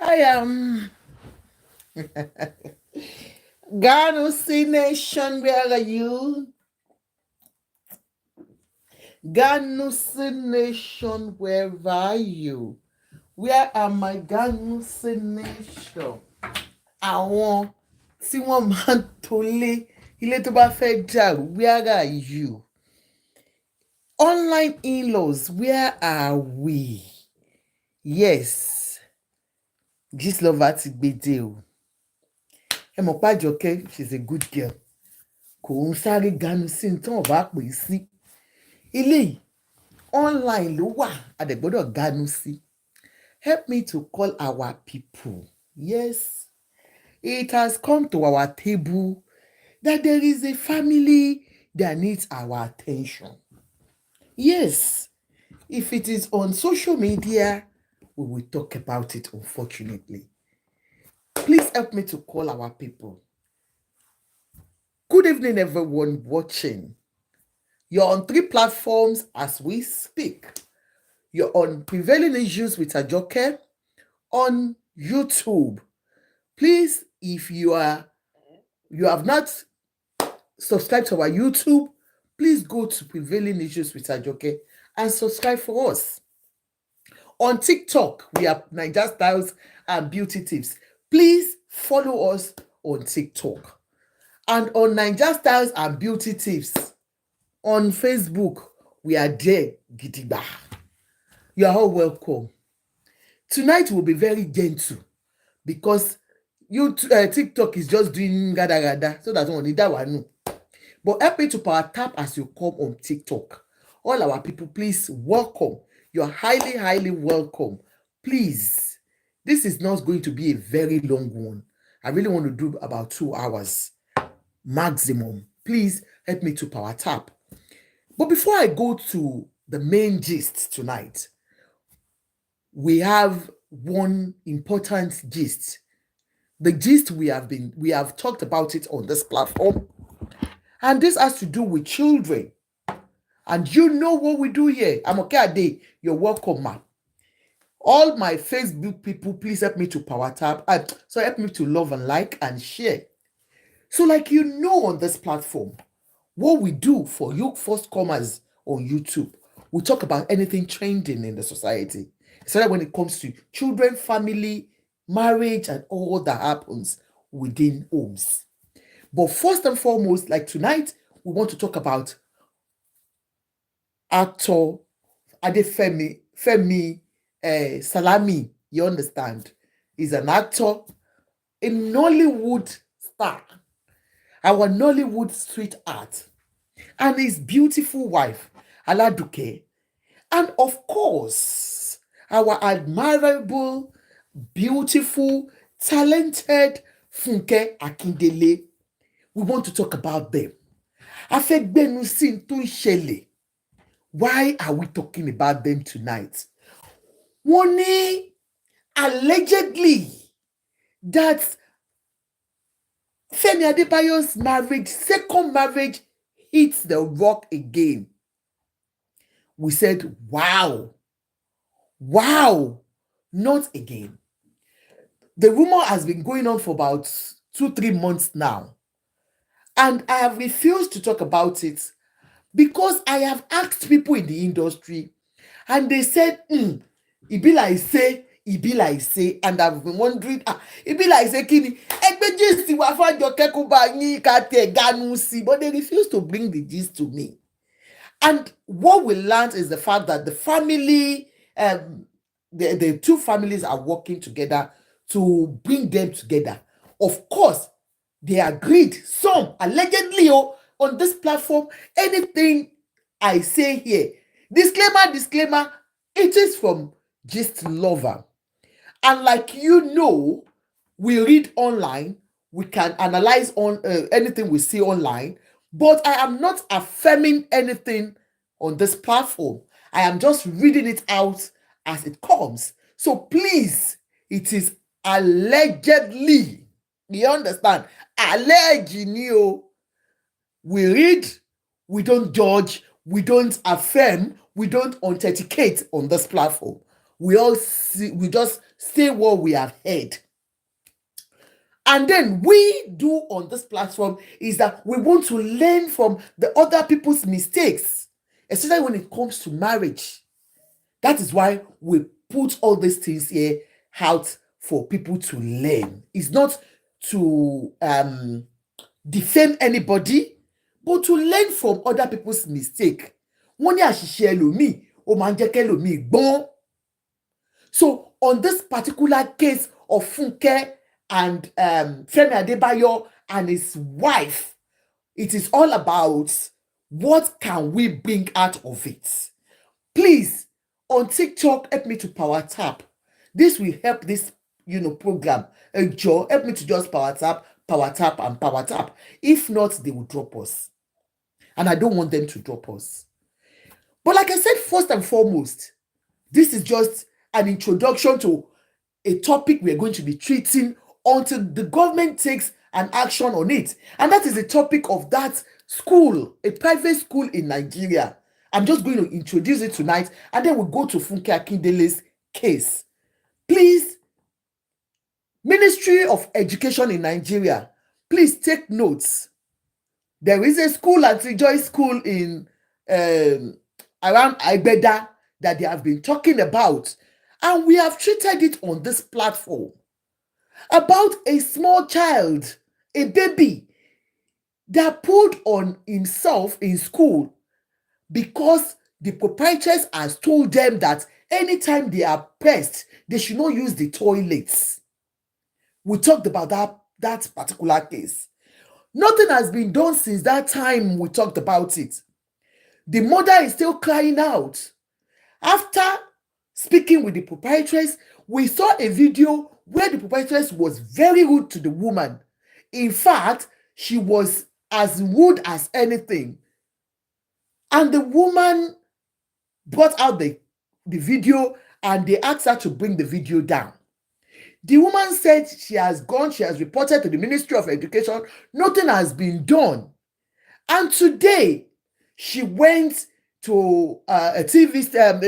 I am Ganusi Nation. Where are you? Ganusi Nation. Where are you? Where are my Ganusi Nation? Àwọn tí wọ́n máa ń tolé ilé tó bá fẹ́ dàrú. Where are you? Online in-laws. Where are we? Yes, Gist lover ti gbede o. Ẹ mọ̀ pé Àjọkẹ́, she's a good girl. Kò ń sáré ganu sí ní tí wọ́n bá pè é sí. Eléyìí online ló wà, a dẹ̀ gbọ́dọ̀ ganu sí. Help me to call our people. Yes, it has come to our table that there is a family that needs our attention. Yes, if it is on social media, we will talk about it, unfortunately. Please help me to call our people. Good evening, everyone watching. You're on 3 platforms as we speak. You're on Prevailing Issues with Ajoke on YouTube. Please, if you have not subscribed to our YouTube, please go to Prevailing Issues with Ajoke and subscribe for us. On TikTok, we have Niger Styles and Beauty Tips. Please follow us on TikTok. And on Niger Styles and Beauty Tips, on Facebook, we are there, gidigba. You are all welcome. Tonight will be very gentle because TikTok is just doing gada gada, so that one need that one. But help me to power tap as you come on TikTok. All our people, please welcome. You are highly, highly welcome. Please, this is not going to be a very long one. I really want to do about 2 hours maximum. Please help me to power tap. But before I go to the main gist tonight, we have one important gist. The gist we have talked about it on this platform. And this has to do with children. And you know what we do here. I'm okay Ade. You're welcome, ma. All my Facebook people, please help me to power tap. So help me to love and like and share. So like you know on this platform, what we do for you first comers on YouTube, we talk about anything trending in the society. Especially when it comes to children, family, marriage, and all that happens within homes. But first and foremost, like tonight, we want to talk about actor Femi Salami. You understand? He's an actor, a Nollywood star, our Nollywood sweetheart, and his beautiful wife, Aladuke. And of course, our admirable, beautiful, talented Funke Akindele. We want to talk about them. Why are we talking about them tonight? Wọ́n ní allegedly that Femi Adebayo's marriage, second marriage, hits the rock again. We said, wow, not again. The rumor has been going on for about 2-3 months now. And I have refused to talk about it because I have asked people in the industry and they said, it be like say, and I've been wondering, it be like say, kini, but they refuse to bring the gist to me. And what we learned is the fact that the family, the 2 families are working together to bring them together. Of course, they agreed. Some allegedly on this platform, anything I say here, disclaimer, it is from Gist Lover. And like you know, we read online, we can analyze on anything we see online, but I am not affirming anything on this platform. I am just reading it out as it comes. So please, it is allegedly. You understand? Allegedly. We read, we don't judge, we don't affirm, we don't authenticate on this platform. we just say what we have heard. And then we do on this platform is that we want to learn from the other people's mistakes, especially when it comes to marriage. That is why we put all these things here out for people to learn. It's not to defame anybody, but to learn from other people's mistake. Wọ́n ní àṣìṣe ẹlòmíì, ó máa ń jẹ́ kẹ́lòmíì gbọ́n. So on this particular case of Funke and Femi Adebayo and his wife, it is all about what can we bring out of it. Please, on TikTok, help me to power tap. This will help this, program. Joe, help me to just power tap, and power tap. If not, they will drop us. And I don't want them to drop us. But like I said, first and foremost, this is just an introduction to a topic we are going to be treating until the government takes an action on it. And that is the topic of that school, a private school in Nigeria. I'm just going to introduce it tonight, and then we'll go to Funke Akindele's case. Please, Ministry of Education in Nigeria, please take notes. There is a school, Auntie Joy School in around Igbeda, that they have been talking about, and we have treated it on this platform about a small child, a baby, that pulled on himself in school because the proprietress has told them that anytime they are pressed, they should not use the toilets. We talked about that particular case. Nothing has been done since that time we talked about it. The mother is still crying out. After speaking with the proprietress, we saw a video where the proprietress was very rude to the woman. In fact, she was as rude as anything. And the woman brought out the video, and they asked her to bring the video down. The woman said she has reported to the Ministry of Education. Nothing has been done. And today, she went to a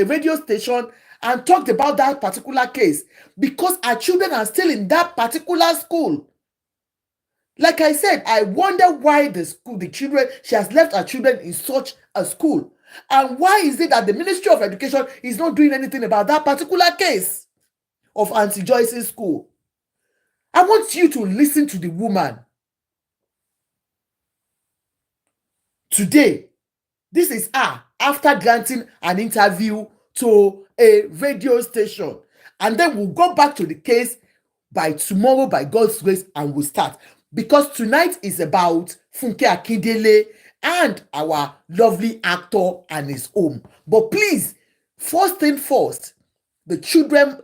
radio station and talked about that particular case because her children are still in that particular school. Like I said, I wonder why she has left her children in such a school. And why is it that the Ministry of Education is not doing anything about that particular case of Auntie Joyce's school? I want you to listen to the woman. Today, this is her after granting an interview to a radio station. And then we'll go back to the case by tomorrow, by God's grace, and we'll start. Because tonight is about Funke Akindele and our lovely actor and his home. But please, first thing first, the children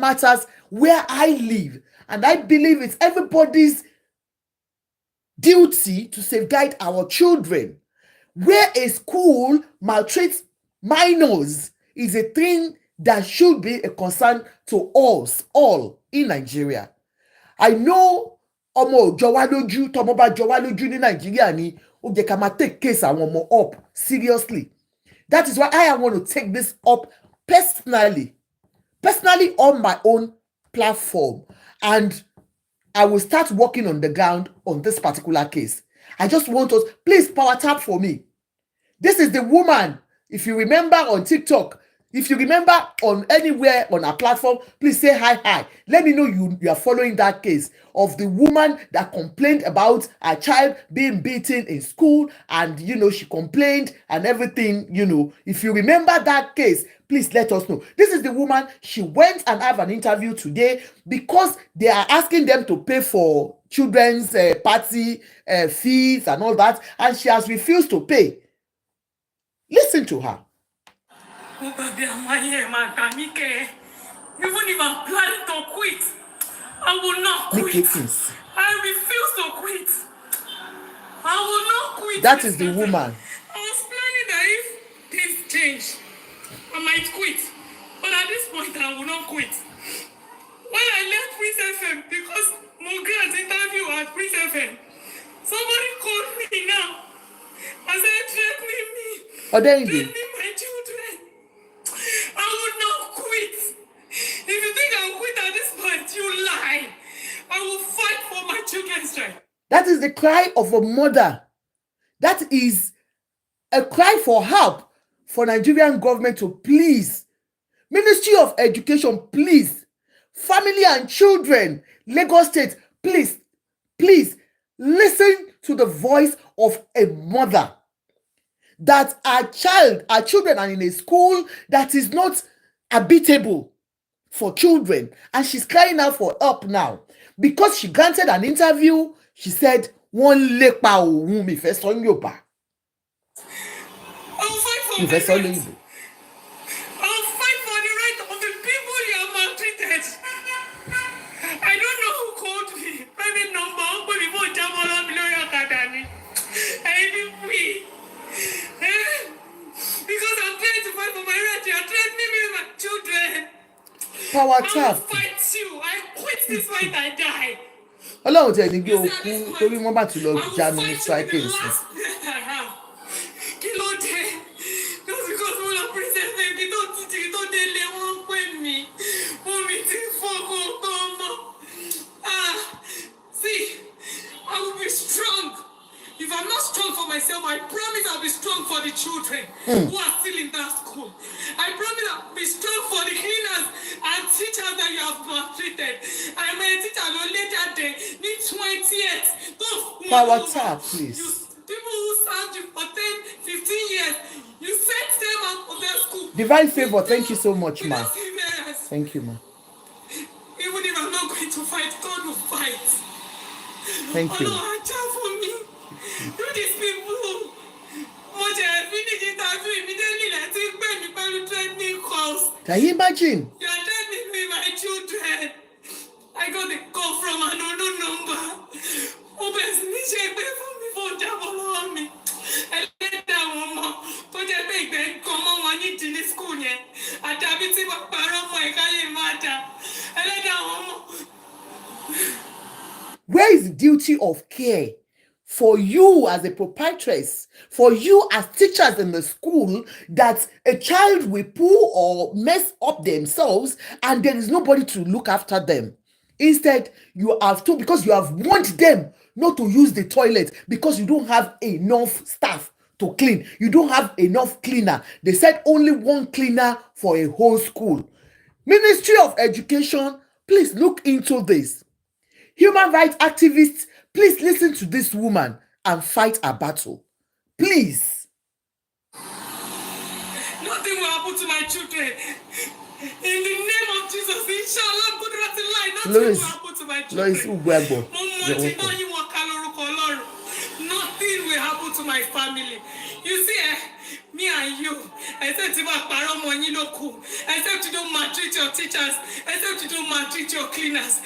matters where I live. And I believe it's everybody's duty to safeguard our children. Where a school maltreats minors is a thing that should be a concern to us all in Nigeria. I know ọmọ òjò wa lójú, tọmọ bá jọ wá lójú ní Nigeria ni ó jẹ́ ká máa take case àwọn ọmọ up seriously. That is why I want to take this up personally on my own platform, and I will start working on the ground on this particular case. I just want us, please power tap for me. This is the woman. If you remember on TikTok, if you remember on anywhere on our platform, please say hi. Let me know you are following that case of the woman that complained about her child being beaten in school, and she complained and everything. If you remember that case, please let us know. This is the woman. She went and have an interview today because they are asking them to pay for children's party fees and all that, and she has refused to pay. Listen to her. Even if I'm planning to quit, I will not quit. I refuse to quit. I will not quit. That is the woman. I was planning that if things change, I might quit. But at this point, I will not quit. When I left Prince FM, because Mogran's interview at Prince FM, somebody called me now. I said, threatening me. Threatening my children. I will not quit. That is the cry of a mother. That is a cry for help for Nigerian government to please. Ministry of Education, please. Family and Children, Lagos State, please, please listen to the voice of a mother. That our children are in a school that is not habitable for children, and she's crying out for help now because she granted an interview. She said, "Wọ́n lépa òun mi fẹ́ sọ Yorùbá." I will fight for Mi my fẹ́ sọ rights. lóyìnbó. I will fight for the right of the people you have maltreated. I don't know who called me. Private number. Ó pè mí fún ìjábọ̀ lọ́mi lórí ọ̀kadà ni. Ẹ̀yin mi. Because I'm trying to fight for my rights. You are threatening me with my children. Power I will tap. fight you. I quit this fight. I die. Ọlọ́run tẹ̀ ní gbé okú torí wọ́n bá ti lọ I will já mi ní fight you with the striking sí. last breath I have. Kí ló dé? Just because mo lọ princess baby tó títí tó délé wọ́n pè mí. Omi ti fọ́kọ̀ tó mọ́. See, I will be strong. If I'm not strong for myself, I promise I'll be strong for the children who are still in that school. I promise I'll be strong for the cleaners and teachers that you have maltreated. I'm a teacher no later day, need 20 years. Power tap, please. People who served you for 10, 15 years, you sent them out of their school. Divine favor, thank you so much, ma. Without severance. Thank you, ma. Even if I'm not going to fight, God will fight. Thank you. Lord, for me. Do these people. Much I finish interview immediately. Let's take me by threatening calls. Can you imagine? You are threatening me, my children. I got a call from an unknown number. Obviously, she paid for me for double on me. I let that woman. But I beg them, come on, I need to this school. I tell you, what parent my can't matter. I let that woman. Where is the duty of care for you as a proprietress, for you as teachers in the school, that a child will pull or mess up themselves and there is nobody to look after them? Instead, you have to, because you have warned them not to use the toilet because you don't have enough staff to clean. You don't have enough cleaner. They said only one cleaner for a whole school. Ministry of Education, please look into this. Human rights activists, please listen to this woman and fight a battle. Please. Nothing will happen to my children. In the name of Jesus, inshallah, good lie. Nothing will happen to my children. Nothing will happen to my family. You see, me and you, except you except you don't maltreat your teachers, except you don't maltreat your cleaners.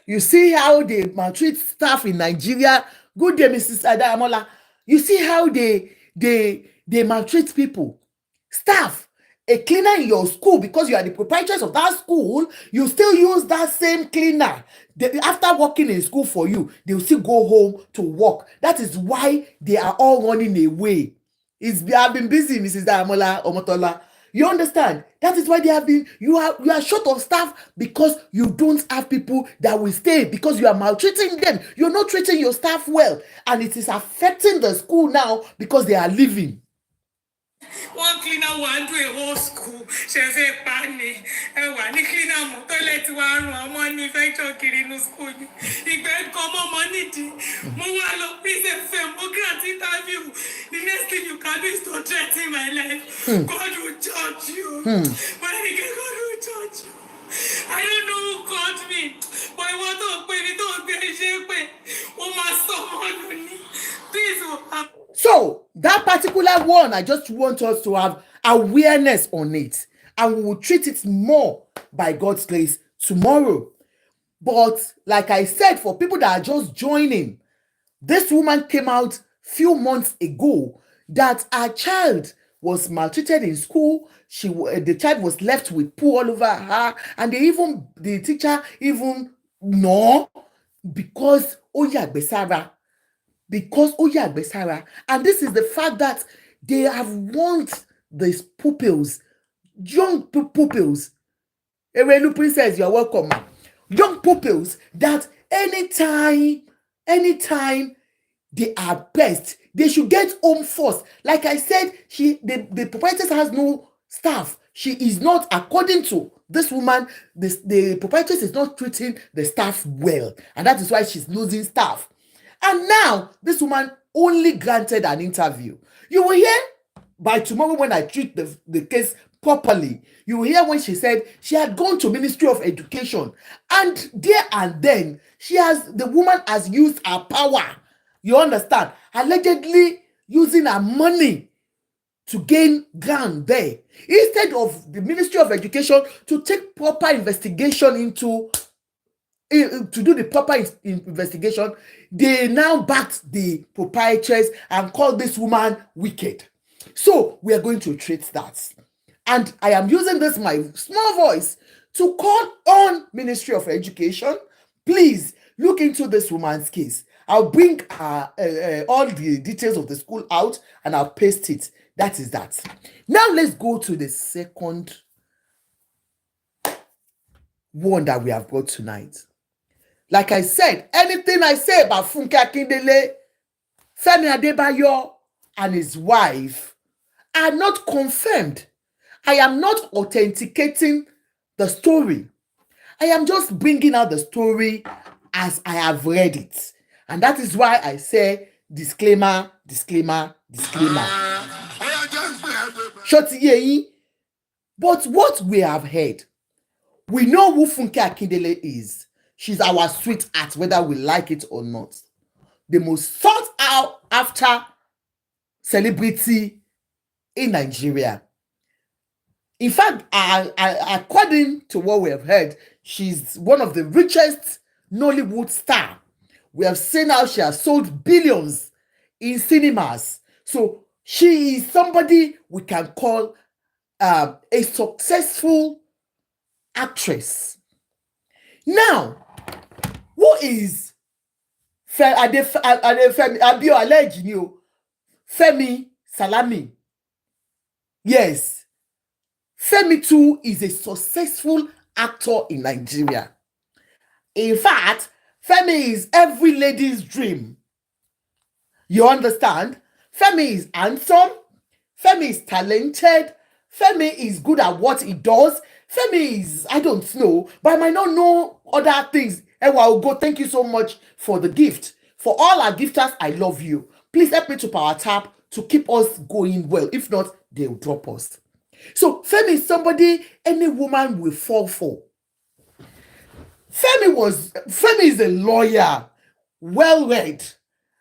You see how they maltreat staff in Nigeria? Good day, Mrs. Adamola. You see how they maltreat people? Staff. A cleaner in your school, because you are the proprietors of that school, you still use that same cleaner. After working in school for you, they will still go home to work. That is why they are all running away. I've been busy, Mrs. Damola Omotola. You understand? That is why they have been. You are short of staff because you don't have people that will stay, because you are maltreating them. You're not treating your staff well, and it is affecting the school now because they are leaving. One cleaner will do a whole school. She say, "Pani, one cleaner toilet one manufacture kirinu school. He get common money. Mo please FM. Mo grant interview. The next thing you can do is to threaten my life. God will judge you. When God will judge you. I don't know who called me, but I want to pay me. Don't be ashamed. Oh my someone. This will happen." So that particular one, I just want us to have awareness on it, and we will treat it more by God's grace tomorrow. But like I said, for people that are just joining, this woman came out few months ago that her child was maltreated in school. The child was left with poo all over her, and the teacher even no, because Besara. Because Besara, and this is the fact that they have warned these pupils, young pupils. Erelu Princess, you're welcome, ma. Young pupils that anytime they are best, they should get home first. Like I said, the proprietress has no staff. She is not, according to this woman, the proprietress is not treating the staff well, and that is why she's losing staff. And now this woman only granted an interview. You will hear by tomorrow when I treat the case properly. You will hear when she said she had gone to Ministry of Education, and there and then the woman has used her power. You understand? Allegedly using her money to gain ground there. Instead of the Ministry of Education to take proper investigation to do the proper investigation, they now backed the proprietress and called this woman wicked. So we are going to treat that. And I am using this my small voice to call on Ministry of Education. Please look into this woman's case. I'll bring all the details of the school out and I'll paste it. That is that. Now let's go to the second one that we have brought tonight. Like I said, anything I say about Funke Akindele, Femi Adebayo, and his wife are not confirmed. I am not authenticating the story. I am just bringing out the story as I have read it. And that is why I say disclaimer, disclaimer, disclaimer. But what we have heard, we know who Funke Akindele is. She's our sweetheart, whether we like it or not. The most sought out after celebrity in Nigeria. In fact, according to what we have heard, she's one of the richest Nollywood stars. We have seen how she has sold billions in cinemas. So she is somebody we can call a successful actress. Now, who is Femi Salami? Yes, Femi too is a successful actor in Nigeria. In fact, Femi is every lady's dream. You understand? Femi is handsome. Femi is talented. Femi is good at what he does. Femi is, I don't know, but I might not know other things. Ewa Ogo, thank you so much for the gift. For all our gifters, I love you. Please help me to power tap to keep us going well. If not, they'll drop us. So Femi is somebody any woman will fall for. Femi is a lawyer, well read.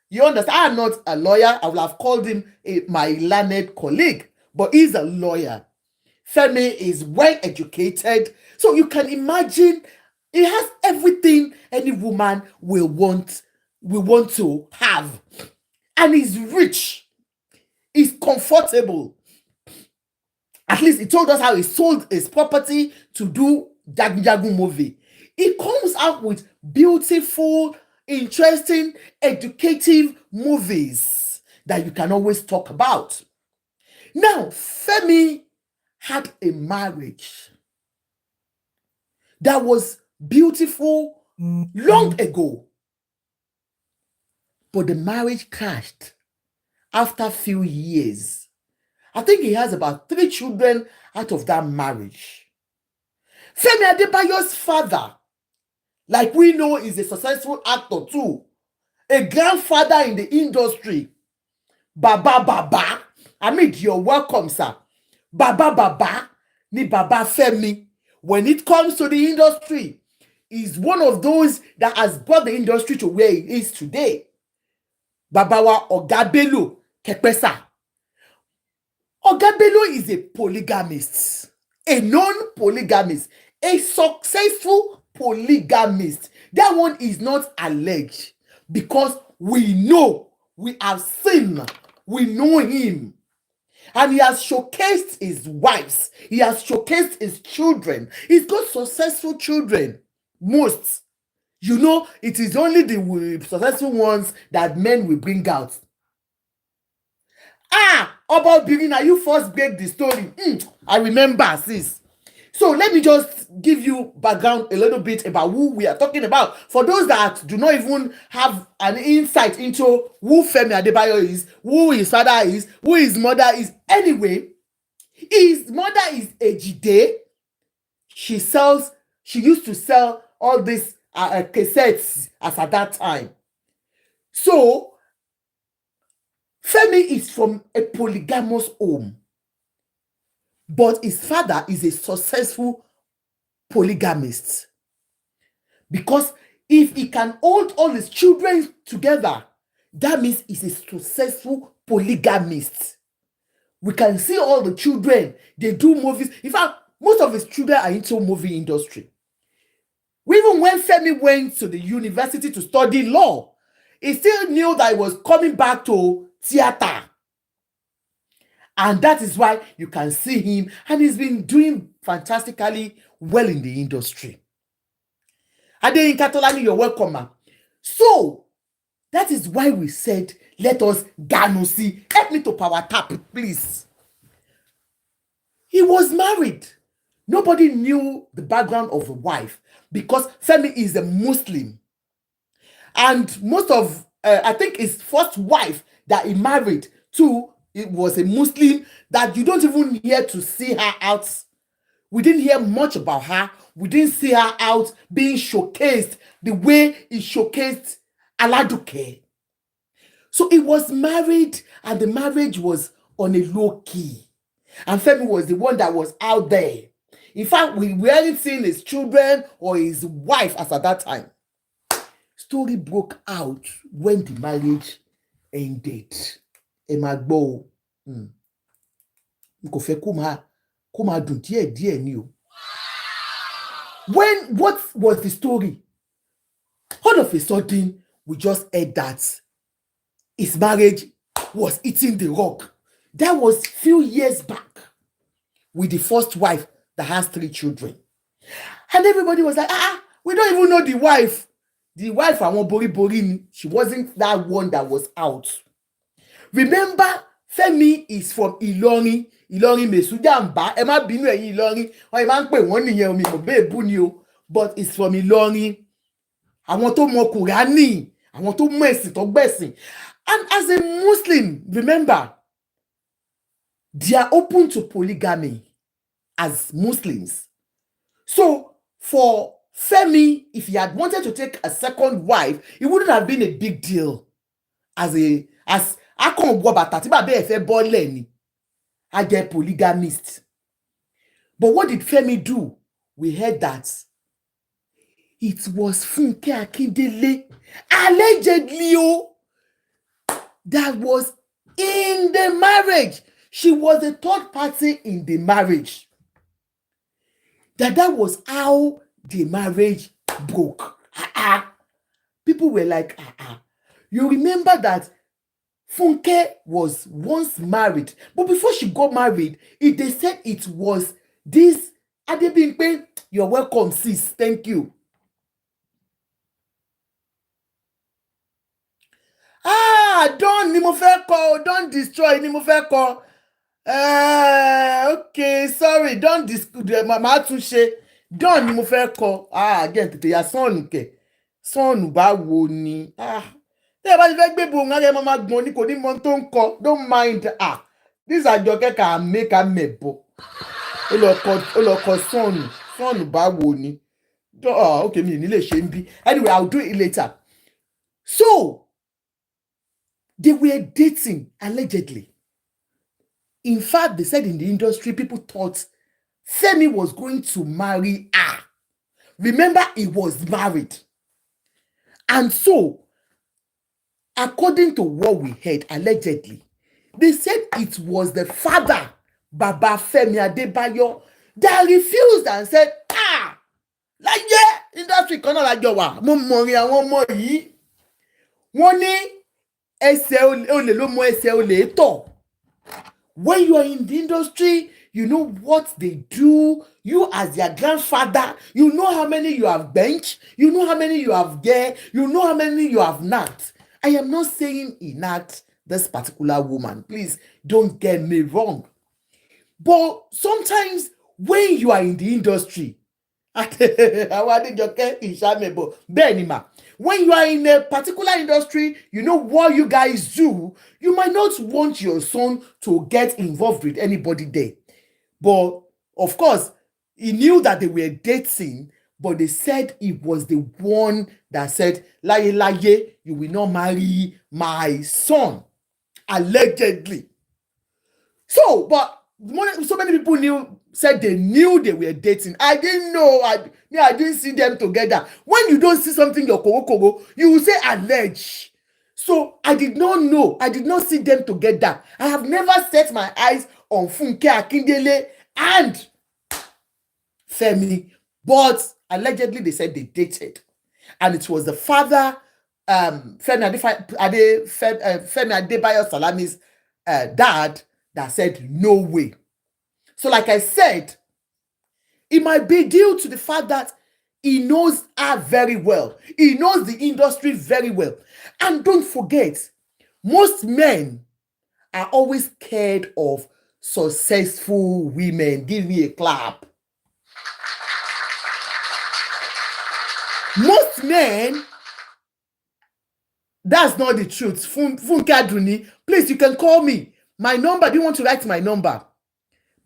You understand? I'm not a lawyer. I would have called him my learned colleague, but he's a lawyer. Femi is well educated, so you can imagine he has everything any woman will want to have, and he's rich. He's comfortable. At least he told us how he sold his property to do Jagun movie. He comes out with beautiful, interesting, educative movies that you can always talk about. Now, Femi had a marriage that was beautiful long ago. But the marriage crashed after a few years. I think he has about 3 children out of that marriage. Femi Adebayo's father, like we know, is a successful actor too. A grandfather in the industry. Baba. I mean, you're welcome, sir. Baba ni Baba Femi. When it comes to the industry, he's one of those that has brought the industry to where it is today. Babawa Ogabelo Kepesa. Ogabelo is a polygamist, a non-polygamist, a successful polygamist. That one is not alleged because we know, we have seen, we know him. And he has showcased his wives. He has showcased his children. He's got successful children. Most. You know, it is only the successful ones that men will bring out. About Birina, you first break the story. I remember, sis. So let me just give you background a little bit about who we are talking about. For those that do not even have an insight into who Femi Adebayo is, who his father is, who his mother is. Anyway, his mother is Ejide. She used to sell all these cassettes as at that time. So Femi is from a polygamous home, but his father is a successful polygamist. Because if he can hold all his children together, that means he's a successful polygamist. We can see all the children, they do movies. In fact, most of his children are into movie industry. Even when Femi went to the university to study law, he still knew that he was coming back to theater. And that is why you can see him, and he's been doing fantastically well in the industry. Adeyinka Tolani, you're welcome, ma. So, that is why we said, let us Ganusi. Help me to power tap, please. He was married. Nobody knew the background of the wife because Femi is a Muslim. And most of, I think his first wife that he married to, it was a Muslim that you don't even hear to see her out. We didn't hear much about her. We didn't see her out being showcased the way he showcased Aladuke. So he was married, and the marriage was on a low key. And Femi was the one that was out there. In fact, we weren't seeing his children or his wife as at that time. Story broke out when the marriage ended. Emagbo. Kò fẹ́ kó máa dùn díẹ̀ ni o. When, what was the story? All of a sudden, we just heard that his marriage was eating the rock. That was few years back with the first wife that has 3 children. And everybody was like, we don't even know the wife. The wife, àwọn bori, she wasn't that one that was out. Remember, Femi is from Ilorin Mesujamba. Ẹ má bínú ẹ̀yin Ilorin. Wọ́n máa ń pè wọ́n nìyẹn omi kò bẹ́ẹ̀ bú ni o. But it's from Ilorin. Àwọn tó mọ Kùránì, àwọn tó mọ ẹ̀sìn tó gbẹ̀sìn. And as a Muslim, remember, they are open to polygamy as Muslims. So for Femi, if he had wanted to take a second wife, it wouldn't have been a big deal. As akọ̀wọ̀ bàtà tí bàbá ẹ̀ fẹ́ bọ́lẹ̀ ni, a jẹ́ polygamist. But what did Femi do? We heard that it was Funke Akindele, allegedly, that was in the marriage. She was a third party in the marriage. That was how the marriage broke. People were like, You remember that Funke was once married, but before she got married, they said it was this Adebimpe. You're welcome, sis. Thank you. Don't ni mo fẹ́ kọ, don't destroy ni mo fẹ́ kọ. Okay, sorry, don't destroy. Màá tún ṣe. Don't ni mo fẹ́ kọ. Again, tètè ya sọ́ọ̀nù kẹ̀. Sọ́ọ̀nù báwo ni? Tẹ́ ẹ bá ti fẹ́ gbé bo ńlá yẹn máa gbọ́n ní kò ní mọ tó ń kọ. Don't mind. This Àjọkẹ́ can make a mẹ̀bọ. Ó lọ kọ sọ́ọ̀nù. Sọ́ọ̀nù báwo ni? Okay, mi ní lè ṣe ń bí. Anyway, I'll do it later. So, they were dating, allegedly. In fact, they said in the industry, people thought Femi was going to marry her. Remember, he was married. And so, according to what we heard, allegedly, they said it was the father, Baba Femi Adebayo, that refused and said, láyé industry kan náà lájọ wà, mo mọ̀rin àwọn ọmọ yìí. Wọ́n ní ẹsẹ̀ olè ló mọ ẹsẹ̀ olè tọ̀. When you are in the industry, you know what they do. You as their grandfather, you know how many you have benched, you know how many you have get, you know how many you have not. I am not saying he knocked this particular woman. Please don't get me wrong. But sometimes when you are in the industry, when you are in a particular industry, you know what you guys do. You might not want your son to get involved with anybody there. But of course, he knew that they were dating, but they said he was the one that said, Laye Laye, you will not marry my son. Allegedly. So, but so many people said they knew they were dating. I didn't know. I didn't see them together. When you don't see something you're kogo, you will say allege. So I did not know. I did not see them together. I have never set my eyes on Funke Akindele and Femi, but allegedly they said they dated, and it was the father, Femi Adebayo Salami's dad, that said no way. So, like I said, it might be due to the fact that he knows her very well. He knows the industry very well. And don't forget, most men are always scared of successful women. Give me a clap. Most men, that's not the truth. Funke Aduni, please, you can call me. My number, do you want to write my number?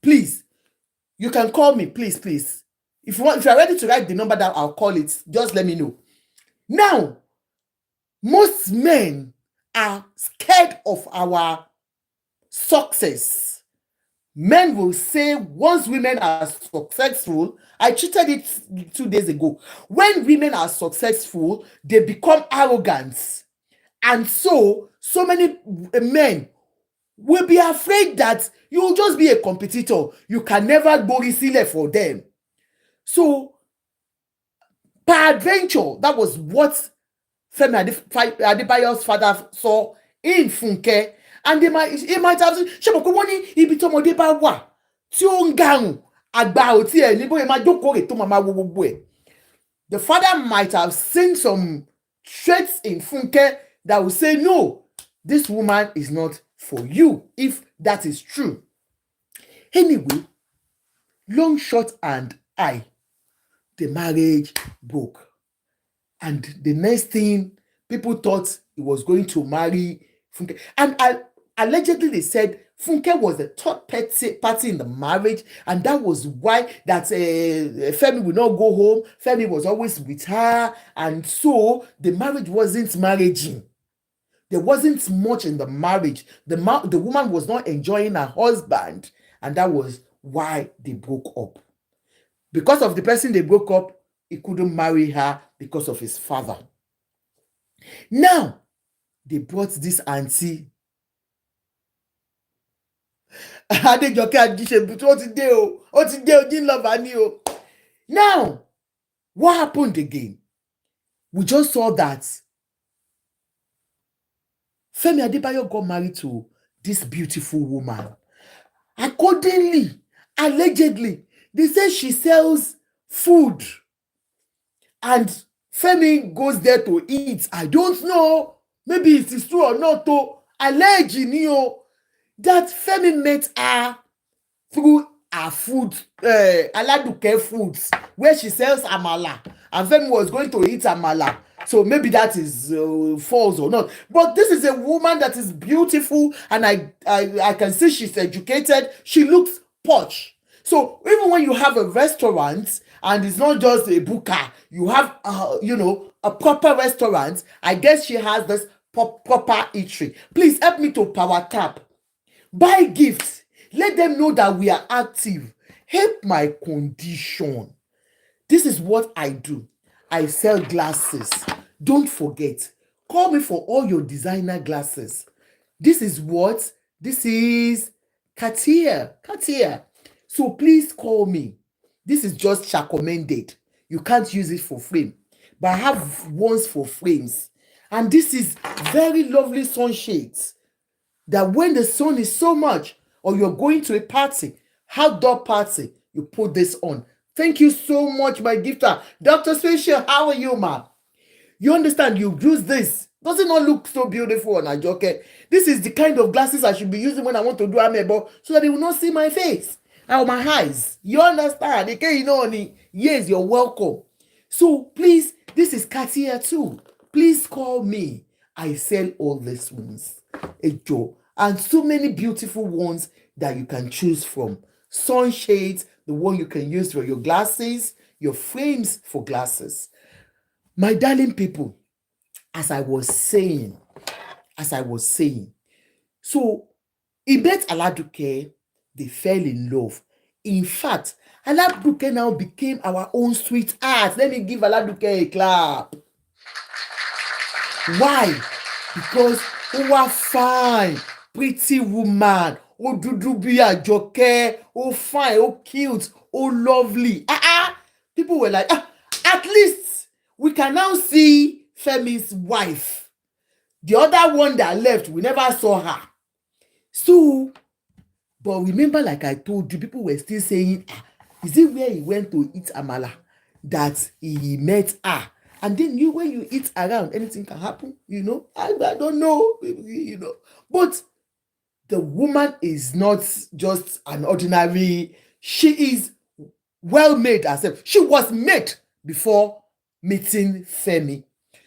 Please, you can call me, please. If you are ready to write the number down, I'll call it. Just let me know. Now, most men are scared of our success. Men will say once women are successful, I treated it 2 days ago. When women are successful, they become arrogant. And so many men will be afraid that you will just be a competitor. You can never go receive for them. So, peradventure, that was what Femi Adebayo's father saw in Funke. And he might have said, ṣé mo kó wọ́n ní ibi tí ọmọdé bá wà tí ó ń gàrùn àgbà ò tiẹ̀ ní bóyá máa jókòó rè tó máa wo gbogbo ẹ̀. The father might have seen some traits in Funke that will say, no, this woman is not for you, if that is true. Anyway, long, short, and high, the marriage broke. And the next thing, people thought he was going to marry Funke. And allegedly, they said Funke was the third party in the marriage, and that was why that Femi would not go home. Femi was always with her, and so the marriage wasn't marrying. There wasn't much in the marriage. The woman was not enjoying her husband, and that was why they broke up. Because of the person they broke up, he couldn't marry her because of his father. Now, they brought this auntie. Now, what happened again? We just saw that Femi Adebayo got married to this beautiful woman. Accordingly, allegedly, they say she sells food. And Femi goes there to eat. I don't know. Maybe it is true or not. Allegedly, that Femi met her through her food, Aladuke Foods, where she sells amala. And Femi was going to eat amala. So maybe that is false or not. But this is a woman that is beautiful, and I can see she's educated. She looks posh. So even when you have a restaurant and it's not just a buka, you have a proper restaurant. I guess she has this proper eatery. Please help me to power tap. Buy gifts. Let them know that we are active. Help my condition. This is what I do. I sell glasses. Don't forget, call me for all your designer glasses. This is Cartier. So please call me. This is just recommended. You can't use it for frame. But I have ones for frames. And this is very lovely sunshades that when the sun is so much, or you're going to a party, outdoor party, you put this on. Thank you so much, my gifter. Dr. Special, how are you, ma? You understand? You use this. Does it not look so beautiful on a jockey? This is the kind of glasses I should be using when I want to do amebo, so that they will not see my face. out my eyes. You understand? Okay, you know, yes, you're welcome. So please, this is Katia too. Please call me. I sell all these ones. Ejo. And so many beautiful ones that you can choose from. Sunshades, the one you can use for your glasses, your frames for glasses. My darling people, as I was saying, so he met Aladuke, they fell in love. In fact, Aladuke now became our own sweetheart. Let me give Aladuke a clap. Why? Because ó wá fine, pretty woman, ó dúdú bí Àjọkẹ́, ó fine, ó cute, ó lovely. People were like, at least we can now see Femi's wife. The other one that left, we never saw her. So, but remember, like I told you, people were still saying, is it where he went to eat amala that he met her? And then you, when you eat around, anything can happen, you know. I don't know, you know. But the woman is not just an ordinary, she is well made herself. She was made before meeting Femi.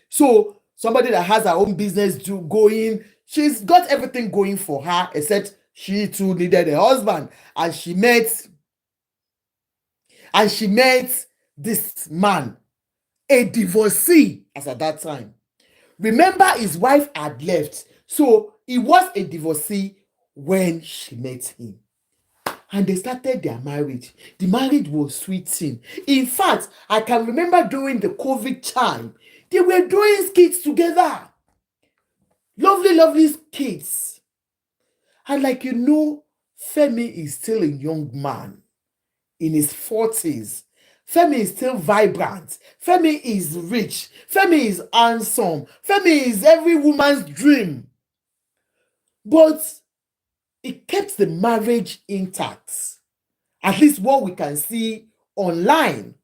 So somebody that has her own business going, she's got everything going for her, except she too needed a husband. And she met this man, a divorcee as at that time. Remember, his wife had left. So he was a divorcee when she met him. And they started their marriage. The marriage was sweeting. In fact, I can remember during the COVID time, they were doing skits together. Lovely, lovely skits. And like you know, Femi is still a young man in his 40s. Femi is still vibrant. Femi is rich. Femi is handsome. Femi is every woman's dream. But it kept the marriage intact. At least what we can see online.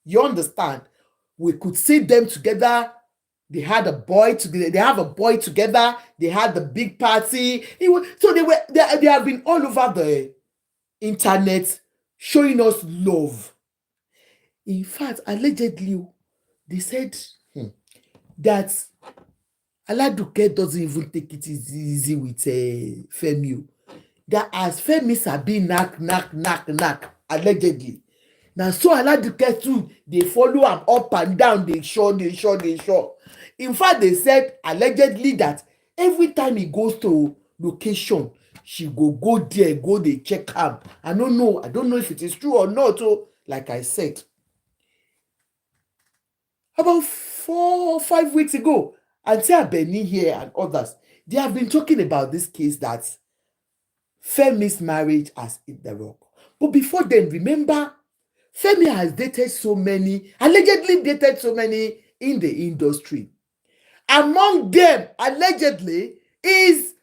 You understand? We could see them together. They had a boy together. They have a boy together. They had the big party. So they have been all over the internet showing us love. In fact, allegedly, they said that Aladuke doesn't even take it easy with Femi. That as Femi sabi knack, allegedly. Now so Aladuke too, they follow am up and down, they show. In fact, they said allegedly that every time he goes to location, she go there, they check am. I don't know if it is true or not. Like I said, about 4 or 5 weeks ago, Auntie Abeni here and others, they have been talking about this case that Femi's marriage has hit the rock. But before then, remember, Femi has allegedly dated so many in the industry. Among them, allegedly, is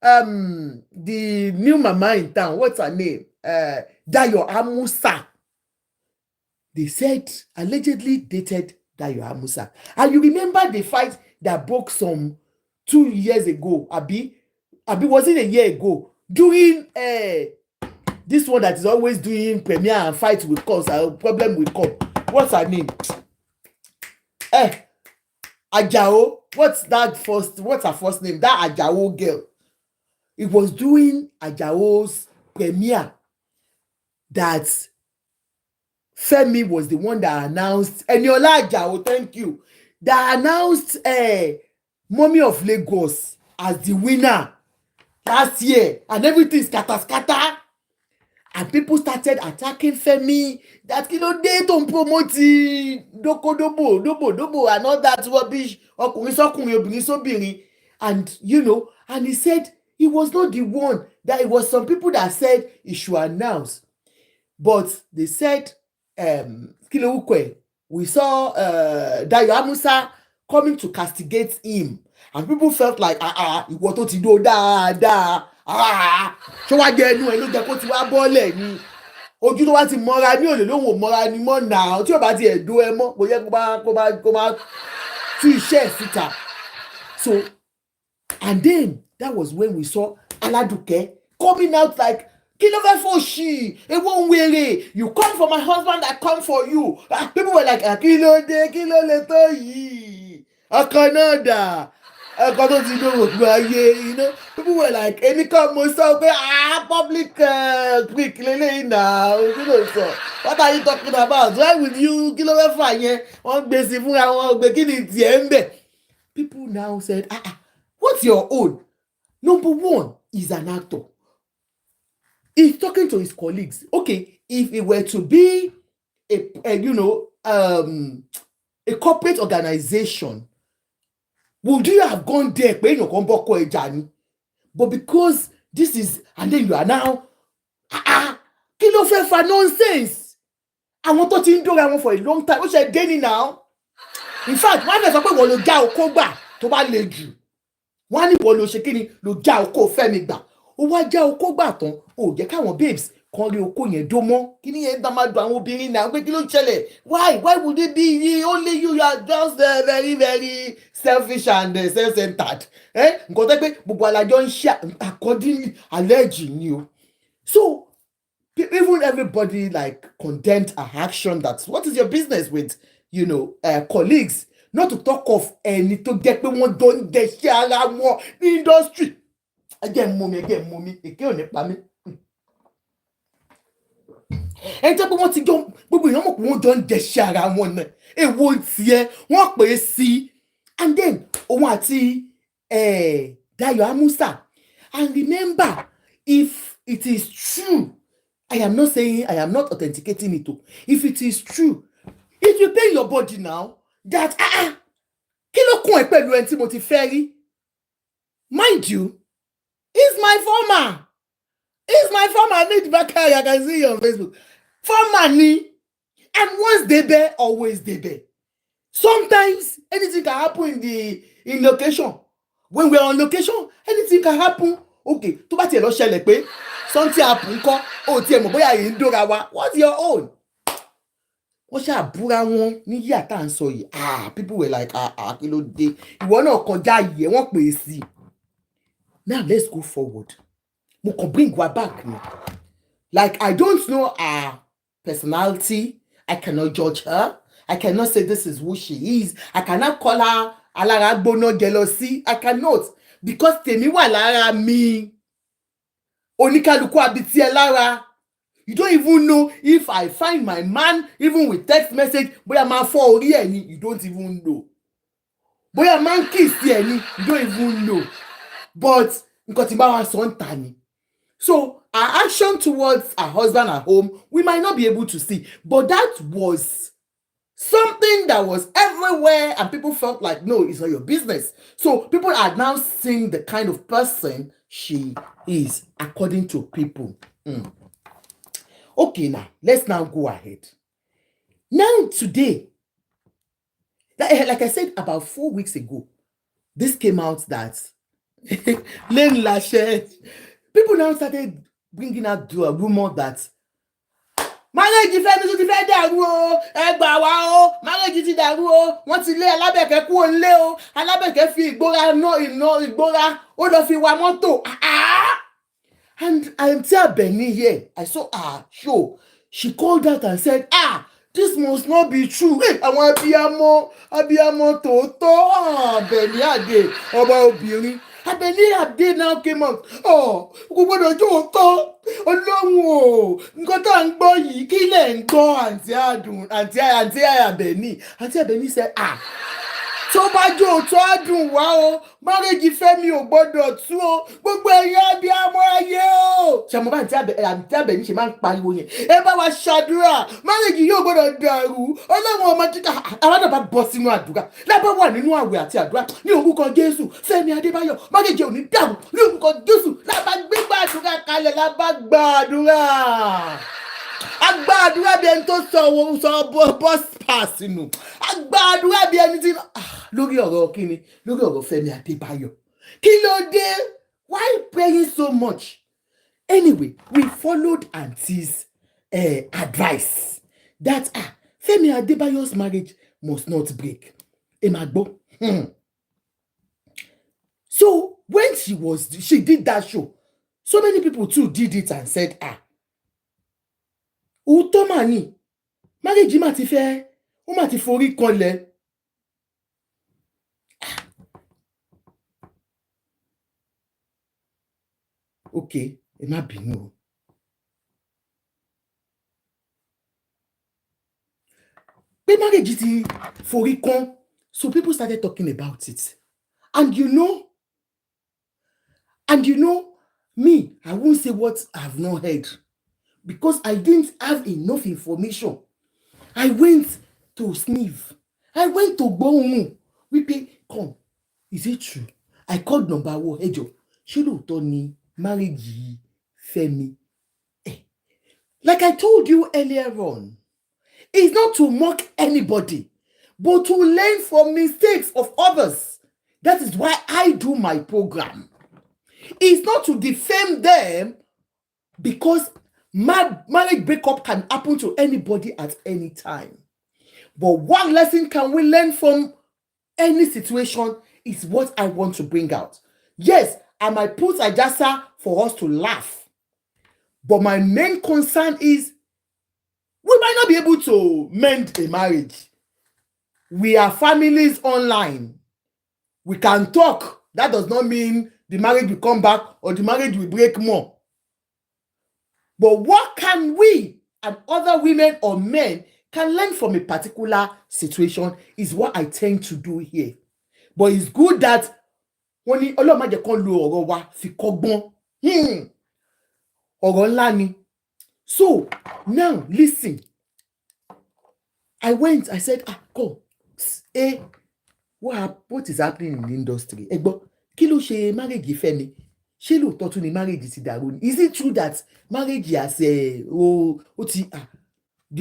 the new mama in town. What's her name? Dayo Amusa. They said allegedly dated Dayo Amusa. And you remember the fight that broke some 2 years ago, Abi was it a year ago? Doing this one that is always doing premiere and fight with cause, problem with cause. What's her name? Ajao. What's her first name? That Ajao girl. It was doing Ajao's premiere that Femi was the one that announced, Eniola Ajao, thank you, that announced Mommy of Lagos as the winner last year, and everything scatter. And people started attacking Femi, that they don't promote dobo and all that rubbish. And and he said he was not the one, that it was some people that said he should announce. But they said, we saw Dayo Amusa coming to castigate him. And people felt like, ìwọ tó ti dó dáadáa, ṣé wàá jẹ ẹnu ẹ ló jẹ kó ti wá bọ́ọ̀lẹ̀ ni, ojú tó wá ti mọ́ra ní òlè lóhùn mọ́ra ni mọ́ náà, tí ò bá ti ẹ̀dó ẹ mọ́ kò yẹ kó bá tú iṣẹ́ ẹ̀ síta. So, and then that was when we saw Aladuke coming out like, Kí ló fẹ́ fò ṣì? Ewo ń wèrè. You come for my husband, I come for you. People were like, kí ló dé? Kí ló lè tó yìí? Ọkọ náà dà. Ọkọ tó ti dúró gbogbo ayé, you know. People were like, èmi kan mo sọ pé public quick lélẹ́yìn náà. Kí ló sọ? What are you talking about? Why would you? Kí ló fẹ́ fà yẹn? Wọ́n gbé sí fúnra wọn gbé kí ni tiẹ̀ ń bẹ̀? People now said, what's your own? Number one, he's an actor. He's talking to his colleagues. Okay, if it were to be a corporate organization, would you have gone there? But because this is, and then you are now, kí ló fẹ́ fa nonsense? Àwọn tó ti ń dóra wọn for a long time. Ó ṣe dé ní now. In fact, wọ́n á fẹ́ sọ pé wọ́n ló já okó gbà tó bá le jù. Wọ́n á ní wọ́n ló ṣe kí ni ló já okó Fẹ́mi gbà. Ó wá já okó gbà tán. Ó jẹ́ káwọn babes kan rí okó yẹn dó mọ́. Kí ni yẹn dá máa dùn àwọn obìnrin náà pé kí ló ṣẹlẹ̀? Why would it be only you are just very very selfish and self-centered? Nǹkan tẹ́ pé gbogbo alájọ ń ṣe accordingly alleged ni o. So even everybody like condemned her action. That's what is your business with colleagues? Not to talk of ẹni tó jẹ́ pé wọ́n jọ ń dẹ̀ṣẹ́ ara wọn ní industry. Again, mommy, èké ò ní pa mí. Ẹni tó pé wọ́n ti jọ gbogbo èèyàn mọ̀ pé wọ́n jọ ń dẹ̀ṣẹ́ ara wọn náà. Èwo tiẹ̀ wọ́n pè é sí. And then òun àti Dayo Amusa. And remember, if it is true, I am not saying, I am not authenticating it. If it is true, it will pain your body now that kí ló kún ẹ pẹ̀lú ẹni tí mo ti fẹ́ rí? Mind you, he's my former. Need Bakari, I can see you on Facebook. Former ni, and once they bear, always they bear. Sometimes anything can happen in location. When we're on location, anything can happen. Okay, tó bá tiẹ̀ lọ ṣẹlẹ̀ pé something happen kọ́, ó tiẹ̀ mọ̀ bóyá yìí ń dóra wa. What's your own? Wọ́n ṣàbúra wọn ní yíyà tá à ń sọ yìí. People were like, kí ló dé? Ìwọ náà kọjá yìí, wọ́n pè é sí. Now let's go forward. Mo kàn bring wa back ni. Like, I don't know her personality. I cannot judge her. I cannot say this is who she is. I cannot call her alára gbóná jealousy. I cannot. Because tèmi wà lára mi. Oníkálukú àbí tiẹ̀ lára. You don't even know if I find my man, even with text message, bóyá máa fọ́ orí ẹ̀ ni, you don't even know. Bóyá máa ń kiss ẹ̀ ni, you don't even know. But nǹkan tí bá wa sọ ń tà ni. So our action towards our husband at home, we might not be able to see. But that was something that was everywhere, and people felt like, no, it's not your business. So people are now seeing the kind of person she is, according to people. Okay, now, let's now go ahead. Now, today, like I said, about 4 weeks ago, this came out that people now started bringing out the rumor that marriage Fẹ́mi ti fẹ́ dàrú o, ẹ gbà wá o, marriage ti dàrú o, wọ́n ti lé Alábẹ̀kẹ́ kúrò nílé o, Alábẹ̀kẹ́ fi ìgbóra ìgbóra ó lọ fi wa mọ́tò. And Auntie Abeni here, I saw her show. She called out and said, this must not be true. Àwọn abiyamọ tòótọ́, Abeni Ade, ọba obìnrin. Abeni Ade now came out. Kò gbọ́dọ̀ jó tọ́. Ọlọ́run o, nǹkan tá ń gbọ́ yìí, kí lẹ̀ ń gbọ́ Auntie Abeni. Auntie Abeni said, tó bá jó tó á dùn wá o, marriage Fẹ́mi ò gbọ́dọ̀ tú o, gbogbo ẹ̀yin abiyamọ ayé o. Ṣàmọ́ bá Auntie Abeni ṣe máa ń pariwo yẹn. Ẹ bá wa ṣàdúrà, marriage yóò gbọ́dọ̀ dàrú. Ọlọ́run ọmọ jíkà, àwọn náà bá bọ́ sínú àdúrà. Lábá wà nínú àwẹ̀ àti àdúrà ní orúkọ Jésù. Fẹ́mi Adebayo, marriage ò ní dàrú ní orúkọ Jésù. Lábá gbégbá àdúrà kalẹ̀, lábá gba àdúrà. Agbàdúrà bí ẹni tó sọ bus pass nù. Agbàdúrà bí ẹni tí lórí ọ̀rọ̀ kíni, lórí ọ̀rọ̀ Fẹ́mi Adebayo. Kí ló dé? Why praying so much? Anyway, we followed Auntie's advice that Femi Adebayo's marriage must not break. Emagbo. So when she did that show, So many people too did it and said, òótọ́ mà ní, marriage mà ti fẹ́, ó mà ti forí kanlẹ̀. Okay, ẹ má bínú o. Pé marriage ti forí kan, so people started talking about it. And you know, me, I won't say what I've not heard because I didn't have enough information. I went to sniff. I went to gbóhùn wípé come, is it true? I called number one, ẹjọ́, ṣé lóòótọ́ ni marriage Femi? Like I told you earlier on, it's not to mock anybody, but to learn from mistakes of others. That is why I do my program. It's not to defame them because marriage breakup can happen to anybody at any time. But what lesson can we learn from any situation is what I want to bring out. Yes, I might put Ajasa for us to laugh. But my main concern is we might not be able to mend a marriage. We are families online. We can talk. That does not mean the marriage will come back or the marriage will break more. But what can we and other women or men can learn from a particular situation is what I tend to do here. But it's good that wọ́n ní Ọlọ́run má jẹ́ kán lo ọ̀rọ̀ wa fi kọ́gbọ́n. Ọ̀rọ̀ ńlá ni. So now listen. I said, come. What is happening in the industry? Ẹ gbọ́, kí ló ṣe marriage Fẹ́mi? Ṣé lóòótọ́ tún ni marriage ti dàrú ni? Is it true that marriage has the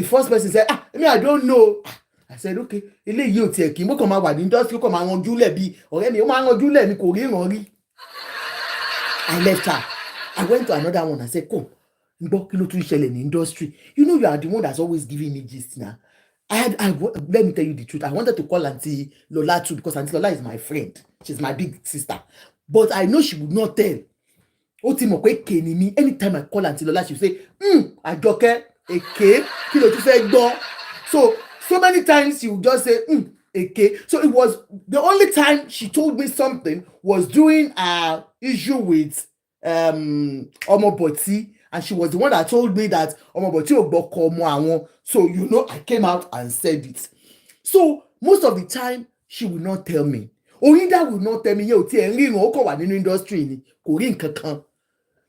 first person said, I don't know. I said, okay, eléyìí ò tiẹ̀ kí n bó kàn máa wà ní industry kàn máa ranjú lẹ̀ bí ọ̀rẹ́ mi, ó máa ranjú lẹ̀ mi kò ríran rí. I left her. I went to another one and said, come, gbọ́ kí ló tún ṣẹlẹ̀ ní industry? You know you are the one that's always giving me gist now. Let me tell you the truth. I wanted to call Auntie Lola too because Auntie Lola is my friend. She's my big sister. But I know she would not tell. Ó ti mọ̀ pé èké ni mí. Anytime I call Auntie Lola, she will say, Àjọkẹ́, èké, kí ló tún fẹ́ gbọ́? So many times she would just say, èké. So it was the only time she told me something was during our issue with Omoboti. And she was the one that told me that Omoboti ò gbọ́kọ ọmọ àwọn. So you know I came out and said it. So most of the time she will not tell me. Oyinda will not tell me, yẹ ò tí ẹ̀ ń ríran, ó kàn wà nínú industry ni, kò rí nǹkan kan.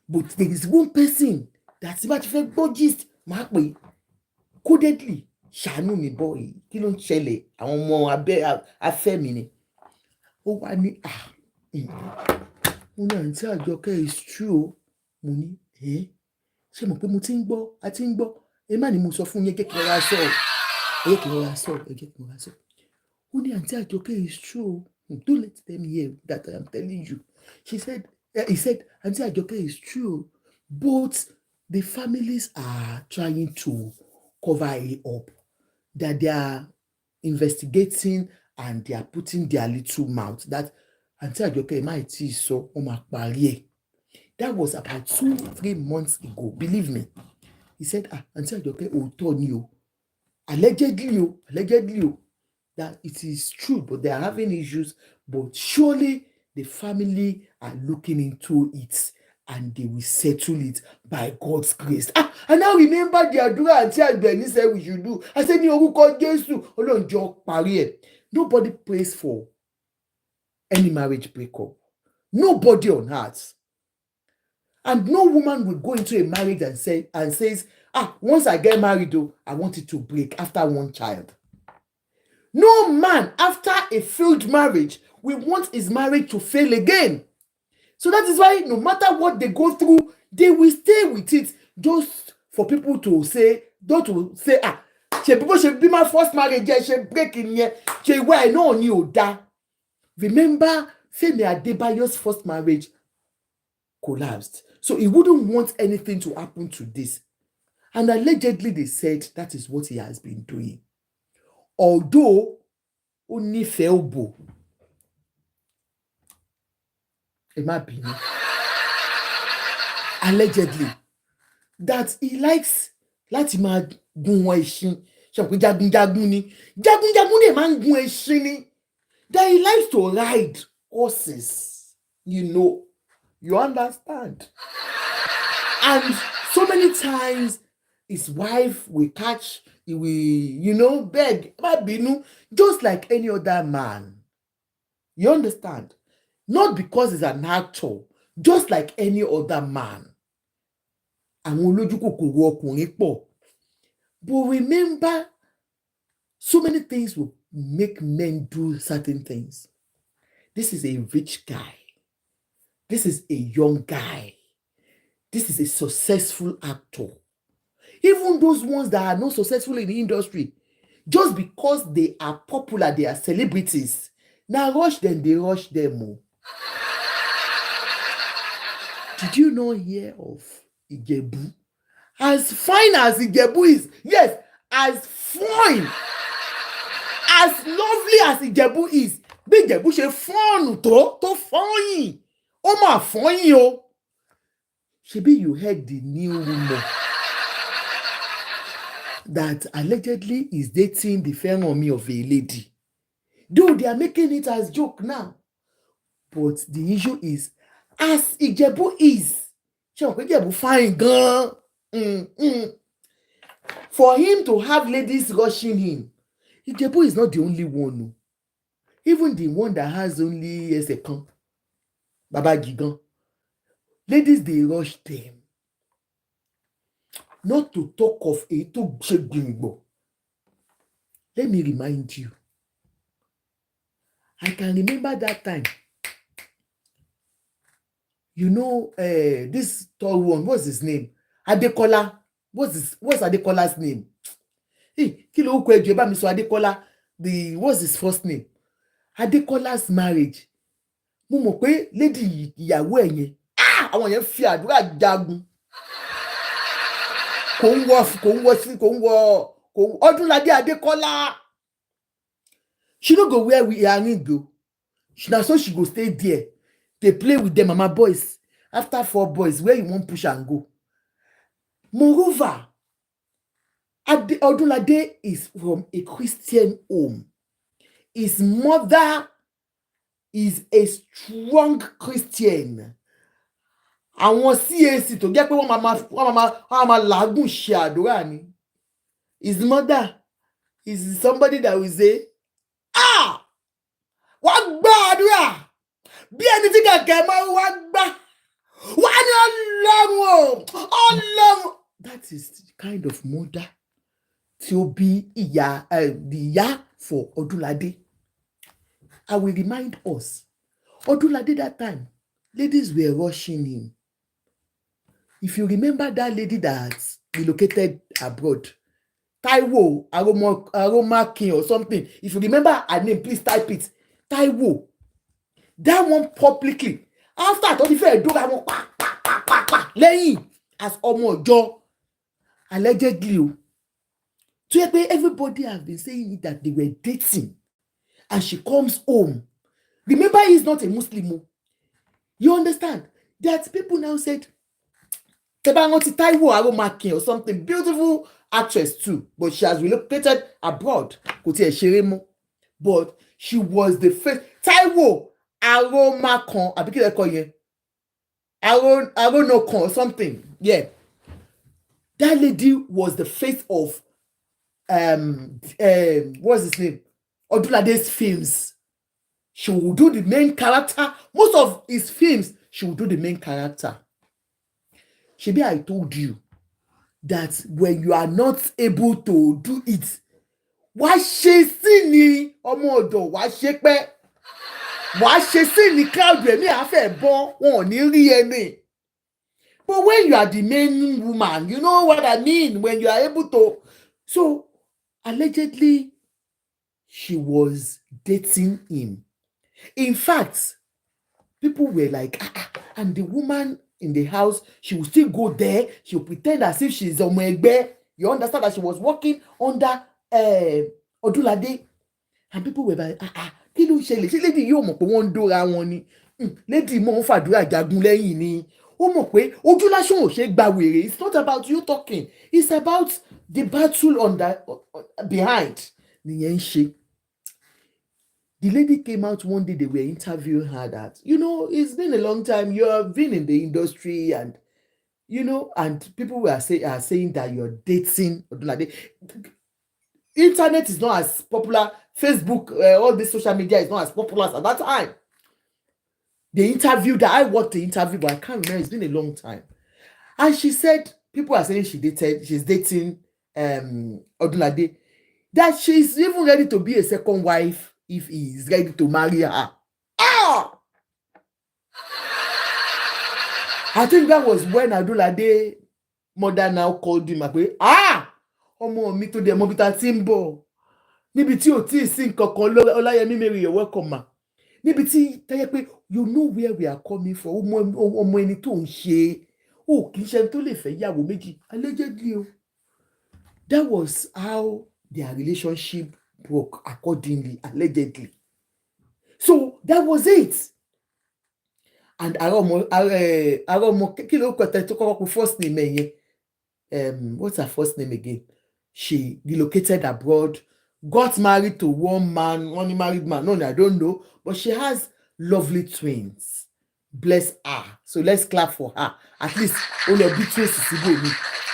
But there is one person that tí bá ti fẹ́ gbọ́ gist máa pè codedly ṣàánú mi boy, kí ló ń ṣẹlẹ̀, àwọn ọmọ afẹ́ mi ni. Ó wá ní mo ní Àǹtí Àjọkẹ́ is true. Mo ní ṣé mo pé mo ti ń gbọ́, a ti ń gbọ́. Ẹ má ní mo sọ fún yín, jẹ́ kí n rọra sọ. Ó ní Àǹtí Àjọkẹ́ is true. Don't let them hear that I am telling you. He said, Àǹtí Àjọkẹ́ is true. But the families are trying to cover it up. That they are investigating and they are putting their little mouth. That Àǹtí Àjọkẹ́ might tí sọ ó máa parí ẹ̀. That was about 2-3 months ago. Believe me. He said, Àǹtí Àjọkẹ́ òótọ́ ni o. Allegedly, that it is true, but they are having issues. But surely the family are looking into it and they will settle it by God's grace. And now remember the àdúrà Àǹtí Àgbẹ̀ní said we should do. I said, ní orúkọ Jésù, Ọlọ́run jọ̀ọ́ parí ẹ̀. Nobody prays for any marriage breakup. Nobody on earth. And no woman will go into a marriage and says, once I get married, though, I want it to break after one child. No man, after a failed marriage, will want his marriage to fail again. So that is why no matter what they go through, they will stay with it just for people to say, ṣe be my first marriage, she break in here, she why no ni ò dá. Remember, Femi Adebayo's first marriage collapsed. So he wouldn't want anything to happen to this. And allegedly they said that is what he has been doing. Although ó nífẹ̀ẹ́ òbò. Ẹ má bínú. allegedly, that he likes láti máa gun ẹṣin. Ṣé pé jagunjagun ni? Jagunjagun dẹ̀ máa ń gun ẹṣin ni. That he likes to ride horses. You understand? And so many times his wife will catch, he will, beg, just like any other man. You understand? Not because he's an actor, just like any other man. Àwọn olójú kòkòrò ọkùnrin pọ̀. But remember, so many things will make men do certain things. This is a rich guy. This is a young guy. This is a successful actor. Even those ones that are not successful in the industry, just because they are popular, they are celebrities. Now they rush them more. Did you not hear of Ijebu? As fine as Ijebu is, yes, as fine, as lovely as Ijebu is, bí Ijebu ṣe fọ́ọ̀nù tó fọ́yìn, ó máa fọ́yìn o. Ṣebí you heard the new rumor that allegedly is dating the Femi of a lady. Though they are making it as joke now. But the issue is, as Ijebu is, ṣé pé Ijebu fine gan. For him to have ladies rushing him, Ijebu is not the only one. Even the one that has only ẹsẹ̀ kan, Baba Gigan, ladies dey rush them. Not to talk of èyí tó ṣe gbìngbò. Let me remind you. I can remember that time. This tall one, what's his name? Adekola. What's Adekola's name? Hey, kí ló kọ ẹjọ́ ẹ bá mi sọ Adekola. What's his first name? Adekola's marriage. Mo mọ̀ pé lady ìyàwó ẹ̀ yẹn. Àwọn yẹn fi àdúrà jagun. Kò ń wọ Ọdúnládé Adékọ́lá. She no go where we are go. Na so she go stay there. They play with them mama boys. After 4 boys, where you wan push and go? Moreover, Odunlade is from a Christian home. His mother is a strong Christian. Àwọn CAC tó jẹ́ pé wọ́n máa làágùn ṣe àdúrà ni. His mother is somebody that will say, wọ́n gbọ́ àdúrà bí ẹni tí kẹ̀kẹ́ máa wá gbá. Wọ́n ní Ọlọ́run. That is the kind of mother tí ó bí ìyá for Odunlade. I will remind us, Odunlade that time, ladies were rushing him. If you remember that lady that relocated abroad, Taiwo Aroma King or something, if you remember her name, please type it. Taiwo. That one publicly. After tó ti fẹ́ dóra wọn pa lẹ́yìn as ọmọ ọjọ́ allegedly o. So everybody have been saying it that they were dating, and she comes home. Remember, he's not a Muslim. You understand? That people now said, Taiwo Aroma King or something, beautiful actress too, but she has relocated abroad. But she was the first. Taiwo Aroma King, Arono King or something. Yeah. That lady was the face of what's his name? Odunlade's films. She will do the main character. Most of his films, she will do the main character. Shebi, I told you that when you are not able to do it, wá ṣe sí ni ọmọ ọ̀dọ̀, wá ṣe pẹ́, wá ṣe sí ni crowd rẹ̀ ní àfẹ́ bọ́, wọn ò ní rí ẹni. But when you are the main woman, you know what I mean, when you are able to. So, allegedly, she was dating him. In fact, people were like, and the woman in the house, she will still go there, she will pretend as if she's on Egbe. You understand that she was working under Odunlade. And people were like, kí ló ṣẹlẹ̀? Ṣé lady yóò mọ̀ pé wọ́n ń dóra wọn ni? Lady mọ̀ ń fàdúrà jagun lẹ́yìn ni. It's not about you talking. It's about the battle on that behind. The lady came out one day, they were interviewing her that, it's been a long time. You have been in the industry and, and people are saying that you're dating. Internet is not as popular. Facebook, all this social media is not as popular as at that time. The interview that I watched the interview, but I can't remember. It's been a long time. And she said, people are saying she's dating Odunlade, that she's even ready to be a second wife if he is ready to marry her. I think that was when Odunlade mother now called him pé ọmọ mi tó dé mọ́bí tá ti ń bọ̀ níbi tí ò tí ì sí nǹkan kan Ọláyẹmí Mary, you're welcome ma, níbi tí tẹ́yẹ pé you know where we are coming from, ọmọ ẹni tó ń ṣe kì í ṣe tó lè fẹ́ yàwó méjì allegedly o. That was how their relationship broke accordingly, allegedly. So that was it. And Aromo kí ló kọ tẹ tó kọ́kọ́ first name ẹ̀ yẹn, what's her first name again? She relocated abroad, got married to one man, one married man. No, I don't know, but she has lovely twins. Bless her. So let's clap for her. At least all of the twins is me.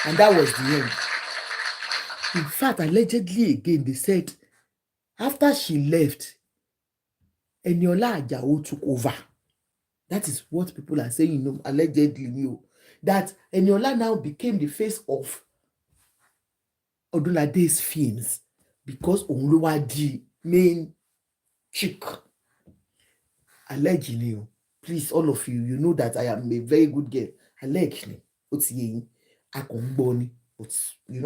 And that was the end. In fact, allegedly again, they said after she left, Eniola Ajao took over. That is what people are saying, allegedly, that Eniola now became the face of Odunlade's films because òun ló wá di main chick. Allegedly, please, all of you, you know that I am a very good girl. Allegedly, I but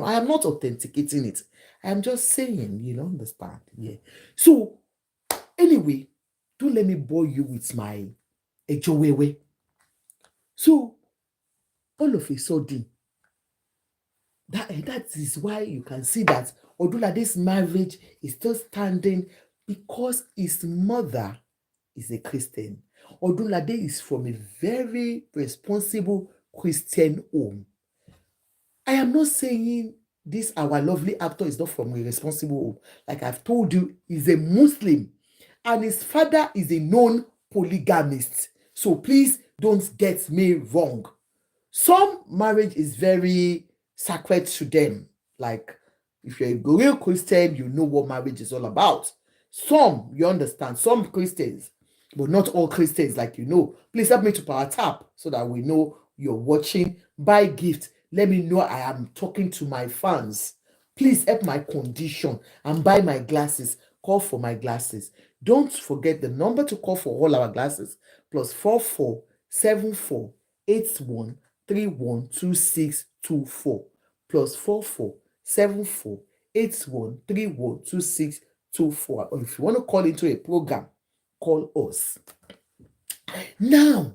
I am not authenticating it. I am just saying, understand? Yeah. So, anyway, don't let me bore you with my ejowewe. So, all of a sudden, that is why you can see that Odunlade's marriage is still standing because his mother is a Christian. Odunlade is from a very responsible Christian home. I am not saying this our lovely actor is not from a responsible home. Like I've told you, he's a Muslim and his father is a known polygamist. So please don't get me wrong. Some marriage is very sacred to them. Like if you're a real Christian, you know what marriage is all about. Some, you understand, some Christians, but not all Christians, like Please help me to power tap so that we know you're watching. Buy gift. Let me know I am talking to my fans. Please help my condition and buy my glasses. Call for my glasses. Don't forget the number to call for all our glasses. +44 74 81 31 2624. +44 74 81 31 2624. Or if you want to call into a program, call us. Now,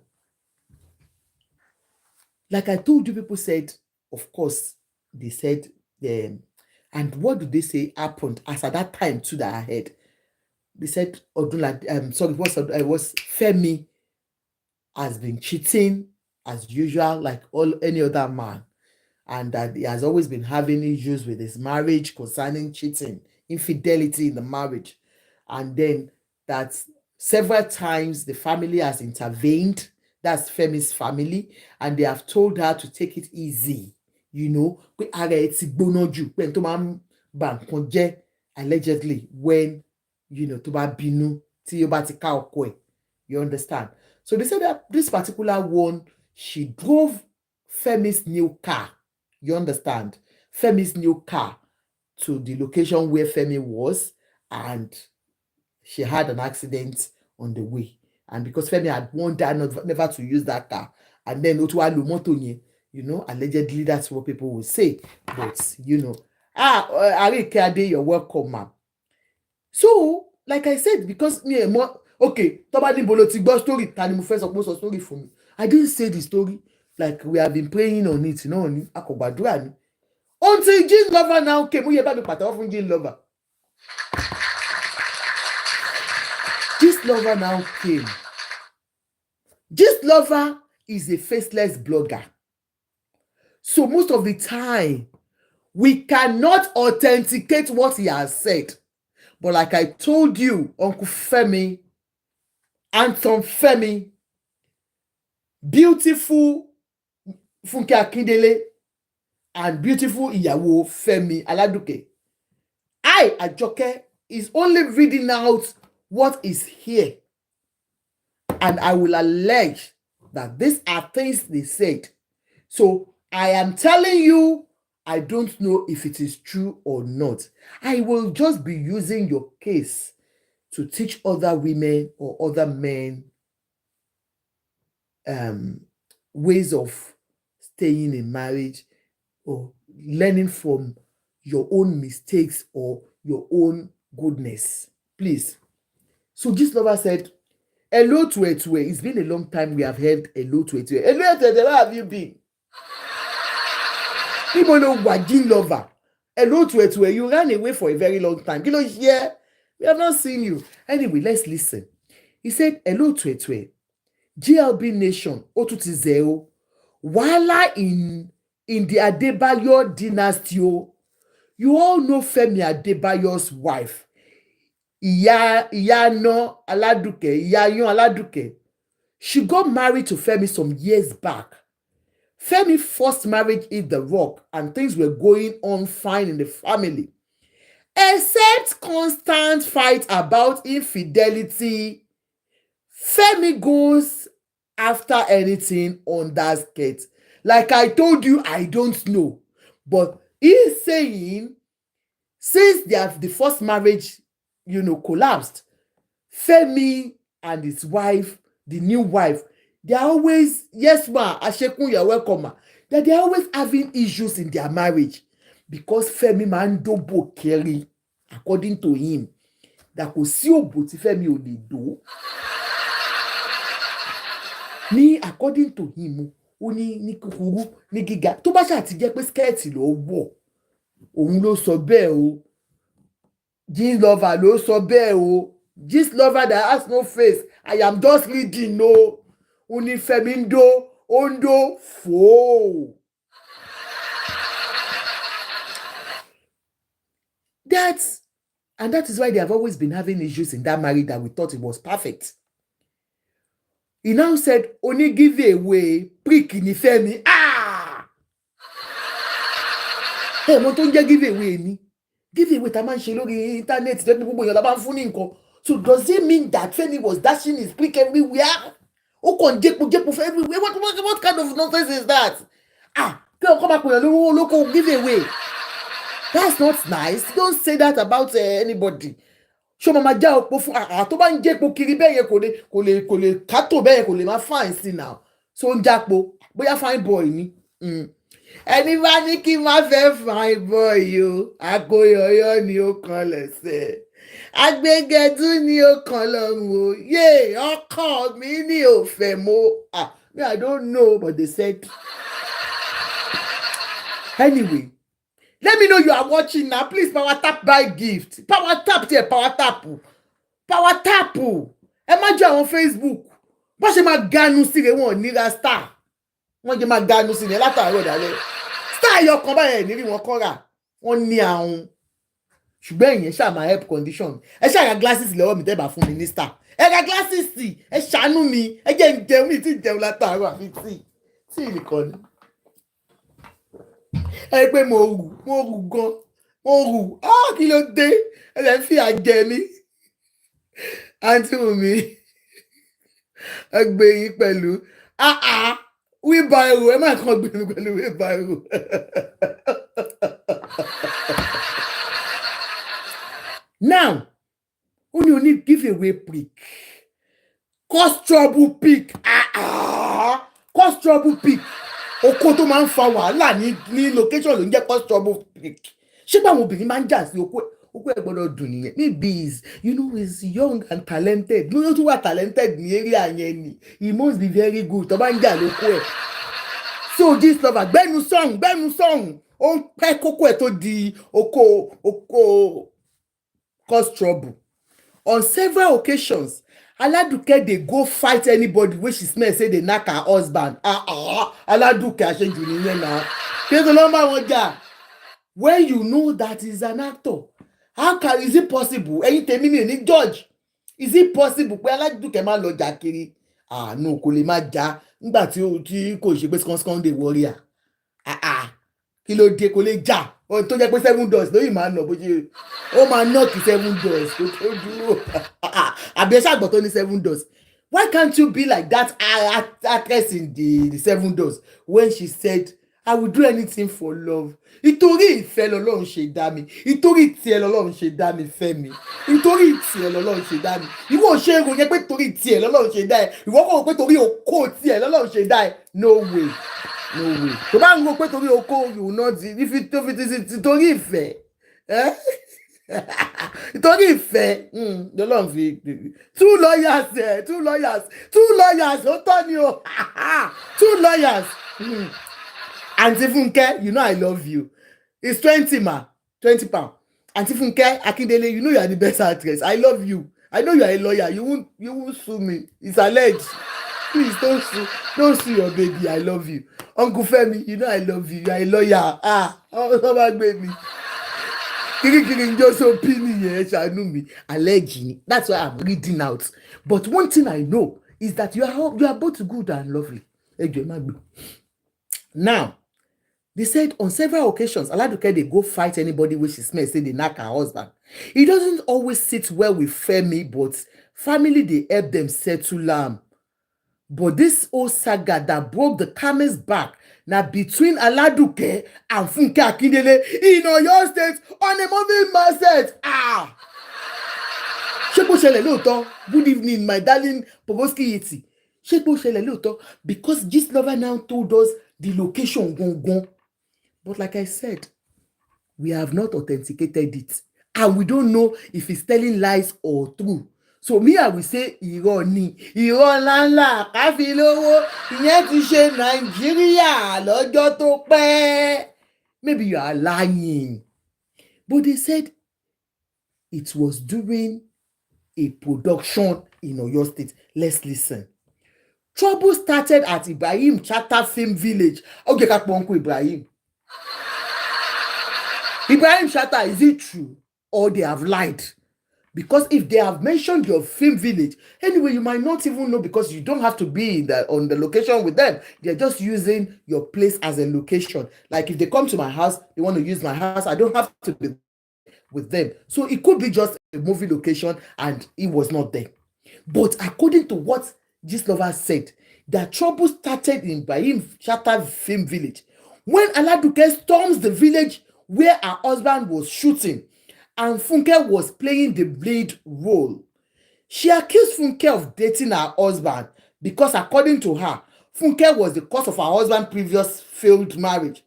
like I told you, people said, of course, they said, and what do they say happened as at that time too that I heard? They said, it was Femi has been cheating as usual, like any other man, and that he has always been having issues with his marriage concerning cheating, infidelity in the marriage, and then that several times the family has intervened. That's Femi's family, and they have told her to take it easy. Allegedly, when tó bá bínú tí ó bá ti ká ọkọ ẹ̀, you understand? So they said that this particular one, she drove Femi's new car, you understand? Femi's new car to the location where Femi was, and she had an accident on the way. And because Femi had warned her never to use that car, and then allegedly that's what people will say. But Arike, you're welcome, ma'am. So, like I said, because okay, Tobani Bolo ti gbọ́ story, tani mo fẹ́ sọ pé ó sọ story for me. I didn't say the story. Like we have been praying on it, akọ̀gbàdúrà ni. Until Jean Lover now came, ó yẹ bá mi pàtàkì fún Jean Lover. This Lover now came. This Lover is a faceless blogger. So most of the time, we cannot authenticate what he has said. But like I told you, Uncle Femi, Anton Femi, beautiful Funke Akindele, and beautiful ìyàwó Femi Aladuke, I, Ajoke, is only reading out what is here. And I will allege that these are things they said. So I am telling you, I don't know if it is true or not. I will just be using your case to teach other women or other men ways of staying in marriage or learning from your own mistakes or your own goodness. Please. So this lover said, hello to Etue. It's been a long time we have heard hello to Etue. Hello Etue, where have you been? People know Wajin lover. Hello to Etue. You ran away for a very long time. You know, yeah, we have not seen you. Anyway, let's listen. He said, hello to Etue. GLB Nation, Otuti Zero. Wala in the Adebayo dynasty, you all know Femi Adebayo's wife, Iyano Aladuke. She got married to Femi some years back. Femi's first marriage hit the rock and things were going on fine in the family. Except constant fight about infidelity. Femi goes after anything on that skirt. Like I told you, I don't know. But he's saying, since the first marriage, collapsed, Femi and his wife, the new wife, they are always, yes ma, Ashekun, you're welcome ma. That they are always having issues in their marriage. Because Femi man dobo carry, according to him, that kò sí òbò tí Femi ò lè dó. Ní according to him, ó ní kúkúrú ní gíga tó bá ṣáà ti jẹ́ pé skẹ́ẹ̀tì ló wọ̀ òun ló sọ bẹ́ẹ̀ o. Gist lover ló sọ bẹ́ẹ̀ o. Gist lover that has no face, I am just reading no. Ó ní Femi ń dó ó ń dó fòó. That is why they have always been having issues in that marriage that we thought it was perfect. He now said, only give away, prick ni Femi. Hey, mo tó ń jẹ́ give away ni. Give away tá máa ń ṣe lórí internet tó ní gbogbo èèyàn la bá ń fún ní nǹkan. So does it mean that Femi was dashing his prick everywhere? Ó kàn jẹ́po for everywhere. What kind of nonsense is that? Pé ọkọ máa pè yàn lówó olóko give away. That's not nice. Don't say that about anybody. Ṣé ọmọ máa já ọ̀pọ̀ fún tó bá ń jẹ́po kiri bẹ́ẹ̀ yẹn kò lè kátó bẹ́ẹ̀ yẹn kò lè máa fine sí now. So ń jápo bóyá fine boy ni. Ẹni bá ní kí n má fẹ́ fine boy o, àkóyọyọ ni ó kan lẹ́sẹ̀. Agbẹ́gẹ́dú ni ó kan lọ́rùn o. Yé ọkọ mi ni ò fẹ́ mo. Me, I don't know, but they said. Anyway. Let me know you are watching now. Please, power tap buy gift. Power tap there, power tap. Power tap. Ẹ má jẹ́ àwọn Facebook. Bó ṣe máa ganu sí rẹ̀ wọ́n níra star. Wọ́n jẹ́ máa ganu sí rẹ̀ látàárọ̀ dálẹ́. Star yọ kan báyẹn nírí wọn kọ́ra. Wọ́n ní àwọn. Ṣùgbọ́n ìyẹn ṣáà máa help condition. Ẹ ṣáà ra glasses lọ́wọ́ mi tẹ́bà fún mi ní star. Ẹ ra glasses sí. Ẹ ṣàánú mi. Ẹ jẹ́ ń jẹun mi tí jẹun látàárọ̀ àfi tí. Tí nìkan ni. Ẹ pé mo rù gan, mo rù kí ló dé ẹ lè fi àjẹ mi àǹtí mi ẹ gbé yín pẹ̀lú wheelbarrow ẹ má kàn gbé mi pẹ̀lú wheelbarrow. Now ó ní oní give away prick cause trouble prick cause trouble prick. Oko tó máa ń fa wàhálà ní location ló ń jẹ́ cause trouble prick. Ṣé báwọn obìnrin máa ń jà sí oko ẹ̀ gbọ́dọ̀ dùn nìyẹn? Maybe he's young and talented. Lóyún tó wà talented ní area yẹn ni. He must be very good. Tó bá ń jà lóko ẹ̀. So this lover gbẹ́nu sọ̀hún. Ó ń pẹ́ kókó ẹ̀ tó di oko cause trouble. On several occasions, Aladuke dey go fight anybody wey she smell say dey knack her husband. Aladuke àṣejù nìyẹn na. Kí ló ń bá wọn jà? When you know that he's an actor, is it possible? Ẹ̀yin tèmi mi ò ní judge. Is it possible pé Aladuke máa lọ jà kiri? No, kò lè má jà nígbà tí kò ṣe pé skan dey warrior. Kí ló dé kò lè jà? Tó jẹ́ pé 7 doors lóyìn máa nà bó ṣe ó máa knock 7 doors kó tó dúró. Àbí ẹ ṣàgbọ́ tó ní 7 doors. Why can't you be like that actress in the 7 doors when she said, I will do anything for love? Ìtorí ìfẹ́ lọ́lọ́run ṣe dá mi. Ìtorí tiẹ̀ lọ́lọ́run ṣe dá mi, Fẹ́mi. Ìtorí tiẹ̀ lọ́lọ́run ṣe dá mi. Ìwọ ṣe é ròyìn pé torí tiẹ̀ lọ́lọ́run ṣe dá ẹ. Ìwọ kò rò pé torí okó tiẹ̀ lọ́lọ́run ṣe dá ẹ. No way. No way. Tó bá ń rò pé torí okó you will not if it is torí ìfẹ́. Ìtorí ìfẹ́ lọ́lọ́run fi 2 lawyers ó tọ́ ni o. 2 lawyers. Auntie Funke, you know I love you. It's 20 ma, 20 pounds. Auntie Funke, Akindele, you know you are the best actress. I love you. I know you are a lawyer. You won't sue me. It's alleged. Please don't sue your baby. I love you. Uncle Femi, you know I love you. You are a lawyer. Oh my baby. Kiri just opinion here, ṣàánú mi. Alleged. That's why I'm reading out. But one thing I know is that you are both good and lovely. Now, they said on several occasions, Aladuke dey go fight anybody wey she smell say dey knack her husband. He doesn't always sit well with Femi, but family dey help them settle am. But this whole saga that broke the camel's back na between Aladuke and Funke Akindele in Oyo State on a moving mindset. Ṣé kó ṣẹlẹ̀ lóòótọ́? Good evening, my darling Pogoski Yeti. Ṣé kó ṣẹlẹ̀ lóòótọ́? Because this lover now told us the location gangan. But like I said, we have not authenticated it. And we don't know if he's telling lies or true. So me, I will say, irọ́ ni. Irọ́ ńláńlá káfí lówó. Ìyẹn ti ṣe Nàìjíríà lọ́jọ́ tó pẹ́. Maybe you are lying. But they said it was during a production in Oyo State. Let's listen. Trouble started at Ibrahim Chatta Film Village. Okay, ká pọ̀ Uncle Ibrahim. Ibrahim Chatta, is it true or they have lied? Because if they have mentioned your film village, anyway, you might not even know because you don't have to be on the location with them. They're just using your place as a location. Like if they come to my house, they want to use my house, I don't have to be with them. So it could be just a movie location and it was not there. But according to what this lover said, the trouble started in Ibrahim Chatta Film Village. When Aladuke storms the village where her husband was shooting, and Funke was playing the lead role. She accused Funke of dating her husband because according to her, Funke was the cause of her husband's previous failed marriage.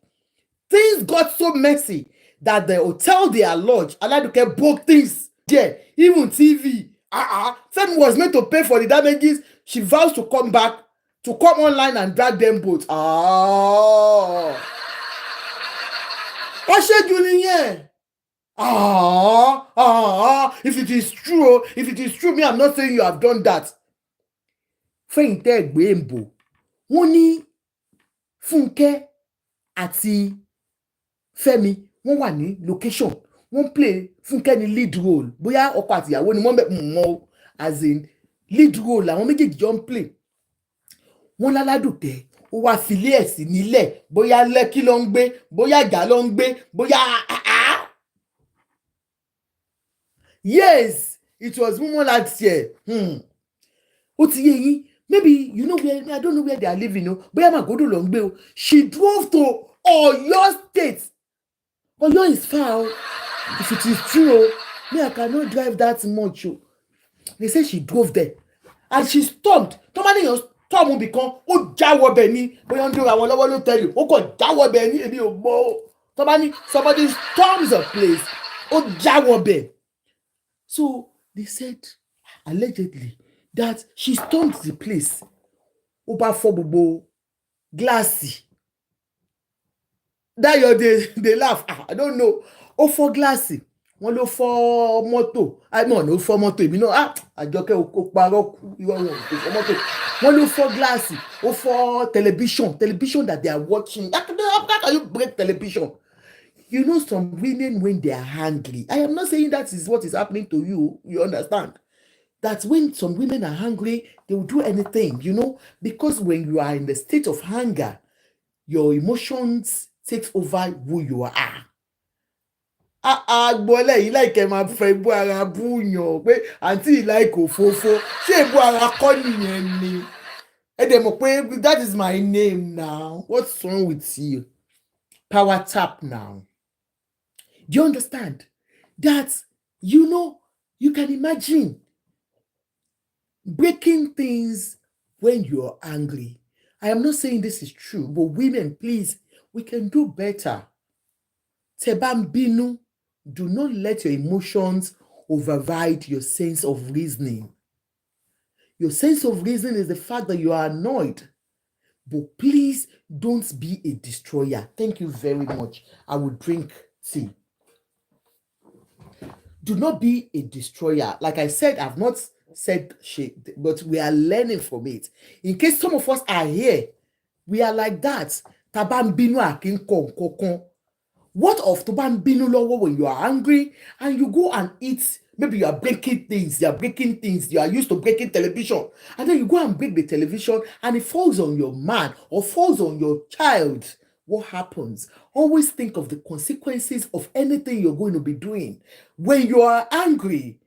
Things got so messy that the hotel they are lodged, Aladuke broke things there, even TV. Femi was meant to pay for the damages. She vows to come back, to come online and drag them both. What's she doing here? If it is true, me, I'm not saying you have done that. Fẹ́yìntẹ́ ẹ̀gbẹ́ ń bò. Wọ́n ní Funke àti Fẹ́mi wọ́n wà ní location. Wọ́n play Funke ní lead role. Bóyá ọkọ àti ìyàwó ni wọ́n mọ̀ as in lead role àwọn méjèèjì jọ ń play. Wọ́n láládùkẹ́ ó wá filé ẹ̀ sí nílẹ̀. Bóyá Lẹ́kí ló ń gbé, bóyá Ìjà ló ń gbé, bóyá Yes, it was woman last year. Ó ti yé yín. Maybe you know where, I don't know where they are living, no. Bóyá Magodo ló ń gbé o. She drove to Oyo State. Oyo is far. If it is true, me, I cannot drive that much. They say she drove there. And she stopped. Tomani yon stop mo bikan, ó jáwọ́ bẹ̀ ni. Bóyá ń dúró àwọn lọ́wọ́ ló tell you. Ó kàn jáwọ́ bẹ̀ ni, èmi ò mọ̀. Tomani, somebody storms a place. Ó jáwọ́ bẹ̀. So they said, allegedly, that she stormed the place. Ó bá fọ́ gbogbo glassy. That they laugh. I don't know. Ó fọ́ glassy. wọ́n ló fọ́ mọ́tò àìmọ̀ ló fọ́ mọ́tò èmi náà Àjọkẹ́ ó parọ́ kú irọ́ wọn kò fọ́ mọ́tò wọ́n ló fọ́ gíláàsì ó fọ́ television that they are watching. How can you break television? You know, some women, when they are hungry, I am not saying that is what is happening to you, you understand? That when some women are hungry, they will do anything, you know, because when you are in the state of hunger, your emotions takes over who you are. Gbọ́lẹ̀ yìí láìkẹ́ máa fẹ́ ibú ara búyàn pé àǹtí ìláìkò òfófó ṣé ibú ara kọ́ nìyẹn ni? Ẹ dẹ̀ mọ̀ pé that is my name now. What's wrong with you? Power tap now. Do you understand? That, you know, you can imagine breaking things when you're angry. I am not saying this is true, but women, please, we can do better. Tebambinu, do not let your emotions override your sense of reasoning. Your sense of reason is the fact that you are annoyed. But please don't be a destroyer. Thank you very much. I will drink tea. Do not be a destroyer. Like I said, I've not said shit, but we are learning from it. In case some of us are here, we are like that. Tabambinu akin kon. What of tabambinu lowo when you are angry and you go and eat? Maybe you are breaking things. You are used to breaking television, and then you go and break the television, and it falls on your man or falls on your child. What happens? Always think of the consequences of anything you're going to be doing. When you are angry,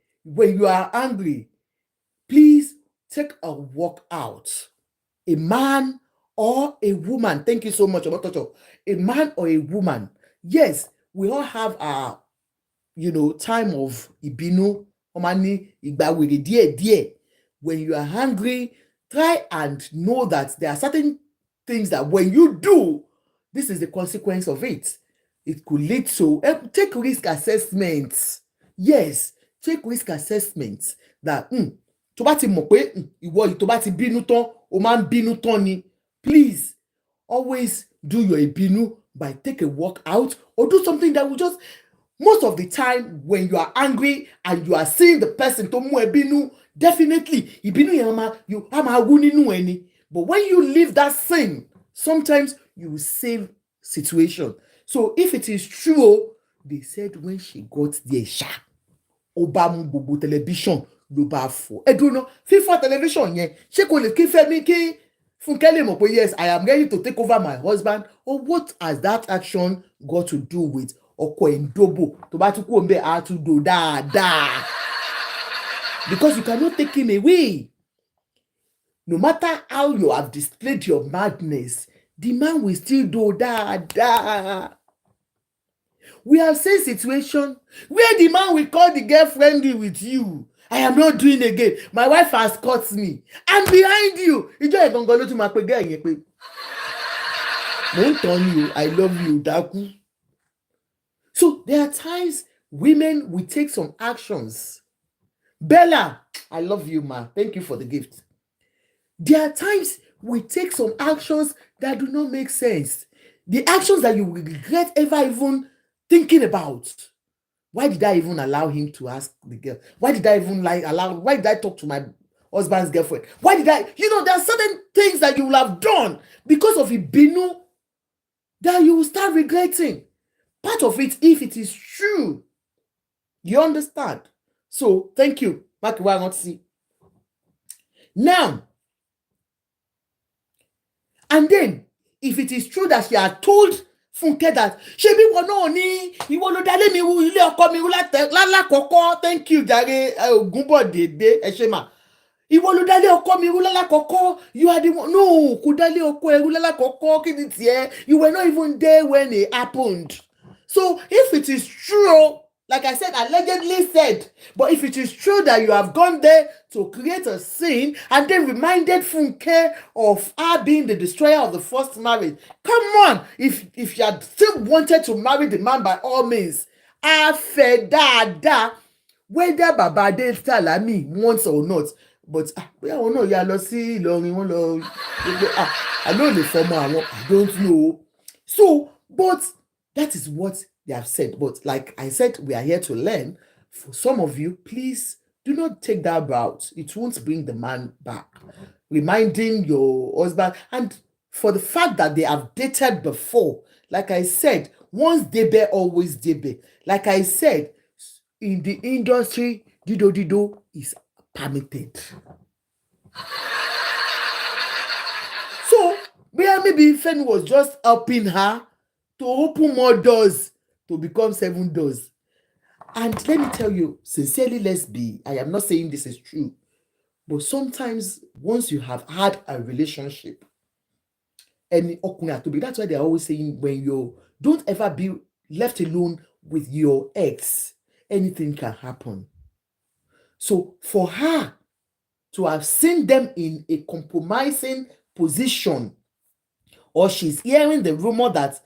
please take a walk out. A man or a woman. Thank you so much, Omotocho. A man or a woman. Yes, we all have our, time of ibinu, omani, igbawere, die. When you are angry, try and know that there are certain things that when you do, this is the consequence of it. It could lead to take risk assessments. Yes, take risk assessments that tó bá ti mọ̀ pé ìwọ yìí tó bá ti bínú tán, o máa ń bínú tán ni. Please always do your ìbínú by take a walk out or do something that will just. Most of the time when you are angry and you are seeing the person tó mú ẹ bínú, definitely ìbínú yẹn á máa wú nínú ẹ ni. But when you leave that scene, sometimes you will save situation. So if it is true, they said when she got there, ó bá mú gbogbo television ló bá fọ́. Ẹ dúró ná, fífọ́ television yẹn ṣé kò lè kí Fẹ́mi kí Funke lè mọ̀ pé yes, I am ready to take over my husband, or what has that action got to do with ọkọ ẹ̀ ń dóbò tó bá tún kúrò ń bẹ̀ á tún dò dáadáa? Because you cannot take him away. No matter how you have displayed your madness, the man will still do that. We have seen situation where the man will call the girl friendly with you. I am not doing again. My wife has caught me. And behind you, ìjọ ìgangan ló tún máa pe girl yẹn pé mo ń tàn ní o, I love you, dákú. So there are times women will take some actions. Bella, I love you, ma. Thank you for the gift. There are times we take some actions that do not make sense. The actions that you will regret ever even thinking about. Why did I even allow him to ask the girl? Why did I even why did I talk to my husband's girlfriend? Why did I, there are certain things that you will have done because of ibinu that you will start regretting. Part of it, if it is true. You understand? So, thank you. Makiwa not see. Now, and then, if it is true that she had told Funke that ṣebí wọn náà ní ìwọ ló dálé mi wú ilé ọkọ mi wú lálákọ̀ọ́kọ́, thank you jàre Ògúnbọ̀dé ẹ ṣé mà. Ìwọ ló dálé ọkọ mi wú lálákọ̀ọ́kọ́, you are the one. No, kò dálé ọkọ ẹ wú lálákọ̀ọ́kọ́, kí ni tiẹ̀? You were not even there when it happened. So if it is true, like I said, allegedly said, but if it is true that you have gone there to create a scene and then reminded Funke of her being the destroyer of the first marriage, come on, if you had still wanted to marry the man, by all means, fẹ́ dáadáa, whether Baba Ade Salami wants or not. But bóyá àwọn náà yà lọ sí Ìlọrin, wọ́n lọ I know the former, I don't know. So, but that is what they have said. But like I said, we are here to learn. For some of you, please do not take that route. It won't bring the man back. Reminding your husband, and for the fact that they have dated before, like I said, once debe, always debe. Like I said, in the industry, dido dido is permitted. So, maybe Femi was just helping her to open more doors to become 7 doors. And let me tell you, sincerely, I am not saying this is true, but sometimes once you have had a relationship, and that's why they're always saying, when you don't ever be left alone with your ex, anything can happen. So for her to have seen them in a compromising position, or she's hearing the rumor that,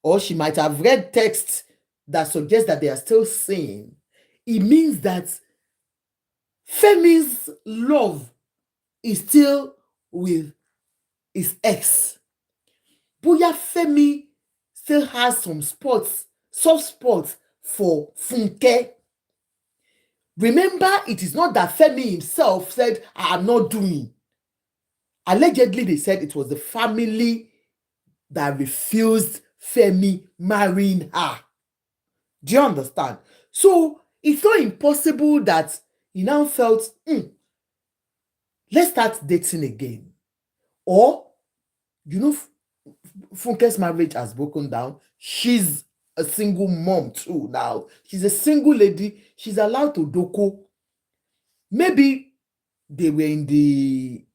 or she might have read texts that suggest that they are still seeing, it means that Femi's love is still with his ex. Bóyá Femi still has some soft spots for Funke. Remember, it is not that Femi himself said, I am not doing. Allegedly, they said it was the family that refused Femi marrying her. Do you understand? So it's not impossible that he now felt, let's start dating again. Or, Funke's marriage has broken down. She's a single mom too now. She's a single lady. She's allowed to doko. Maybe they were in the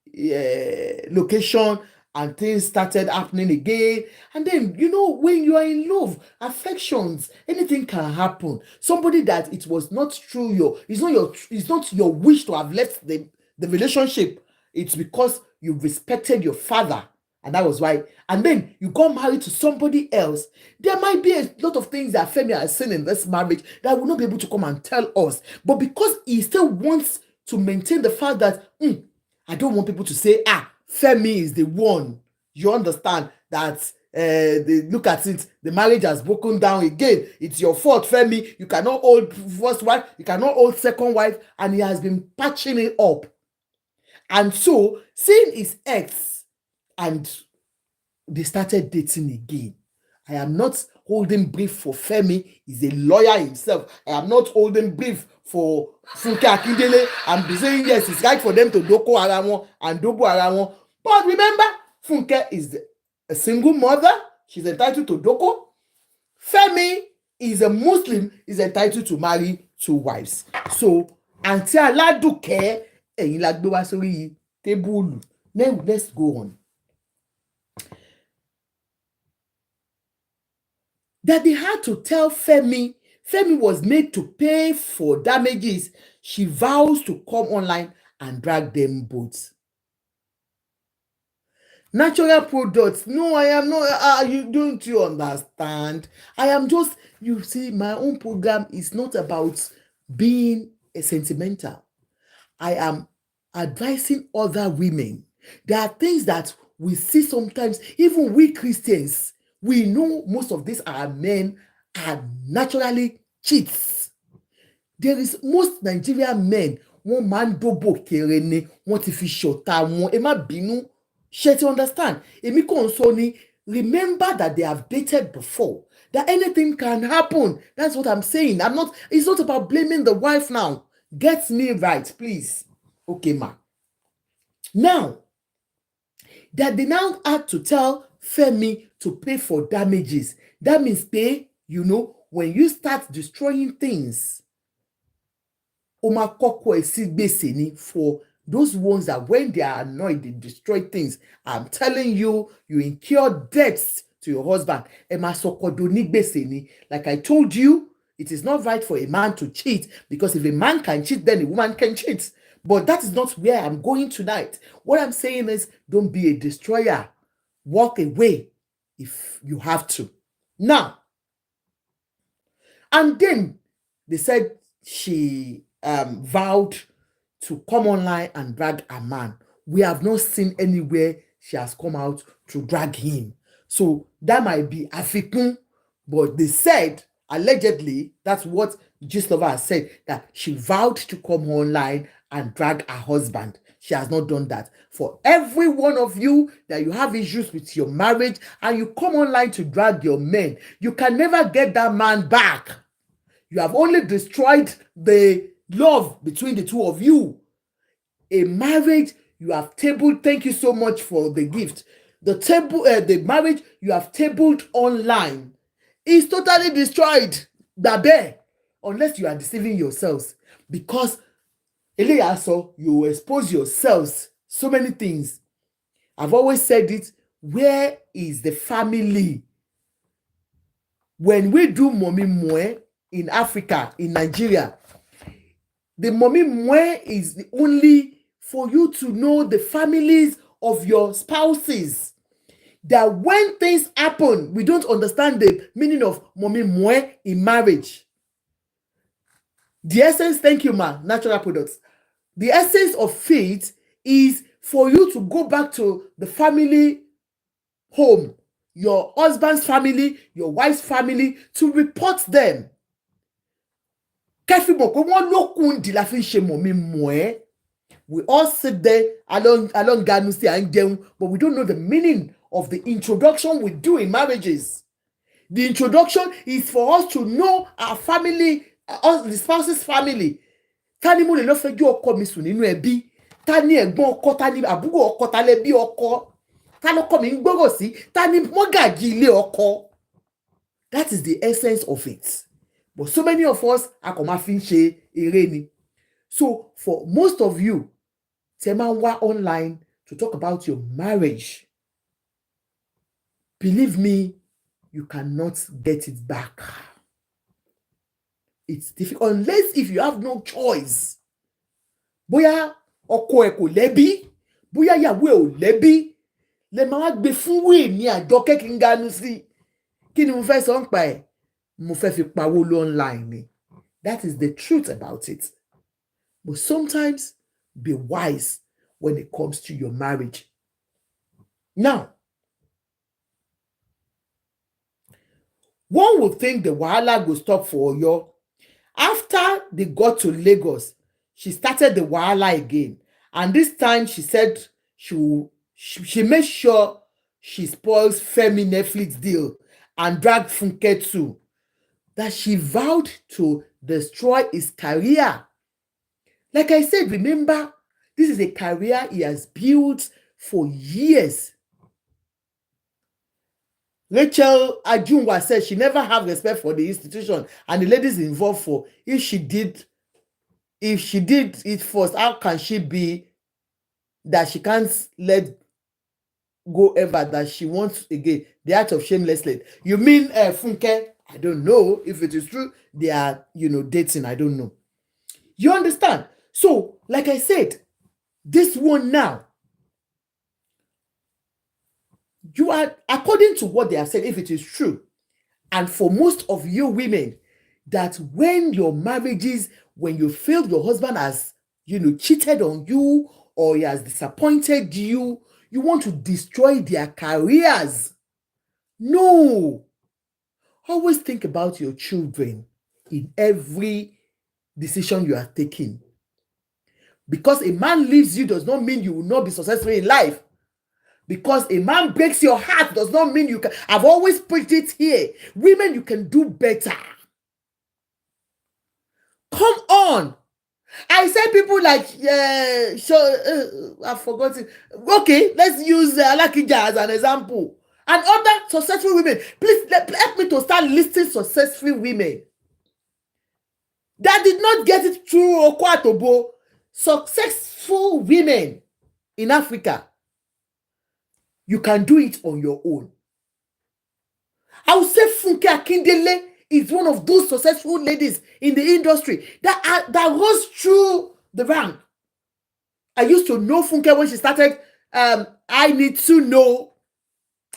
location and things started happening again. And then, when you are in love, affections, anything can happen. Somebody that it was not true, it's not your wish to have left the relationship. It's because you respected your father. And that was why. And then you got married to somebody else. There might be a lot of things that Femi has seen in this marriage that will not be able to come and tell us. But because he still wants to maintain the fact that, I don't want people to say, Femi is the one. You understand that they look at it, the marriage has broken down again. It's your fault, Femi. You cannot hold first wife, you cannot hold second wife, and he has been patching it up. And so, seeing his ex, and they started dating again. I am not holding brief for Femi. He's a lawyer himself. I am not holding brief for Funke Akindele. I'm saying yes, it's right for them to doko ara wọn and dobo ara wọn. But remember, Funke is a single mother. She's entitled to doko. Femi is a Muslim, is entitled to marry 2 wives. So, Aunty Aladuke, ẹ̀yin la gbé wá sórí tébùlù. Now, let's go on. That they had to tell Femi was made to pay for damages. She vows to come online and drag them both. Natural products. No, I am not. Don't you understand? I am just, you see, my own program is not about being sentimental. I am advising other women. There are things that we see sometimes, even we Christians, we know most of these are men are naturally cheats. There is most Nigerian men, wọ́n máa ń dóbò kéré ni, wọ́n ti fi ṣọ̀tá wọn. Ẹ má bínú. Ṣé ti understand? Èmi kàn sọ ni, remember that they have dated before. That anything can happen. That's what I'm saying. It's not about blaming the wife now. Get me right, please. Okay, ma. Now, that they now had to tell Femi to pay for damages. That means pay, when you start destroying things, for those ones that when they are annoyed, they destroy things. I'm telling you, you incur debts to your husband. Like I told you, it is not right for a man to cheat, because if a man can cheat, then a woman can cheat. But that is not where I'm going tonight. What I'm saying is, don't be a destroyer. Walk away if you have to. Now, and then they said she vowed to come online and drag a man. We have not seen anywhere she has come out to drag him. So that might be afikun, but they said allegedly, that's what Gistlover has said, that she vowed to come online and drag her husband. She has not done that. For every one of you that you have issues with your marriage and you come online to drag your men, you can never get that man back. You have only destroyed the love between the two of you. A marriage you have tabled, thank you so much for the gift. The marriage you have tabled online is totally destroyed. Babe, unless you are deceiving yourselves. Because Eliaso, you expose yourselves so many things. I've always said it. Where is the family? When we do mommy mwe in Africa, in Nigeria, the mommy mwe is only for you to know the families of your spouses. That when things happen, we don't understand the meaning of mommy mwe in marriage. The essence, thank you, ma, natural products. The essence of faith is for you to go back to the family home, your husband's family, your wife's family, to report them. We all sit there along Ganusi and Jeun, but we don't know the meaning of the introduction we do in marriages. The introduction is for us to know our family, the spouse's family. Tani mo le lọ fẹjọ́ ọkọ mi sùn nínú ẹbí, tani ẹ̀gbọ́n ọkọ, tani àbúrò ọkọ, ta lẹbí ọkọ, ta lọkọ mi ń gbọ́rọ̀ sí, tani mọ́gàjí ilé ọkọ. That is the essence of it. But so many of us a kò máa fi ń ṣe eré ni. So for most of you, tẹ́ máa ń wá online to talk about your marriage, believe me, you cannot get it back. It's difficult unless if you have no choice. Bóyá ọkọ ẹ kò lẹ́bí, bóyá ìyàwó ẹ ò lẹ́bí, lẹ máa gbé fún wèé ní Àjọkẹ́ kí n ganu sí. Kí ni mo fẹ́ sọ ń pa ẹ̀? Mo fẹ́ fi pawó lọ online ni. That is the truth about it. But sometimes be wise when it comes to your marriage. Now, one would think the wahala go stop for Oyo. After they got to Lagos, she started the wahala again. And this time she said she made sure she spoils Femi Netflix deal and dragged Funke too. That she vowed to destroy his career. Like I said, remember, this is a career he has built for years. Rachel Ajunwa said she never have respect for the institution and the ladies involved for if she did it first, how can she be that she can't let go ever, that she wants again? The act of shameless lady. You mean Funke? I don't know if it is true. They are, dating. I don't know. You understand? So, like I said, this one now, you are, according to what they have said, if it is true, and for most of you women, that when your marriages, when you feel your husband has, cheated on you or he has disappointed you, you want to destroy their careers. No. Always think about your children in every decision you are taking. Because a man leaves you does not mean you will not be successful in life. Because a man breaks your heart does not mean you can. I've always preached it here. Women, you can do better. Come on. I said people like, I've forgotten. Okay, let's use Alakija as an example. And other successful women. Please help me to start listing successful women that did not get it through Okwatobo. Successful women in Africa. You can do it on your own. I would say Funke Akindele is one of those successful ladies in the industry that rose through the rank. I used to know Funke when she started I Need to Know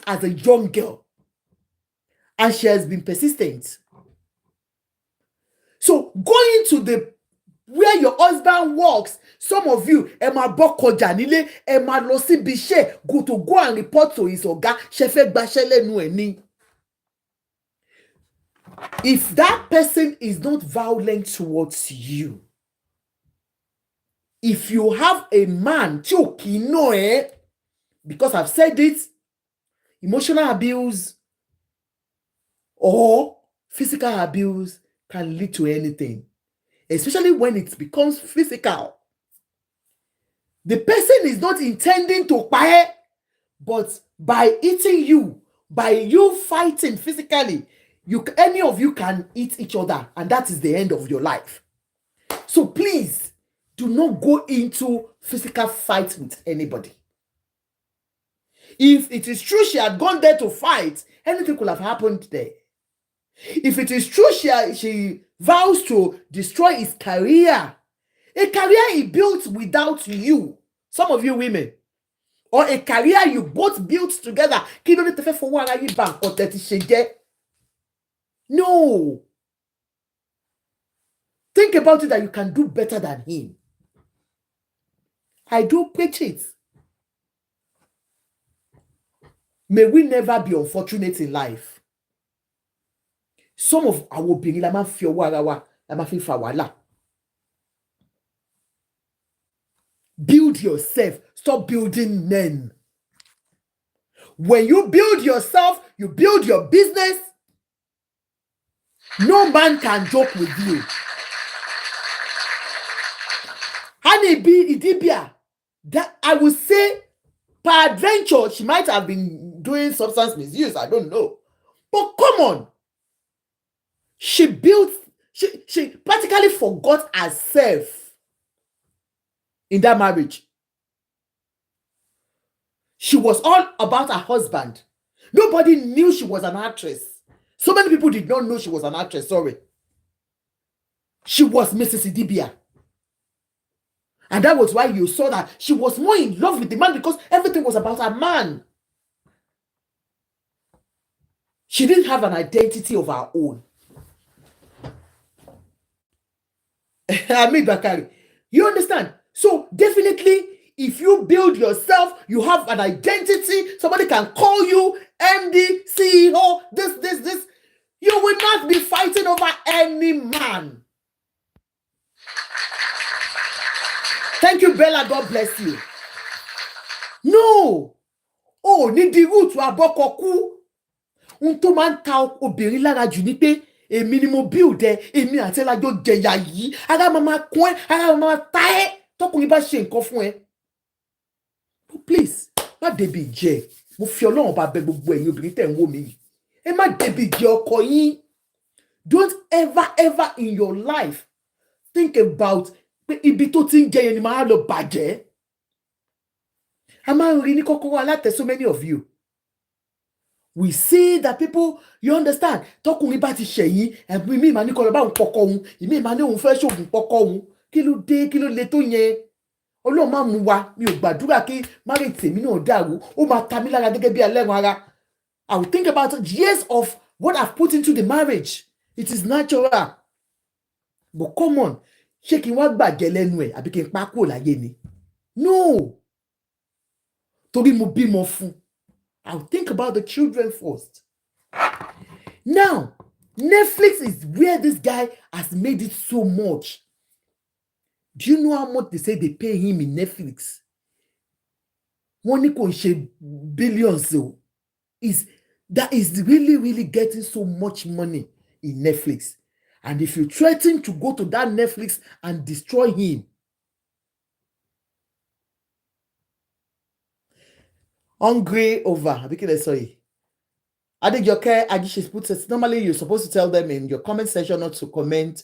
as a young girl. And she has been persistent. So going to where your husband works, some of you, Emma Bokoja Nile, Emma Losi Biche, go and report to his oga, Shefe Gbashele Nueni. If that person is not violent towards you, if you have a man, because I've said it, emotional abuse or physical abuse can lead to anything, especially when it becomes physical. The person is not intending to pay, but by eating you, by you fighting physically, any of you can eat each other, and that is the end of your life. So please do not go into physical fight with anybody. If it is true she had gone there to fight, anything could have happened there. If it is true she vows to destroy his career, a career he built without you, some of you women, or a career you both built together. No. Think about it, that you can do better than him. I do preach it. May we never be unfortunate in life. Some of our obìnrin la máa ń fi ọwọ́ ara wa la máa fi fa wàhálà. Build yourself. Stop building men. When you build yourself, you build your business, no man can joke with you. Honeybee Idibia, that I would say, peradventure, she might have been doing substance misuse, I don't know. But come on. She practically forgot herself in that marriage. She was all about her husband. Nobody knew she was an actress. So many people did not know she was an actress, sorry. She was Mrs. Idibia. And that was why you saw that she was more in love with the man, because everything was about her man. She didn't have an identity of her own. Amit Bakari, you understand? So definitely, if you build yourself, you have an identity, somebody can call you MD, CEO, this. You will not be fighting over any man. Thank you, Bella. God bless you. No. Oh, ní di root abọ́kọ̀kú. Ohun tó máa ń ta obìnrin lára jù ni pé èmi ni mo build ẹ, èmi àti ẹ lájọ jẹ̀yà yìí, ara máa kún ẹ, ara máa ta ẹ, tọkùnrin bá ṣe nǹkan fún ẹ. Please, má débi jẹ. Mo fi Ọlọ́run bá bẹ̀ gbogbo ẹ̀yin obìnrin tẹ́ ń wò mí yìí. Ẹ má débi jẹ ọkọ yín. Don't ever in your life think about pé ibi tó ti ń jẹ yẹn ni máa lọ bàjẹ́. A máa ń rí ní kọ́kọ́rọ́ alátẹ, so many of you. We see that people, you understand, tọkùnrin bá ti ṣẹ̀yìn, ẹ̀bùn mi máa ní kọ́ lọ bá òun pọkọ òun, ìmí máa ní òun fẹ́ ṣògùn pọkọ òun. Kí ló dé, kí ló le tó yẹn? Ọlọ́run máa mú wa, mi ò gbàdúrà kí marriage tèmi náà dàrú, ó máa ta mí lára gẹ́gẹ́ bí ẹlẹ́ran ara. I will think about years of what I've put into the marriage. It is natural. But come on, ṣé kí n wá gbàjẹ́ lẹ́nu ẹ̀ àbí kí n pa kúrò láyé ni? No. Torí mo bímọ fún. I'll think about the children first. Now, Netflix is where this guy has made it so much. Do you know how much they say they pay him in Netflix? Wọ́n ní kò ṣe billions o. That is really getting so much money in Netflix. And if you threaten to go to that Netflix and destroy him, hungry over. Sorry. Adejoke Agishes puts it. Normally, you're supposed to tell them in your comment section not to comment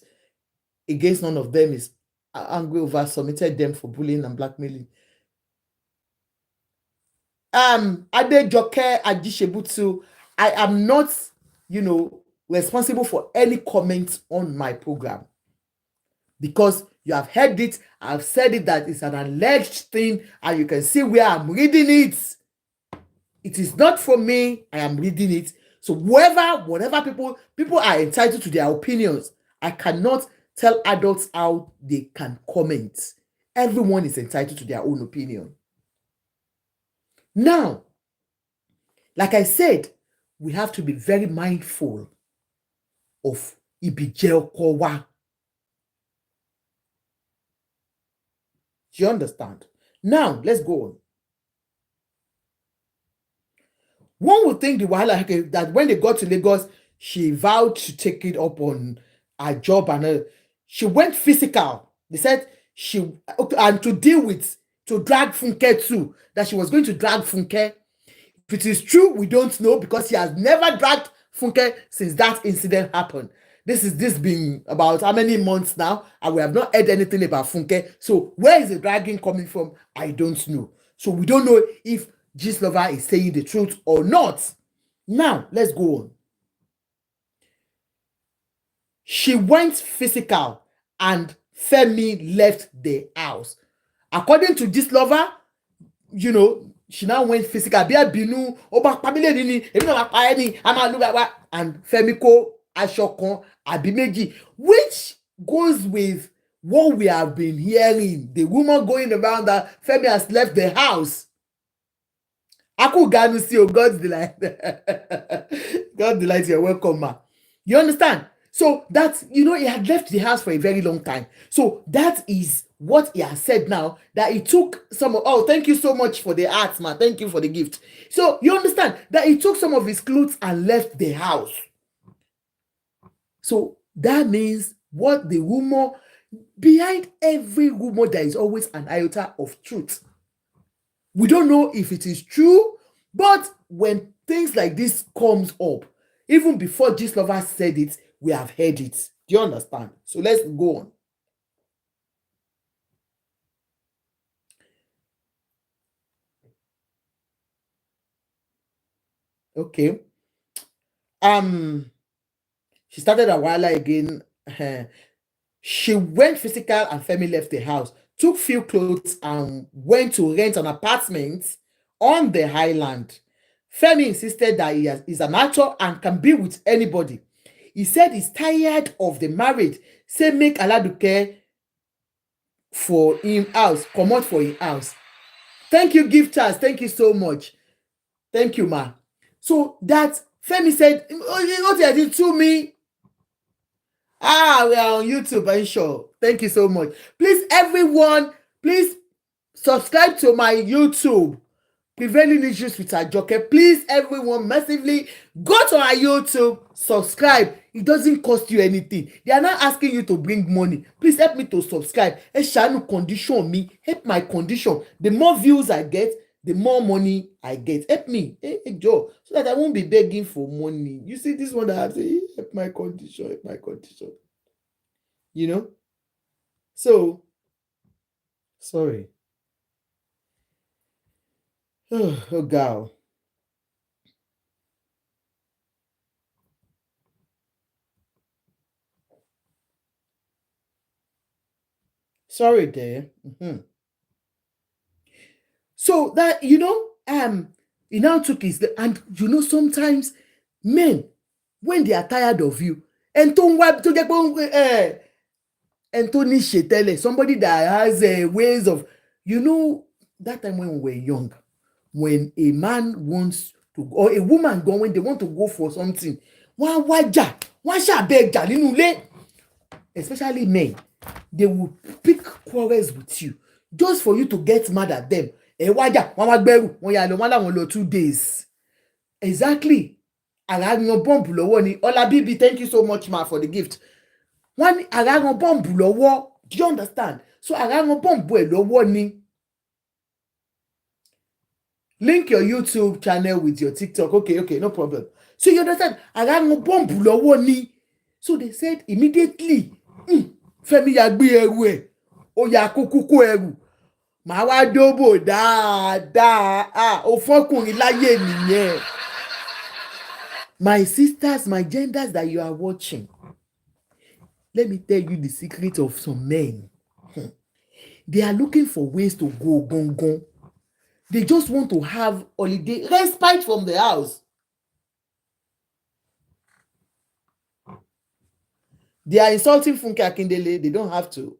against none of them. Is angry over, submitted them for bullying and blackmailing. Adejoke Agishebutu, I am not, responsible for any comments on my program, because you have heard it. I've said it that it's an alleged thing, and you can see where I'm reading it. It is not from me. I am reading it. So whatever people are entitled to their opinions. I cannot tell adults how they can comment. Everyone is entitled to their own opinion. Now, like I said, we have to be very mindful of ibije ọkọ wa. Do you understand? Now, let's go on. One would think the wahala that when they got to Lagos, she vowed to take it up on her job and she went physical. They said and to deal with, to drag Funke too, that she was going to drag Funke. If it is true, we don't know because he has never dragged Funke since that incident happened. This been about how many months now, and we have not heard anything about Funke. So where is the dragging coming from? I don't know. So we don't know if Gistlover is saying the truth or not. Now, let's go on. She went physical and Femi left the house. According to Gistlover, you know, she now went physical. Bí àbínú, ó bá pa mí lẹ́ni ni, èmi náà máa pa ẹ́ ni, a máa lù bàbá. And Femi kó aṣọ kan àbí méjì, which goes with what we have been hearing. The rumor going around that Femi has left the house. Akuganu see, oh, God's delight. God delight, you're welcome, ma. You understand? So that, you know, he had left the house for a very long time. So that is what he has said now, that he took some of, oh, thank you so much for the arts, ma. Thank you for the gift. So you understand that he took some of his clothes and left the house. So that means what the rumor, behind every rumor, there is always an iota of truth. We don't know if it is true, but when things like this comes up, even before Gistlover said it, we have heard it. Do you understand? So let's go on. Okay. She started a while again. She went physical and Femi left the house, took few clothes and went to rent an apartment on the highland. Femi insisted that he is an actor and can be with anybody. He said he's tired of the marriage. Say make Aladuke for him house, comot for him house. Thank you, gifters. Thank you so much. Thank you, ma. So that Femi said, what did you to me? We are on YouTube, I'm sure. Thank you so much. Please, everyone, please subscribe to my YouTube, Prevailing Issues with Ajoke. Please, everyone, massively go to our YouTube, subscribe. It doesn't cost you anything. They are not asking you to bring money. Please help me to subscribe. Shanu condition me, help my condition. The more views I get, the more money I get. Help me, Joe, so that I won't be begging for money. You see this one that I say, help my condition, help my condition. You know? So, sorry. Oh, girl. Sorry there. So that, you know, he now took his, and you know, sometimes men, when they are tired of you, and don't wipe to get and Tony Shetele, somebody that has ways of, you know, that time when we were young, when a man wants to, or a woman go, when they want to go for something, one waja, one shabeg nínú ilé, especially men, they will pick quarrels with you just for you to get mad at them. Waja, one wá gbẹ́rù, one yà lọ, one làwọn lọ 2 days. Exactly. Ara yan bọ́ǹbù lọ́wọ́ ni. Ọlá Bíbí, thank you so much, ma, for the gift. One ara yan bọ́ǹbù lọ́wọ́. Do you understand? So ara yan bọ́ǹbù ẹ̀ lọ́wọ́ ni. Link your YouTube channel with your TikTok. Okay, no problem. So you understand? Ara yan bọ́ǹbù lọ́wọ́ ni. So they said immediately, Femi ya gbé ẹrù ẹ̀, ó ya kúkú ẹrù. Màá wá dóbò dáadáa. Ó fọ́kùnrin láyé nìyẹn. My sisters, my genders that you are watching, let me tell you the secret of some men. They are looking for ways to go gong. They just want to have holiday, respite from the house. They are insulting Funke Akindele. They don't have to.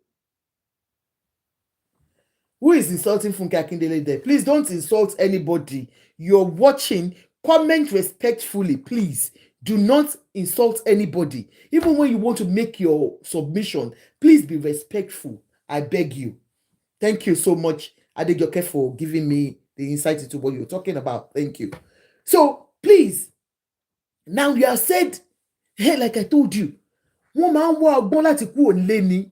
Who is insulting Funke Akindele there? Please don't insult anybody. You're watching. Comment respectfully, please. Do not insult anybody. Even when you want to make your submission, please be respectful. I beg you. Thank you so much, Adejoke, for giving me the insight into what you're talking about. Thank you. So, please, now you have said, hey, like I told you, wọ́n máa ń wá ọgbọ́n láti kúrò nílé ni.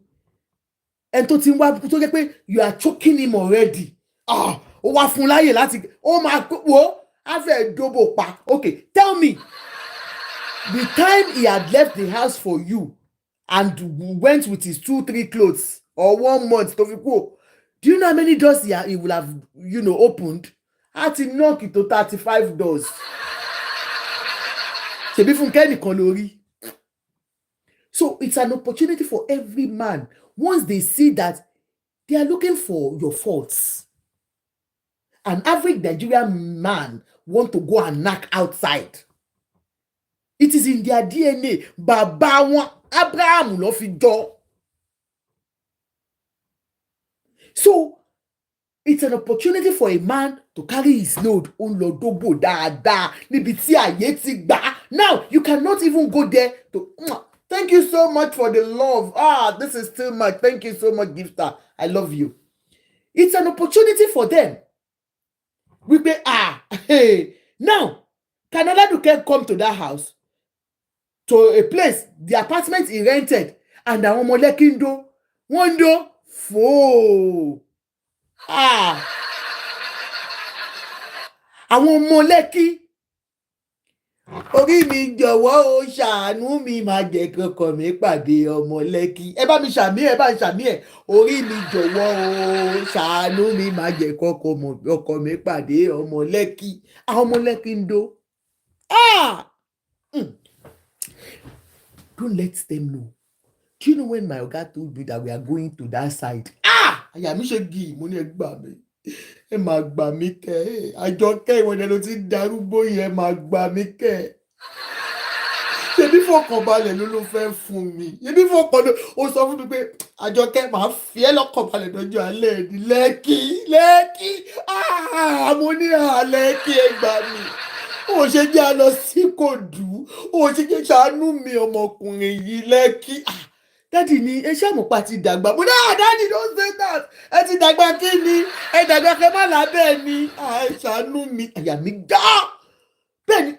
Ẹni tó ti ń wá tó jẹ́ pé you are choking him already. Ó wá fún láyè láti ó máa wo á fẹ́ dóbò pa. Okay, tell me, the time he had left the house for you and went with his 2-3 clothes or 1 month tó fi kúrò, do you know how many doors he will have, opened? Á ti knock to 35 doors. Ṣebí Funke nìkan lórí. So it's an opportunity for every man, once they see that they are looking for your faults. An average Nigerian man want to go and knock outside. It is in their DNA. Bàbá wọn Abraham ló fi jọ. So it's an opportunity for a man to carry his load. Ó ń lọ dóbò dáadáa níbi tí àyè ti gbà. Now you cannot even go there to. Thank you so much for the love. This is too much. Thank you so much, Gifter. I love you. It's an opportunity for them. We pay, hey. Now, can Oladuke come to that house, to a place, the apartment he rented, and àwọn ọmọ Lekki ń dó, wọ́n ń dó, fò. Àwọn ọmọ Lekki. Orí mi jọ̀wọ́ o ṣàánú mi, máa jẹ́ kọ́kọ́ mi pàdé ọmọ Lekki. Ẹ bá mi ṣàmì ẹ̀. Orí mi jọ̀wọ́ o ṣàánú mi, máa jẹ́ kọ́kọ́ mi pàdé ọmọ Lekki. Àwọn ọmọ Lekki ń dó. Don't let them know. Do you know when my oga told me that we are going to that side? Àyà mi ṣe gì, mo ní ẹ gbà mí. Ẹ máa gbà mí kẹ́. Àjọkẹ́ ìwọ̀n ẹni tí ń darúgbó yẹn máa gbà mí kẹ́. Ṣebí fọkànbalẹ̀ ló fẹ́ fún mi. Ṣebí fọkànbalẹ̀ ó sọ fún mi pé Àjọkẹ́ máa fi ẹ́ lọ́kànbalẹ̀ lọ́jọ́ alẹ́ ní Lẹ́kì. Mo ní Lẹ́kì ẹ gbà mí. Ó ṣe jẹ́ a lọ sí Kòdú. Ó ṣe jẹ́ ṣàánú mi ọmọkùnrin yìí Lẹ́kì. Daddy ni ẹ ṣàmùpá ti dàgbà. Mo ní daddy don't say that. Ẹ ti dàgbà kí ni? Ẹ dàgbà kẹ́ má lábẹ́ ni. Ẹ ṣàánú mi. Àyà mi dá. Bẹ́ẹ̀ ni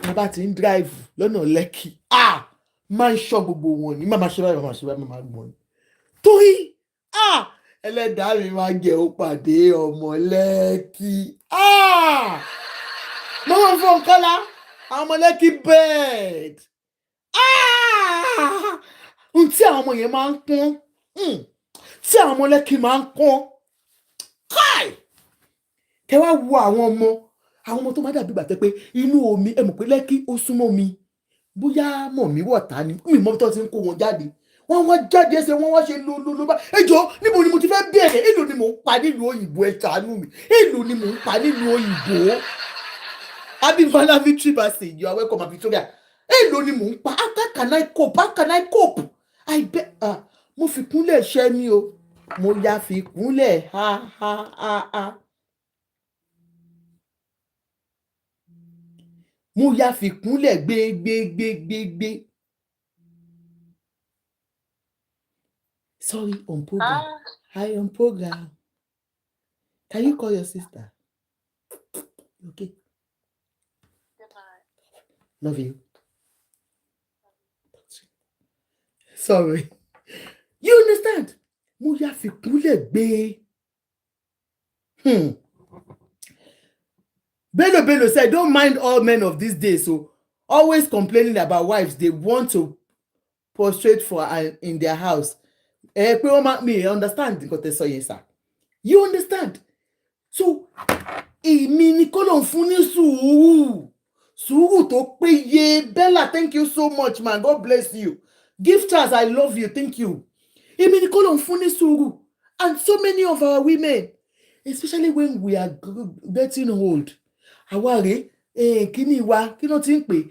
wọ́n bá ti ń drive lọ́nà Lẹ́kì. Máa ń ṣọ́ gbogbo wọn ni. Máa ṣe báyìí, máa gbọ́n ni. Torí ẹlẹ́dàá mi máa jẹ́ ó pàdé ọmọ Lẹ́kì. Mo máa ń fọ́ nǹkan lá. Àwọn ọmọ Lẹ́kì bed. Tí àwọn ọmọ yẹn máa ń pọ́n. Tí àwọn ọmọ Lẹ́kì máa ń pọ́n. Káì! Kẹ wá wo àwọn ọmọ tó máa dàbí ìgbà tẹ́ pé inú omi, ẹ mọ̀ pé Lẹ́kì ó súnmọ́ mi. Bóyá mọ̀mí wọ̀ta ni, mi mọ̀ tó ti ń kó wọn jáde. Wọ́n wá jáde ẹsẹ̀, wọ́n wá ṣe lólóló bá. Ẹ jọ̀ọ́, níbo ni mo ti fẹ́ bẹ̀rẹ̀? Èló ni mò ń pa nílùú òyìnbó, ẹ ṣàánú mi. Èló ni mò ń pa nílùú òyìnbó? Abimbola Victory Bassey, you are welcome, Victoria. Èló ni mò ń pa? How can I cope? I bet. Mo fi kúnlẹ̀ ṣẹ́ mi o. Mo ya fi kúnlẹ̀ Mo ya fi kúnlẹ̀ gbé. Sorry, on program. Hi, on program. Can you call your sister? Okay. Love you. Sorry. You understand? Mo ya fi kúnlẹ̀ gbé. Bello said, don't mind all men of these days, so always complaining about wives they want to prostrate for in their house. Pé wọ́n máa mi understand nǹkan tẹ́ sọ yẹn sir. You understand? So èmi ni kó ló ń fún ní sùúrù tó péye. Bella, thank you so much, man. God bless you. Gifters, I love you. Thank you. Èmi ni kó ló ń fún ní sùúrù. And so many of our women, especially when we are getting old, àwa rèé kíní wa kí ló ti ń pè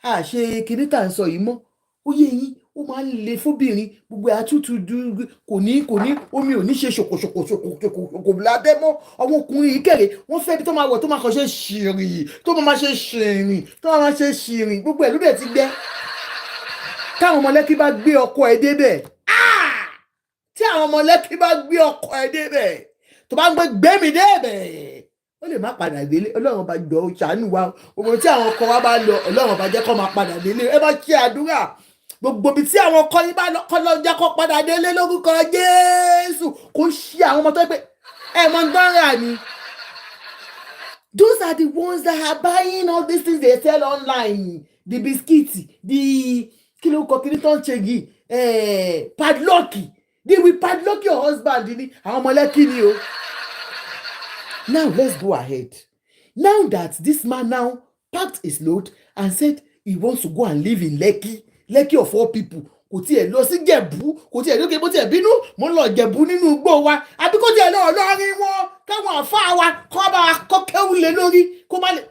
ṣe kíní tà ń sọ yìí mọ́. Ó yé yín, ó máa ń le fóbìnrin gbogbo àtútù dúró kò ní omi ò ní ṣe ṣòkòṣòkò lábẹ́ mọ́. Àwọn ọkùnrin yìí kẹ̀rẹ̀ wọ́n fẹ́ bí tó máa wọ̀ tó máa kàn ṣe ṣìrìn tó máa ṣe ṣìrìn tó máa ṣe ṣìrìn gbogbo ẹ̀ ló dẹ̀ ti gbẹ. Táwọn ọmọ Lẹ́kí bá gbé ọkọ ẹ̀ débẹ̀ tí àwọn ọmọ Lẹ́kí bá gbé ọkọ ẹ̀ débẹ̀ tó bá ń gbé mi débẹ̀ ó lè má padà délé. Ọlọ́run bá jọ ṣàánú wa gbogbo tí àwọn ọkọ wa bá lọ Ọlọ́run bá jẹ́ kó máa padà délé. Ẹ bá ṣe àdúrà gbogbo ibi tí àwọn ọkọ yín bá lọ kọ́ lọ jẹ́ kó padà délé lórúkọ Jésù. Kò ṣe àwọn ọmọ tó pé ẹ mọ gbọ́nra ni. Those are the ones that are buying all these things they sell online, the biscuits, the kilo tó ń ṣe yìí padlock. They will padlock your husband ni àwọn ọmọ Lẹ́kí ni o. Now let's go ahead. Now that this man now packed his load and said he wants to go and live in Lekki of all people, kò tiẹ̀ lọ sí Jẹ̀bú, kò tiẹ̀ lókè bó tiẹ̀ bínú mo ń lọ Jẹ̀bú nínú igbó wa àbí kò tiẹ̀ lọ lọ́rin wọn káwọn àfáà wa kọ́ bá wa kọ́ kéwù lé lórí kó má lè.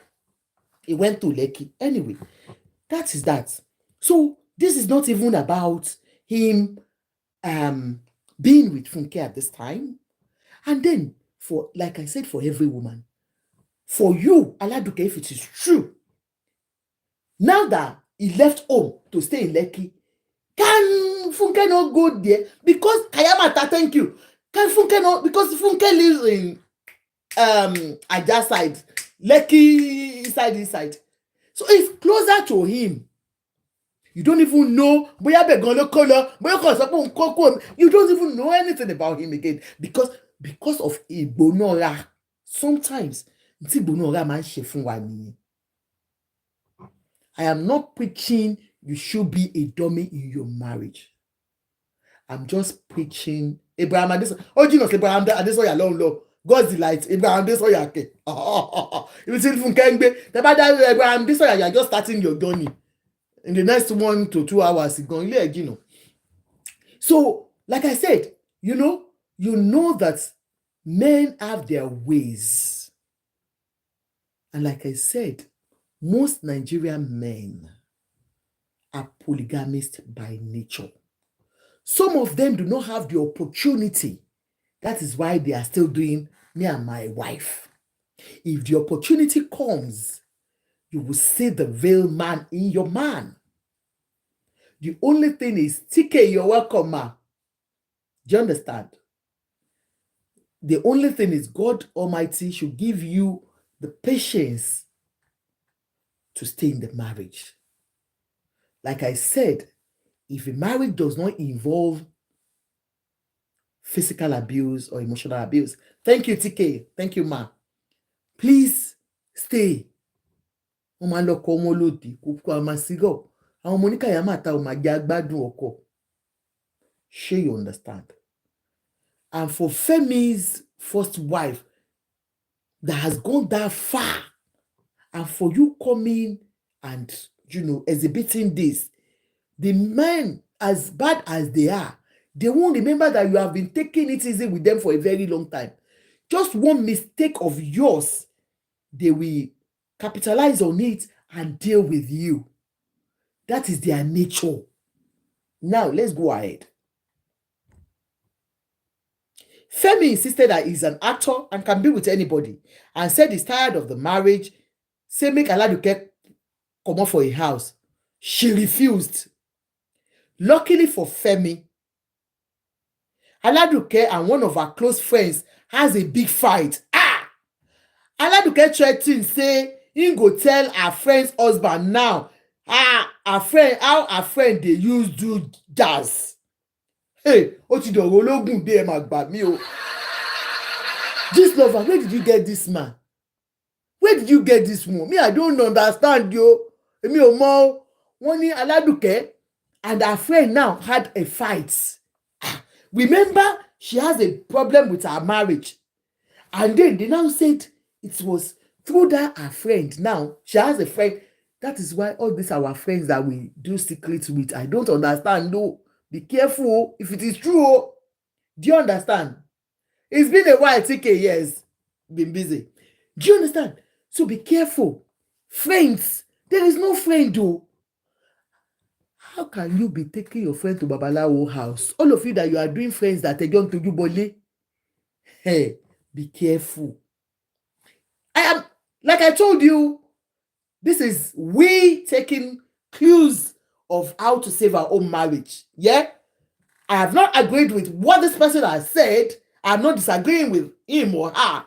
He went to Lekki. Anyway, that is that. So this is not even about him being with Funke at this time. And then, for like I said, for every woman, for you, Aladuke, if it is true, now that he left home to stay in Lekki, can Funke not go there? Because Kayamata, thank you. Can Funke not? Because Funke lives in Aja side, Lekki inside. So it's closer to him. You don't even know. You don't even know anything about him again because of Igbonora. Sometimes I am not preaching you should be a dummy in your marriage. I'm just preaching Abraham Adesoya. Oh, you know Abraham Adesoya long. God's delight. Abraham Adesoya. If you see Funke, Abraham Adesoya, you are just starting your journey. In the next 1 to 2 hours, it's going to, you know. So, like I said, you know that men have their ways. And like I said, most Nigerian men are polygamists by nature. Some of them do not have the opportunity. That is why they are still doing me and my wife. If the opportunity comes, you will see the real man in your man. The only thing is, TK, you're welcome, ma. Do you understand? The only thing is God Almighty should give you the patience to stay in the marriage. Like I said, if a marriage does not involve physical abuse or emotional abuse, thank you, TK. Thank you, ma. Please stay. Sure, you understand. And for Femi's first wife that has gone that far, and for you coming and, exhibiting this, the men, as bad as they are, they won't remember that you have been taking it easy with them for a very long time. Just one mistake of yours, they will capitalize on it and deal with you. That is their nature. Now, let's go ahead. Femi insisted that he's an actor and can be with anybody and said he's tired of the marriage. Say make Aladuke come up for a house. She refused. Luckily for Femi, Aladuke and one of her close friends has a big fight. Aladuke threatened say he go tell her friend's husband now how her friend dey use do jazz. Hey, ó ti dọ̀rọ̀ ológun dé ẹ máa gbà mí o. This lover, where did you get this man? Where did you get this one? Me, I don't understand yo. Èmi ò mọ̀. Wọ́n ní Aladuke and her friend now had a fight. Remember, she has a problem with her marriage. And then they now said it was through that her friend. Now, she has a friend. That is why all these our friends that we do secrets with. I don't understand. No, be careful if it is true. Do you understand? It's been a while, TK, yes. Been busy. Do you understand? So be careful. Friends. There is no friend though. How can you be taking your friend to Babalawo house? All of you that you are doing friends that are going to you bole. Hey, be careful. I am, like I told you, this is we taking clues of how to save our own marriage. Yeah? I have not agreed with what this person has said. I'm not disagreeing with him or her.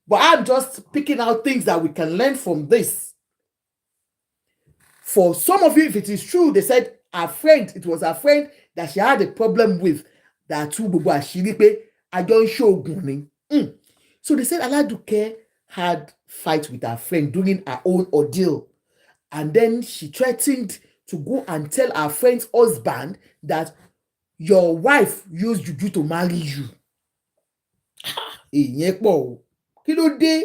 But I'm just picking out things that we can learn from this. For some of you, if it is true, they said it was a friend that she had a problem with. That two gbogbo àṣírí pé àjọ ń ṣoògùn ni. So they said Aladuke had fight with her friend during her own ordeal. And then she threatened to go and tell her friend's husband that your wife used juju to marry you. Ìyẹn pọ̀ o. Kí ló dé?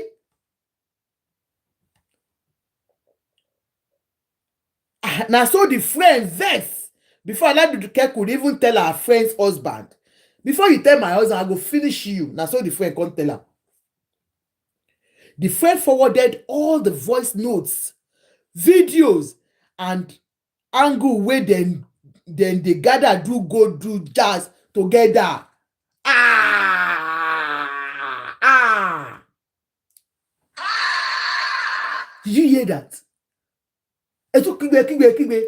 Na so the friend vex before Aladuke could even tell her friend's husband. Before you tell my husband, I go finish you. Na so the friend come tell her. The friend forwarded all the voice notes, videos, and angle wey dem dey gather do jazz together. Did you hear that? Ẹ tún kígbe.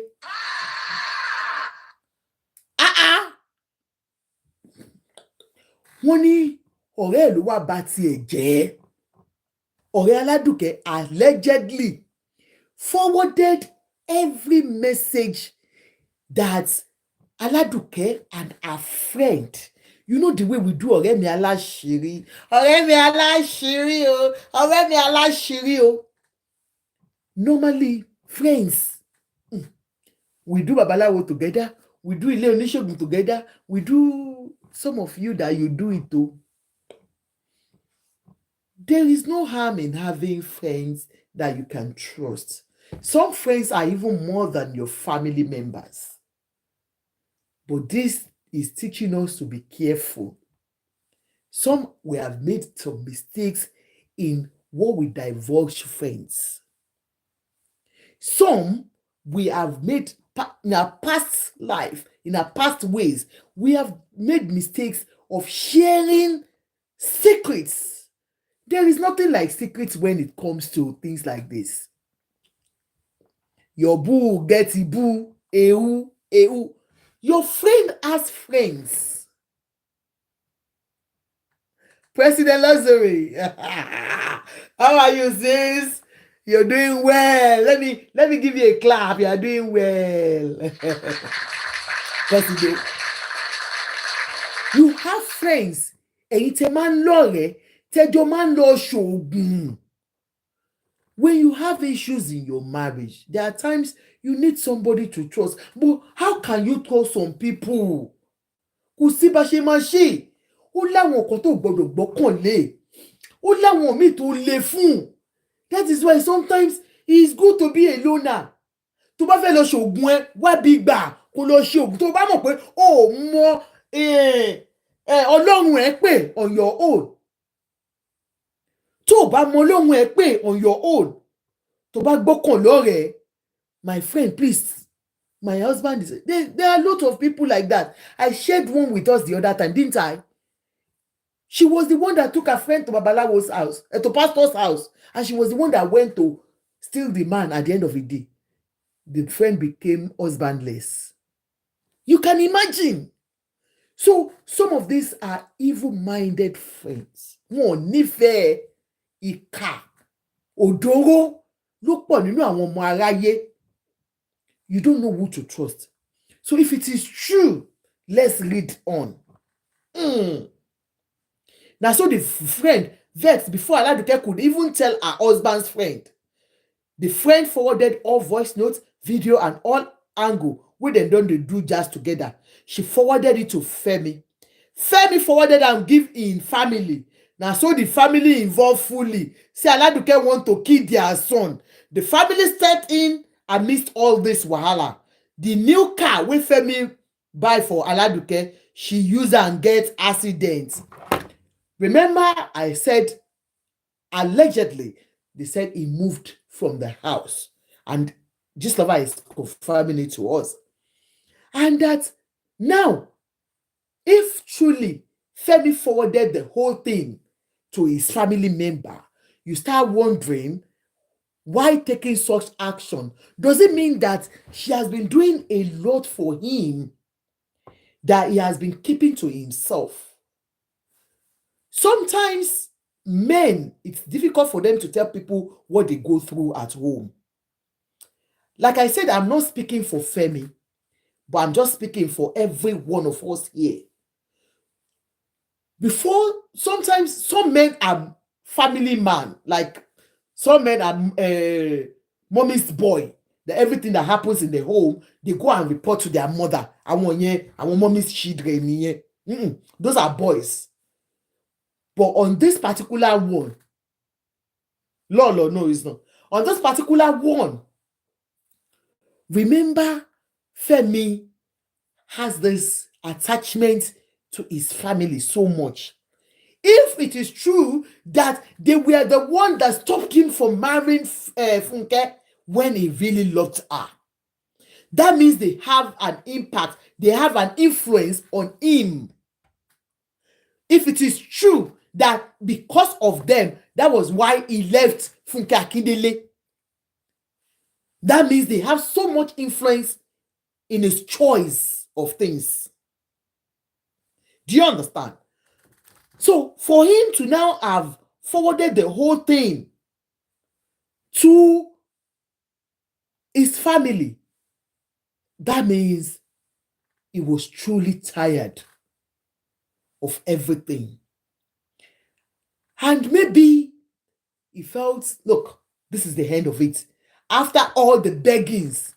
Wọ́n ní ọ̀rẹ́ ẹ̀ ló wá bà tiẹ̀ jẹ́. Ọ̀rẹ́ Aladuke allegedly forwarded every message that Aladuke and her friend, you know the way we do ọ̀rẹ́ mi aláṣìírí, ọ̀rẹ́ mi aláṣìírí o, ọ̀rẹ́ mi aláṣìírí o. Normally, friends, we do Babalawo together, we do Ilé Oníṣègùn together, we do some of you that you do it too. There is no harm in having friends that you can trust. Some friends are even more than your family members. But this is teaching us to be careful. Some we have made some mistakes in what we divulge friends. Some we have made in our past life, in our past ways, we have made mistakes of sharing secrets. There is nothing like secrets when it comes to things like this. Your boo gets a boo, ehu. Your friend has friends. President Lazare, how are you, sis? You're doing well. Let me give you a clap. You are doing well. President, you have friends. Ẹ̀yin tẹ́ máa ń lọ́rẹ̀ẹ́, tẹ́jọ́ máa ń lọ ṣoògùn. When you have issues in your marriage, there are times you need somebody to trust. But how can you trust some people? Kò sí bá ṣe máa ṣe. Ó láwọn kan tó gbọdọ̀ gbọ́kànlé. Ó láwọn míì tó le fún. That is why sometimes it's good to be a loner. Tó bá fẹ́ lọ ṣoògùn ẹ, wá bí gbà kó lọ ṣe òògùn. Tó bá mọ̀ pé ó mọ Ọlọ́run ẹ pè on your own. Tó bá mọ Ọlọ́run ẹ pè on your own. Tó bá gbọ́kàn lọ́rẹ̀ẹ́, my friend, please. My husband is. There are a lot of people like that. I shared one with us the other time, didn't I? She was the one that took her friend to Babalawo's house, to pastor's house, and she was the one that went to steal the man at the end of the day. The friend became husbandless. You can imagine. So some of these are evil-minded friends. Wọ́n nífẹ̀ẹ́ ìkà, òdòró ló pọ̀ nínú àwọn ọmọ aráyé. You don't know who to trust. So if it is true, let's read on. Now, so the friend vexed before Aladuke could even tell her husband's friend. The friend forwarded all voice notes, video, and all angle wey dem don dey do jazz together. She forwarded it to Femi. Femi forwarded am give im family. Na so the family involved fully. Say Aladuke want to kill their son. The family stepped in amidst all this wahala. The new car wey Femi buy for Aladuke, she use am get accident. Remember I said allegedly, they said he moved from the house. And Gistlover is confirming it to us. And that now, if truly Femi forwarded the whole thing to his family member, you start wondering why taking such action. Does it mean that she has been doing a lot for him that he has been keeping to himself? Sometimes men, it's difficult for them to tell people what they go through at home. Like I said, I'm not speaking for Femi, but I'm just speaking for every one of us here. Before, sometimes some men are family man, like some men are mommy's boy. That everything that happens in the home, they go and report to their mother. I want mommy's children. Those are boys. But on this particular one, Lord, no, it's not. On this particular one, remember, Femi has this attachment to his family so much. If it is true that they were the one that stopped him from marrying Funke when he really loved her, that means they have an impact, they have an influence on him. If it is true that because of them, that was why he left Funke Akindele, that means they have so much influence in his choice of things. Do you understand? So for him to now have forwarded the whole thing to his family, that means he was truly tired of everything. And maybe he felt, look, this is the end of it. After all the beggings,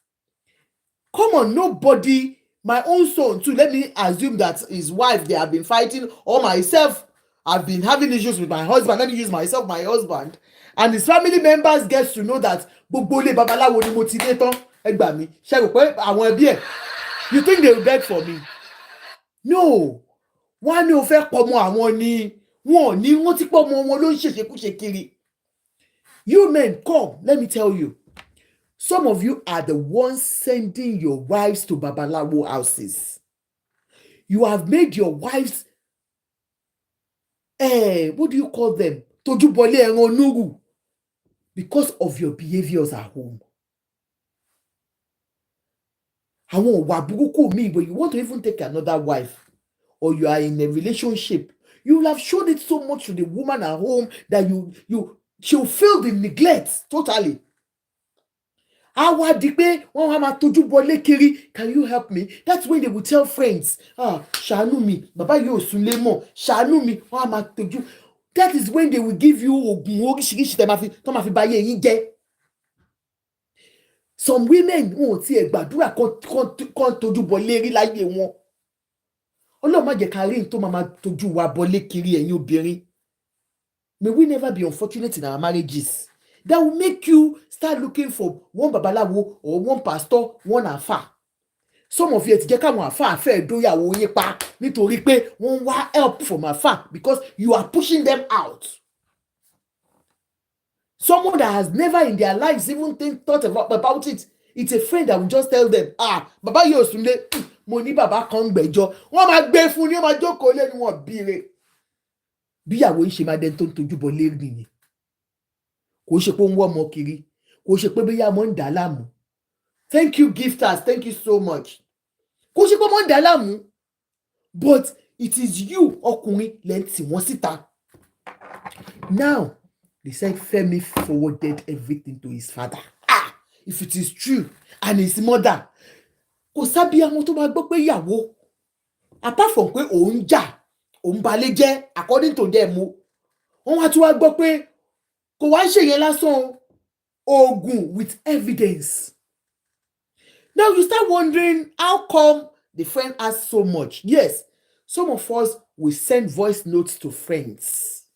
come on, nobody, my own son too, let me assume that his wife, they have been fighting, or myself, I've been having issues with my husband, let me use myself, my husband, and his family members get to know that gbogbo ilé babaláwo ni mo ti dé tán, ẹ gbà mí, ṣé rò pé àwọn ẹbí ẹ̀, you think they will beg for me? No, wọ́n á ní o fẹ́ pọmọ àwọn ni, wọn ò ní wọ́n ti pọmọ wọn ló ń ṣèṣekúṣe kiri. You men, come, let me tell you, some of you are the ones sending your wives to babalawo houses. You have made your wives, what do you call them? Tojúbọlé ẹran onúrù, because of your behaviors at home. Àwọn ìwà burúkú mi, when you want to even take another wife, or you are in a relationship, you will have shown it so much to the woman at home that she'll feel the neglect totally. Àwa di pé wọ́n wá máa tójú bọlé kiri, can you help me? That's when they will tell friends, ṣàánú mi, bàbá yóò súnlé mọ́, ṣàánú mi, wọ́n á máa tójú. That is when they will give you oògùn oríṣiríṣi tó máa fi báyé yín jẹ́. Some women wọn ò tiẹ̀ gbàdúrà kan tójú bọlé rí láyé wọn. Ọlọ́run má jẹ́ ká rí tó máa tójú wa bọlé kiri ẹ̀yin obìnrin. May we never be unfortunate in our marriages. That will make you start looking for one babalawo or one pastor, one àfà. Some of you ti jẹ́ káwọn àfà fẹ́ dóyàwó yín pa nítorí pé wọ́n wá help from àfà because you are pushing them out. Someone that has never in their lives even thought about it. It's a friend that will just tell them, bàbá yóò súnlé, mo ní bàbá kan gbẹ́jọ́. Wọ́n máa gbé fún ni, wọ́n máa jókòó lé ni wọ́n bíire. Bí ìyàwó yìí ṣe máa dẹni tó ń tojú bọ lé nìyẹn. Kò ṣe pé ó ń wọ́ ọmọ kiri, kò ṣe pé bóyá ọmọ ń dà á láàmú. Thank you gifters, thank you so much. Kò ṣe pé ọmọ ń dà á láàmú, but it is you ọkùnrin lẹ́ ń tì wọ́n síta. Now they said Femi forwarded everything to his father. If it is true, and his mother, kò sábíàmọ tó máa gbọ́ pé ìyàwó, apart from pé òun jà, òun balẹ̀ jẹ́ according to them o, wọ́n wá tún wá gbọ́ pé kò wá ṣe yẹn lásán oògùn with evidence. Now you start wondering how come the friend has so much. Yes, some of us will send voice notes to friends.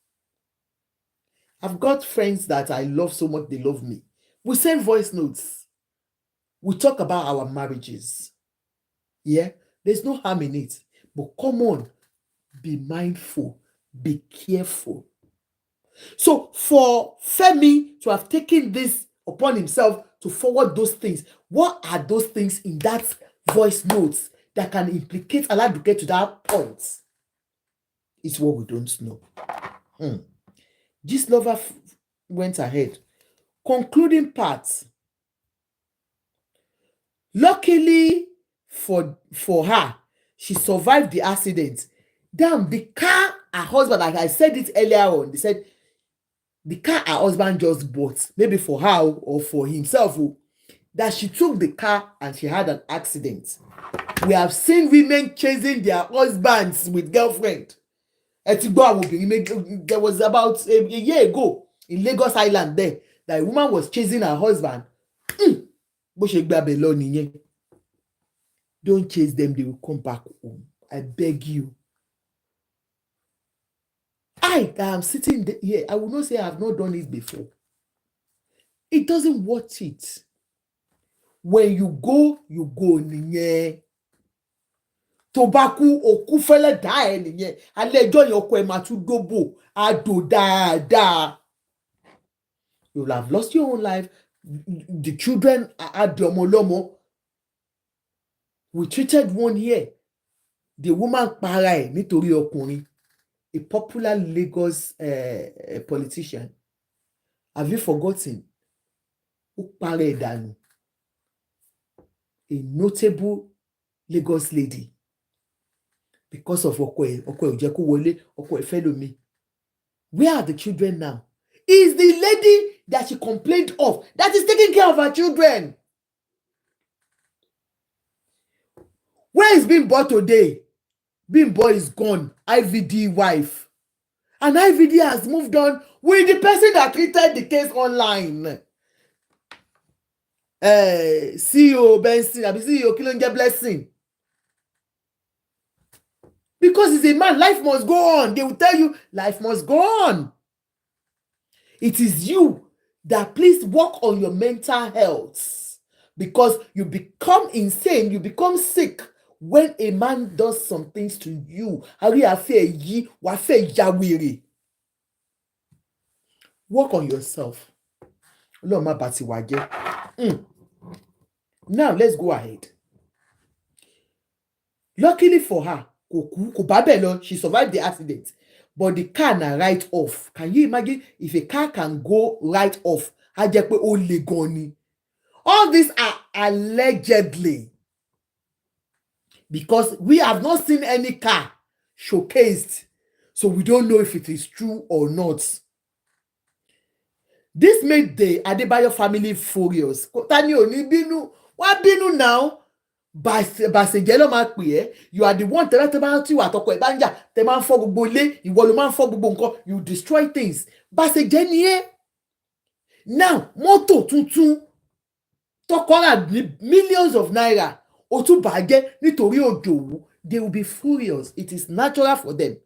I've got friends that I love so much, they love me. We send voice notes. We talk about our marriages. Yeah, there's no harm in it. But come on, be mindful, be careful. So for Femi to have taken this upon himself to forward those things, what are those things in that voice notes that can implicate Aladuke to that point. It's what we don't know. This lover went ahead. Concluding part. Luckily for her, she survived the accident. Damn, the car her husband, like I said it earlier on, they said the car her husband just bought, maybe for her or for himself, that she took the car and she had an accident. We have seen women chasing their husbands with girlfriend. There was about a year ago in Lagos Island there that a woman was chasing her husband. Don't chase them, they will come back home. I beg you. I am sitting here, I will not say I have not done it before. It doesn't worth it. When you go nìyẹn. Tó bá kú, òkú fẹ́lẹ́ dá ẹ nìyẹn. Alẹ́ ẹjọ́ yẹn ọkọ ẹ máa tún dóbò, á dò dáadáa. You will have lost your own life. The children are di ọmọ ọlọ́mọ. We treated one here. The woman para ẹ̀ nítorí ọkùnrin. A popular Lagos politician. Have you forgotten? Ó para ẹ̀ dànù. A notable Lagos lady. Because of ọkọ ẹ̀ ò jẹ́ kó wọlé, ọkọ ẹ̀ fẹ́ lómi. Where are the children now? Is the lady that she complained of that is taking care of her children? Where is Bimbo today? Bimbo is gone. IVD wife. And IVD has moved on with the person that treated the case online. CEO Benson, CEO Kilonge Blessing. Because he's a man, life must go on. They will tell you, life must go on. It is you that please work on your mental health. Because you become insane, you become sick when a man does some things to you. Work on yourself. Now, let's go ahead. Luckily for her, she survived the accident. But the car na write off. Can you imagine if a car can go right off? All these are allegedly. Because we have not seen any car showcased. So we don't know if it is true or not. This made the Adebayo family furious. Tani oni binu. What binu now? Basejelo ma pe you are the one tẹ́lẹ̀ tẹ́ bá ti wà tọkọ ẹ̀ bá ń jà tẹ́ máa ń fọ́ gbogbo ilé ìwọ ló máa ń fọ́ gbogbo nǹkan you destroy things. Baseje ni ẹ́. Now mọ́tò tuntun tọkọ rà millions of naira ó tún bàjẹ́ nítorí òjòwú. They will be furious. It is natural for them.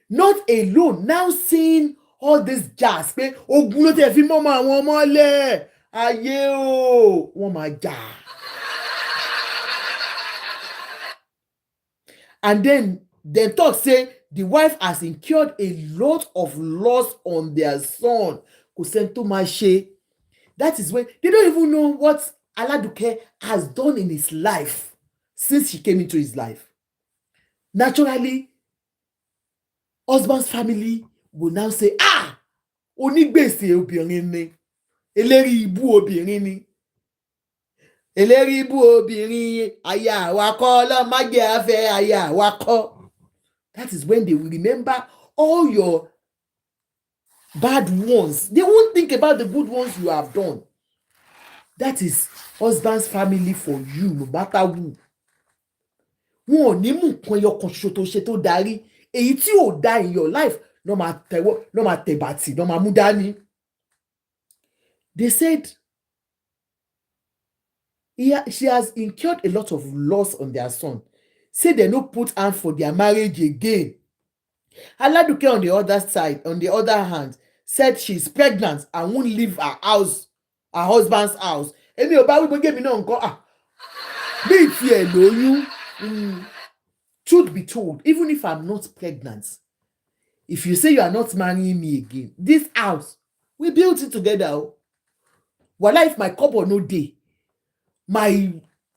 Not alone, now seeing all this jazz pé ogun ló tẹ̀ fi mọ́mọ́ àwọn ọmọ lẹ̀ ayé o wọ́n máa jà. And then talk say the wife has incurred a lot of loss on their son. Kò sẹ́ni tó máa ṣe. That is when they don't even know what Aladuke has done in his life since she came into his life. Naturally, husband's family will now say, onígbèsè obìnrin ni, eléri ibú obìnrin ni. Eléri ibú obìnrin, aya àwakọ́ ọlọ́mọge afẹ́ aya àwakọ́. That is when they will remember all your bad ones. They won't think about the good ones you have done. That is husband's family for you, no matter who. Wọn ò ní mú nǹkan ẹyọkan ṣoṣo tó ṣe tó darí. Èyí tí ò dá in your life, no máa tẹ̀bàtì, no máa mú dání. They said she has incurred a lot of loss on their son. Say they no put hand for their marriage again. Aladuke on the other side, on the other hand, said she's pregnant and won't leave her house, her husband's house. Èmi ò bá wí gbogbo èmi náà nǹkan. Bí ti ẹ̀ lóyún. Truth be told, even if I'm not pregnant, if you say you are not marrying me again, this house, we built it together. Wala if my couple no dey, my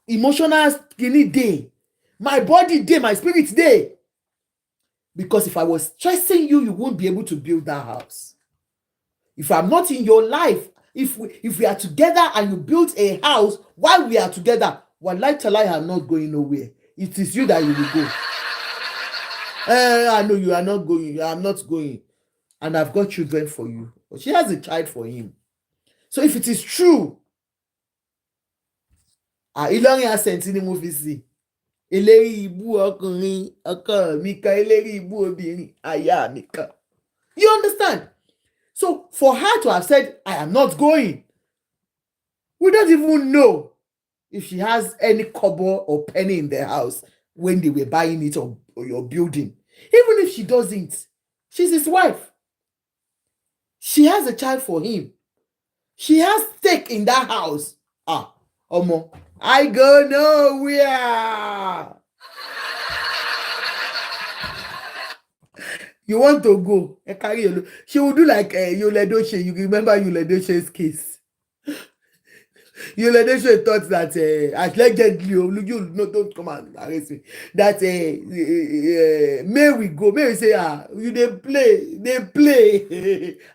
emotional skinny day, my body day, my spirit day. Because if I was stressing you, you won't be able to build that house. If I'm not in your life, if we are together and you build a house while we are together, wallahi talai, I'm not going nowhere. It is you that you will go. I know you are not going. I'm not going. And I've got children for you. But she has a child for him. So if it is true, Ìlọrin accent ni mo fi sí. Eléri ibu ọkùnrin, ọkọ mi kan, eléri ibu obìnrin, aya mi kan. You understand? So for her to have said, I am not going, we don't even know if she has any kobo or penny in the house when they were buying it or your building. Even if she doesn't, she's his wife. She has a child for him. She has stake in that house. Omo, I go nowhere. You want to go? She will do like Yoledoshe. You remember Yoledoshe's case? Yoledoshe thought that allegedly, you don't come and arrest me. That may we go? May we say, you they play.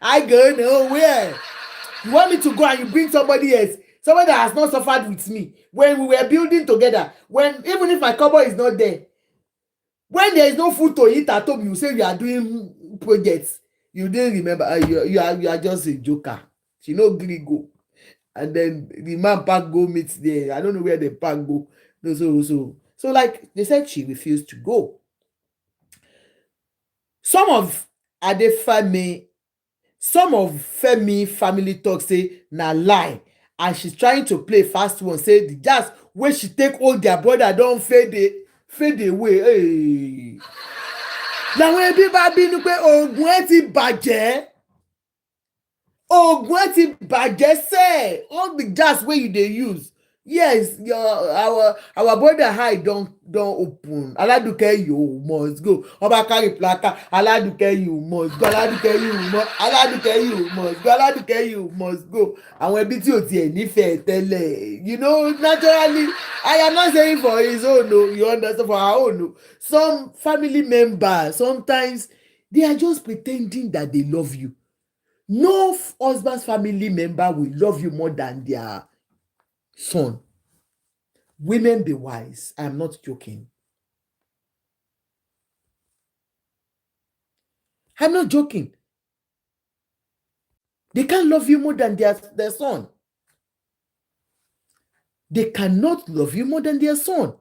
I go nowhere. You want me to go and you bring somebody else, somebody that has not suffered with me when we were building together. When even if my cover is not there, when there is no food to eat at home, you say you are doing projects. You didn't remember. You are just a joker. She no gree go, and then the man pack go meet there. I don't know where the pack go. No, so like they said, she refused to go. Some of Femi family talk say na lie, and she's trying to play fast one. Say the jazz wey she take hold their brother don fade away. Hey. Làwọn ẹbí bá bínú pé oògùn ẹ ti bàjẹ́. Oògùn ẹ ti bàjẹ́ sẹ́. All the jazz wey you dey use. Yes, our brother eye don open. Aladuke, you must go. Ọba carry placard. Aladuke, you must go. Aladuke, you must. Aladuke, you must go. Aladuke, you must go. Àwọn ẹbí tí ò tiẹ̀ nífẹ̀ẹ́ tẹ́lẹ̀. You know, naturally, I am not saying for his own, no. You understand, for our own, no. Some family members, sometimes, they are just pretending that they love you. No husband's family member will love you more than their son. Women, be wise. I am not joking. I'm not joking. They can't love you more than their son. They cannot love you more than their son.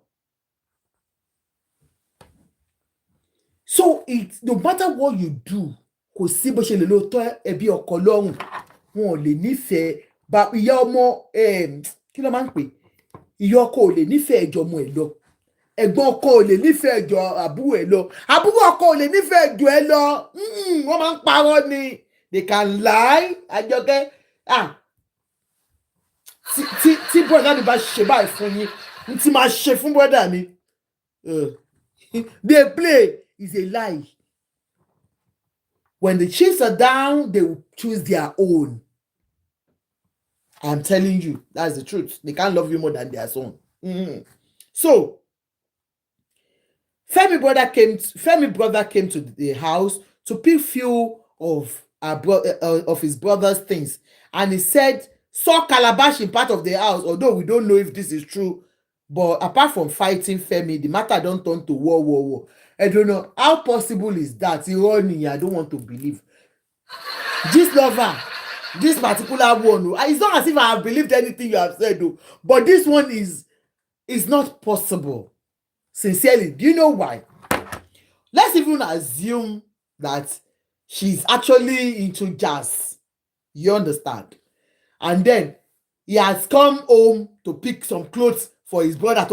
So no matter what you do, kò sí bó ṣe lè lọ tọ́ ẹbí ọkọ lọ́rùn, wọn ò lè nífẹ̀ẹ́ bá ìyá ọmọ kí ló máa ń pè, ìyá ọkọ ò lè nífẹ̀ẹ́ ẹjọ́ ọmọ ẹ̀ lọ, ẹ̀gbọ́n ọkọ ò lè nífẹ̀ẹ́ ẹjọ́ àbúrò ẹ̀ lọ, àbúrò ọkọ ò lè nífẹ̀ẹ́ ẹjọ́ ẹ lọ. Wọ́n máa ń parọ́ ni. They can lie. Àjọkẹ́ tí bọ́ọ̀dà mi bá ṣe báyìí fún yín, n tí máa ṣe fún bọ́ọ̀dà mi. They play is a lie. When the chiefs are down, they will choose their own. I'm telling you, that's the truth. They can't love you more than their son. So, Femi brother came to the house to pick few of his brother's things, and he said saw calabash in part of the house. Although we don't know if this is true, but apart from fighting Femi, the matter don't turn to war. I don't know how possible is that. I don't want to believe. This lover, this particular one, it's not as if I have believed anything you have said, though, but this one is not possible. Sincerely, do you know why? Let's even assume that she's actually into jazz. You understand? And then he has come home to pick some clothes for his brother.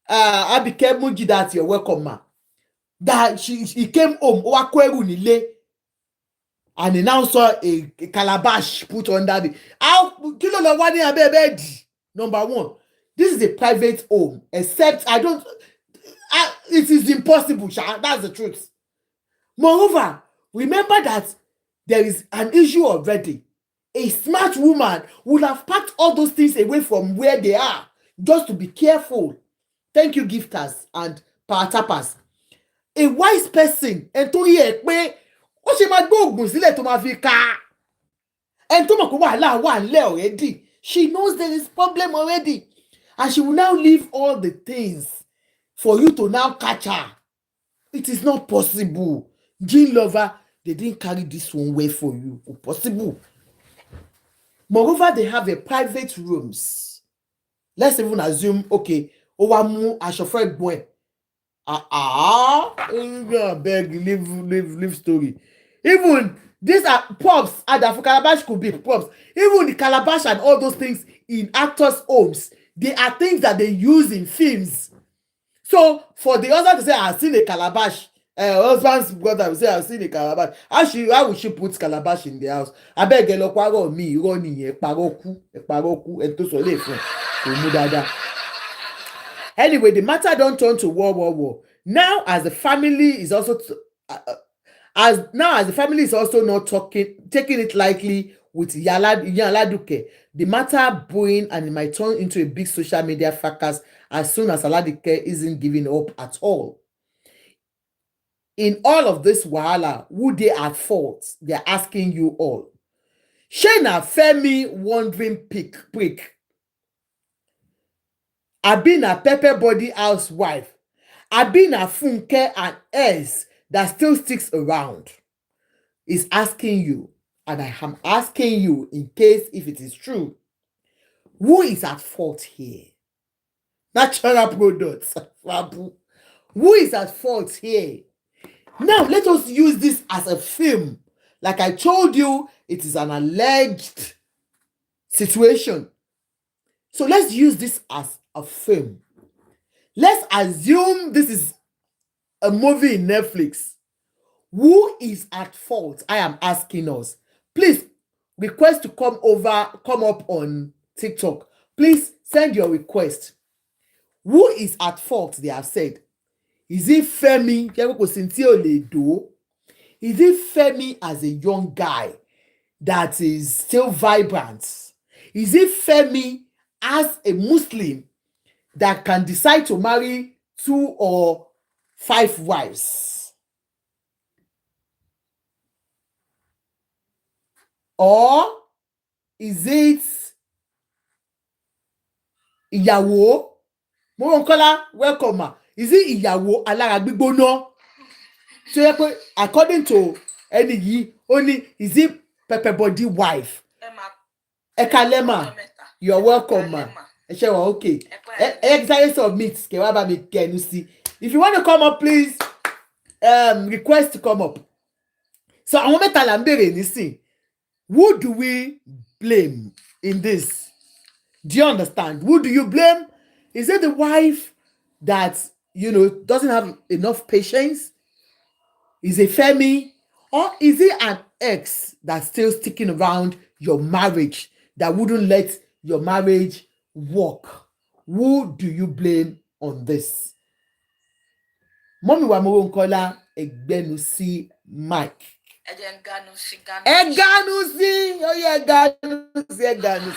Abike Muji, that you're welcome, ma. That he came home, and he now saw a calabash put under the. Number one, this is a private home, except it is impossible, that's the truth. Moreover, remember that there is an issue already. A smart woman would have packed all those things away from where they are just to be careful. Thank you, gifters and power tappers. A wise person, ẹni tó rí ẹ pé ó ṣe máa gbé oògùn sílẹ̀ tó máa fi ká. Ẹni tó mọ̀ pé wàhálà wà nílẹ̀ already. She knows there is problem already. And she will now leave all the things for you to now catch her. It is not possible. Gene lover, they didn't carry this one way for you. Possible. Moreover, they have a private rooms. Let's even assume, okay, Owamu Ashofred boy. Beg, live story. Even these are props, and for Calabash could be props. Even the Calabash and all those things in actors' homes, they are things that they use in films. So for the husband to say, I've seen a Calabash, husband's brother will say, I've seen a Calabash. How will she put Calabash in the house? I beg a lokwaro me, Roni, Paroku, and to Sole fun. Anyway, the matter don't turn to war. Now, as the family is also as the family is also not taking it lightly with Yaladuke, the matter brewing, and it might turn into a big social media fracas as soon as Aladuke isn't giving up at all. In all of this wahala, who they at fault? They're asking you all. Shena Femi wandering prick. I've been a pepper body housewife. I've been a Funke and S that still sticks around. Is asking you, and I am asking you in case if it is true, who is at fault here? Natural products. Who is at fault here? Now, let us use this as a film. Like I told you, it is an alleged situation. So let's use this as a film. Let's assume this is a movie in Netflix. Who is at fault? I am asking us. Please request to come up on TikTok. Please send your request. Who is at fault? They have said. Is it Femi? Is it Femi as a young guy that is still vibrant? Is it Femi as a Muslim that can decide to marry 2 or 5 wives? Or is it ìyàwó? Moronkola, welcome ma. Is it ìyàwó alára gbígbóná? So according to ẹni yìí, only is it pepper body wife? Ekalema, you're welcome ma. Okay. Exercise submit. If you want to come up, please request to come up. So àwọn mẹ́ta là ń bèrè nísìn. Who do we blame in this? Do you understand? Who do you blame? Is it the wife that, doesn't have enough patience? Is it Femi? Or is it an ex that's still sticking around your marriage that wouldn't let your marriage work? Who do you blame on this? Mommy wa Moronkola Egbenusi Mike. Eganusi. Oh yeah, Eganusi.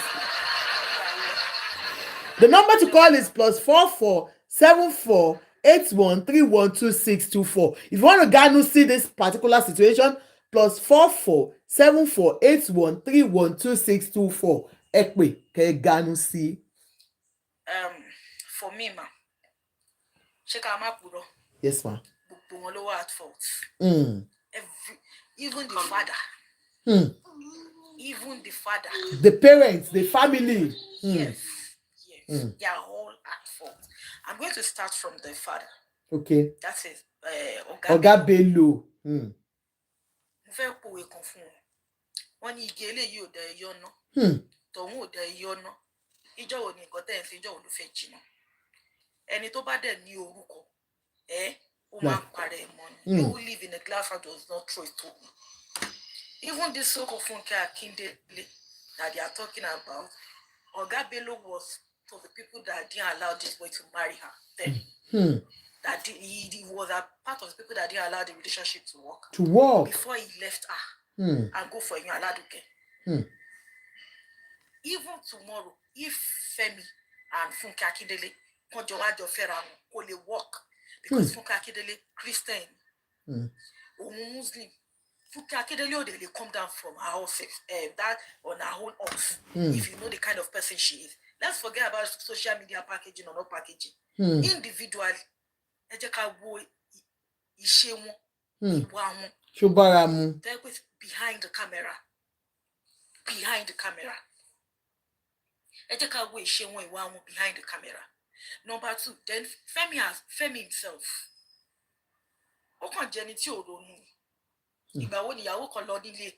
The number to call is +44 74 81 312624. If you want to Ganusi this particular situation, +44 74 81 312624. Ekwe ke Ganusi. For me, ma. Shekama Puro. Yes, ma. At fault. Even the father. Even the father. The parents, the family. Yes. They are all at fault. I'm going to start from the father. Okay. That is Oga Bello. Fẹ́ pòwe kan fún wọn. Wọ́n ní igi eléyìí ò dẹ yọ́nà. Tọ̀hún ò dẹ yọ́nà. Ìjọ́ wo ni nǹkan tẹ́ ẹ̀ fi ìjọ́ wo ló fẹ́ jìnnà. Ẹni tó bá dẹ̀ ní orúkọ, ó máa ń parẹ́ mọ́ ni. You who live in a glass house does not throw it away. Even this so-called Funke Akindele that they are talking about, Oga Bello was for the people that didn't allow this boy to marry her then. That he was a part of the people that didn't allow the relationship to work. To work. Before he left her and go for Aladuke. even tomorrow, if Femi and Funke Akindele conjure wajo fẹ́ra wọn, kò lè work because Funke Akindele Christian, òun Muslim. Funke Akindele ò dẹ̀ come down from her house, that on her own off. If you know the kind of person she is. Let's forget about social media packaging or not packaging. Individually, ẹ jẹ́ ká wo iṣẹ́ wọn, ìwà wọn. Ṣùgbọ́n mu. Behind the camera. Behind the camera. Ẹ jẹ́ ká wo iṣẹ́ wọn, ìwà wọn behind the camera. Number 2, then Femi himself. Ó kàn jẹ́ ẹni tí ò ronú. Ìgbà wo ni ìyàwó kan lọ nílé?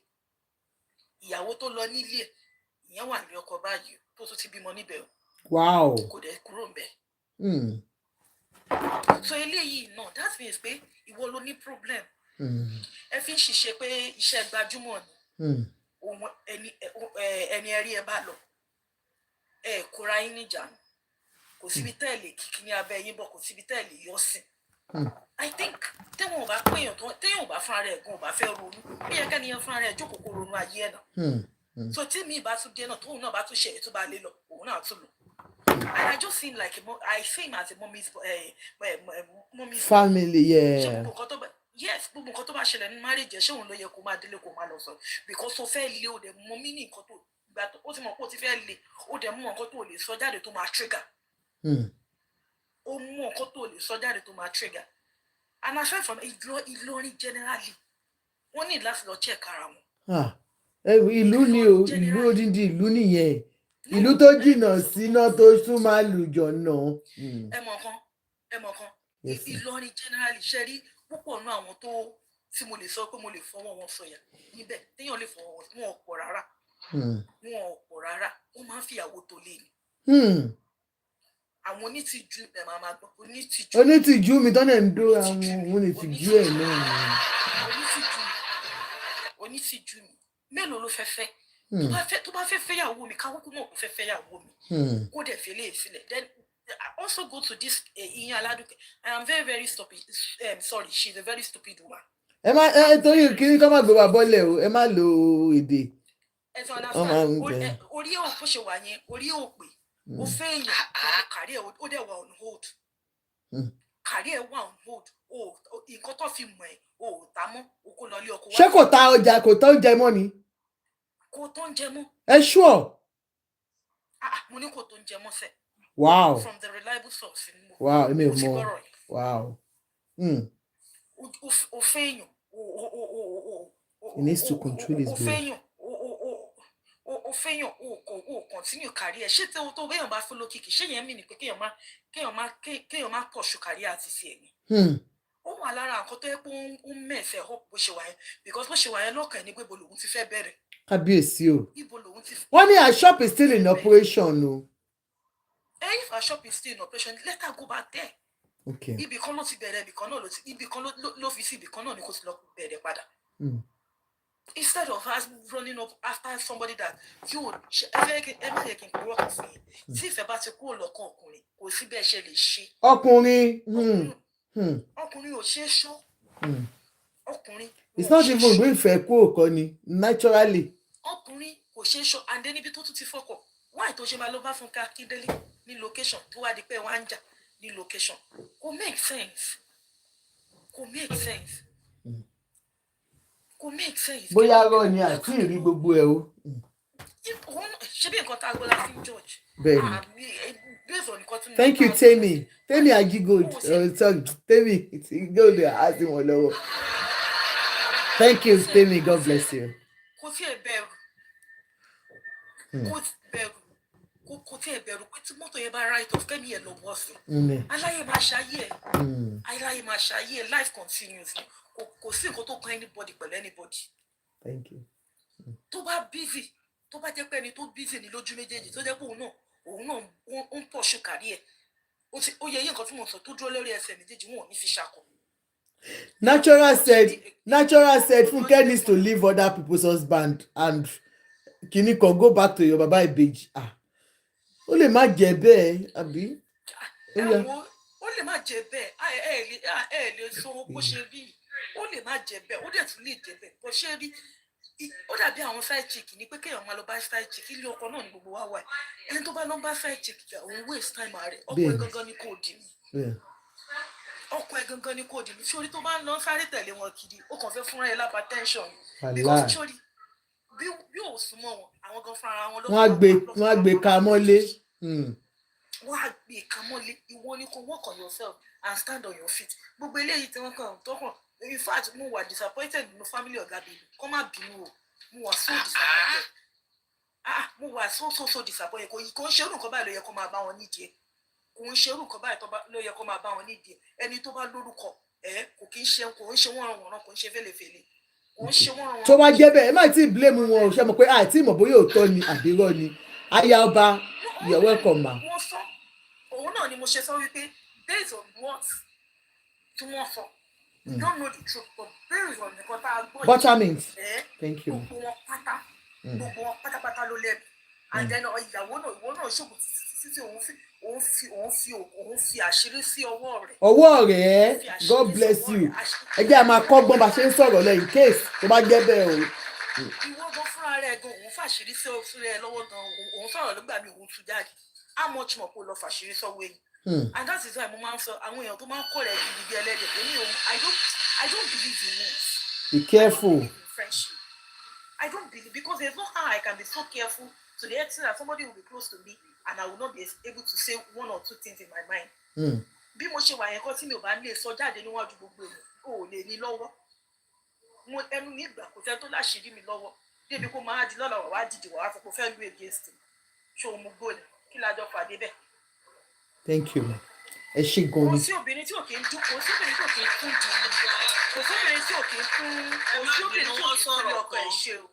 Ìyàwó tó lọ nílé, ìyẹn wà ní ọkọ báyìí, tó tún ti bímọ níbẹ̀ o. Wow. Kò dẹ̀ kúrò ńbẹ̀. So eléyìí náà, that means pé ìwọ ló ní problem. Ẹ fi ń ṣiṣẹ́ pé iṣẹ́ gbajúmọ̀ ni. Ẹni ẹrí ẹ bá lọ. Ẹ kóra yín níjà. Kò síbi tẹ́lẹ̀ kíkí ní abẹ́ yín bọ̀, kò síbi tẹ́lẹ̀ yọ sí. I think téwọn ò bá péyàn tó téyàn ò bá fúnra rẹ̀ gan ò bá fẹ́ ronú. Bí yẹ kẹ́niyàn fúnra rẹ̀ jókòó kó ronú ayé ẹ̀ náà. So tí mi bá tún dé náà, tóun náà bá tún ṣe èyí tó bá lé lọ, òun náà tún lò. And I just seem like I see him as a mommy's family, yeah. Yes, gbogbo nǹkan tó bá ṣẹlẹ̀ ní marriage ṣé òun ló yẹ kó máa délé kó máa lọ sọ because ó fẹ́ lé ó dẹ̀ mọ mí ní nǹkan tó gbà tó ó ti mọ̀ pé ó ti fẹ́ lé ó dẹ̀ mú nǹkan tó lè sọ jáde tó máa trigger. Ó mú nǹkan tó lè sọ jáde tó máa trigger. And aside from Ìlọrin generally, wọ́n ní láti lọ check ara wọn. Ìlú ni o, ìlú odindi ìlú nìyẹn. Ìlú tó jìnnà síná tó tún máa lùjọ náà. Ẹ mọ̀ kan. Ìlọrin generally ṣe rí púpọ̀ nínú àwọn tó tí mo lè sọ pé mo lè fọwọ́ wọn sọ̀yà níbẹ̀ téèyàn lè fọwọ́ wọn ò pọ̀ rárá. Wọ́n máa ń fìyàwó tó lé ni. Àwọn onítìjú ẹ̀ máa gbọ́ onítìjú mi tán ẹ̀ ń dó àwọn onítìjú ẹ̀ náà. Onítìjú mi mélòó ló fẹ́ fẹ́? Tó bá fẹ́ fẹ́yàwó mi káwọ́ kó mọ̀ kó fẹ́ fẹ́yàwó mi kó dẹ̀ fẹ́ lé sílẹ̀. Then I also go to this Iyan Aladuke. I am very very stupid. Sorry, she's a very stupid woman. Ẹ má torí kí kọ́ máa gbé wa bọ́lẹ̀ o, ẹ má lo èdè. Ẹ sọ understand. Orí ò kó ṣe wà yẹn, orí ò pé. Ó fẹ́ èèyàn kárí ẹ̀ ó dẹ̀ wà on hold. Kárí ẹ̀ wà on hold. Nǹkan tó fi mọ̀ ẹ́ o tà mọ́ o kó lọ lé ọkọ wa. Ṣé kò ta ọjà kò tó ń jẹ mọ́ ni? Kò tó ń jẹ mọ́. Ẹ ṣúọ̀. Mo ní kò tó ń jẹ mọ́ sẹ́. Wow. From the reliable source. Wow, emi mo. Wow. O fẹ́yàn. He needs to control his brain. O fẹ́yàn o continue career. Ṣé tí o tó bẹ́yàn bá fún lókìkí ṣé yẹn mì ní pé kéèyàn má pursue career àti sí ẹni. Ó wà lára nǹkan tó yẹ pé ó mẹ́fẹ̀ẹ́ hope bó ṣe wà yẹn because bó ṣe wà yẹn lọ́kàn ní pé ibo lòun ti fẹ́ bẹ̀rẹ̀. Kábíyèsí o. Ibo lòun ti fẹ́. Wọ́n ní her shop is still in operation o. If her shop is still in operation, let her go back there. Okay. Ibi kan ló ti bẹ̀rẹ̀, ibi kan náà ló fi sí ibi kan náà ni kò ti lọ bẹ̀rẹ̀ padà. Instead of us running up after somebody that you every can work for you. See if about to call lọ́kàn ọkùnrin, kò sí bẹ́ẹ̀ ṣe lè ṣe. Ọkùnrin ò ṣe é ṣọ́. Ọkùnrin. It's not even going fẹ́ kó kọ́ ni naturally. Ọkùnrin kò ṣe é ṣọ́ and then ibi tó tún ti fọ́kọ̀. Why tó ṣe máa lọ bá Funke Akindele ní location tó wá di pé wọ́n á ń jà ní location? Kò make sense. Bóyá rọ ni àti ìrí gbogbo ẹ o. Ṣé bí nǹkan tá a gbọ́ láti ń George? Thank you, Femi Ajigold. Femi Gold àti wọn lọ́wọ́. Thank you, Femi. God bless you. Kò tí ẹ bẹ̀rù pé tí mọ́tò yẹn bá right off kẹ́mi yẹn lọ bọ́ sí. Aláyé máa ṣayé ẹ̀. Life continues. Kò sí nǹkan tó kan anybody pẹ̀lú anybody. Thank you. Tó bá busy, tó bá jẹ́ pé ẹni tó busy ní lójú méjèèjì tó jẹ́ pé òun náà ó ń pursue career. Ó yẹ nǹkan tí mo sọ tó dúró lórí ẹsẹ̀ méjèèjì wọn ò ní fi ṣàkọ. Natural said Funke needs to leave other people's husband and kini kan go back to your baba Ibeji. Ó lè má jẹ́ bẹ́ẹ̀ àbí? Ó lè má jẹ́ bẹ́ẹ̀ ẹ lè sọ bó ṣe rí. Ó lè má jẹ́ bẹ́ẹ̀ ó dẹ̀ tún lè jẹ́ bẹ́ẹ̀ bó ṣe rí ó dàbí àwọn side chick ní pé kéèyàn máa lọ bá side chick ilé ọkọ náà ní gbogbo wa wà ẹni tó bá lọ bá side chick jà òun waste time rẹ̀ ọkọ ẹ̀ gangan ní kò dì mí ọkọ ẹ̀ gangan ní kò dì mí sórí tó bá ń lọ sáré tẹ̀lé wọn kiri ó kàn fẹ́ fúnra ẹ̀ lápá tension because sórí bí ò súnmọ́ wọn àwọn gan fúnra wọn ló wọ́n á gbé ka mọ́lé wọ́n á gbé ka mọ́lé ìwọ ni kò work on yourself and stand on your feet gbogbo eléyìí tí wọ́n kàn tó kàn in fact mo wà disappointed nínú family ọ̀gá bèbí kọ́ má bínú o mo wà so disappointed mo wà so disappointed kò ń ṣerú nǹkan báyìí ló yẹ kó máa bá wọn nídìí ẹ kò ń ṣerú nǹkan báyìí ló yẹ kó máa bá wọn nídìí ẹ ẹni tó bá lórúkọ kò ń ṣe wọ́n ràn kò ń ṣe fẹ́lẹ́fẹ́lẹ́ kò ń ṣe wọ́n ràn. tó bá jẹ́ bẹ́ẹ̀ ẹ má tí ì blame wọn ò ṣe mọ̀ pé àìtí ìmọ̀ bóyá òótọ́ ni àbírọ́ ni aya ọba you're welcome ma. wọ́n sọ òun náà ni mo ṣe sọ wípé based on what tí wọ́n sọ. You don't know the truth, but based on the contact. Buttermint. Thank you. Gbogbo wọn pátápátá ló lẹ́bi. And then ìyàwó náà ṣògùn títí òun fi àṣírí sí ọwọ́ rẹ̀. Ọwọ́ rẹ̀ God bless you. Ẹ jẹ́ a máa kọ́gbọ́n bá ṣe ń sọ̀rọ̀ lẹ̀ in case tó bá jẹ́ bẹ́ẹ̀ o. Ìwọ gan fúnra rẹ̀ gan òun fàṣírí sí rẹ̀ lọ́wọ́ gan òun sọ̀rọ̀ lọ́gbà mi òun tú jáde. How much more kó lọ fàṣírí sọ́wọ́ èyí? And that is why mo máa ń sọ àwọn èèyàn tó máa ń kọ́ rẹ̀ gidi bí ẹlẹ́dẹ̀ èmi ò I don't believe in it. Be careful. Friendship. I don't believe because there's no how I can be so careful to the extent that somebody will be close to me and I will not be able to say one or two things in my mind. Bí mo ṣe wà yẹn kọ́ tí mi ò bá lè sọ jáde níwájú gbogbo èèyàn ò lè ní lọ́wọ́. Mo ẹnu mi ìgbà kò tẹ́ tó láṣìírí mi lọ́wọ́ débi kó máa di lọ́la wà wá dìde wà wá fọpọ̀ fẹ́ lu against me. Ṣé o mú gbòòlì kí lájọ pàdé bẹ́ẹ̀? Thank you ma. Ẹ ṣe gan ni. Kò sí obìnrin tí ò kí ń dún kò sí obìnrin tí ò kí ń kún di kò sí obìnrin tí ò kí ń kún kò sí obìnrin tí ò kí ń kún ọkọ ẹ̀ ṣe o.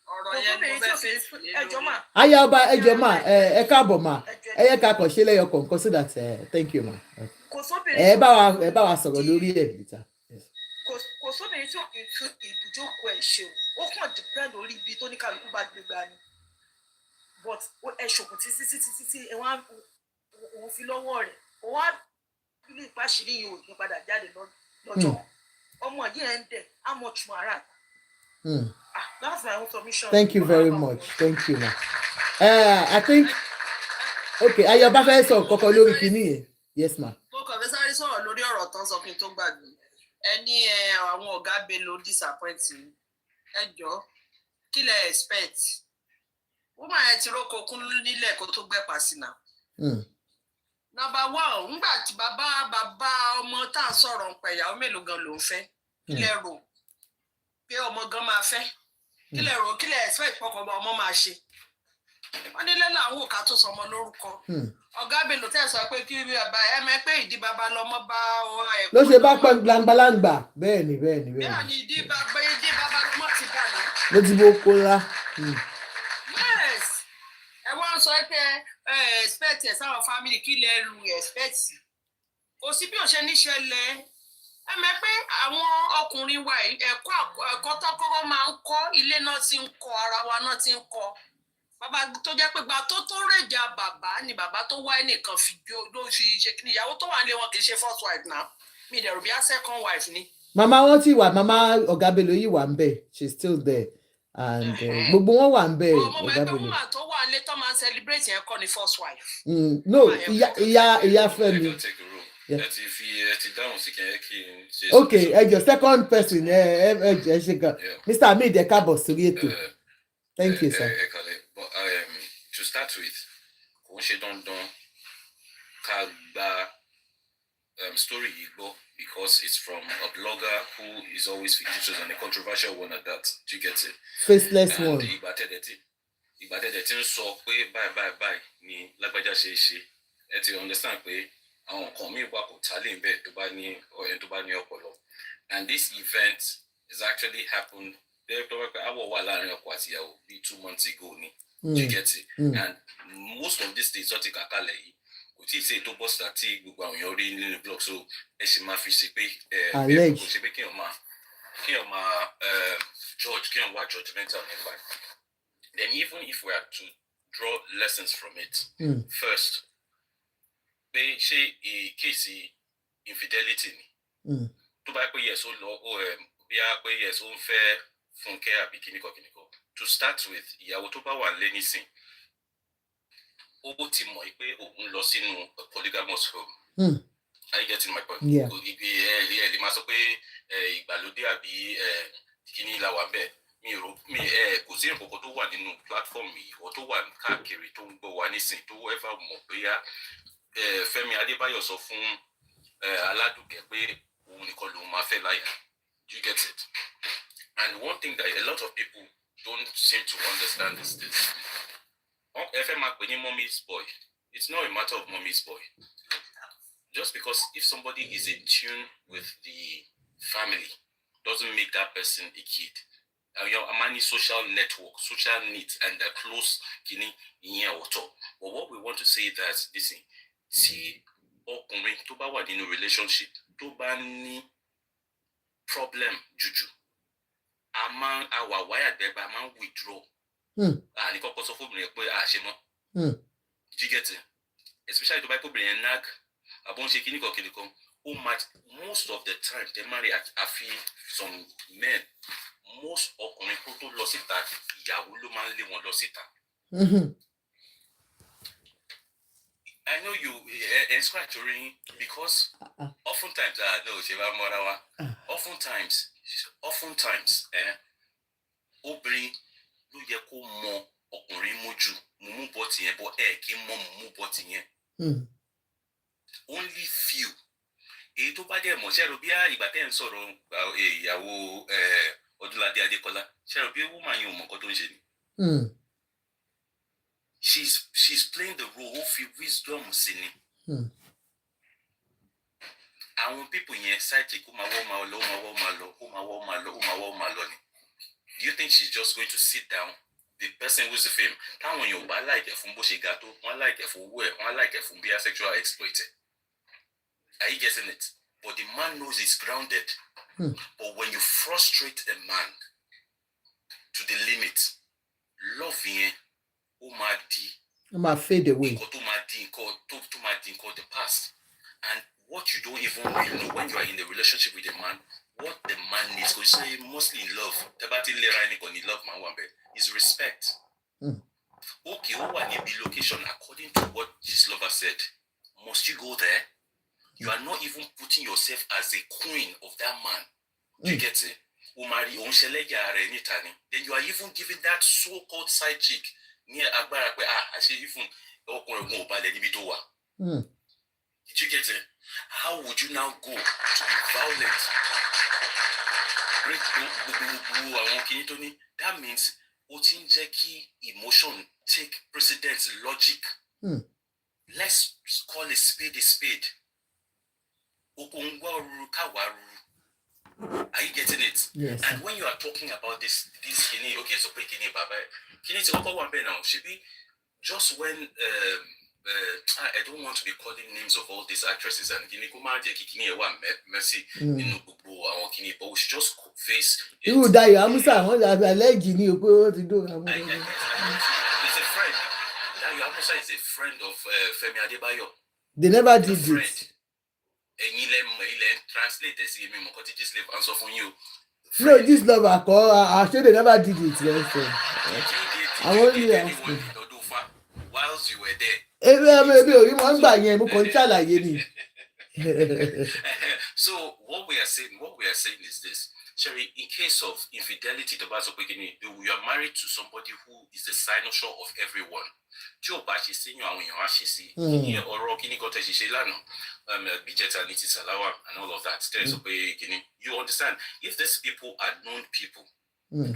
Ọ̀rọ̀ yẹn ló bẹ́ẹ̀ fi ẹjọ́ mà. Aya ọba ẹjọ́ mà ẹ káàbọ̀ mà ẹ yẹ ká kàn ṣe lẹ́yọ kọ̀ọ̀kan so that thank you ma. Kò sóbìnrin ẹ bá wa sọ̀rọ̀ lórí ẹ̀ níta. Kò sóbìnrin tí ò kí ń tún ibùjókòó ẹ̀ ṣe o ó kàn depend lórí ibi tó ní kálukú bá gbé gbá ni but ẹ ṣògùn títí ẹ wá òun fi lọ́wọ́ rẹ̀ ó wá ilé ìpàṣírí yìí ò ní padà jáde lọ́jọ́ ọmọ yìí ẹ̀ ń dẹ̀ how much more ara. That's my own submission. Thank you very much. Thank you ma. I think okay ayọ̀bá fẹ́ sọ kọ́kọ́ lórí kìíní yẹn yes ma. mo kàn fẹ́ sáré sọ̀rọ̀ lórí ọ̀rọ̀ tán sọ kí n tó gbàgbé ẹni àwọn ọ̀gá Bello disappoint ẹ jọ kí lẹ expect wọ́n máa ti rókò kún nílẹ̀ kó tó gbẹ́pà sí náà. Number one ńgbà tí bàbá ọmọ tá à ń sọ̀rọ̀ ń pẹ̀ ìyàwó mélòó gan ló ń fẹ́ kí lẹ rò pé ọmọ gan máa fẹ́ kí lẹ rò kí lẹ expect pọkàn ọmọ máa ṣe wọ́n nílẹ̀ làwọn òkà tó sọmọ lórúkọ ọ̀gá Bello tẹ̀ sọ pé kí bàbá ẹ mẹ́ pé ìdí bàbá lọmọ bá ọ̀rọ̀ ẹ̀ ló ṣe bá pẹ́ gbangbalangba bẹ́ẹ̀ ni. bẹ́ẹ̀ ni ìdí bàbá lọmọ ti bà ní. ló ti bó kó ńlá. Yes ẹ wọ́n sọ pé expect ẹ̀ sáwọn family kí lẹ lu expect kò sí bí òṣè níṣẹ̀lẹ̀ ẹ mọ̀ pé àwọn ọkùnrin wa ẹ̀kọ́ tọ́kọ́rọ́ máa ń kọ́ ilé náà ti ń kọ́ ara wa náà ti ń kọ́ bàbá tó jẹ́ pé gba tó rèjà bàbá ni bàbá tó wá ẹnìkan fi ló fi ṣe kí ni ìyàwó tó wà nílé wọn kì í ṣe first wife náà mi dẹ̀rù bí i second wife ni. màmá wọn ti wà màmá ọ̀gá Bello yìí wà ń bẹ̀ she's still there and gbogbo wọn wà ń bẹ̀ ọ̀gá Bello. ọmọ ẹgbẹ́ tó wà nílé tó máa ń celebrate yẹn kọ́ ni first wife. No ìyá Fẹ́mi. Okay ẹjọ second person ẹ ṣe gan Mr. Hamid ẹ káàbọ̀ sórí ètò thank you sir. But to start with kò ń ṣe dandan ká gba story yìí gbọ́ because it's from a blogger who is always fictitious and a controversial one at that. Do you get it? Faceless one. ìgbà tẹ̀dẹ̀ tí ń sọ pé báyìí ni lágbájá ṣe ẹ ti understand pé àwọn nǹkan míì wà kò tálẹ̀ ń bẹ̀ tó bá ní ọpọlọ and this event has actually happened àwọ̀ wà láàrin ọkọ àti ìyàwó bíi 2 months ago ni. Do you get it? And most of these things ọtí kàkálẹ̀ yìí kò tí ì ṣe tó bọ́sítà tí gbogbo àwọn èèyàn rí nínú blog so ẹ sì máa fi ṣe pé bẹ́ẹ̀ kò ṣe pé kéèyàn máa judge kéèyàn wà judgmental nípa ẹ̀. Then even if we are to draw lessons from it first pé ṣé kéèsì infidelity ni tó bá pé yes ó lọ bí a pé yes ó ń fẹ́ Funke àbí kíníkọ̀. To start with, ìyàwó tó bá wà lé nísìn, ó ti mọ̀ pé òun lọ sínú a polygamous home. Are you getting my point? Yeah. Lè máa sọ pé ìgbàlódé àbí kíní la wà bẹ́ẹ̀. Kò sí nǹkan tó wà nínú platform yìí or tó wà káàkiri tó ń gbọ́ wa nísìn tó ever mọ̀ bóyá Femi Adebayo sọ fún Aládùkẹ́ pé òun nìkan lòun máa fẹ́ láyà. Do you get it? And one thing that a lot of people don't seem to understand is this. FM Akpeni mommy's boy. It's not a matter of mommy's boy. Just because if somebody is in tune with the family doesn't make that person a kid. Many social network, social needs, and the close kini in or top. But what we want to say is that this thing, see, ọkùnrin tó bá wà nínú relationship tó bá ní problem juju. Our wired baby man withdraw. And if I sọ fún obìnrin pé ṣe mọ́. Do you get it? Especially to buy obìnrin nag, àbọ̀n ṣe kíníkan. Most of the time, they marry at some men. Most ọkùnrin tó lọ síta, ìyàwó ló máa ń lé wọn lọ síta. I know you inscribe to ring because oftentimes, no, she va morawa. Oftentimes, obìnrin ló yẹ kó mọ ọkùnrin mójú, mú bọ́tì yẹn, bọ́ kí mọ mú bọ́tì yẹn. Only few. Èyí tó bá dẹ̀ mọ̀ ṣẹ́rù bí ìgbà tẹ́ ń sọ̀rọ̀ ìyàwó Ọdúnládé Adékọ́lá, ṣẹ́rù bí woman yìí ò mọ̀ nǹkan tó ń ṣe ni. She's playing the role of wisdom sini. Àwọn people yẹn side chick ó máa lọ ni. Do you think she's just going to sit down? The person who's the fame, táwọn èèyàn ò bá like ẹ̀ fún bó ṣe ga tó, wọ́n like ẹ̀ fún owó ẹ̀, wọ́n like ẹ̀ fún bí sexual exploited. Are you getting it? But the man knows he's grounded. But when you frustrate a man to the limit, love yẹn ó máa di. Ó máa fade away. Nǹkan tó máa di nǹkan the past. And what you don't even really know when you are in a relationship with a man, what the man needs, because you say mostly in love, in love man is respect. Okay, what the location according to what his lover said? Must you go there? You are not even putting yourself as a queen of that man. Do you get it? Then you are even giving that so-called side chick near Agbara, even did you get it? How would you now go to be violent? That means emotion take precedence, logic. Let's call a spade a spade. Are you getting it? Yes. And when you are talking about this kini, okay, so kini baba, kini ti oko one now should be just when I don't want to be calling names of all these actresses and kini kuma je kini e wa mercy nínú gbogbo àwọn kini, but we should just face it. You die, Amusa, wọ́n allege ni o pé ó ti do. He's a friend. Dayo Amusa is a friend of Femi Adebayo. They never did it. Translate this me mo ko ti just live answer for you. No, this love I sure they never did it. I want you to whilst you were there. So what we are saying is this. Sherry, in case of infidelity, you are married to somebody who is the cynosure of everyone. You and all of that. You understand? If these people are known people,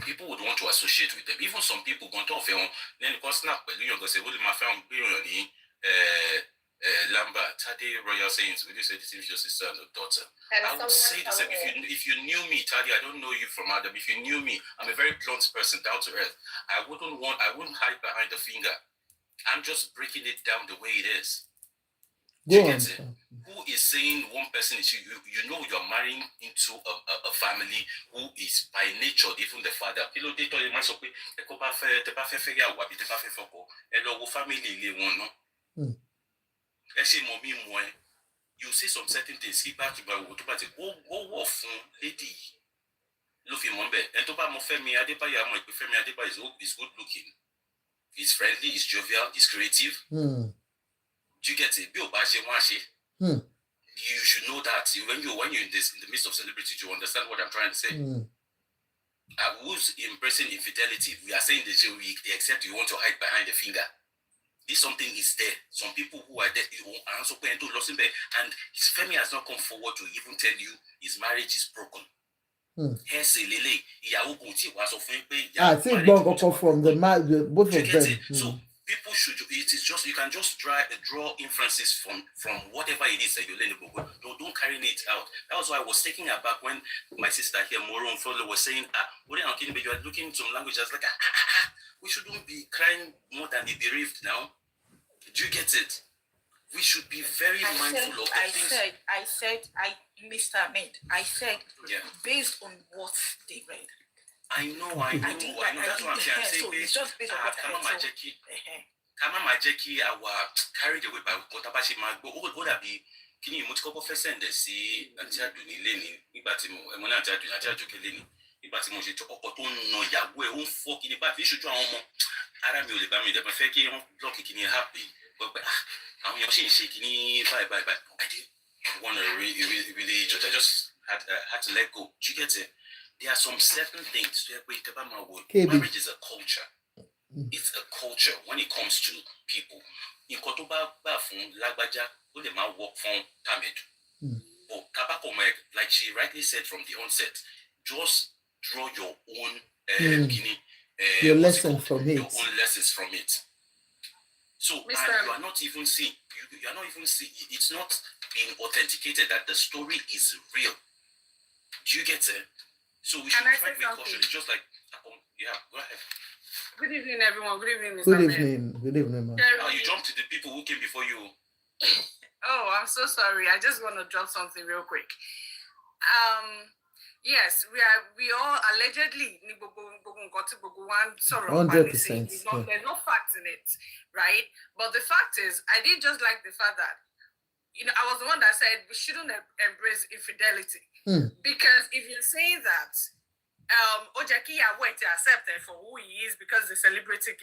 people would want to associate with them. Even some people going to film, then the person you're going to say, well, my friend, Lambert, Tade Royal Sayings, will you say this is your sister and your daughter? I would say the same. If you knew me, Tade, I don't know you from Adam. If you knew me, I'm a very blunt person, down to earth. I wouldn't hide behind the finger. I'm just breaking it down the way it is. Do you get it? Who is saying one person is you know you're marrying into a family who is by nature, even the father. You say some certain things, keep back to my lady. Love him on number. And to buy more Femi Adebayo, I'm like Femi Adebayo is good looking. He's friendly, he's jovial, he's creative. Do you get it? You should know that when you're in the midst of celebrity, you understand what I'm trying to say. Who's embracing infidelity? We are saying this, except you want to hide behind the finger. This something is there. Some people who are there, and Femi has not come forward to even tell you his marriage is broken. I think from the both of them. So people should. It is just you can just draw inferences from whatever it is that you're learning. Don't carry it out. That was why I was taking aback when my sister here, Moro Mfolo, was saying, you are looking some language. I was like, we shouldn't be crying more than the bereaved now. Do you get it? We should be very mindful of the things. Mr. Ahmed, I said, based on what they read. I know. That's what I'm saying. So it's just based on what I read. Kama Majeki, I was carried away by Kotabashi Magbo. What would be? Can you much couple first send the sea and Chaduni Lenny, Ibatimo, and when I tell you, Kelly, Ibatimo, no Yahweh, won't fork in the back. You should draw more. Aramule Bami, the Mafeki, blocking happy. But I'm shaking, bye. I didn't want to really judge. I just had to let go. Do you get it? There are some certain things. Marriage is a culture. It's a culture when it comes to people. In Kotoba Bafun, Lagbaja, who they might work from Tamedu. But Kabakomek, like she rightly said from the onset, just draw your own your lesson from it. Your own lessons from it. So and you are not even seeing. You are not even seeing. It's not being authenticated that the story is real. Do you get it? So we should try to be cautious. It's just like, go ahead. Good evening, everyone. Good evening, Mr. Good evening, man. You jumped to the people who came before you. Oh, I'm so sorry. I just want to drop something real quick. Yes, we all allegedly 100%. There's no facts in it, right? But the fact is, I did just like the fact that, I was the one that said we shouldn't embrace infidelity. Because if you're saying that Ojakiya went to accept him for who he is because the celebrity,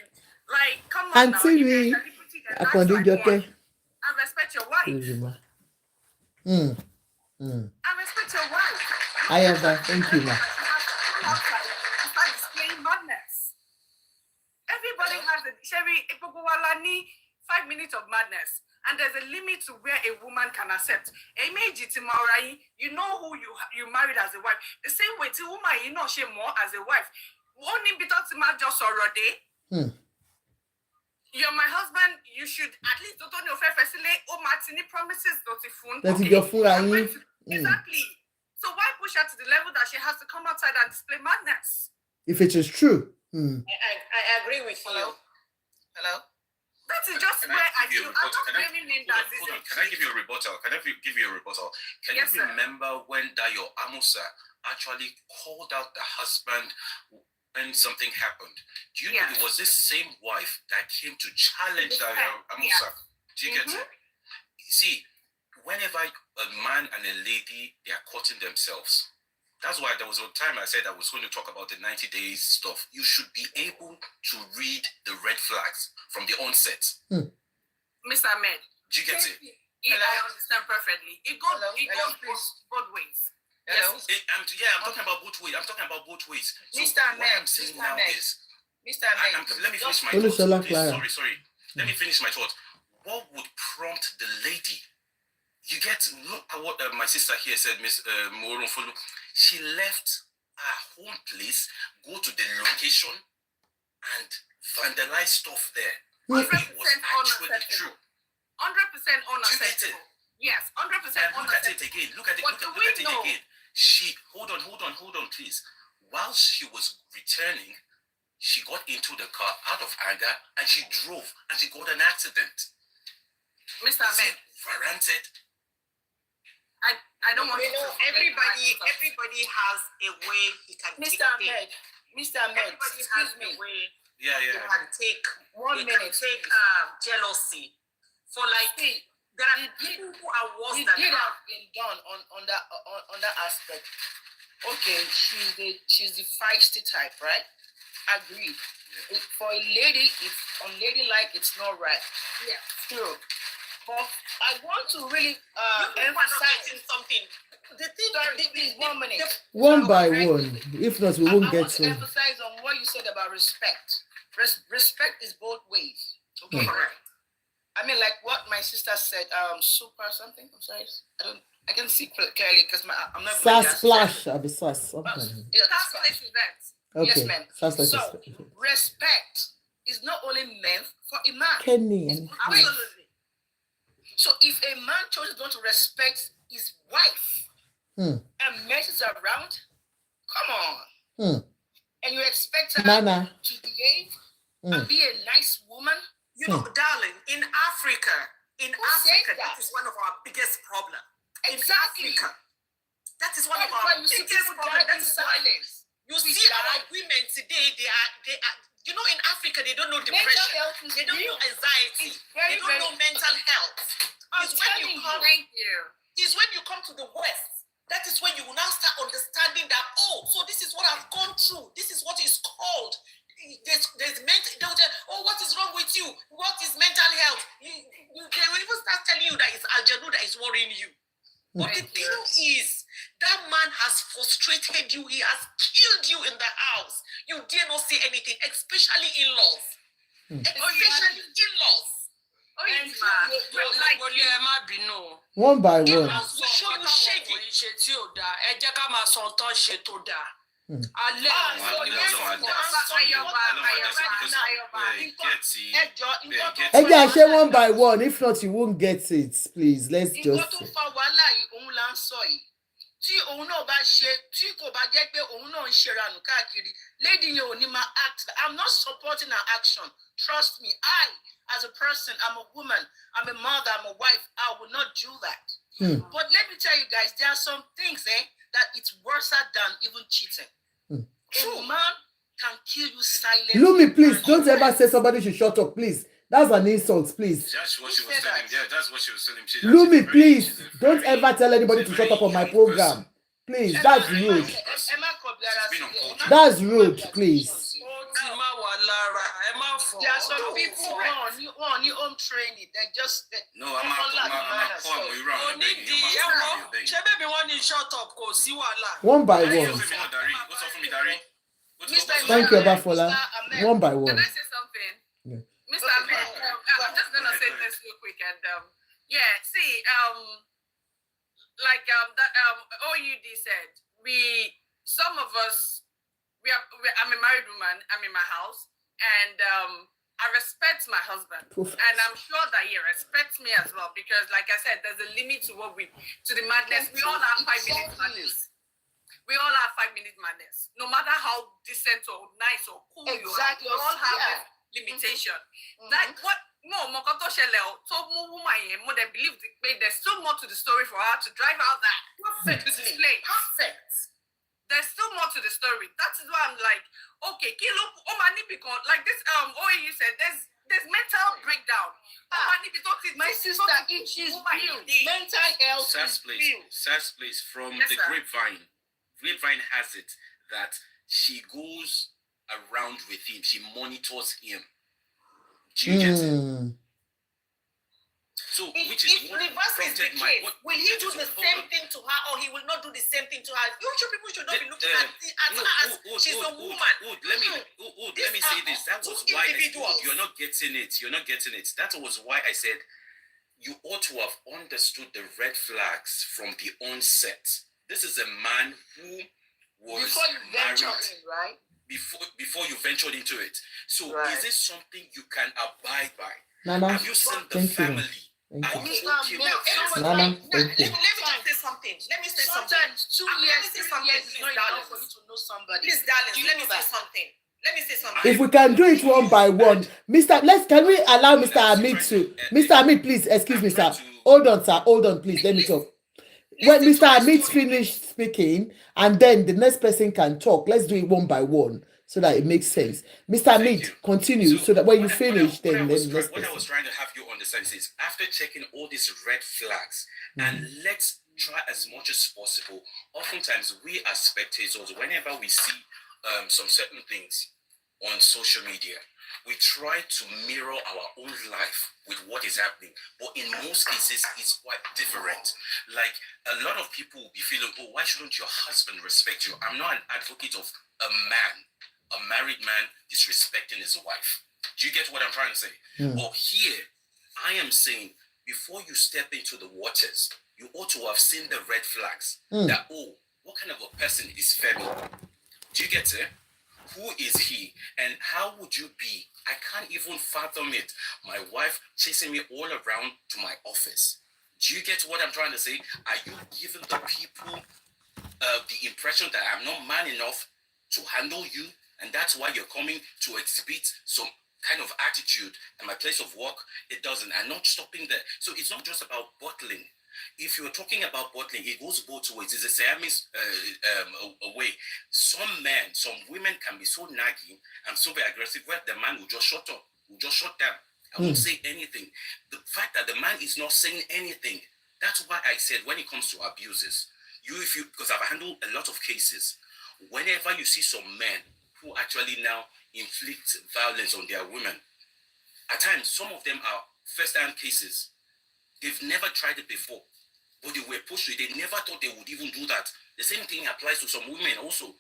like, come on now, if you're a celebrity, then act like one. And respect your wife. And respect your wife. I have that. Thank you, ma. Start displaying madness. Everybody has a Sherry 5 minutes of madness. And there's a limit to where a woman can accept. You know who you married as a wife. The same way to woman, you know she more as a wife. Only because just already. You're my husband. You should at least don't know Martini promises exactly. So why push her to the level that she has to come outside and display madness? If it is true. I agree with you. Hello? That is just where I feel. I'm not blaming him that this is. Can I give you a rebuttal? Can you remember when Dayo Amusa actually called out the husband when something happened? Do you know it was this same wife that came to challenge Dayo Amusa? Do you get it? See, whenever a man and a lady, they are courting themselves. That's why there was a time I said I was going to talk about the 90 days stuff. You should be able to read the red flags from the onset. Mr. Ahmed, do you get it? I understand perfectly. It goes both ways. Hello? I'm talking about both ways. So Mr. Ahmed, let me finish my thought. Sorry. Let me finish my thought. What would prompt the lady? Look at what my sister here said, Miss Morunfulu. She left her home place, go to the location, and vandalize stuff there. 100% actually true. 100% unacceptable. Yes, 100% unacceptable. Look at it again. Look at it again. She hold on, please. While she was returning, she got into the car out of anger and she drove and she got an accident. Mr. Ahmed, warranted? I don't want to. Everybody has a way he can take it. Mr. Ahmed, everybody has a way. You can take 1 minute. Take jealousy for there are people who are worse than that. Been done on that aspect. okay, she's the feisty type, right? Agreed. Yeah. For a lady, it's unladylike, it's not right. Yeah, true. But I want to really emphasize something. The thing, sorry, 1 minute. One by one. If not, we won't I get want to emphasize on what you said about respect. Respect is both ways. Okay. I mean, like what my sister said. Super something. I'm sorry. I can see clearly because I'm not. Splash. I'll be sass. Okay. Yes, ma'am. So respect is not only meant for a man. Kenny. Absolutely. So if a man chooses not to respect his wife and messes around, come on. And you expect her to behave and be a nice woman? You know, darling, in Africa, that is one of our biggest problems. Exactly. In Africa, that is one of our biggest problems. That is silence. You see our women today, they are, you know, in Africa, they don't know depression. They don't know anxiety. They don't know mental health. It's when you come to the West. That is when you will now start understanding that, oh, so this is what I've gone through. This is what is called. There's mental. What is wrong with you? What is mental health? They will even start telling you that it's Aljanu that is worrying you. But the thing is, that man has frustrated you. He has killed you in the house. You dare not say anything, especially in-laws. Especially in-laws. One by one. One by one. If not, you won't get it. Please, let's just. Tí òun náà bá ṣe tí kò bá jẹ́ pé òun náà ń ṣeranù káàkiri lady yẹn ò ní máa act. I'm not supporting her action. Trust me, as a person, I'm a woman, I'm a mother, I'm a wife, I will not do that. But let me tell you guys, there are some things that it's worse than even cheating. A man can kill you silently. Lumi, please don't ever say somebody should shut up, please. That's an insult, please. That's what she was telling him. Yeah, that's what she was telling him. Lumi, please don't ever tell anybody to shut up on my program. Please, that's rude. That's rude, please. There are some people who are on home training. They just no, I'm not one by one. Thank you, Abafola. One by one. Can I say something? Yeah. Mr. Ahmed, I'm just gonna say this real quick and like that OUD said, some of us I'm a married woman, I'm in my house, and I respect my husband, and I'm sure that he respects me as well, because like I said, there's a limit to the madness. We all have 5 minutes madness. We all have 5 minute madness. No matter how decent or nice or cool you are, we all have a limitation. Like what Mokoto Shellel told Mumu they believe there's still more to the story for her to drive out that perfect. There's still more to the story. That is why I'm like, okay, like this you said, there's mental breakdown. My sister, it is real. Mental health is real. Sass place from the grapevine. Grapevine has it that she goes around with him. She monitors him. Do you get it? So, which is what prompted my... Will he do the same thing to her, or he will not do the same thing to her? You people should not be looking at her as she's a woman. Let me say this. That was why you're not getting it. You're not getting it. That was why I said you ought to have understood the red flags from the onset. This is a man who was before you venture in, right? Before you ventured into it. So is it something you can abide by? Nana, have you seen the family? Thank you. Are you okay with Nana, thank you. Let me just say something. Let me say Sometimes something. 2 years, 3 years is not enough for you to know somebody. Please, darling, let me say something. Let me say something. If we can do it one by one, can we allow Mr. Amit to? Mr. Amit, please, excuse me, sir. Hold on, sir. Hold on, please. Let me talk. When Mr. Amit finished speaking, and then the next person can talk. Let's do it one by one so that it makes sense. Mr. Amit, continue so that when you finish, then the next what I was trying to have you understand is after checking all these red flags, and let's try as much as possible. Oftentimes, we as spectators, whenever we see some certain things on social media, we try to mirror our own life with what is happening. But in most cases, it's quite different. Like, a lot of people will be feeling, oh, why shouldn't your husband respect you? I'm not an advocate of a married man disrespecting his wife. Do you get what I'm trying to say? But here, I am saying, before you step into the waters, you ought to have seen the red flags. That, oh, what kind of a person is Femi? Do you get it? Who is he? And how would you be? I can't even fathom it. My wife chasing me all around to my office. Do you get what I'm trying to say? Are you giving the people the impression that I'm not man enough to handle you? And that's why you're coming to exhibit some kind of attitude at my place of work? It doesn't. I'm not stopping there. So it's not just about bottling. If you're talking about bottling, it goes both ways. It's a Siamese way. Some men, some women can be so naggy and so very aggressive where the man will just shut up, will just shut down. I won't say anything. The fact that the man is not saying anything, that's why I said when it comes to abuses, because I've handled a lot of cases, whenever you see some men who actually now inflict violence on their women, at times, some of them are first-hand cases. They've never tried it before, but they were pushed to it. They never thought they would even do that. The same thing applies to some women also.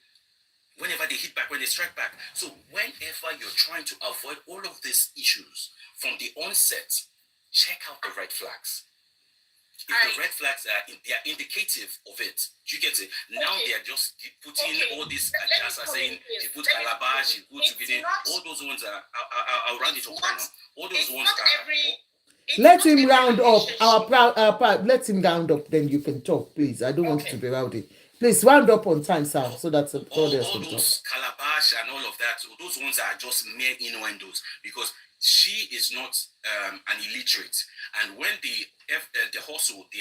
Whenever they hit back, when they strike back. So whenever you're trying to avoid all of these issues from the onset, check out the red flags. If the red flags they are indicative of it. Do you get it? Now they are just putting all these saying she put calabash, she put beginning. All those ones are I'll round it up right now. All those ones are. Let him round up. Let him round up, then you can talk, please. I don't want you to be rowdy. Please round up on time, sir, so that all those calabash and all of that, those ones are just mere innuendos, because she is not an illiterate. And when the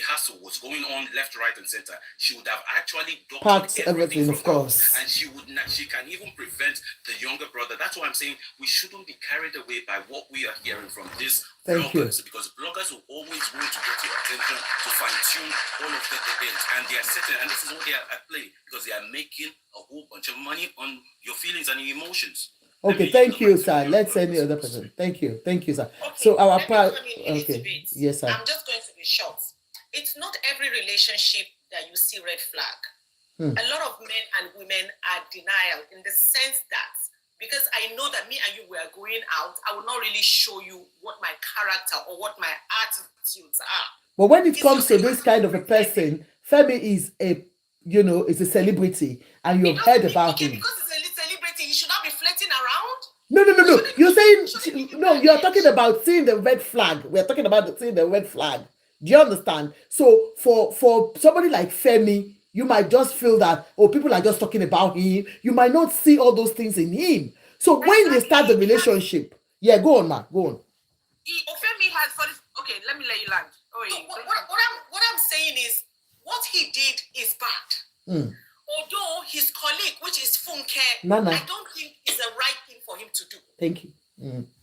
hassle was going on left, right, and center, she would have actually packed everything, of course. And she can even prevent the younger brother. That's why I'm saying we shouldn't be carried away by what we are hearing from these bloggers, because bloggers will always want to get your attention to fine-tune all of the things. And they are certain, and this is what they are at play, because they are making a whole bunch of money on your feelings and your emotions. Okay, thank you, sir. Let's any other person. Thank you, sir. Okay, so our part. Okay, yes, sir. I'm just going to be short. It's not every relationship that you see red flag. A lot of men and women are denial in the sense that because I know that me and you were going out, I will not really show you what my character or what my attitudes are. But when it comes to this kind of a person, Femi is is a celebrity, and you've heard about him. Because he's a celebrity, he should not be flirting around. No. You're saying you're talking about seeing the red flag. We're talking about seeing the red flag. Do you understand? So for somebody like Femi, you might just feel that people are just talking about him. You might not see all those things in him. So when they start the relationship, go on, ma, go on. Femi has okay, let me let you land. What I'm saying is what he did is bad. Although his colleague, which is Funke, I don't think is the right thing for him to do. Thank you.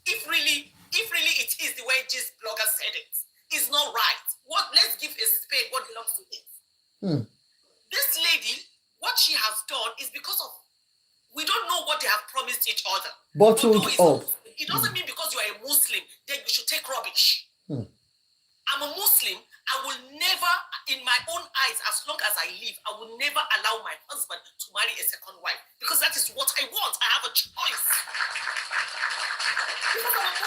If really it is the way this blogger said it, it's not right. Let's give a spade what belongs to it. This lady, what she has done is because of we don't know what they have promised each other. Bottled up. It doesn't mean because you are a Muslim then you should take rubbish. I'm a Muslim. I will never, in my own eyes, as long as I live, I will never allow my husband to marry a second wife because that is what I want. I have a choice. Because I'm a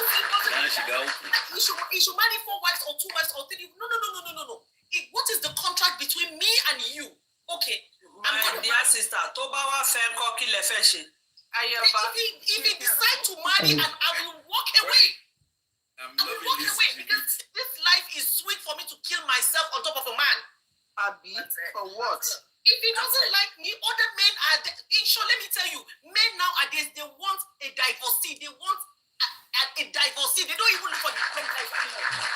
Muslim, he should marry 4 wives or 2 wives or 3. No. What is the contract between me and you? Okay. My dear sister, if he decides to marry, and I will walk away. I will walk away because this life is sweet for me to kill myself on top of a man. Abi, for what? If he doesn't like me, other men are. Let me tell you, men nowadays they want a divorcee. They want a divorcee. They don't even look for the life anymore.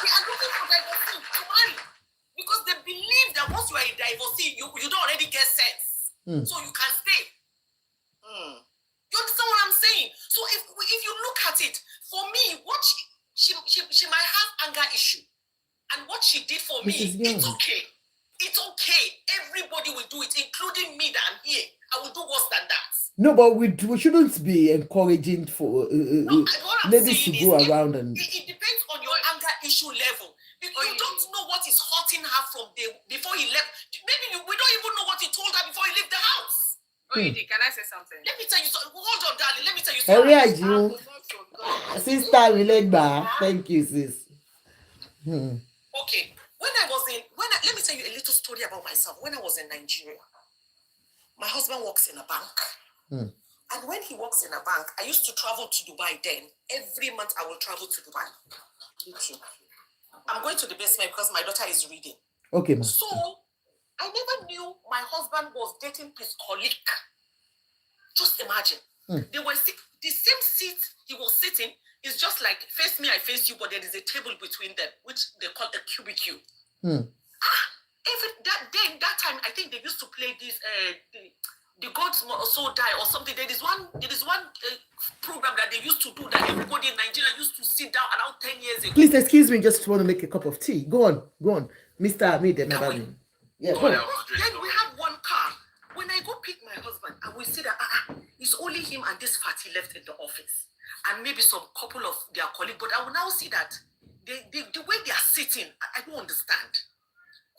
They are looking for divorcee to marry because they believe that once you are a divorcee, you don't already get sense, so you can stay. You understand what I'm saying? So if you look at it, for me, what she might have anger issue. And what she did for Mrs. me, it's Young. okay. It's okay. Everybody will do it, including me that I'm here. I will do worse than that. No, but we shouldn't be encouraging for What I'm ladies to saying go is, around and. It depends on your anger issue level. You don't know what is hurting her from before he left. Maybe we don't even know what he told her before he left the house. Can I say something? Let me tell you something. Hold on, darling. Let me tell you Hurry, something. you. Sister, relate back. Thank you, sis. Okay. Let me tell you a little story about myself. When I was in Nigeria, my husband works in a bank. And when he works in a bank, I used to travel to Dubai then. Every month I will travel to Dubai. I'm going to the basement because my daughter is reading. Okay, ma'am. So I never knew my husband was dating his colleague. Just imagine. They were the same seat he was sitting is just like face me, I face you, but there is a table between them, which they call a cubicle. That time, I think they used to play this the gods so die or something. There is one program that they used to do that everybody in Nigeria used to sit down around 10 years ago. Please excuse me, just want to make a cup of tea. Go on, Mr. Amid. Yeah, go on. Then we have one car. When I go pick my husband, and we see that it's only him and this fatty left in the office, and maybe some couple of their colleagues. But I will now see that the way they are sitting, I don't understand.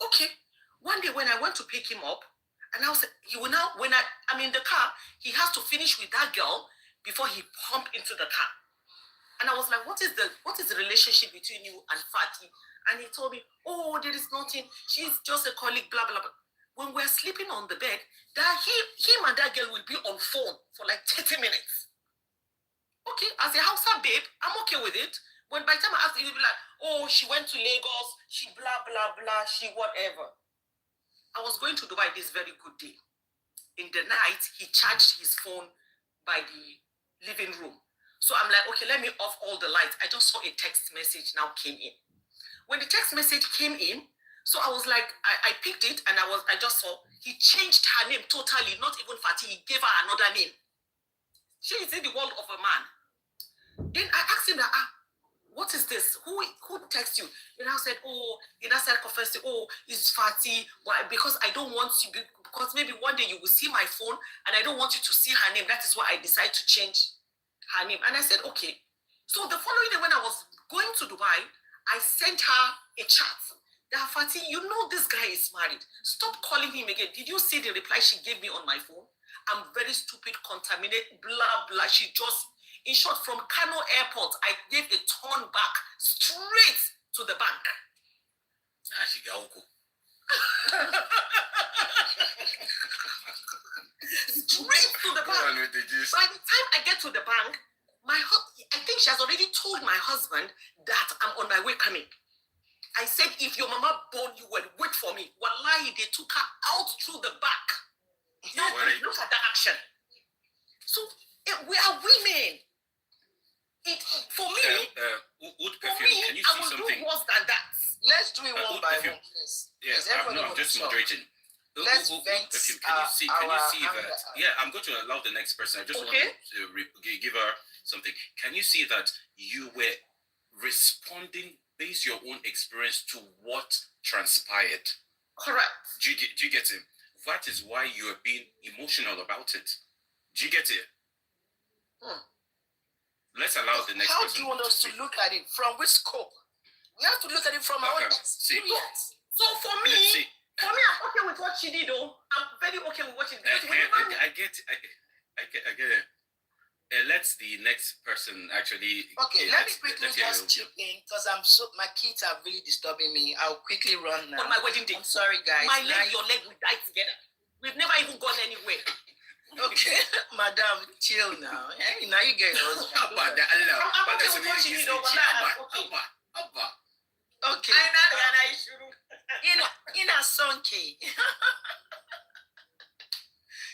Okay, one day when I went to pick him up, and I was when I'm in the car, he has to finish with that girl before he pump into the car. And I was like, what is the relationship between you and Fatty? And he told me, oh, there is nothing. She's just a colleague, blah, blah, blah. When we're sleeping on the bed, him and that girl will be on phone for like 30 minutes. Okay, as a Hausa babe, I'm okay with it. When by the time I ask you, you'll be like, oh, she went to Lagos, she blah, blah, blah, she whatever. I was going to Dubai this very good day. In the night, he charged his phone by the living room. So I'm like, okay, let me off all the lights. I just saw a text message now came in. When the text message came in, so I was like, I picked it and I just saw he changed her name totally, not even Fatih, he gave her another name. She is in the world of a man. Then I asked him that, what is this? Who texts you? And I said, confessed, it's Fatih. Why? Because I don't want you, because maybe one day you will see my phone and I don't want you to see her name. That is why I decided to change her name. And I said, okay. So the following day when I was going to Dubai, I sent her a chat. That Fatih, you know this guy is married. Stop calling him again. Did you see the reply she gave me on my phone? I'm very stupid, contaminated, blah, blah. She just, in short, from Kano Airport, I gave a turn back straight to the bank. Straight to the bank. By the time I get to the bank, I think she has already told my husband that I'm on my way coming. I said, if your mama born you, well, wait for me. Wallahi, they took her out through the back. Look at the action. So we are women. For me, can you I see will something? do worse than that. Let's do it one by one, please. Yes, I'm just moderating. Let's can you see that? Yeah, I'm going to allow the next person. I just want to give her something. Can you see that you were responding based your own experience to what transpired? Correct. Do you get it? That is why you are being emotional about it. Do you get it? Let's allow the next person. How do you want us to look at it? From which scope? We have to look at it from our own experience. So for me, I'm okay with what she did, though. I'm very okay with what she did. I get it. Let the next person actually. Okay, let me quickly just chip in because my kids are really disturbing me. I'll quickly run now. On my wedding day. I'm sorry, guys. Your leg will die together. We've never even gone anywhere. Okay, madam, chill now. Hey, now you get yours. I'm okay with what she did, though. Okay. In a sonke.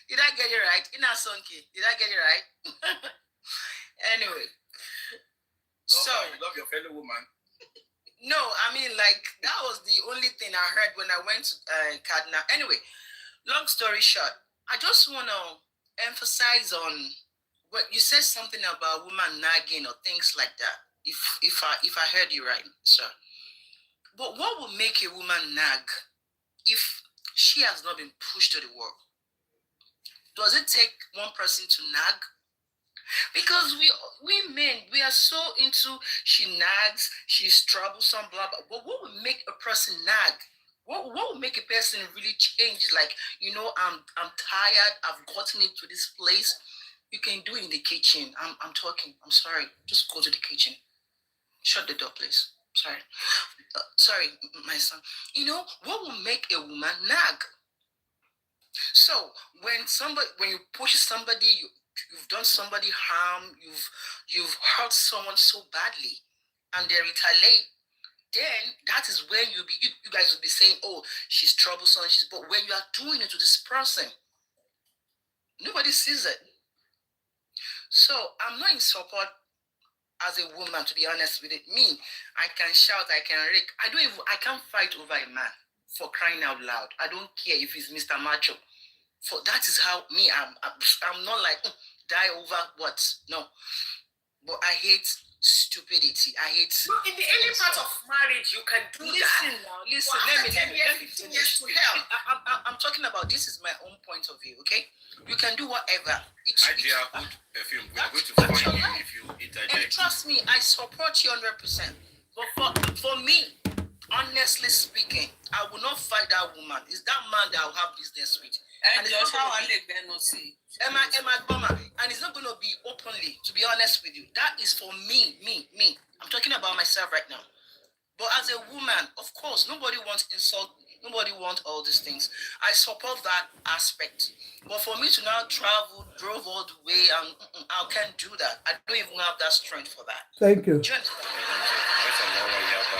Did I get it right? In a sonke. Did I get it right? Anyway. You love your fellow woman. No, I mean, like, that was the only thing I heard when I went to Kaduna. Anyway, long story short, I just want to emphasize on what you said, something about woman nagging or things like that. If I heard you right, sir. But what will make a woman nag if she has not been pushed to the wall? Does it take one person to nag? Because we men, we are so into she nags, she's troublesome, blah blah. But what will make a person nag? What will make a person really change? Like, I'm tired, I've gotten into this place. You can do it in the kitchen. I'm talking. I'm sorry. Just go to the kitchen. Shut the door, please. Sorry. Sorry, my son. What will make a woman nag? So when you push somebody, you've done somebody harm, you've hurt someone so badly, and they retaliate, then that is when you guys will be saying, oh, she's troublesome, but when you are doing it to this person, nobody sees it. So I'm not in support as a woman, to be honest with it. Me, I can shout, I can rake. I can't fight over a man, for crying out loud. I don't care if he's Mr. Macho. For that is how me, I'm not like die over what. No. But I hate stupidity. I hate. No, in the early part of marriage, you can do that. Listen. Let me finish. I'm talking about, this is my own point of view. Okay, you can do whatever. Idea, good perfume. We are going to find you if you interject. And trust me, I support you 100%. But for me, honestly speaking, I will not fight that woman. It's that man that I will have business with. And it's not going to be Emma Goma, and it's not going to be openly, to be honest with you. That is for me. I'm talking about myself right now. But as a woman, of course, nobody wants insult. Nobody wants all these things. I support that aspect. But for me to now drove all the way, I can't do that. I don't even have that strength for that. Thank you.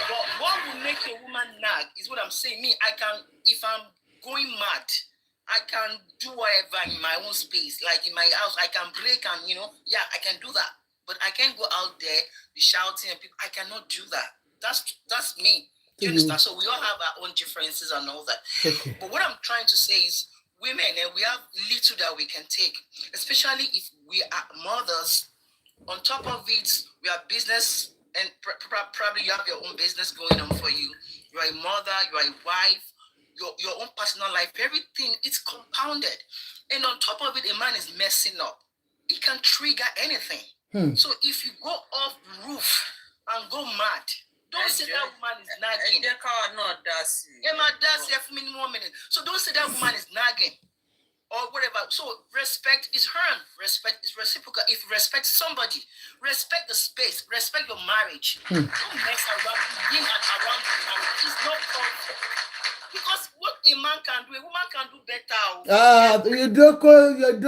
But what will make a woman nag is what I'm saying. Me, I can, if I'm going mad, I can do whatever in my own space. Like in my house, I can break and, I can do that. But I can't go out there, be shouting and people. I cannot do that. That's me. Do you understand? So we all have our own differences and all that. Okay. But what I'm trying to say is, women, we have little that we can take, especially if we are mothers. On top of it, we are business, and probably you have your own business going on for you. You are a mother, you are a wife, your own personal life, everything, it's compounded. And on top of it, a man is messing up. It can trigger anything. So if you go off the roof and go mad, don't say that woman is nagging. Emma, that's here for me 1 minute. So don't say that woman is nagging or whatever. So respect is earned. Respect is reciprocal. If you respect somebody, respect the space, respect your marriage. Don't mess around within and around the marriage. It's not perfect. Because what a man can do, a woman can do better. You don't call your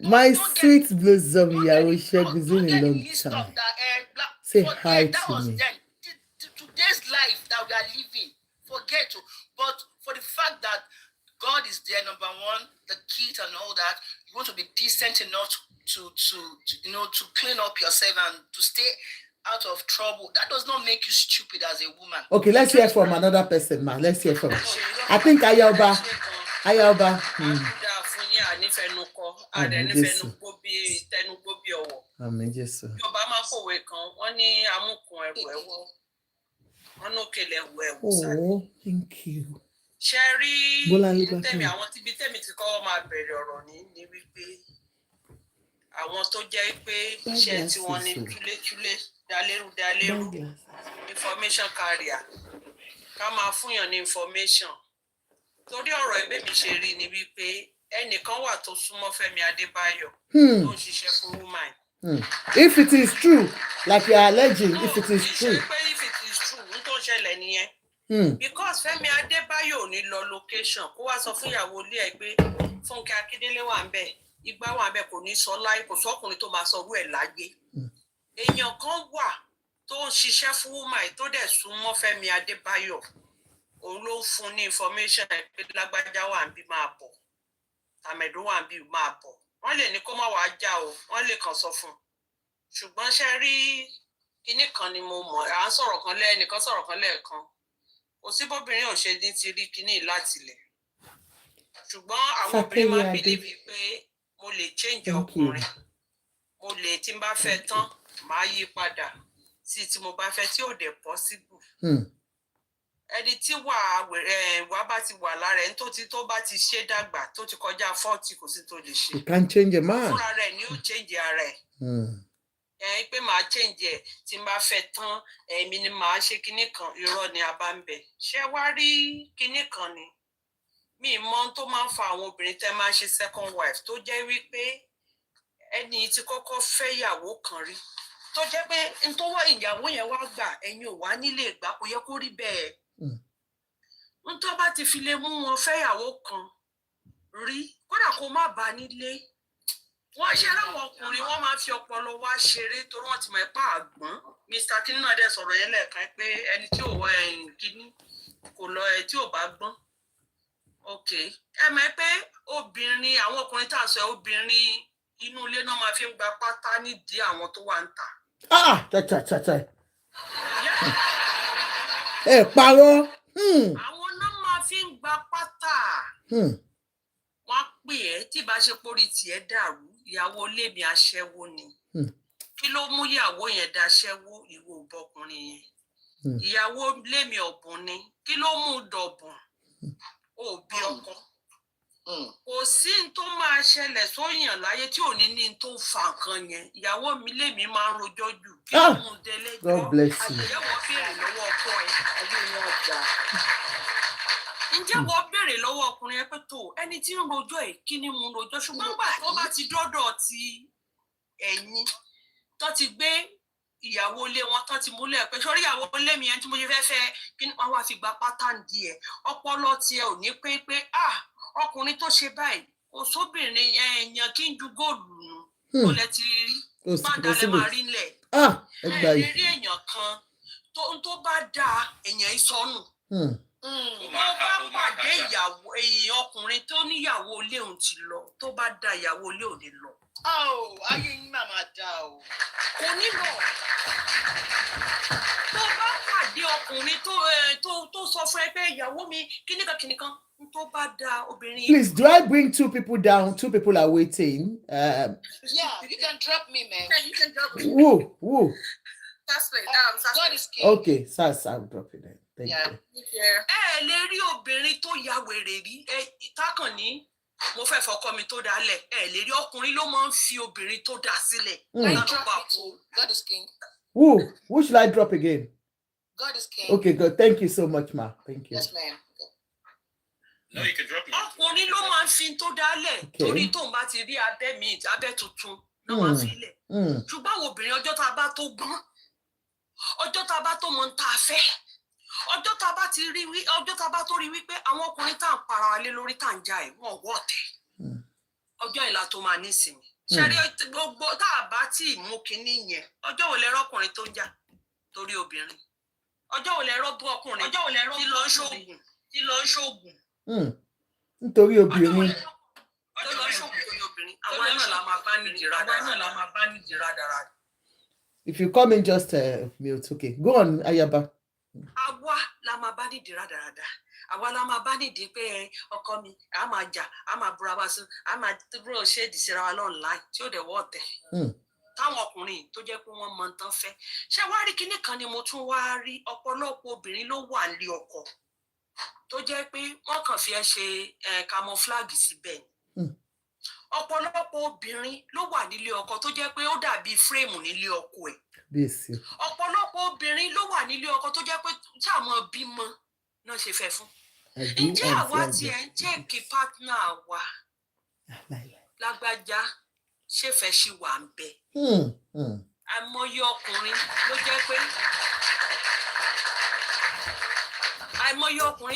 my sweet blossom, Yahweh Shegun in a long time. Say hi to me. Today's life that we are living, forget to. But for the fact that God is there, number one, the kids and all that, you want to be decent enough to clean up yourself and to stay out of trouble. That does not make you stupid as a woman. Okay, let's hear from another person, man. Let's hear from. I think Ayoba. Oh, thank you. Sherry, tèmi ti kọ́ máa bẹ̀rẹ̀ ọ̀rọ̀ ní wípé àwọn tó jẹ́ pé iṣẹ́ tí wọ́n ní túlétúlé dalérú information carrier ká máa fúnyàn ní information. Torí ọ̀rọ̀ ẹgbẹ́ mi ṣe rí ni wípé ẹnìkan wà tó súnmọ́ Femi Adebayo tó ń ṣiṣẹ́ fún woman. If it is true, like you are alleging, if it is true. If it is true, n tó ṣẹlẹ̀ nìyẹn. Because Femi Adebayo ò ní lọ location kó wá sọ fún ìyàwó ilé ẹ̀ pé Funke Akindele wà ń bẹ̀, Igba wà ń bẹ̀, kò ní sọ láì, kò sọ́kùnrin tó máa sọ orú ẹ̀ láyé. Èèyàn kan wà tó ń ṣiṣẹ́ fún woman tó dẹ̀ súnmọ́ Femi Adebayo. Òun ló ń fún ní information pé lágbájá wà ń bí máa bọ̀, tàmẹ̀dó wà ń bí máa bọ̀. Wọ́n lè ní kó má wàá já o, wọ́n lè kàn sọ fún un. Ṣùgbọ́n ṣe rí kinní kan ni mo mọ̀, à ń sọ̀rọ̀ kan ẹnìkan sọ̀rọ̀ kan lẹ́ẹ̀kan. Kò sí bóbìnrin ò ṣe ní ti rí kinní láti ilẹ̀. Ṣùgbọ́n àwọn obìnrin máa ń believe pé mo lè change ọkùnrin. Mo lè tí n bá fẹ́ tán, màá yí padà sí tí mo bá fẹ́ tí ò dẹ̀ possible. Ẹni tí wà bá ti wà lára ẹni tó bá ti ṣe dàgbà tó ti kọjá 40 kò sí tó lè ṣe. You can't change a man. Fúnra rẹ̀ ni ó change ara ẹ̀. Pé màá change ẹ̀ tí n bá fẹ́ tán èmi ni màá ṣe kinní kan irọ́ ni a bá ń bẹ̀. Ṣé wá rí kinní kan ni? Mi mọ̀ tó máa ń fa àwọn obìnrin tẹ́ máa ń ṣe second wife tó jẹ́ wípé ẹni tí kọ́kọ́ fẹ́ ìyàwó kan rí tó jẹ́ pé n tó wá ìyàwó yẹn wá gbà ẹ̀yin ò wá nílé ìgbà kò yẹ kó rí bẹ́ẹ̀. N tó bá ti fi lè mú wọn fẹ́ ìyàwó kan rí kódà kó má bá nílé. Wọ́n ṣe láwọn ọkùnrin wọ́n máa fi ọpọlọ wá ṣeré torí wọ́n ti mọ̀ ẹ́pà àgbọ̀n. Mr. Kinní náà dẹ̀ sọ̀rọ̀ yẹn lẹ́ẹ̀kan pé ẹni tí ò wọ Kinní kò lọ tí ò bá gbọ́n. Ok, ẹ mọ̀ pé obìnrin àwọn ọkùnrin tá à ń sọ obìnrin inú ilé náà máa fi ń gba pátá nídìí àwọn tó wà ń tà. Ẹ parọ́. Àwọn náà máa fi ń gba pátá. Wọ́n pè ẹ́ tí bá ṣe pórí tiẹ̀ dàrú ìyàwó ilé mi aṣẹ́wó ni. Kí ló mú ìyàwó yẹn daṣẹ́wó ìwọ ọbọkùnrin yẹn? Ìyàwó ilé mi ọ̀bùn ni. Kí ló mú dọ̀bùn? Ó bí ọkọ. Kò sí n tó máa ṣẹlẹ̀ sóyàn láyé tí ò ní tó fa nǹkan yẹn. Ìyàwó mi lé mi máa ń rojọ́ jù. Kí ló mú délé jọ? God bless you. Àyẹ̀wò béèrè lọ́wọ́ ọkọ ẹ̀ ayé wọn ọjà. Ǹjẹ́ wọ́n béèrè lọ́wọ́ ọkùnrin ẹ pé tó ẹni tí ń rojọ́ ẹ̀ kí ni mo rojọ́ ṣùgbọ́n gbà tó bá ti dọ́dọ̀ ti ẹ̀yìn tó ti gbé ìyàwó ilé wọn tó ti múlẹ̀ pé sórí ìyàwó ilé mi yẹn tí mo ṣe fẹ́ kí wọ́n wá fi gba pátá díẹ̀ ọpọlọ tiẹ̀ ò ní pé ọkùnrin tó ṣe báyìí kò sóbìnrin èèyàn kí n ju góòlù nù kò lẹ ti rí gbàdálẹ̀ máa rí lẹ̀ rí èèyàn kan tó bá dáa èèyàn ìsọnù. Wọ́n bá pàdé ìyàwó èèyàn ọkùnrin tó níyàwó ilé òun ti lọ tó bá da ìyàwó ilé òde lọ. Ayé yín màmá dá o. Kò nílò. Tó bá pàdé ọkùnrin tó sọ fún ẹ pé ìyàwó mi kíníkan tó bá da obìnrin. Please, do I bring 2 people down? 2 people are waiting. Yeah, you can drop me, man. Yeah, you can drop me. Who? That's right. God is king. Okay, Sas, I'll drop it then. Thank you. Ẹ lè rí obìnrin tó ya wèrè rí tákàn ní mo fẹ́ fọkọ mi tó dálẹ̀ ẹ lè rí ọkùnrin ló máa ń fi obìnrin tó dá sílẹ̀. God is king. Who should I drop again? God is king. Okay, good. Thank you so much, ma. Thank you. Yes, ma'am. No, you can drop me. Ọkùnrin ló máa ń fi tó dálẹ̀ torí tóun bá ti rí abẹ́ mi abẹ́ tuntun ló máa ń fi lẹ̀. Ṣùgbọ́n àwọn obìnrin ọjọ́ tá a bá tó gbọ́n ọjọ́ tá a bá tó mọ tá a fẹ́ ọjọ́ tá a bá tó rí wípé àwọn ọkùnrin tá à ń para wa lé lórí tá à ń já ẹ̀ wọ́n wọ́ ọ̀tẹ̀ ọjọ́ ìlà tó máa nísìnyí ṣẹ́rí gbogbo tá a bá tí ì mú kinní yẹn ọjọ́ wo lẹ́rọ ọkùnrin tó ń jà torí obìnrin ọjọ́ wo lẹ́rọ bú ọkùnrin ọjọ́ wo lẹ́rọ tí lọ ń ṣoògùn nítorí obìnrin. Àwa náà la máa bá nídìí rádaràdà. If you come in just mute, okay. Go on, Ayaba. Àwa la máa bá nídìí rádaràdà. Àwa la máa bá nídìí pé ọkọ mi a máa jà a máa búra wá sí a máa dúró ṣéèdì síra wa lọ́nláì tí ó dẹ̀ wọ́ ọ̀tẹ̀. Táwọn ọkùnrin tó jẹ́ pé wọ́n mọ tán fẹ́. Ṣé wá rí kinní kan ni mo tún wá rí ọ̀pọ̀lọpọ̀ obìnrin ló wà lé ọkọ tó jẹ́ pé wọ́n kàn fi ẹ́ ṣe camouflage síbẹ̀ ni. Ọ̀pọ̀lọpọ̀ obìnrin ló wà nílé ọkọ tó jẹ́ pé ó dàbí fírèmù nílé ọkọ ẹ̀. Ọ̀pọ̀lọpọ̀ obìnrin ló wà nílé ọkọ tó jẹ́ pé táwọn bímọ náà ṣe fẹ́ fún. Ǹjẹ́ àwa tí ẹ ń jẹ́kì pátánà wa lágbájá ṣèfẹ́ ṣì wà ń bẹ. Àìmọye ọkùnrin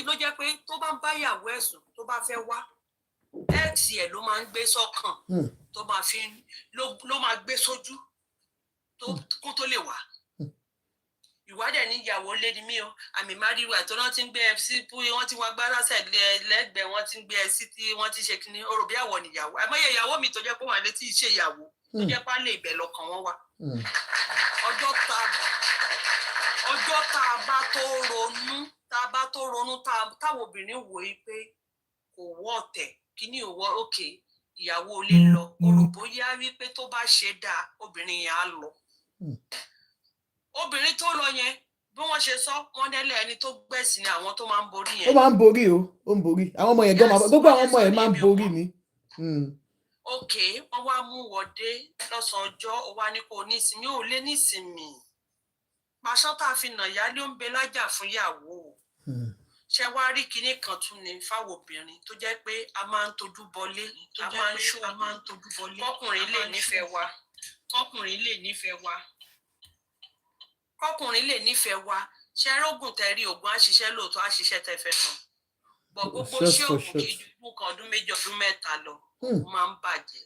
ló jẹ́ pé tó bá ń bá ìyàwó ẹ̀sùn tó bá fẹ́ wá x ẹ̀ ló máa ń gbé sọ́kàn tó máa fi ló máa gbé sójú kó tó lè wá. Ìwádìí ní ìyàwó lé ní mí o àmì máríwá tó náà ti ń gbé ẹ sí wọ́n ti wá gbára sẹ̀lẹ̀ lẹ́gbẹ̀ẹ́ wọ́n ti ń gbé ẹ sí tí wọ́n ti ṣe kíní orò bí àwọ̀ níyàwó àmọ́yẹ ìyàwó mi tó jẹ́ pé wọ́n létí iṣẹ́ ìyàwó tó jẹ́ pé á lè ibẹ̀ lọ́kàn wọn wá. Ọjọ́ tá a bá tó ronú táwọn obìnrin wò ó pé kò wọ́ ọ̀tẹ̀ kíní ò wọ́ òkè ìyàwó ilé lọ orò bóyá wípé tó bá ṣe dáa obìnrin yẹn á lọ. obìnrin tó lọ yẹn bí wọ́n ṣe sọ wọ́n dẹ́lẹ̀ ẹni tó gbẹ̀sìn ni àwọn tó máa ń borí yẹn. ó máa ń borí o ó ń borí àwọn ọmọ yẹn gan máa gbogbo àwọn ọmọ yẹn máa ń borí ni. ok wọ́n wá mú wọdé lọ́sàn-án ọjọ́ ó wá ní kò ní ìsinmi ò lé nísìnyí pàṣọ tá a fi nà yálé ó ń bẹ lájà fún ìyàwó ṣe wá rí kinní kan tún ní fáwọn obìnrin tó jẹ́ pé a máa ń tojú bọlé a máa ń ṣó a máa ń tojú bọlé kọkùnrin lè nífẹ̀ẹ́ wa kọkùnrin lè nífẹ̀ẹ́ wa kọkùnrin lè nífẹ̀ẹ́ wa ṣe rógùn tẹ̀rí ògùn àṣìṣe lóòótọ́ àṣìṣe tẹ̀fẹ̀ náà bọ̀ gbogbo ṣé ògùn kì í ju kan ọdún méjì ọdún mẹ́ta lọ ó máa ń bàjẹ́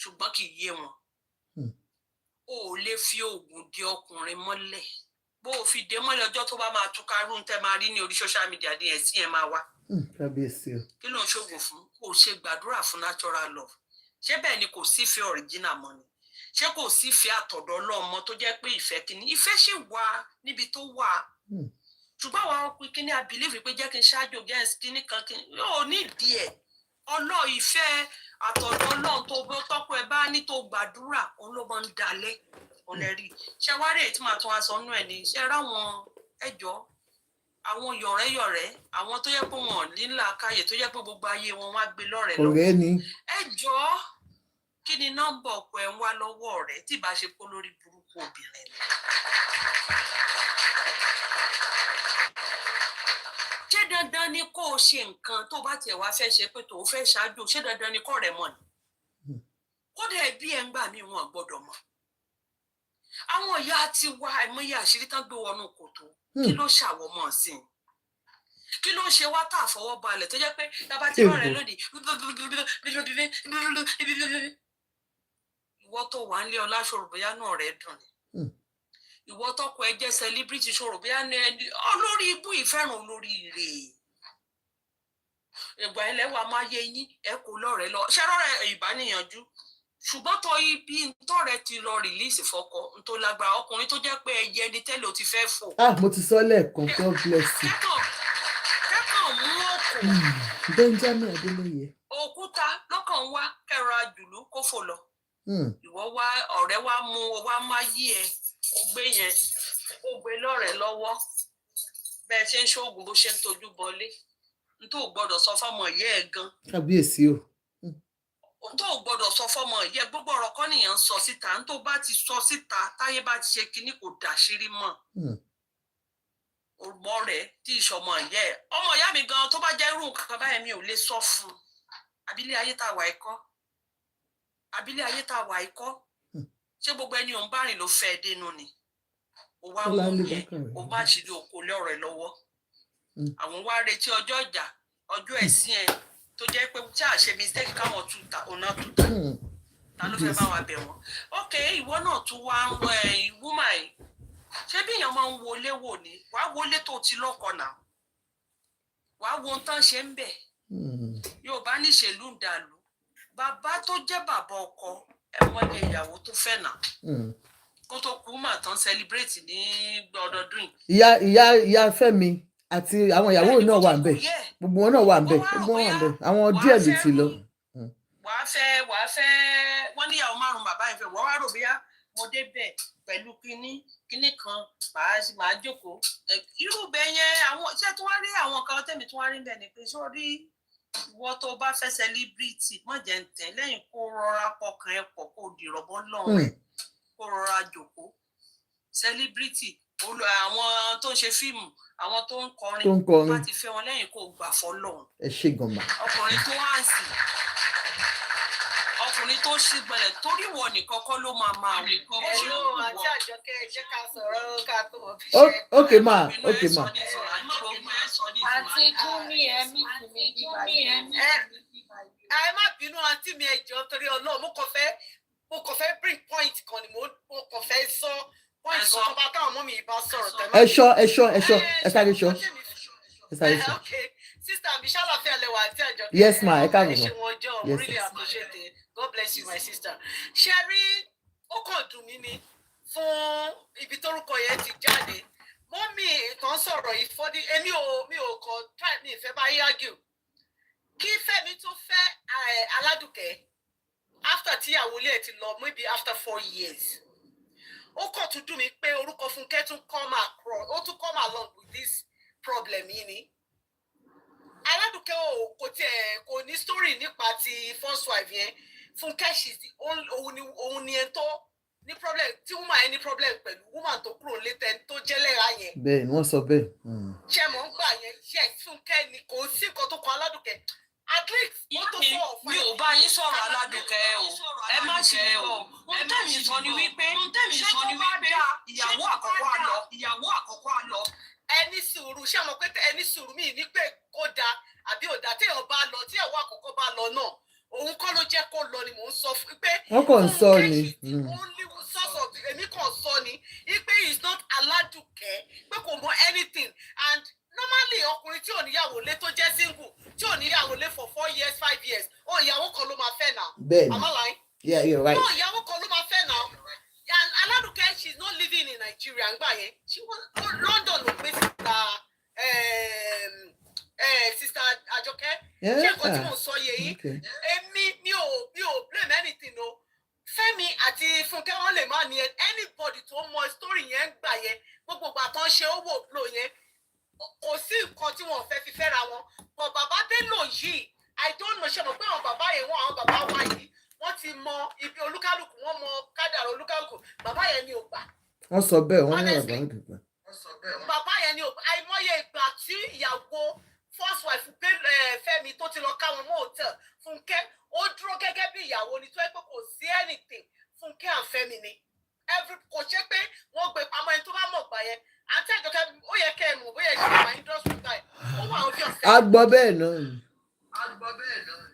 ṣùgbọ́n kì í yé wọn o ò lè fi ògùn di ọkùnrin mọ́lẹ̀ bó o fi dé mọ́lẹ̀ ọjọ́ tó bá máa túká rú tẹ́ máa rí ní orí social media ní ẹ̀sìn ẹ̀ máa wá kí ló ń ṣògùn fún kò ṣe gbàdúrà fún natural love ṣé bẹ́ẹ̀ ni kò sífẹ̀ẹ́ original mọ́ ni ṣé kò sífẹ̀ẹ́ àtọ̀dọ̀ ọlọ́mọ tó jẹ́ pé ìfẹ́ kìíní ìfẹ́ ṣì wà níbi tó wà ṣùgbọ́n àwọn ọkùnrin kìíní I believe pé jẹ́ kí n ṣáájú against kìíní kan kìíní yóò ní ìdí ẹ̀ ọlọ́ ìfẹ́ àtọ̀dọ̀ ọlọ́run tó bó tọ́kọ ẹ bá ní tó gbàdúrà òun ló máa ń dalẹ̀ ọ̀nẹ́rì ṣé wá rí èyí tí màá tún wá sọ nú ẹ̀ ní ṣé ráwọn ẹjọ́ àwọn yọ̀rẹ́yọ̀rẹ́ àwọn tó yẹ pé wọn nílà káyè tó yẹ pé gbogbo ayé wọn wá gbé lọ́rẹ̀ẹ́ lọ́wọ́ ẹjọ́ kí ni nọ́mbà ọkọ ẹ̀ ń wá lọ́wọ́ rẹ̀ tí ìbá ṣe kó lórí burúkú obìnrin ni. ṣé dandan ni kó o ṣe nǹkan tó bá tiẹ̀ wá fẹ́ ṣe pé tó o fẹ́ ṣáájú ṣé dandan ni kọ́ rẹ̀ mọ̀ ni. kódà ẹbí ẹ̀ ń gbà mí wọn gbọ́dọ̀ mọ̀. àwọn ìyá ti wá àìmọye àṣírí tán gbé wọnú kòtò kí ló ṣàwọ̀ mọ̀ sí i. kí ló ń ṣe wá tá àfọwọ́ balẹ̀ tó jẹ́ pé tábà tí wọ́n rẹ̀ lónìí ìwọ tó wà ń lé ọlá ṣòro bóyá náà rẹ̀ dùn ni ìwọ tọkọ ẹ jẹ́ celebrity ṣòro bóyá olórí ibú ìfẹ́ràn olórí ire ìgbà ẹlẹ́wà máa yé yín ẹ kò lọ́rẹ̀ẹ́ lọ ṣẹ́rọ̀rẹ́ ìbáníyànjú ṣùgbọ́n tó ibi ntọ́rẹ́ ti lọ rìlíìsì fọkọ tó lágbára ọkùnrin tó jẹ́ pé ẹyẹ ni tẹ́lẹ̀ ò ti fẹ́ fò. mo ti sọ lẹ́ẹ̀kan God bless you. kẹ́kọ̀ọ́ mú òkú. Benjamin Adeleye. òkúta lọ́kàn ń wá kẹrọ àjùlú kó fò lọ. ìwọ wá ọ̀rẹ́ wá mú wá má yí ẹ ó gbé yẹn ó gbé lọ́rẹ̀ẹ́ lọ́wọ́ bẹ́ẹ̀ ṣe ń ṣoògùn bó ṣe ń tojú bọlé n tó gbọ́dọ̀ sọ fọ́mọ ìyá ẹ̀ gan. kábíyèsí o. n tó gbọ́dọ̀ sọ fọ́mọ ìyá ẹ̀ gbogbo ọ̀rọ̀ kọ́ nìyẹn ń sọ síta n tó bá ti sọ síta táyé bá ti ṣe kinní kò dàṣírí mọ́. ọmọ rẹ̀ tí ìṣọmọ ìyá ẹ̀ ọmọ ìyá mi gan tó bá jẹ́ irú nǹkan báyẹn mi ò lè sọ fún un àbílẹ̀ ayé tá a wà ẹ̀kọ́ àbílẹ̀ ayé tá a wà ẹ̀kọ́ ṣé gbogbo ẹni òun bá rìn ló fẹ́ dénú ni ó wá mú yẹn ó bá ṣìlú òkú lọ́rọ̀ ẹ̀ lọ́wọ́ àwọn wá retí ọjọ́ ìjà ọjọ́ ẹ̀sìn ẹ̀ tó jẹ́ pé tí a ṣe mistake káwọn tuta ọ̀nà tuta ta ló fẹ́ bá wa bẹ̀ wọ́n ok ìwọ náà tún wá ń wọ ìwúmà ẹ̀ ṣé bí èèyàn máa ń wọlé wò ní wàá wọlé tó ti lọ́kọ náà wàá wo ohun tán ṣe ń bẹ̀ Yorùbá níṣèlú ń dàlú bàbá tó jẹ́ bàbá ọkọ ẹ̀wọ̀n ni ìyàwó tó fẹ́ nà kó tó kú mà tán celebrate ní ọdọọdún yìí. ìyá Fẹ́mi àti àwọn ìyàwó náà wà ńbẹ̀ gbogbo wọn náà wà ńbẹ̀ gbogbo wọn wà ńbẹ̀ àwọn díẹ̀ lè ti lọ. wàá fẹ́ wọ́n níyàwó márùn-ún bàbá yẹn fẹ́ wọ́n wá rò bíyá mo débẹ̀ pẹ̀lú kinní kan màá jókòó irú bẹ́ẹ̀ yẹn àwọn iṣẹ́ tó wá rí àwọn kan tẹ̀mí tó wá rí bẹ́ẹ̀ ni pé sórí ìwọ tó bá fẹ́ celebrity mọ̀ jẹ́ ń tẹ̀ lẹ́yìn kó rọra pọkàn ẹ̀ pọ̀ kó dìrọ̀bọ́ lọ́rùn ẹ̀ kó rọra jókòó celebrity àwọn tó ń ṣe fíìmù àwọn tó ń kọrin bá ti fẹ́ wọn lẹ́yìn kó gbà fọ́lọ́run. ẹ ṣe gànmà. ọkùnrin tó wá sí ọkùnrin tó ṣí gbẹlẹ̀ torí wọ nìkan kọ́ ló máa rí kọ́ bó ṣe wù wọ́. àti Àjọkẹ́ ẹ jẹ́ ká sọ̀rọ̀ ká tó wọ́n fi ṣe. okay ma. àti Júmi ẹ̀mí kìíní Júmi ẹ̀mí. ẹ má bínú àǹtí mi ẹ jọ̀ọ́ torí Ọlọ́run mo kàn fẹ́ bring point kan ni mo kàn fẹ́ sọ point kan tó bá táwọn ọmọ mi bá sọ̀rọ̀ tẹ́lẹ̀. ẹ sáré ṣọ́. okay sister mi ṣàlàfíà lẹwà àti Àjọkẹ́. yes ma ẹ káàbọ̀. ẹ ṣe wọn jọ mo really appreciate it God bless you my sister. ṣe rí ó kàn dùn mí ni fún ibi tórúkọ yẹn ti jáde mọ́mì kan sọ̀rọ̀ yìí fọ́dí èmi ò kàn try mi ìfẹ́ bá yágìl kí Fẹ́mi tó fẹ́ Aládùkẹ́ after tíyàwó ilé ti lọ maybe after 4 years ó kàn tún dùn mí pé orúkọ Funke tún come across, ó tún come along with this problem yìí ni. Aládùkẹ́ kò ní story nípa ti first wife yẹn. Funke, she's the only òun ni ẹni tó ní problem tí woman yẹn ní problem pẹ̀lú woman tó kúrò létẹ̀ tó jẹ́ lẹ́ra yẹn. Bẹ́ẹ̀ ni wọ́n sọ bẹ́ẹ̀. Ṣé mo ń gbà yẹn? Ṣé Funke ni kò sí nǹkan tó kọ Aládùkẹ́? At least ó tó fọ́ ọ̀fà. Mi ò bá yín sọ̀rọ̀ Aládùkẹ́ o. Ẹ má ṣe o. Ohun tẹ̀mí sọ ni wípé ṣé tó bá dá ìyàwó àkọ́kọ́ á lọ. Ẹni sùúrù ṣé mo pé ẹni sùúrù mi ní pé kó da àbí ò dá téèyàn bá lọ tí ìyàwó àkọ́kọ́ bá lọ náà òun kọ́ ló jẹ́ kó lọ ni mò ń sọ fún pé wọ́n kàn ń sọ ni. èmi kàn sọ ni pé he is not Aládùkẹ́ pé kò mọ anything and normally ọkùnrin tí ò níyàwó lé tó jẹ́ single tí ò níyàwó lé for 4 years 5 years ó ìyàwó kan ló máa fẹ́ náà. Bẹ́ẹ̀ni. Am I lying? Yeah, you're right. No, ìyàwó kan ló máa fẹ́ náà. And Aládùkẹ́, she's not living in Nigeria ngbà yẹn. She was London ló gbé sister Àjọkẹ́. Ṣé nǹkan tí mo sọ yẹ yìí? Èmi mi ò blame anything o. Fẹ́mi àti Funke wọn lè má ní anybody tó mọ story yẹn gbà yẹn gbogbo ìgbà tó ń ṣe owó flow yẹn kò sí nǹkan tí wọn fẹ́ fi fẹ́ra wọn. But bàbá Bello yìí I don't know ṣe mọ̀ pé àwọn bàbá yẹn àwọn bàbá wa yìí wọ́n ti mọ ibi olúkálùkù wọ́n mọ kádàrá olúkálùkù bàbá yẹn ni ò gbà. Wọ́n sọ bẹ́ẹ̀ wọ́n ní bàbá ń dùn. Bàbá yẹn ni ò gbà àìmọye ìgbà tí ìyàwó first wife Fẹ́mi tó ti lọ káwọn mọ́ hotel Funke ó dúró gẹ́gẹ́ bí ìyàwó ni tó yẹ pé kò sí anything Funke and Fẹ́mi ni kò ṣe pé wọ́n gbé pamọ́ ẹni tó bá mọ̀ gbà yẹn àti Àjọkẹ́ ó yẹ kẹ́ ẹ mọ̀ bóyá ìṣe wà industry guy ó wà obvious. A gbọ́ bẹ́ẹ̀ náà.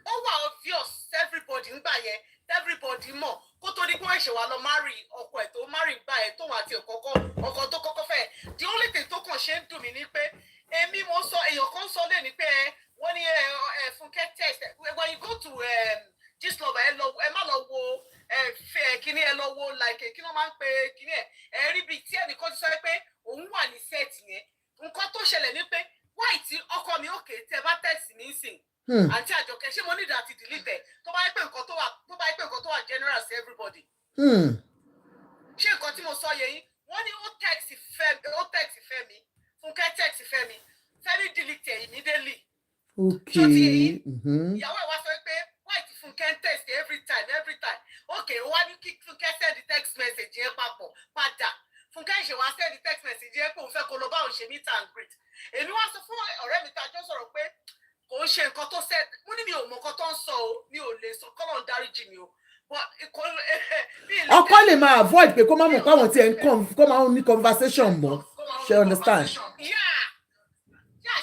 Ó wà obvious everybody ńgbà yẹn everybody mọ̀ kó tó ní kí wọ́n ṣe wà lọ marry ọkọ ẹ̀ tó marry gbà ẹ̀ tóun àti ọkọ tó kọ́kọ́ fẹ́ the only thing tó kàn ṣe ń dùn mí ni pé èmi mo sọ èèyàn kan sọ lé ní pé wọ́n ní Funke text when you go to Gistlover ẹ má lọ wo kíní ẹ lọ wo like kí ló máa ń pe kíní ẹ rí bíi tí ẹnìkan ti sọ pé òun wà ní set yẹn nǹkan tó ṣẹlẹ̀ ní pé wáì tí ọkọ mi òkè tẹ bá text mi sìn àti Àjọkẹ́ ṣé mo need àti delete tó bá yẹ pé nǹkan tó wà general sí everybody. Ṣé nǹkan tí mo sọ yẹ yín wọ́n ní ó text Fẹ́mi Funke text Fẹ́mi delete immediately. Okay. Ìyàwó ẹ̀ wá sọ pé why ti Funke text every time okay ó wá ní kí Funke send the text message yẹn papọ̀ padà Funke ṣe wá send the text message yẹn pé òun fẹ́ kó lọ bá òun ṣe meet and greet èmi wá sọ fún ọ̀rẹ́ mi tá a jọ sọ̀rọ̀ pé kò ń ṣe nǹkan tó ṣe mo ní mi ò mọ nǹkan tó ń sọ o mi ò lè sọ kọ́lọ̀ ń dáríjì mi o ọkọ lè máa avoid pé kó má mọ̀ káwọn tí ẹ̀ ń kó máa ní conversation mọ́ ṣe understand.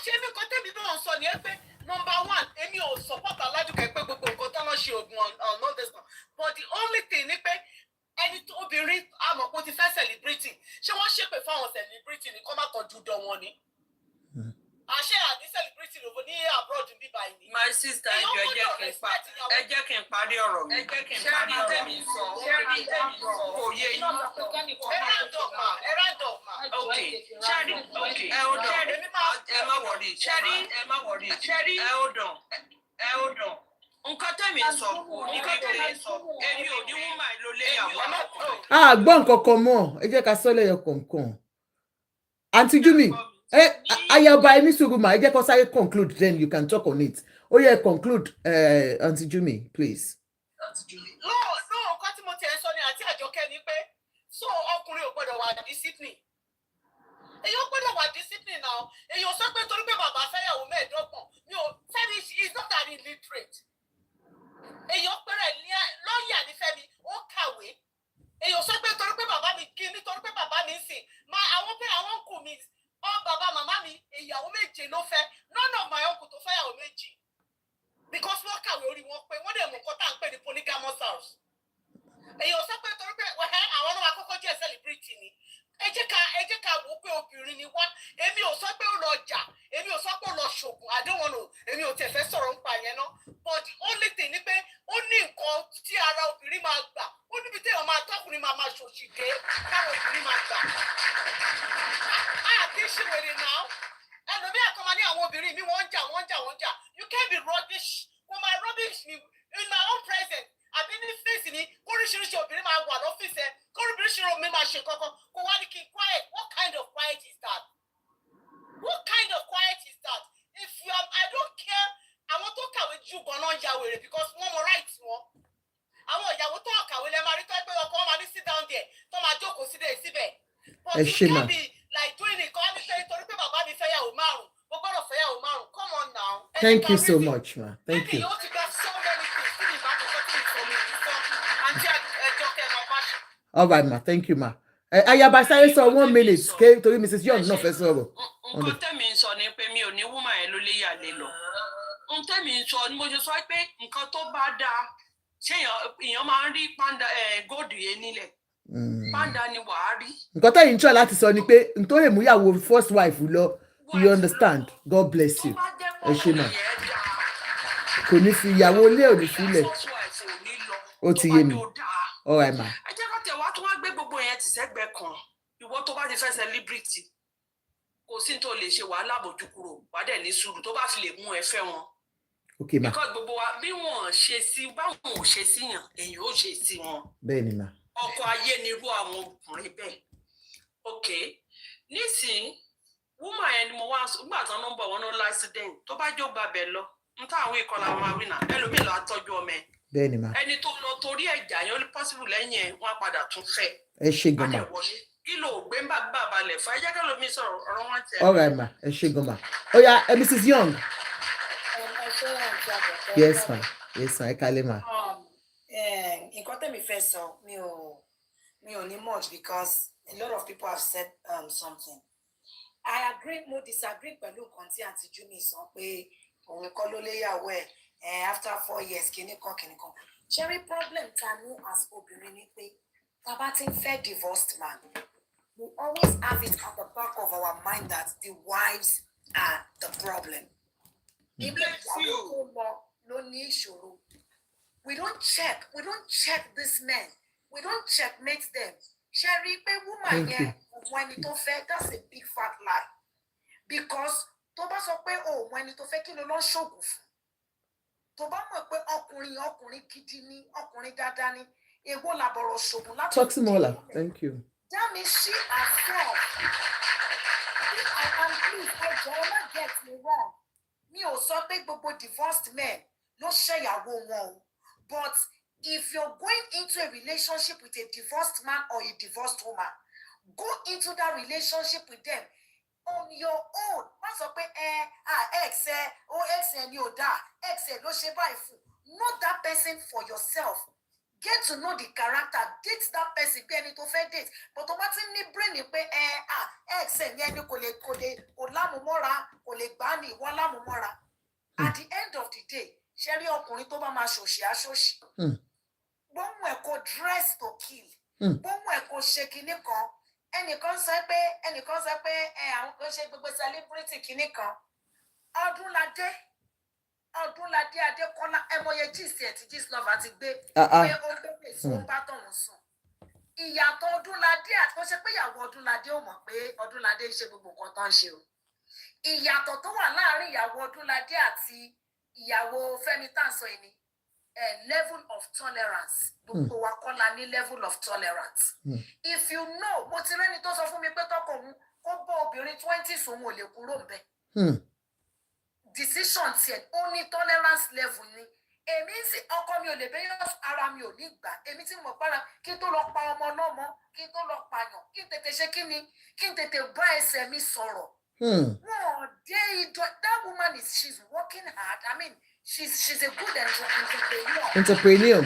ṣé mi kọ́ tẹ́mi náà sọ ni ẹ pé number one èmi ò support Aládùkẹ́ pé gbogbo nǹkan tó ń ṣe oògùn on all this but the only thing ni pé ẹni tó obìnrin àmọ̀ kó ti fẹ́ celebrity ṣé wọ́n ṣépè fáwọn celebrity ni kó má tọ́jú dán wọn ni. Àṣẹ àní celebrity lòbó ní abroad ní báyìí ni. My sister ẹ jẹ́ kí n parí ọ̀rọ̀ mi. Ṣẹ́rí tẹ̀mí sọ kò yé yín. Ok ṣẹ́rí ẹ ó dàn ẹ má wọ̀rí ṣẹ́rí ẹ ó dàn. Nǹkan tẹ̀mí sọ kò ní kékeré èmi ò ní woman ló léyàwó ọkùnrin. A gbọ́ nǹkan kan mọ́ ẹ jẹ́ ká sọ lẹ́yọ kọ̀ọ̀kan. Àǹtí Júmi. Ayaba ẹni sùúrù mà ẹ jẹ́ kó sáré conclude then you can talk on it. Ó yẹ conclude Aunty Jumi please. No, nǹkan tí mo ti ẹ̀ sọ ni àti Àjọkẹ́ ni pé so ọkùnrin ò gbọ́dọ̀ wà discipline. Èyàn gbọ́dọ̀ wà discipline náà. Èyàn sọ pé torí pé bàbá fẹ́yàwó mẹ́ẹ̀ẹ́dọ́gbọ̀n mi ò Fẹ́mi is not that illiterate. Èyàn pẹ̀rẹ̀ lọ́ọ̀yà ní Fẹ́mi ó kàwé. Èyàn sọ pé torí pé bàbá mi kí nítorí pé bàbá mi ń sìn àwọn ń kù mí. Bàbá màmá mi ìyàwó méje ló fẹ́ none of my uncle tó fẹ́ ìyàwó méjì because wọ́n kàwé orí wọn pé wọ́n dẹ̀ mọ̀ nǹkan tá à ń pè ní polygamous house. Èyàn sọ pé torí pé àwọn náà wà kọ́kọ́ jẹ́ celebrity ni ẹ jẹ́ ká wò ó pé obìnrin ni wá èmi ò sọ pé ó lọ jà èmi ò sọ pé ó lọ ṣògùn àdéhùn èmi ò tẹ̀ fẹ́ sọ̀rọ̀ nípa yẹn náà but the only thing ni pé ó ní nǹkan tí ara obìnrin máa gbà ó níbi tí èèyàn máa tọkùnrin máa ṣòṣìdé káwọn obìnrin máa gbà. Àti ìṣèwèrè náà ẹlòmíì àkọ́mọ ní àwọn obìnrin mi wọ́n ń jà you can't be rubbish kò máa rubbish ni in my own presence àbí ní fèsì ni kóríṣiríṣi obìnrin máa wà lọ́fíìsì ẹ kóríṣiríṣi mi máa ṣe ṣe kankan kó wá ní kí n quiet. What kind of quiet is that? What kind of quiet is that? If you are, I don't care. Àwọn tó kàwé jù gan-an ya wèrè because wọ́n mọ right wọn. Àwọn ìyàwó tó kàwé lè máa rí tó pé ọkọ wọn máa ní sit down there tó máa jókòó síbẹ̀. But you can't be like doing it kọ́ ní pé torí pé bàbá mi fẹ́ yàwó márùn-ún mo gbọ́dọ̀ fẹ́ yàwó márùn-ún. Come on now. Thank you so much, ma. Thank you. You want to get so many things. Kí ni ìbámu tó kí ni for me? Àǹtí Àjọkẹ́ bàbá ṣe. All right, ma. Thank you, ma. Ayaba sáré sọ 1 minute ké torí Mrs. Young náà fẹ́ sọ̀rọ̀. Nǹkan tẹ́mi ń sọ ni pé mi ò ní woman yẹn ló lé yà lé lọ. Nǹkan tẹ́mi ń sọ ni mo ṣe sọ pé nǹkan tó bá dáa ṣé èèyàn máa ń rí panda góòdù yẹn nílẹ̀. Panda ni wàá rí. Nǹkan tẹ́yìn ń tọ́ láti sọ ni pé n tó lè mú ìyàwó first wife lọ, you understand? God bless you. Ẹ ṣé ma. Kò ní fi ìyàwó ilé ò ní sílẹ̀. Ó ti yé mi. All right, ma. Ẹ jẹ́ ká tẹ̀ wá tó wá gbé gbogbo yẹn tì sẹ́gbẹ̀ẹ́ kan. Ìwọ tó bá ti fẹ́ celebrity kò sí tó lè ṣe wàhálà bójú kúrò wà dẹ̀ ní sùúrù tó bá fi lè mú ẹ fẹ́ wọn. Okay, ma. Because gbogbo wa bí wọn ṣe sí báwọn ò ṣe síyàn èyàn ò ṣe sí wọn. Bẹ́ẹ̀ ni, ma. Ọkọ ayé ni irú àwọn ọkùnrin bẹ́ẹ̀. Okay. Nísìnyí woman yẹn ni mo wá gbà tán nọ́mbà wọn ló l'accident tó bá jó gbàbẹ̀ lọ n táwọn ìkọlà máa wí náà ẹlòmíì lọ àtọ́jú ọmọ ẹ̀. Bẹ́ẹ̀ ni, ma. Ẹni tó lọ torí ẹ̀jà yẹn ó lè possible lẹ́yìn ẹ̀ wọ́n á padà tún fẹ́. Ẹ ṣé gan, ma. Kí ló gbé ń bá balẹ̀ fún ẹ jẹ́ kí lómi sọ̀rọ̀ ọ̀rọ̀ wọn tẹ̀. All right, ma. Ẹ ṣé gan, ma. Ó yá, Mrs. Young. Yes, ma. Yes, ma. Ẹ kálẹ́, ma. Nǹkan tẹ́mi fẹ́ sọ mi ò ní much because a lot of people have said something. I agree mo disagree pẹ̀lú nǹkan tí àǹtí Jumi sọ pé òun kọ́ ló léyàwó ẹ̀ after 4 years kìíní kan. Ṣẹ́rí problem ta ní as obìnrin ni pé tá bá ti ń fẹ́ divorced man we always have it at the back of our mind that the wives are the problem. Ibi ìyàwó tó lọ ní ìṣòro. We don't check these men. We don't checkmate them. Sherry, pé woman yẹn when it tó fẹ́, that's a big fat lie. Because tó bá sọ pé when it tó fẹ́ kí ló lọ ṣògùn fún. Tó bá mọ̀ pé ọkùnrin gidi ni, ọkùnrin dáadáa ni, èwo làbọ̀rọ̀ ṣògùn láti. Toximola, thank you. That means she herself. I can please, I don't get me wrong. Mi ò sọ pé gbogbo divorced men ló ṣẹ̀yàwó wọn o. But if you're going into a relationship with a divorced man or a divorced woman, go into that relationship with them on your own. Má sọ pé ex ni ò dáa, ex ló ṣe báyìí fún. Know that person for yourself. Get to know the character. Date that person bí ẹni tó fẹ́ date. But tó bá ti ní brain pé ex ni ẹni kò lámùmọ́ra, kò lè gbá ní ìwọ lámùmọ́ra. At the end of the day, ṣe rí ọkùnrin tó bá máa ṣòṣì aṣòṣì. Bọ́mù ẹ̀ kò dress to kill. Bọ́mù ẹ̀ kò ṣe kinní kan. Ẹnìkan sọ pé àwọn kan ṣe gbogbo celebrity kinní kan. Ọdúnládé Adékọ́lá ẹmọye gist ẹ̀ tí gist lover ti gbé. Pé ó gbé sùn bá tọ̀hún sùn. Ìyàtọ̀ Ọdúnládé àti kó ṣe pé ìyàwó Ọdúnládé ò mọ̀ pé Ọdúnládé ń ṣe gbogbo nǹkan tó ń ṣe o. Ìyàtọ̀ tó wà láàárín ìyàwó Ọdúnládé àti ìyàwó Fẹ́mi Tàǹsọ ẹni level of tolerance. Gbogbo wa kọ́ la ní level of tolerance. If you know, mo ti rẹ́ni tó sọ fún mi pé tọkọ òun kó bọ́ obìnrin 20 òun ò lè kúrò ńbẹ̀. Decision tiẹ̀ ó ní tolerance level ni. Èmi sì ọkọ mi ò lè bẹ́yọ̀ ara mi ò ní gbà. Èmi tí mo para kí n tó lọ pa ọmọ lọ́mọ, kí n tó lọ pààyàn, kí n tètè ṣe kí n tètè bá ẹsẹ̀ mi sọ̀rọ̀. That woman she's working hard. I mean, she's a good entrepreneur.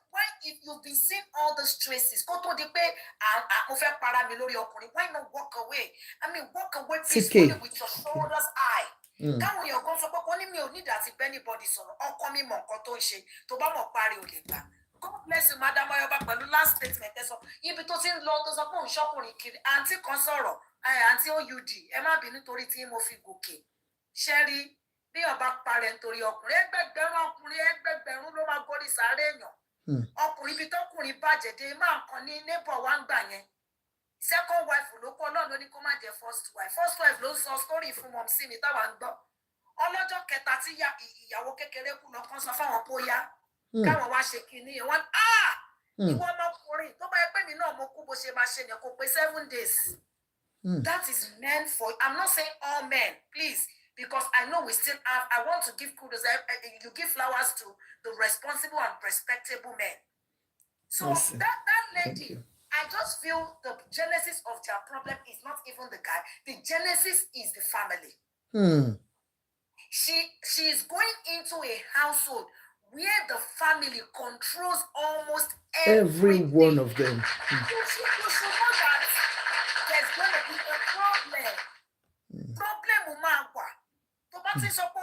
Why if you've been seeing all the stresses, go to the pay why not walk away? I mean, walk away peacefully with your shoulders high. Káwọn èèyàn kan sọ pé kò ní mi ò ní ìdá tí anybody sọ̀rọ̀ ọkọ mi mọ̀ nǹkan tó ń ṣe tó bá mọ̀ parí ò lè gbà. God bless you, Madam Ayoba, pẹ̀lú last statement ẹ sọ ibi tó ti ń lọ tó sọ pé òun ṣọkùnrin kiri àǹtí kan sọ̀rọ̀ àǹtí OUD ẹ má bínú nítorí tí mo fi gòkè ṣẹ́rí bí ọba parẹ́ nítorí ọkùnrin ẹgbẹgbẹ̀rún ló máa gorí sáré èèyàn ọkùnrin ibi tọkùnrin bàjẹ́ dé máa kàn ní neighbor wa ń gbà yẹn second wife ló kọ́ Ọlọ́run ló ní kó má jẹ́ first wife ló ń sọ story fún mọ̀ sí mi táwa ń gbọ́ ọlọ́jọ́ kẹta tí ìyàwó kékeré kú lọ́kàn sọ fáwọn bóyá káwọn wá ṣe kinní yẹn wọ́n ìwọ ọmọkùnrin tó bá yẹ pé mi náà mo kú bó ṣe máa ṣe yẹn kó pé 7 days. That is meant for, I'm not saying all men, please, because I know we still have, I want to give kudos, you give flowers to the responsible and respectable men. So that lady, I just feel the genesis of their problem is not even the guy. The genesis is the family. She is going into a household where the family controls almost every one of them. You should know that there's going to be a problem. Problem will matter. To bá ti sọ pé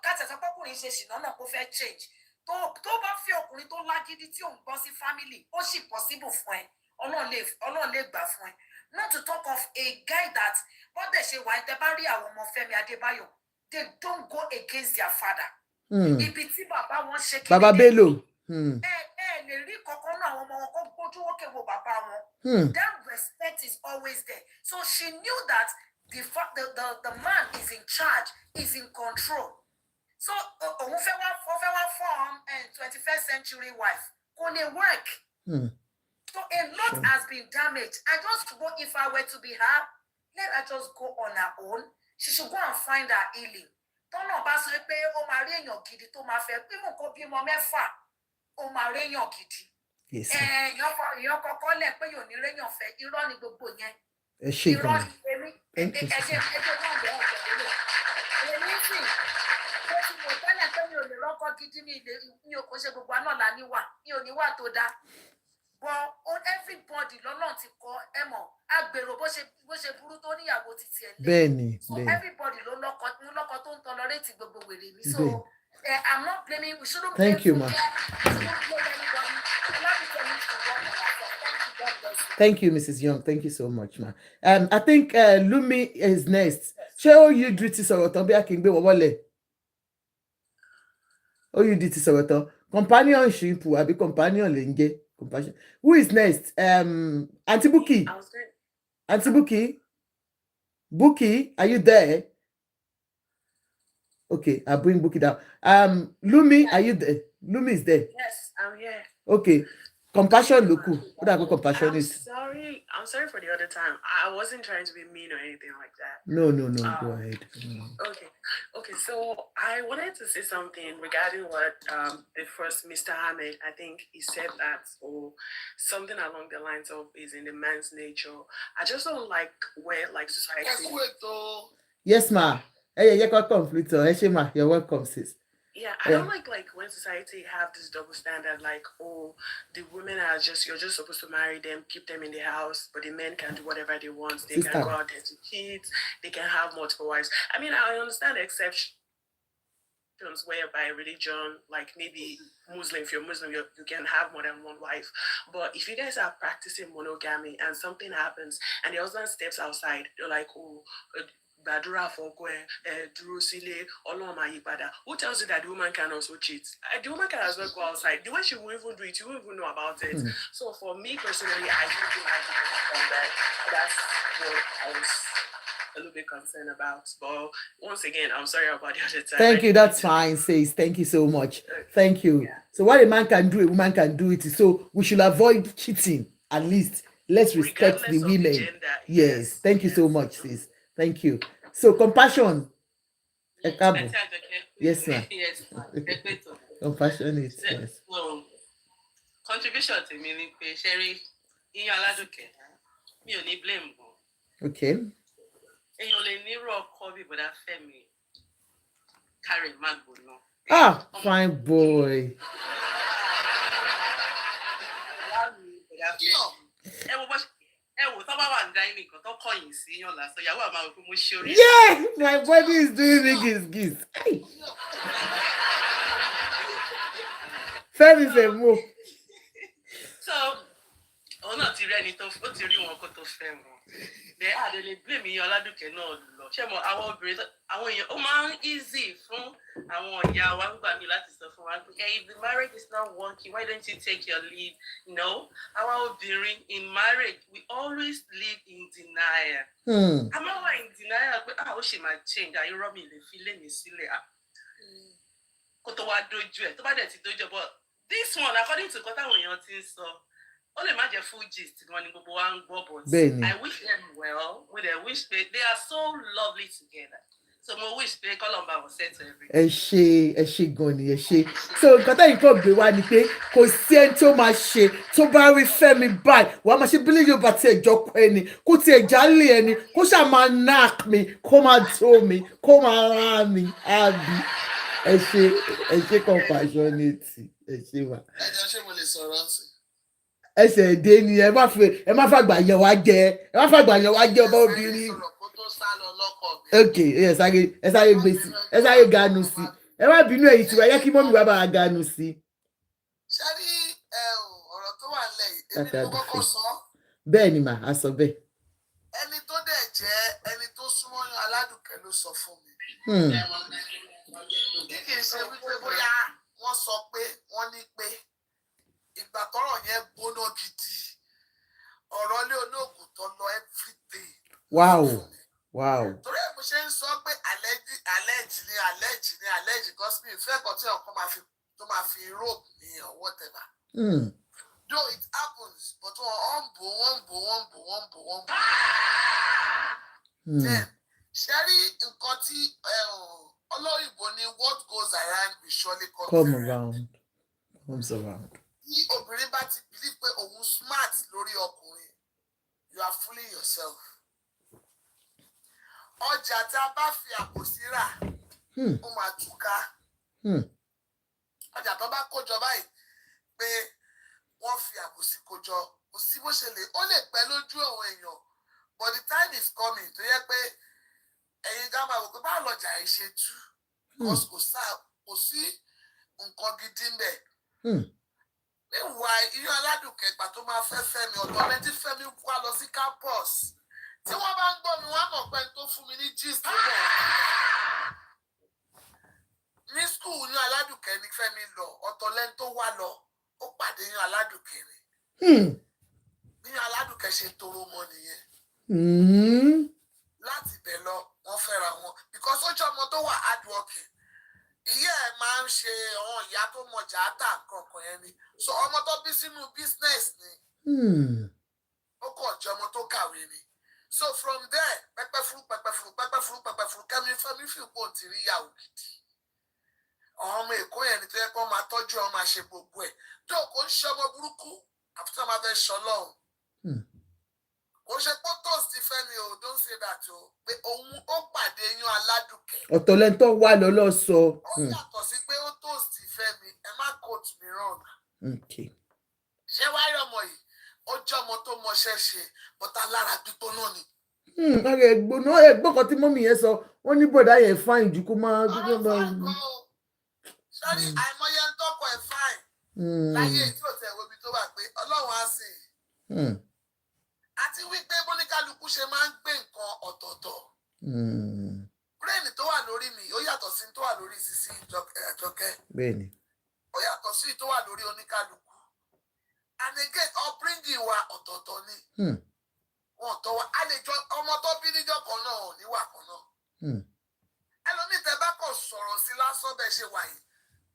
káṣẹ sọ pé ọkùnrin ṣe ṣìnà náà kó fẹ́ change. Tó bá fi ọkùnrin tó lágídí tí òun gbọ́ sí family, ó sì possible fún ẹ. Ọlọ́run lè gbà fún ẹ. Not to talk of a guy that bó dẹ̀ ṣe wà ní tẹ́ bá rí àwọn ọmọ Femi Adebayo, they don't go against their father. Ibi tí bàbá wọn ṣe kí Baba Bello. lè rí kankan náà àwọn ọmọ wọn kó gbójú wókè wo bàbá wọn. That respect is always there. So she knew that the man is in charge, is in control. So òun fẹ́ wá form 21st century wife kò lè work. So a lot has been damaged. I just go, if I were to be her, let her just go on her own. She should go and find her healing. Tọ́nà bá sọ pé ó máa rí èèyàn gidi tó máa fẹ́ pé mo kò bímọ 6 ó máa rí èèyàn gidi. Èèyàn kọ́kọ́ lẹ̀ pé yóò ní réèyàn fẹ́ irọ́ ni gbogbo yẹn. Irọ́ ni èmi ẹ̀jẹ̀ náà bẹ̀rẹ̀ ọ̀gbẹ̀dẹ̀. Èmi sì ó ti mọ̀ tẹ́lẹ̀ pé mi ò lè rọ́kọ gidi mi ò kò ṣe gbogbo àná là níwà mi ò níwà tó dáa. But on everybody lọ́nà ti kọ ẹ mọ̀ agbèrò bó ṣe burú tó níyàwó títí ẹ̀ lé. Bẹ́ẹ̀ni. So everybody ló lọ́kọ tó ń tolerate gbogbo wèrè mi. So I'm not blaming, we shouldn't blame. Thank you, ma. We shouldn't blame anybody. Thank you, Mrs. Young. Thank you so much, ma. I think Lumi is next. Ṣé you do ti sọ̀rọ̀ tán bí a kì í gbé wọ́n wọlé? You do ti sọ̀rọ̀ tán. Companionship àbí companion lè ń jẹ́. Compassion. Who is next? Auntie Buki. Auntie Buki. Buki, are you there? Okay, I'll bring Buki down. Lumi, are you there? Lumi is there. Yes, I'm here. Okay. Compassion, Luku. What that compassion is? I'm sorry for the other time. I wasn't trying to be mean or anything like that. No. Go ahead. Okay. So I wanted to say something regarding what the first Mr. Ahmed, I think he said that, or something along the lines of is in the man's nature. I just don't like where like society. Yes, ma. Hey, you're welcome, sis. Yeah, I don't like when society have this double standard, like, oh, the women you're just supposed to marry them, keep them in the house, but the men can do whatever they want. They can go out there to kids, they can have multiple wives. I mean, I understand exceptions whereby religion, like maybe Muslim, if you're Muslim, you can have more than one wife. But if you guys are practicing monogamy and something happens and the husband steps outside, you're like, oh, Badura Funke, Drusile, Oloma Yibada. Who tells you that the woman can also cheat? The woman can as well go outside. The way she will even do it, you won't even know about it. So for me personally, I don't think I can that. That's what I was a little bit concerned about. But once again, I'm sorry about the other time. Thank you. That's fine, sis. Thank you so much. Thank you. Yeah. So what a man can do, a woman can do it. So we should avoid cheating. At least let's respect the women. Yes. Thank you so much, sis. Thank you. So compassion. Yes, sir. Yes, compassion is yes. Contribution to me, Sherry, in your laduke, me only blame. Okay. And you only need rock coffee, but that Femi carry magbo no. Ah, fine boy. Yeah, my body is doing me giz. Femi. So, not to read it off, what to read one cut of Femi. They blame me, Oladuke no law. Chemo, our brother, our easy from our Yawa, but me like stuff for one. If the marriage is not working, why don't you take your leave? No, our being in marriage, we always live in denial. I'm not in denial, but how she might change. I rob me the feeling is silly. Kotowa doju, to ba de ti doju, but this one, according to Kota Wenyantin, so only imagine full gist when you go and go, but I wish them well. With their wish they are so lovely together. So my wish they Columba was said to everything. ẹ ṣe gan ni ẹ ṣe so nǹkan táyì kò gbé wá ni pé kò sí ẹni tó máa ṣe tó bá rí Fẹ́mi báyìí wàá máa ṣe bílẹ̀ yóò bá tiẹ̀ jọ pé ẹni kó tiẹ̀ jálè ẹni kó ṣáà máa knock mi kó máa tó mi kó máa rá mi àbí ẹ ṣe compassionate ẹ ṣe wà. ẹjọ ṣé mo lè sọ̀rọ̀ sí. ẹsẹ̀ èdè ni ẹ má fàgbà yẹn wá jẹ ọba obìnrin. ok ẹ sáré gbé sí ẹ sáré ganu sí ẹ má bínú èyí tí wọ́n yẹ kí mọ́mí wá bá wa ganu sí. ṣé rí ọ̀rọ̀ tó wà lẹ́yìn èmi ló kọ́kọ́ sọ. bẹ́ẹ̀ ni mà á sọ bẹ́ẹ̀. ẹni tó dẹ̀ jẹ́ ẹni tó súnmọ́ yan Aládùkẹ́ ló sọ fún mi. kì í ṣe wípé bóyá wọ́n sọ pé wọ́n ní pé ìgbà tọ́rọ̀ yẹn gbóná gidi ọ̀rọ̀ ilé olóògùn tó lọ everything. wow. torí ẹ̀ mo ṣe ń sọ pé allege gospel ìfẹ́ kan tí ọkọ máa fi rope ní or whatever. Though it happens but wọ́n bò. Then ṣe rí nǹkan tí olóyìnbó ní what goes around will surely come around. Comes around. Tí obìnrin bá ti believe pé òun smart lórí ọkùnrin you are fooling yourself. Ọjà tí a bá fi àpòsí rà ó máa túká. Ọjà tó bá kójọ báyìí pé wọ́n fi àpòsí kójọ kò sí bó ṣe lè ó lè pẹ́ lójú àwọn èèyàn but the time is coming tó yẹ pé ẹ̀yin gá máa wò pé báwo lọ́jà yìí ṣe tú because kò sí nǹkan gidi ń bẹ̀. Níwà Iyán Aládùkẹ́ ìgbà tó máa fẹ́ Fẹ́mi ọ̀dọ́ lẹ́ni tí Fẹ́mi wá lọ sí campus tí wọ́n bá ń gbọ́ mi wọ́n á mọ̀ pé tó fún mi ní gist náà. Ní school Iyán Aládùkẹ́ ní Fẹ́mi lọ ọ̀tọ̀ lẹ́ni tó wá lọ ó pàdé Iyán Aládùkẹ́ ni. Iyán Aládùkẹ́ ṣe toro mọ́ nìyẹn. Láti bẹ̀ lọ wọ́n fẹ́ra wọn because ó jẹ́ ọmọ tó wà hard working. Ìyá ẹ̀ máa ń ṣe àwọn ìyá tó mọ̀jà àtà kankan yẹn ni so ọmọ tó bí sínú business ni ó kàn jẹ́ ọmọ tó kàwé ni so from there pẹ́pẹ́ fún Fẹ́mi fi kó ti rí ìyàwó gidi àwọn ọmọ Èkó yẹn ni tó yẹ kó máa tọ́jú ọ máa ṣe gbogbo ẹ̀ tó kò ń ṣe ọmọ burúkú àfitá máa fẹ́ ṣọ lọ́hùn kò ṣe pé toast Fẹ́mi o don't say that o pé òun ó pàdé Iyán Aládùkẹ́. ọ̀tọ̀ lẹ́ni tó wà lọ́lọ́ sọ. ó yàtọ̀ sí pé ó toast Fẹ́mi ẹ má quote me wrong. ṣé wàá rí ọmọ yìí ó jẹ́ ọmọ tó mọṣẹ́ ṣe bọ́tà lára gbígbóná ni. ara ẹ̀gbọ́n ẹ̀gbọ́n kan tí mọ́mí yẹn sọ wọ́n ní bọ̀dá yẹn fáìn jù kó máa gbígbó lọ. sọ́rí àìmọye ń tọ́kọ̀ ẹ̀ fáìn láyé tí ò tẹ̀ wo ibi tó wà pé Ọlọ́run á sìn. Àti wípé bóníkálukú ṣe máa ń gbé nǹkan ọ̀tọ̀ọ̀tọ̀. Bírèènì tó wà lórí mi ó yàtọ̀ sí tó wà lórí Sisi Àjọkẹ́. Bẹ́ẹ̀ni. Ó yàtọ̀ sí tó wà lórí oníkálukú. And again upbringing wa ọ̀tọ̀ọ̀tọ̀ ni. Wọ́n tọ́ wa àlejò ọmọ tó bí níjọ́ kan náà ò níwà kan náà. Ẹlòmíì tẹ́ bá kàn sọ̀rọ̀ sí lásán bẹ́ẹ̀ ṣe wà yìí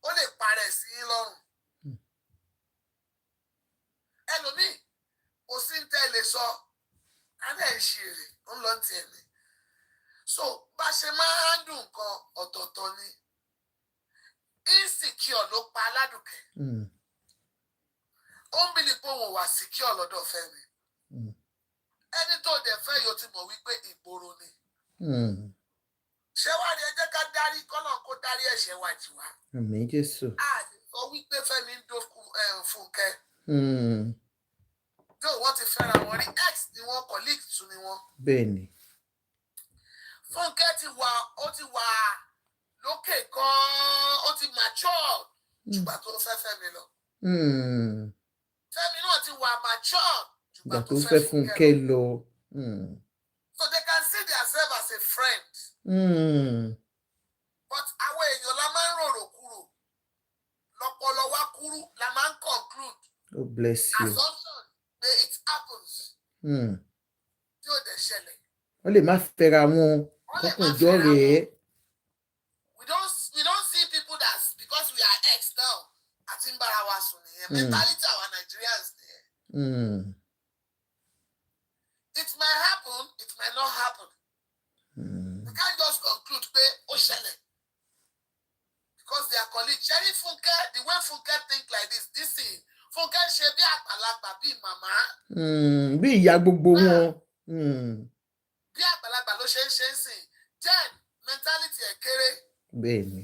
ó lè parẹ́ sí yín lọ́rùn. Ẹlòmíì kò sí ń tẹ́ lè sọ alẹ́ ìṣeré ń lọ tiẹ̀ ni so bá ṣe máa ń dùn nǹkan ọ̀tọ̀ọ̀tọ̀ ni insecure ló pa Aládùkẹ́ ó ń bìlì pé òun wà secure lọ́dọ̀ Fẹ́mi ẹni tó dẹ̀ fẹ́ yóò ti mọ̀ wípé ìgboro ni ṣé wàá rí ẹ jẹ́ ká dárí kọ́nà kó dárí ẹ̀ṣẹ̀ wa jì wá. Àmín Jésù. a lè sọ wípé Fẹ́mi ń dókú Fúnkẹ́. Wọ́n ti fẹ́ra wọn rí ex ni wọ́n colleague tún ni wọ́n. Bẹ́ẹ̀ni. Fúnkẹ́ ó ti wà lókè gan-an ó ti mature jùgbà tó fẹ́ Fẹ́mi lọ. Fẹ́mi náà ti wà mature jùgbà tó fẹ́ Fúnkẹ́ lọ. So they can see themselves as a friend. But àwọn èèyàn la máa ń rorò kúrò lọ́pọlọ wa kúrú la máa ń conclude. Oh bless you. Assumption it happens. Tí ó dẹ̀ ṣẹlẹ̀. Wọ́n lè má fẹ́ra wọn kọ́kàn jọ rèé. We don't see people that because we are ex now àti ń bára wa sùn. mentality our Nigerians there. It might happen, it might not happen. We can't just conclude pé ó ṣẹlẹ̀. Because they are colleagues. Sherry Funke, the way Funke think like this thing, Funke ṣe bí àgbàlagbà bí màmá. Bí ìyá gbogbo wọn. Bí àgbàlagbà ló ṣe ń sìn. Then mentality ẹ̀ kéré. Bẹ́ẹ̀ni.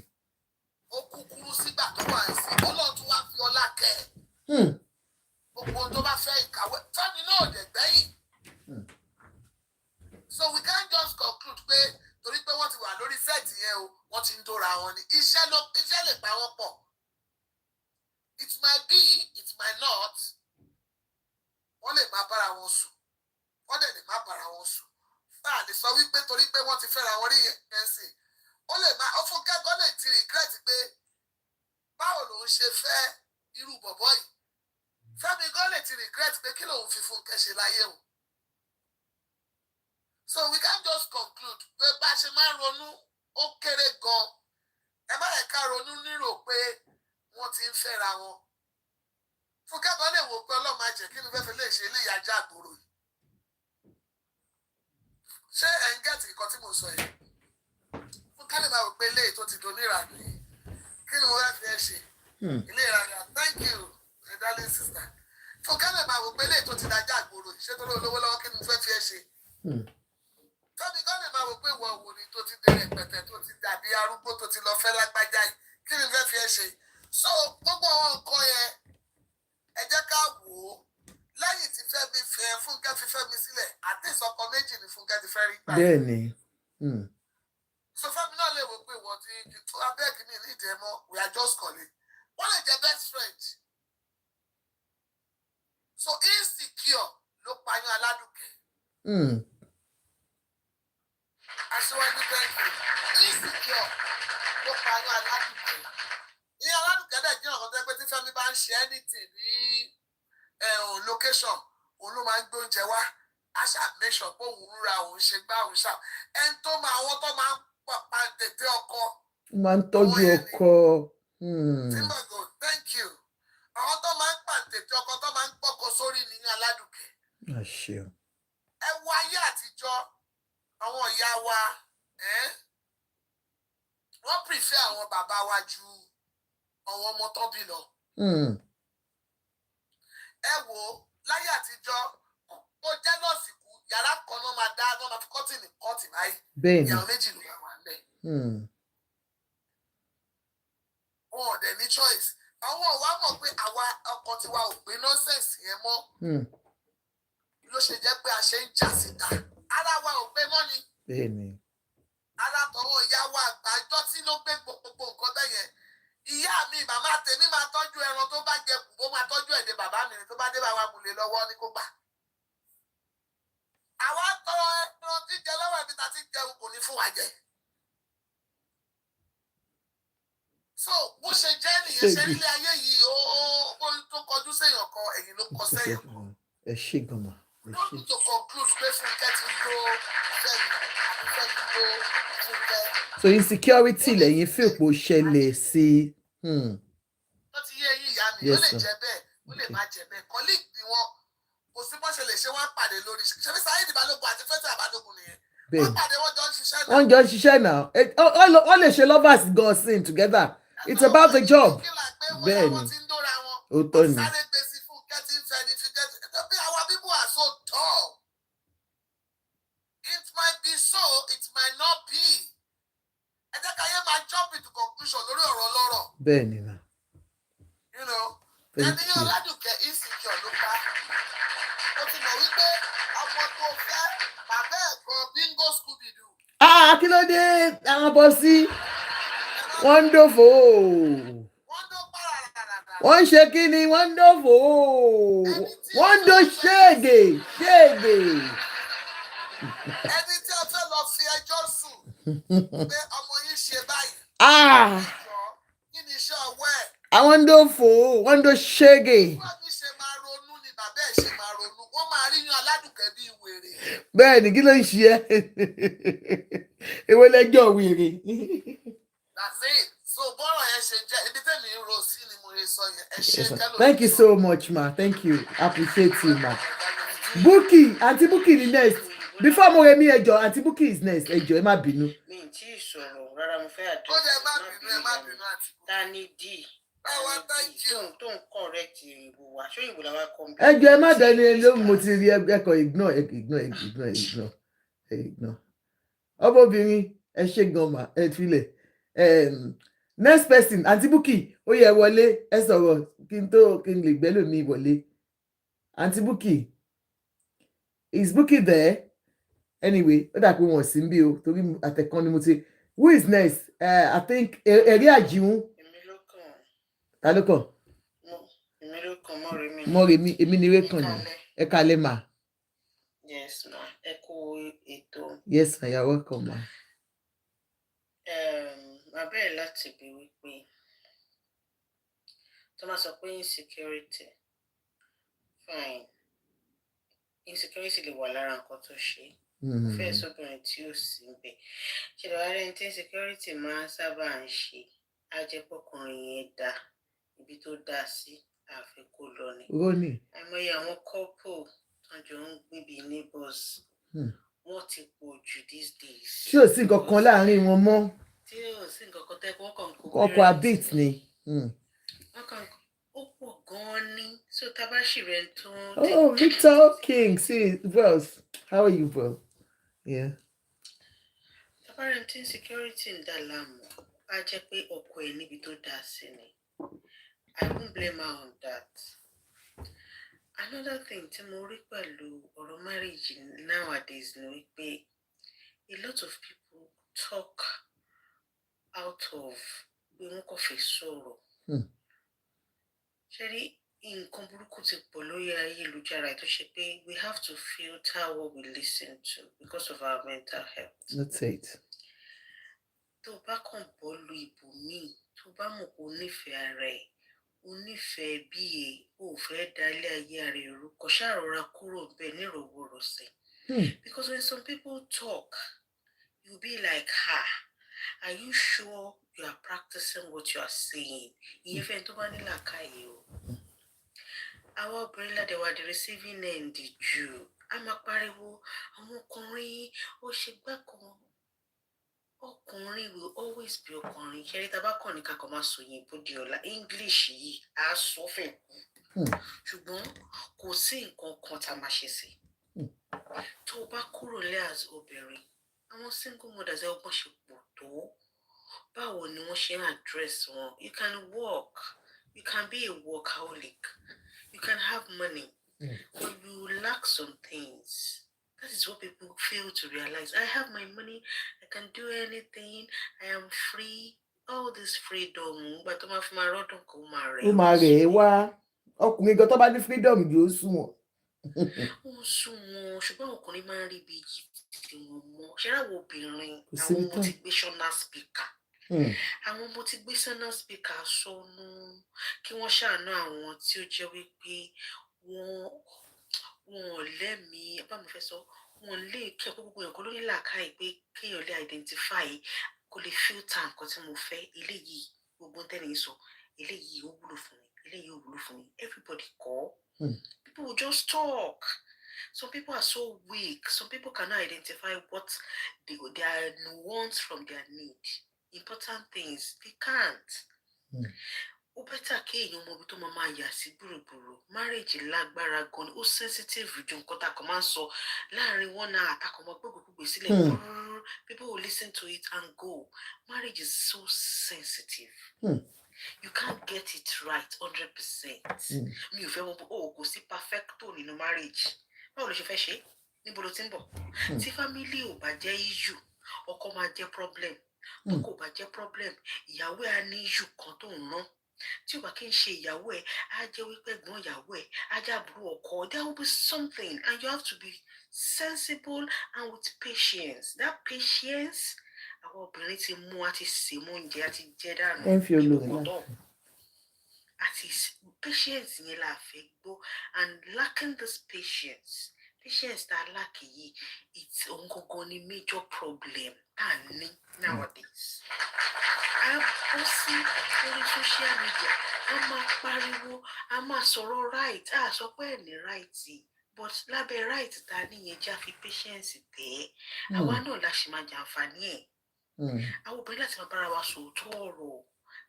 Ó kúkúrú sígbà tó wà sí. Ọlọ́run tún wá fi ọlá kẹ́ ẹ̀. Gbogbo tó bá fẹ́ ìkàwé. Fẹ́mi náà dẹ̀ gbẹ́yìn. So we can't just conclude pé torí pé wọ́n ti wà lórí sẹ́ẹ̀tì yẹn o wọ́n ti ń dóra wọn ni iṣẹ́ lè pa wọ́n pọ̀. It might be, it might not. Wọ́n lè má bára wọn sùn wọ́n dẹ̀ lè má bára wọn sùn. Fáà lè sọ wípé torí pé wọ́n ti fẹ́ra wọn rí yẹn sìn ó lè má ó fún kẹ́kọ̀ọ́ lè ti regret pé báwo lòun ṣe fẹ́ irú bọ̀bọ̀ yìí. Fẹ́mi gan lè ti regret pé kí lòun fi Fúnkẹ́ ṣe láyé o. So we can't just conclude pé bá ṣe máa ń ronú ó kéré gan. Ẹ má yẹ ká ronú nírò pé wọ́n ti ń fẹ́ra wọn. Fúnkẹ́ gan lè wò pé Ọlọ́run máa jẹ́ kí ni fẹ́fẹ́ lè ṣe ilé ìyájà àgbòrò yìí. Ṣé ẹ̀ ń gẹ̀tì nǹkan tí mo sọ yìí? Fúnkẹ́ lè máa wò pé ilé tó ti donírànú yìí kí ni mo fẹ́ fi ẹ ṣe? Ilé ìrajà thank you my darling sister. Fúnkẹ́ lè máa wò pé ilé tó ti dájà àgbòrò yìí ṣé tó lówó lọ́wọ́ kí ni mo fẹ́ fi ẹ ṣe? Fẹ́mi gan lè máa wò pé ìwọ òwò ni tó ti dẹrẹ̀ pẹ̀tẹ̀ tó ti dàbí arúgbó tó ti lọ fẹ́ lágbájá yìí kí ni fẹ́ fi ẹ ṣe? So gbogbo àwọn nǹkan yẹn ẹ jẹ́ ká wò ó lẹ́yìn tí Fẹ́mi fẹ́ Fúnkẹ́ fi Fẹ́mi sílẹ̀ àti ìsọkọ méjì ni Fúnkẹ́ ti fẹ́ rí gbà. Bẹ́ẹ̀ni. So Fẹ́mi náà lè wò pé ìwọ ti abẹ́ẹ̀kì mi ní ìdẹ́mọ́ we are just calling wọ́n lè jẹ́ best friend. So insecure ló payán Aládùkẹ́. Aṣíwájú thank you. Insecure ló payán Aládùkẹ́. Ní Aládùkẹ́ dẹ̀ jẹ́ ọ̀kan tó yẹ pé tí Fẹ́mi bá ń ṣe anything ní location òun ló máa ń gbé oúnjẹ wá a ṣáà make sure pé òun ra òun ṣe gbá òun ṣáà ẹni tó máa àwọn tó máa ń pa tètè ọkọ. Máa ń tọ́jú ọkọ. Timbago thank you. Àwọn tó máa ń pa tètè ọkọ tó máa ń pọkọ sórí ní Aládùkẹ́. Ẹ wo ayé àtijọ́ àwọn ìyá wa wọ́n prefer àwọn bàbá wa ju àwọn ọmọ tó bí lọ. Ẹ wo láyé àtijọ́ ó jẹ́ nọ́ọ̀sì kú yàrá kan náà máa dá náà máa fi kọ́tìnì báyìí. Bẹ́ẹ̀ni ìyàwó méjì ló wà ń bẹ̀. Wọn ò dẹ̀ ní choice. Àwọn ò wá mọ̀ pé àwa ọkọ tiwa ò gbé nọ́ọ̀sẹ̀sì yẹn mọ́. Ló ṣe jẹ́ pé a ṣe ń jà síta. Ara wa ò gbé mọ́ ni. Bẹ́ẹ̀ni. Ara tọwọ́ ìyá wa àgbájọ́ tí ló gbé gbogbo nǹkan bẹ́ẹ̀ yẹn. Ìyá mi màmá tèmi máa tọ́jú ẹran tó bá jẹ kù ó máa tọ́jú ẹ̀dẹ̀ bàbá mi tó bá dé bá wa múlẹ̀ lọ́wọ́ ní kó gbà. Àwa tọrọ ẹran jíjẹ lọ́wọ́ ẹbí ta ti jẹun kò ní fún wa jẹ. So bó ṣe jẹ́ nìyẹn ṣe nílé ayé yìí ó tó kọjú séèyàn kan ẹ̀yìn ló kọ sẹ́yìn kan. Ẹ ṣé gan-an. Don't need to conclude pé Funke ti ń gbó Fẹ́mi àti Fẹ́mi gbó Funke. So insecurity lẹ́yìn fèpò ṣẹlẹ̀ sí. Ó ti yé eyín ìyá mi ó lè jẹ bẹ́ẹ̀ ó lè má jẹ bẹ́ẹ̀ colleague ni wọ́n kò sí bó ṣe lè ṣe wọ́n pàdé lórí ṣe bí Saheed Balógun àti Fẹ́tẹ̀ Balógun nìyẹn. Wọ́n pàdé wọ́n jọ ń ṣiṣẹ́ náà. Wọ́n jọ ń ṣiṣẹ́ náà wọ́n lè ṣe lovers go sing together it's about the job. Bẹ́ẹ̀ni ó tọ́ ni. It might be so, it might not be. Ẹ jẹ́ ká yé máa jump into conclusion lórí ọ̀rọ̀ lọ́rọ̀. Bẹ́ẹ̀ni na. You know, ẹni yóò Aládùkẹ́ insecure ló pa. Ó ti mọ̀ wípé ọmọ tó fẹ́ bàbá ẹ̀ kan bingo Scooby-Doo. Kí ló dé àwọn bọ́ sí? Wọ́n ń dòfò. Wọ́n ń ṣe kí ni wọ́n ń dòfò. Wọ́n ń do ṣéègè. Ẹni tí a fẹ́ lọ fi ẹjọ́ sùn pé ọmọ yìí ṣe báyìí. Kí ni iṣẹ́ ọwọ́ ẹ̀? Àwọn ń dòfò, wọ́n ń do ṣéègè. Wọ́n ní ṣe máa ronú ni bàbá ẹ̀ ṣe máa ronú. Wọ́n máa rí yan Aládùkẹ́ bí wèrè. Bẹ́ẹ̀ni kí ló ń ṣe ẹ́? Ewé lẹ́jọ́ wèrè. That's it. So bọ́rọ̀ yẹn ṣe jẹ́ ibi tẹ́mi ń ro sí ni mo Thank you so much, ma. Thank you. Appreciate you, ma. Buki, Auntie Buki is next. Before Moremi Ejo, Auntie Buki is next. Ejo, ẹ má bínú. Mi tí sọ̀rọ̀ rárá mo fẹ́ àdúrà. Tani D. Tó ń correct ìbò wa. Ṣé ìbò làwa kọ́? Ejo, ẹ má dẹni lóhùn mo ti rí ẹkọ ignore. Ọmọbìnrin, ẹ ṣe gan ma, ẹ filẹ̀. Next person, Auntie Buki, ó yẹ wọlé, ẹ sọ̀rọ̀ kí n lè gbẹ́lòmí wọlé. Auntie Buki. Is Buki there? Anyway, ó dà pé wọ́n sì ń bí o torí àtẹ̀kọ́ ni mo ti. Who is next? I think Ẹ̀rí Àjíhún. Èmi ló kàn. Ta ló kàn? Èmi ló kàn Mọ́remí. Mọ́remí, èmi ni wé kàn ní. Ẹ kalẹ̀ mà. Yes ma, ẹ kú ètò. Yes ma, you're welcome ma. Màá bẹ̀rẹ̀ láti bí wípé tó máa sọ pé insecurity fine. Insecurity lè wà lára nǹkan tó ṣe. Mo fẹ́ sóbìnrin tí ó sì ń bẹ̀. Ṣé lọ́wọ́ rẹ̀ tí insecurity máa ń sábà ń ṣe? Á jẹ́ pọ́kùnrin yẹn dá ibi tó dá sí àfi kó lọ ni. Rónì. Àìmọye àwọn couple tó jọ ń gbébi neighbors. Wọ́n ti pọ̀ jù these days. Ṣé ò sí nǹkan kan láàrin wọn mọ́? Tí ò sí nǹkan kan tẹ́ wọ́n kàn kó. Ọkọ̀ abit ni. Wọ́n kàn ó pọ̀ gan-an ní. So tá a bá ṣì rẹ̀ tó. Oh, Victor King, see, bros. How are you, bro? Yeah. Tá a bá rẹ̀ tí insecurity ń dà láàmú, á jẹ́ pé ọkọ ẹ̀ níbi tó dá sí ni. I won't blame her on that. Another thing tí mo rí pẹ̀lú ọ̀rọ̀ marriage nowadays ni wípé a lot of people talk out of pé wọ́n kò fẹ́ sọ̀rọ̀. Ṣé rí nǹkan burúkú ti pọ̀ lórí ayélujára tó ṣe pé we have to filter what we listen to because of our mental health. That's it. Tó bá kàn bọ́ lu ibòmíì, tó bá mọ̀ pé o nífẹ̀ẹ́ ara ẹ̀, o nífẹ̀ẹ́ bí o fẹ́ dalé ayé ara ẹ̀ rú, kò ṣàrọ̀ra kúrò bẹ́ẹ̀ nírọ̀wọ́rọ̀sẹ̀. Because when some people talk, you'll be like, are you sure you are practicing what you are saying? Ìyẹn fẹ́ tó bá ní làákàyè o. Àwọn obìnrin ládẹ wà the receiving end jù. A máa pariwo, àwọn ọkùnrin ó ṣe gbá kan. Ọkùnrin will always be ọkùnrin. Ṣé rí tá bá kàn ní kakọ̀ máa sọ òyìnbó di ọ̀la English yìí á sọ fẹ̀ kú. Ṣùgbọ́n kò sí nǹkan kan tá a máa ṣe sí. Tó o bá kúrò lé as obìnrin, àwọn single mothers ẹ ọgbọ́n ṣe pọ̀ tó. Báwo ni wọ́n ṣe ń address wọn? You can work. You can be a workaholic. You can have money. But you lack some things. That is what people fail to realize. I have my money. I can do anything. I am free. All this freedom. But I'm my road kò máa rẹ̀. Ó máa rẹ̀ wá. Ọkùnrin gan tó bá ní freedom yóò sún wọn. Ó sún wọn. Ṣùgbọ́n ọkùnrin máa ń rí bí yìí tí wọ́n mọ̀. Ṣé àwọn obìnrin àwọn motivational speaker? Àwọn motivational speaker sọnù kí wọ́n ṣàánú àwọn tí ó jẹ́ wípé wọ́n lẹ́mìí bá mi fẹ́ sọ wọ́n lè kí ọkọ gbogbo èèyàn kan lórí làákàyè pé kéèyàn lè identify kó lè filter nǹkan tí mo fẹ́ eléyìí gbogbo tẹ́lẹ̀ sọ eléyìí ó wúlò fún mi eléyìí ó wúlò fún mi everybody call. People will just talk. Some people are so weak. Some people cannot identify what their wants from their need. Important things they can't. Ó bẹ́tà kéèyàn mọ ibi tó máa yà sí gbùrùgbùrù. Marriage lágbára gan ni ó sensitive ju nǹkan tá a kàn máa ń sọ láàrin wọn náà àtàkùn ọmọ gbogbogbò sílẹ̀. People will listen to it and go. Marriage is so sensitive. You can't get it right 100%. Mi ò fẹ́ wọn bó kò sí perfecto nínú marriage. Báwo ló ṣe fẹ́ ṣe? Níbo ló ti ń bọ̀? Tí family ò bá jẹ́ issue, ọkọ máa jẹ́ problem. Tọkọ ò bá jẹ́ problem, ìyàwó ẹ̀ á ní issue kan tó ń rán. Tí o bá kí n ṣe ìyàwó ẹ̀, á jẹ́ wípé ẹ̀gbọ́n ìyàwó ẹ̀, á jẹ́ àbúrò ọkọ. There will be something and you have to be sensible and with patience. That patience, àwọn obìnrin ti mú àti sè mú oúnjẹ àti jẹ́ dànù. Àti patience yẹn la fẹ́ gbọ́ and lacking this patience tá a lack yìí it's ongoing ni major problem tá a ní nowadays. A bọ́ sí orí social media a máa sọ̀rọ̀ right sọ pé ẹ̀ ní right but lábẹ́ right ta níyẹn já fi patience tẹ̀ àwa náà la ṣe máa jàǹfààní ẹ̀ àwọn obìnrin láti máa bára wa sòótọ́ ọ̀rọ̀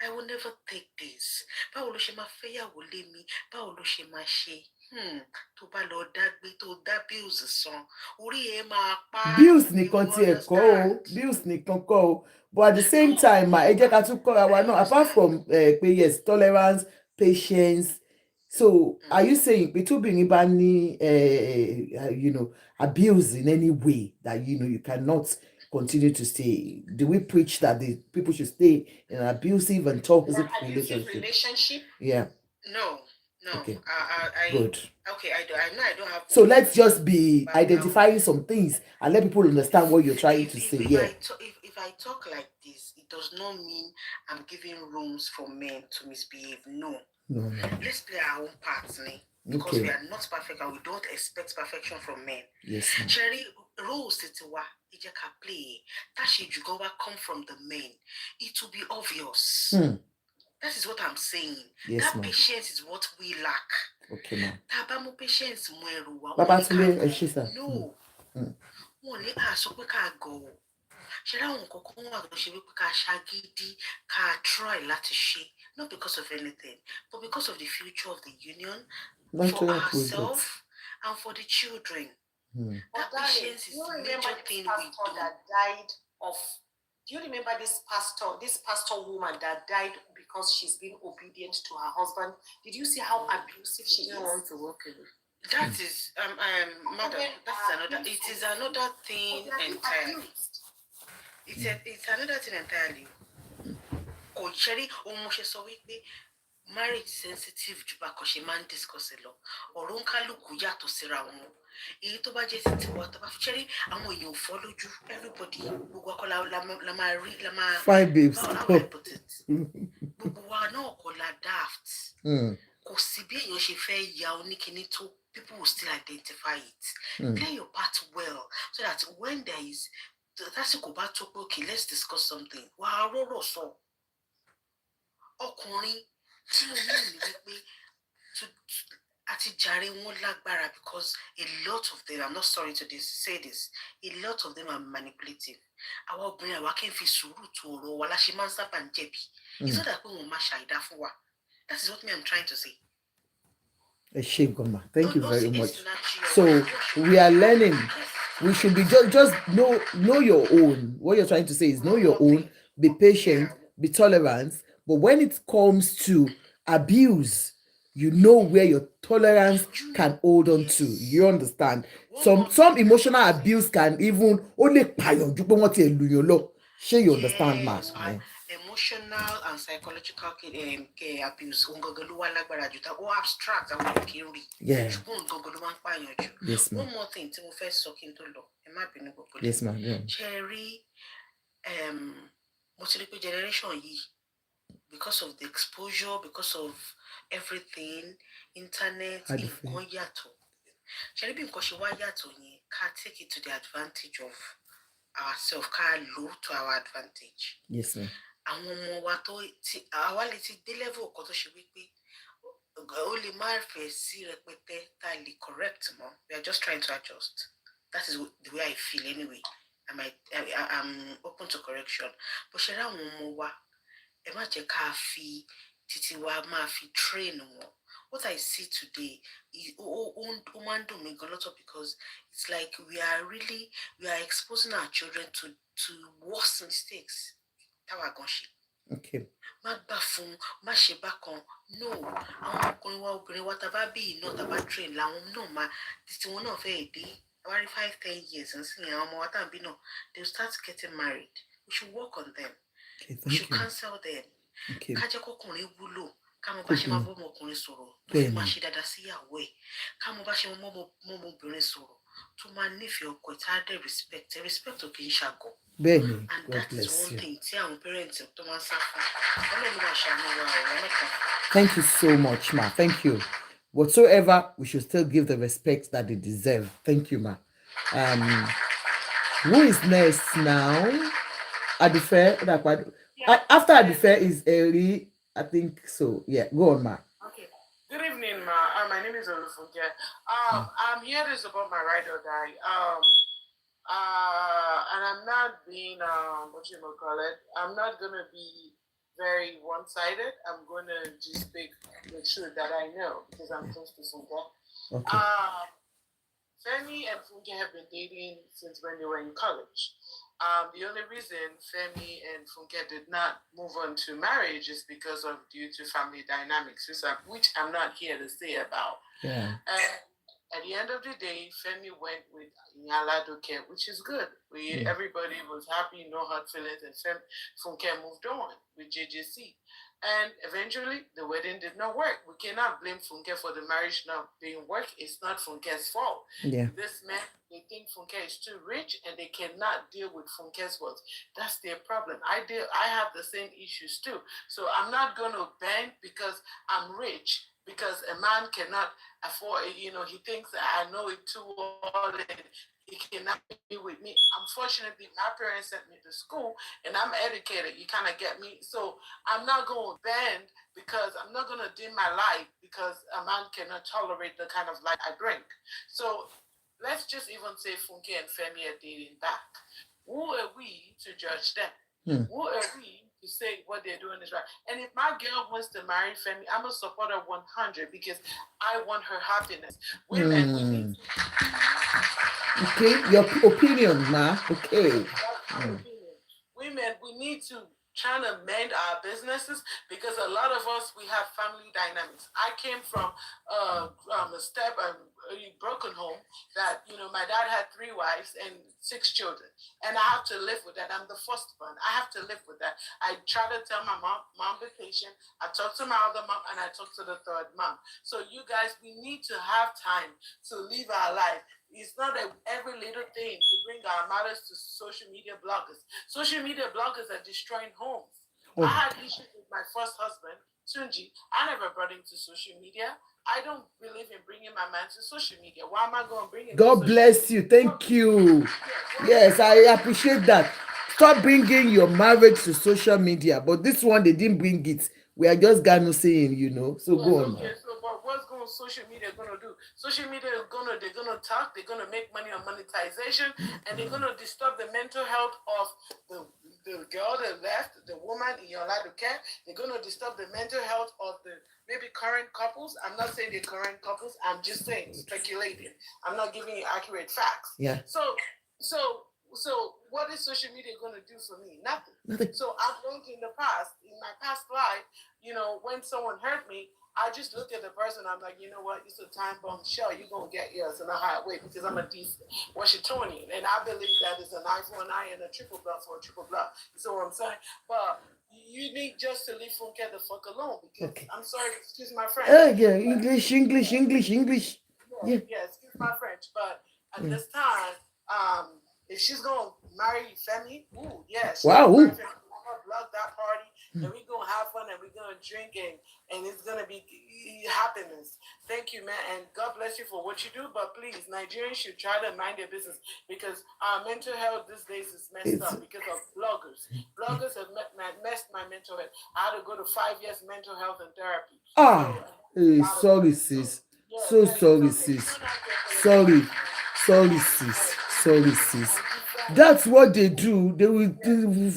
I will never take this báwo ló ṣe máa fẹ́yàwó lé mi báwo ló ṣe máa ṣe tó bá lọ dágbé tó dá bills san orí ẹ máa pa bills nìkan tí ẹ kọ́ o bills nìkan kọ́ o but at the same time ẹ jẹ́ ká tún kọ́ra wa náà apart from pé yes tolerance patience so are you saying pé tóbìnrin bá ní abuse in any way that you cannot continue to stay? Do we preach that the people should stay in an abusive and toxic relationship? Yeah. No. Okay. Good. Okay, I know I don't have. So let's just be identifying some things and let people understand what you're trying to say. If I talk like this, it does not mean I'm giving rooms for men to misbehave. No. Let's play our own parts, because we are not perfect and we don't expect perfection from men. Yes. Cherry roles play. Tashi Jugowa come from the men. It will be obvious. That is what I'm saying. Yes, that patience is what we lack. Okay, ma'am. Tabamu patience no. One go. Try not because of anything, but because of the future of the union, for ourselves and for the children. That patience is the major thing we do. That died of. Do you remember this pastor woman that died because she's been obedient to her husband? Did you see how abusive she is? Want to work with it. That is mother. That's another. It is another thing entirely. It's another thing entirely. Marriage sensitive ju ba ko ṣe man discuss lo ọ̀rọ̀ nkaluku yàtọ̀ síra wọn èyí tó bá jẹ́ ti wa tó bá ṣẹ́rí àwọn èèyàn fọ́ lójú everybody gbogbo akọ la máa rí la máa fine babes gbogbo wa náà kò la daft kò sí bí èèyàn ṣe fẹ́ ya oníkíní tó people will still identify it. Play your part well so that when there is that's bá tó pé okay let's discuss something wàá rọrọ sọ ọkùnrin tí o ní wípé àti jàre wọn lágbára because a lot of them, I'm not sorry to say this, a lot of them are manipulative. Àwọn obìnrin àwa kì í fi sùúrù tó ọ̀rọ̀ wa láṣẹ máa ń sábà ń jẹ̀bi. It's not that pé wọn máa ṣàìdá fún wa. That is what I'm trying to say. Thank you very much. So we are learning. We should be just know your own. What you're trying to say is know your own, be patient, be tolerant. But when it comes to abuse, you know where your tolerance can hold on to. You understand? Some emotional abuse can even only Sure, you understand, ma? Emotional and psychological abuse. Abstract. Yeah. Yes, ma'am. One more thing. Yes, ma'am. Yeah. Cherry, generation because of the exposure, because of everything, internet, Cherry because she can't take it to the advantage of ourselves, can't low to our advantage. Yes, ma'am. And one more our the level of she only correct, mom. We are just trying to adjust. That is the way I feel anyway. I'm open to correction. But she titi wa ma fi train wọn. What I see today is because it's like we are exposing our children to worse mistakes. Okay. No. Train no 5-10 years and they'll start getting married. We should work on them. Okay, we should cancel them. Okay. Respect of Inshago. And that is one thing. Parents thank you so much, ma. Thank you. Whatsoever, we should still give the respect that they deserve. Thank you, ma. Who is next now? Adife. After Adife is Eri, I think so. Yeah, go on, ma. Okay. Good evening, ma. My name is Funke. I'm here to support my ride or die. And I'm not being I'm not gonna be very one-sided. I'm gonna just speak the truth that I know because I'm close to Funke. Okay. Femi and Funke have been dating since when they were in college. The only reason Femi and Funke did not move on to marriage is because of due to family dynamics, which I'm not here to say about. Yeah. At the end of the day, Femi went with Nyaladoke, which is good. Everybody was happy, no hard feelings, and Funke moved on with JJC. And eventually, the wedding did not work. We cannot blame Funke for the marriage not being work. It's not Funke's fault. Yeah. This man, they think Funke is too rich and they cannot deal with Funke's wealth. That's their problem. I have the same issues too. So I'm not going to bend because I'm rich, because a man cannot afford it. You know, he thinks that I know it too well and he cannot be with me. Unfortunately, my parents sent me to school and I'm educated. You kind of get me? So I'm not going to bend because I'm not going to dim my light because a man cannot tolerate the kind of light I drink. So let's just even say Funke and Femi are dating back. Who are we to judge them? Who are we to say what they're doing is right? And if my girl wants to marry Femi, I'm a supporter 100 because I want her happiness. Women, we need to... Okay, your opinion, ma. Okay. Women, we need to try to mend our businesses because a lot of us, we have family dynamics. I came from a broken home that, you know, my dad had 3 wives and 6 children. And I have to live with that. I'm the first one. I have to live with that. I try to tell my mom be patient. I talk to my other mom and I talk to the third mom. So you guys, we need to have time to live our life. It's not that every little thing we bring our matters to social media bloggers. Social media bloggers are destroying homes. I had issues with my first husband, Tunji. I never brought him to social media. I don't believe in bringing my man to social media. Why am I going to bring him? God bless you. Thank you. Yes, I appreciate that. Stop bringing your marriage to social media. But this one, they didn't bring it. We are just gonna saying, you know. So go on. Okay, so but what's going social media gonna do? Social media is they're gonna talk, they're gonna make money on monetization, and they're gonna disturb the mental health of the girl that left, the woman in your life, okay? They're gonna disturb the mental health of the maybe current couples. I'm not saying they're current couples, I'm just saying, speculating. I'm not giving you accurate facts. Yeah. So what is social media going to do for me? Nothing. So I've learned in my past life, you know, when someone hurt me, I just look at the person, I'm like, you know what, it's a time bomb. Sure, you're going to get yours in a hard way because I'm a decent Washingtonian. And I believe that is an eye for an eye and a triple blood for a triple blood. You see what I'm saying? But you need just to leave Funke the fuck alone because I'm sorry, excuse my French. Yeah, English. Yeah, excuse my French. But at this time, if she's gonna marry Femi, I'm gonna block that party, and we're gonna have fun, and we're gonna drink, and it's gonna be happiness. Thank you, man, and God bless you for what you do. But please, Nigerians should try to mind their business because our mental health these days is messed up because of bloggers. Bloggers have messed my mental health. I had to go to 5 years mental health and therapy. Sorry, sis. So sorry, sis. Sorry, sis. That's what they do. They will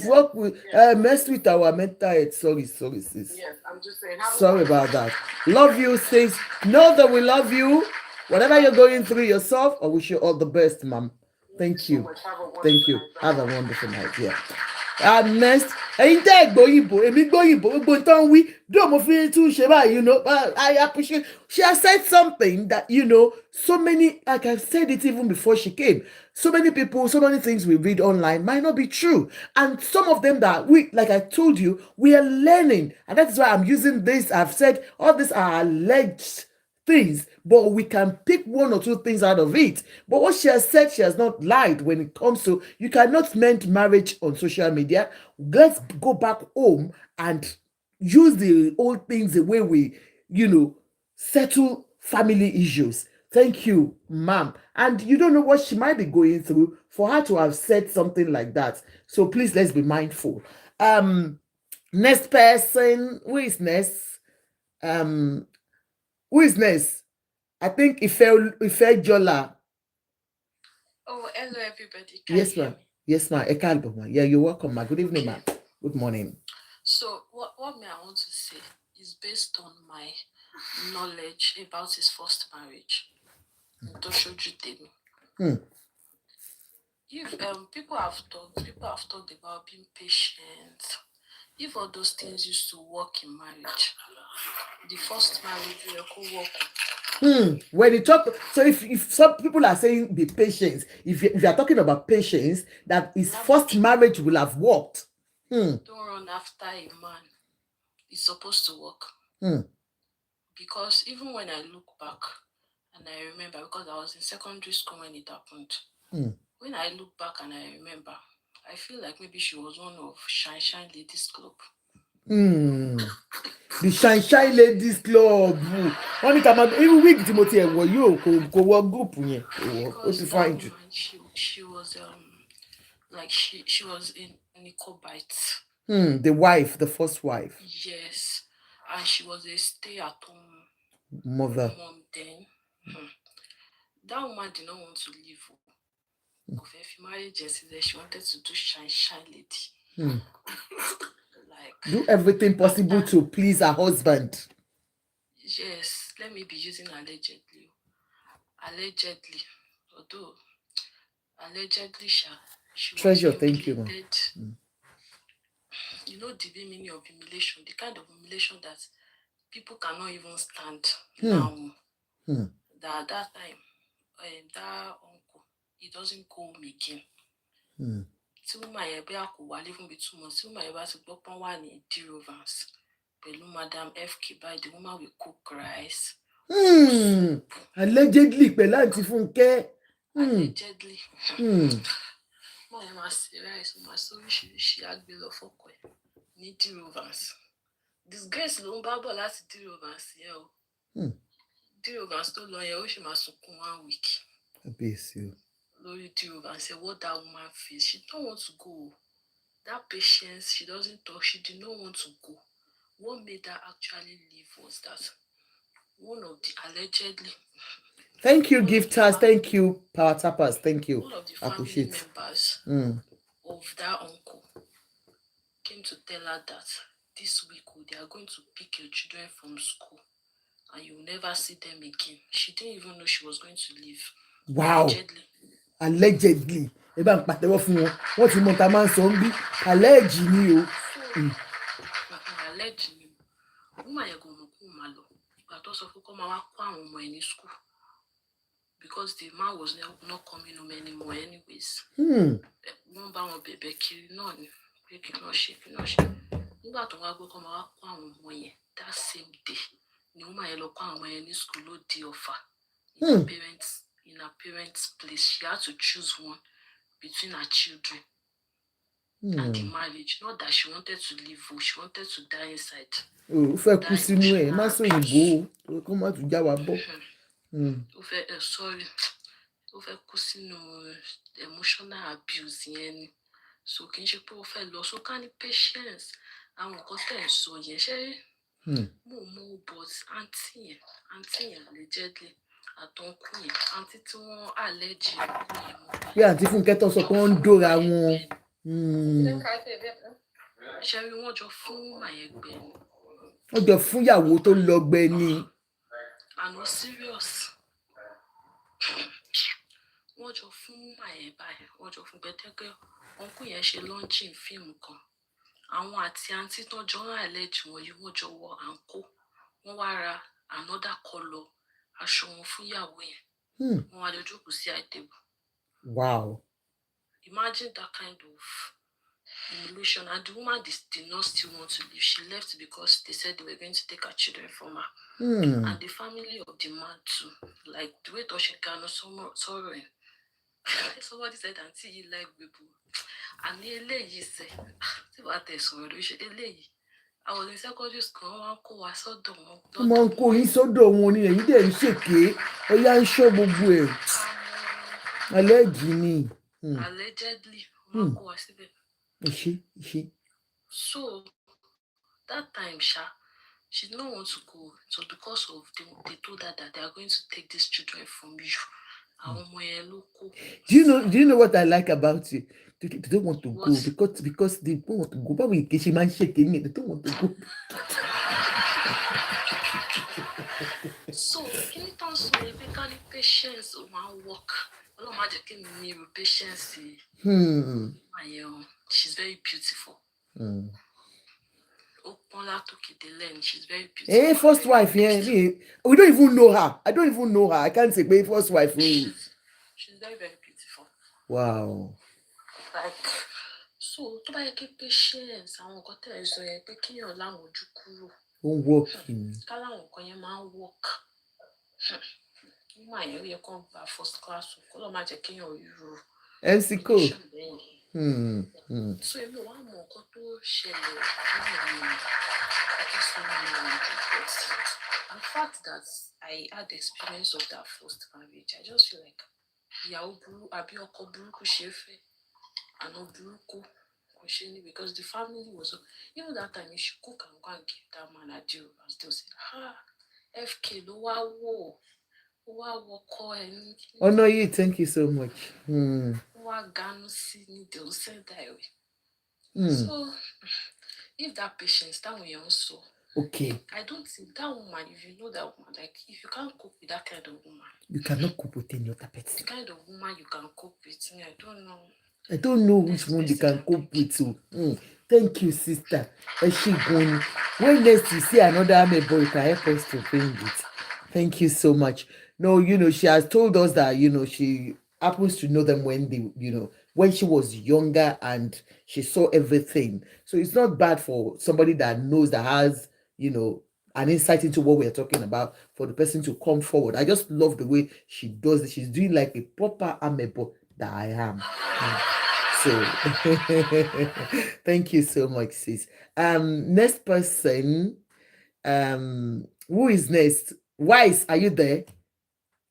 work with, mess with our mental health. Sorry, sis. Yes, I'm just saying. Sorry about that. Love you, sis. Know that we love you. Whatever you're going through yourself, I wish you all the best, ma'am. Thank you. Thank you. Have a wonderful night. Yeah. Next, ẹ̀yin tẹ́ gbóyìnbó, èmi gbóyìnbó, gbogbo nǹkan wí, do mo fi tún ṣe báyìí, you know. But I appreciate. She has said something that, you know, so many, like I've said it even before she came. So many people, so many things we read online might not be true, and some of them that we, like I told you, we are learning, and that's why I'm using this. I've said all these are alleged things, but we can pick 1 or 2 things out of it. But what she has said, she has not lied when it comes to you cannot mend marriage on social media. Let's go back home and use the old things the way we, you know, settle family issues. Thank you, ma'am. And you don't know what she might be going through for her to have said something like that. So please, let's be mindful. Next person, who is next? Who is next? I think Ife Jola. Oh, hello everybody. Yes, ma'am. Yes, ma'am. Yeah, you're welcome, ma'am. Good evening, ma'am. Good morning. So what may I want to say is based on my knowledge about his first marriage. If people have talked about being patient. If all those things used to work in marriage, the first marriage will could work. When you talk, so if some people are saying be patient, if you are talking about patience, that his first marriage will have worked. Don't run after a man. It's supposed to work. Because even when I look back and I remember, because I was in secondary school when it happened. When I look back and I remember, I feel like maybe she was one of Shine Ladies Club. The Shine Ladies Club. Wọ́n ní ká máa irú wig tí mo ti ẹ̀ wọ̀ yóò kò wọ group yẹn. Ó ti fine jù. She was like she was in Nicobite. The wife, the first wife. Yes, and she was a stay-at-home mom then. That woman did not want to leave. Of if marriage yesterday, she wanted to do shine lady. Like do everything possible to please her husband. Yes, let me be using allegedly. Allegedly, although allegedly she Treasure, was thank you, ma'am. You know the meaning of humiliation, the kind of humiliation that people cannot even stand now. That at that time, that uncle, he doesn't go home again. Tí woman yẹn bí a kò wálé fún bí 2 months, tí woman yẹn bá ti gbọ́ pọ́n wà ní Dirovans pẹ̀lú Madam FK by the woman will cook Cries. Allegedly pẹ̀lú àǹtí Funke. Allegedly. Mo yẹn máa ṣe rice, mo máa ṣe oríṣiríṣi àgbè lọ fọ́kọ ẹ̀ ní Dirovans. Disgrace ló ń bá bọ̀ láti Dirovans yẹn o. Dirovans tó lọ yẹn ó sì máa sunkún 1 week. Abuse. Lórí Dirovans say what that woman feels. She don't want to go. That patience, she doesn't talk. She did not want to go. What made her actually leave was that one of the allegedly. Thank you, gifters. Thank you, power tappers. Thank you. One of the family members of that uncle came to tell her that this week they are going to pick your children from school and you'll never see them again. She didn't even know she was going to leave. Wow. Allegedly. Ẹ bá ń pàtẹ́wọ́ fún wọn. Wọ́n ti mọ ta máa ń sọ ń bí. Alleged ni o. Alleged ni. Woman yẹn kò mọ̀ kó máa lọ. Ìgbà tó sọ fún kó máa wá kó àwọn ọmọ ẹ̀ ní school. Because the man was not coming home anymore anyways. Wọ́n bá wọn bẹ̀bẹ̀ kiri náà ni. Pé kí náà ṣe. Nígbà tó wá gbé kó máa wá kó àwọn ọmọ yẹn that same day ni woman yẹn lọ kó àwọn ọmọ yẹn ní school ló di Ọ̀fà. In her parents' place, she had to choose one between her children and the marriage. Not that she wanted to live, she wanted to die inside. Ó fẹ́ kú sínú ẹ̀, má sọ òyìnbó kó má tún já wa bọ́. Ó fẹ́ kú sínú emotional abuse yẹn ni. So kì í ṣe pé ó fẹ́ lọ. So ká ní patience. Àwọn nǹkan tẹ̀ ń sọ yẹn ṣé mo mọ̀ but aunty yẹn allegedly. Àtọ̀nkùn yẹn àǹtí tí wọ́n allege ọkùn yẹn mọ́. Bí àǹtí Fúnkẹ́ tó sọ pé wọ́n ń dóra wọn. Ṣé rí wọ́n jọ fún àyẹ̀gbẹ́ ni? Wọ́n jọ fún ìyàwó tó lọ́gbẹ ni. Àná serious. Wọ́n jọ fún àyẹ̀báyẹ̀, wọ́n jọ fún gbẹ́tẹ́gbẹ́. Ọkùn yẹn ṣe launching fíìmù kan. Àwọn àti àǹtí tó jọ ń allege wọn yìí wọ́n jọ wọ àǹkó. Wọ́n wá ra another colour aṣọ wọn fún ìyàwó yẹn. Wọ́n wá lọ jókòó sí high table. Wow. Imagine that kind of humiliation. And the woman did not still want to leave. She left because they said they were going to take her children from her. And the family of the man too. Like the way Toshika no sorrow. Somebody said, "Auntie, you like people." And eléyìí say, "See what they saw. Eléyìí." I was in secondary school. Wọ́n kó wa sọ́dọ̀ wọn. Wọ́n máa ń kó yín sọ́dọ̀ wọn ni ẹ̀yin dẹ̀ ń ṣèké. Ọya ń ṣọ́ gbogbo ẹ̀. Alleged ni. Allegedly, wọ́n kó wa síbẹ̀. Ìṣe. So that time, she did not want to go. So because of they told her that they are going to take these children from you. Do you know what I like about you? They don't want to go because they don't want to go. But we she man shaking it. They don't want to go. So can you tell us the patience of my work? Patience. She's very beautiful. She's very beautiful. Hey, first wife, yeah. We don't even know her. I don't even know her. I can't say first wife. She's very, very beautiful. Wow. Like, so to buy a patience, I want to tell you, picking your language, working. Work. You come back first class. MC Cole. So you want more to share the fact that I had the experience of that first marriage, I just feel like because the family was even that time you should cook and go and give that man a deal and still say, FK no wow. Oh no, you thank you so much. So if that patience, that way also. Okay. I don't think that woman, if you know that woman, like if you can't cope with that kind of woman, you cannot cope with any other person. The kind of woman you can cope with me, I don't know. I don't know which one you can cope with. Thank you, sister. When next you see another amebo, you can help us to bring it. Thank you so much. No, she has told us that, she happens to know them when they, when she was younger and she saw everything. So it's not bad for somebody that knows, that has, an insight into what we're talking about, for the person to come forward. I just love the way she does it. She's doing like a proper amebo that I am. So thank you so much, sis. Next person. Who is next? Wise, are you there?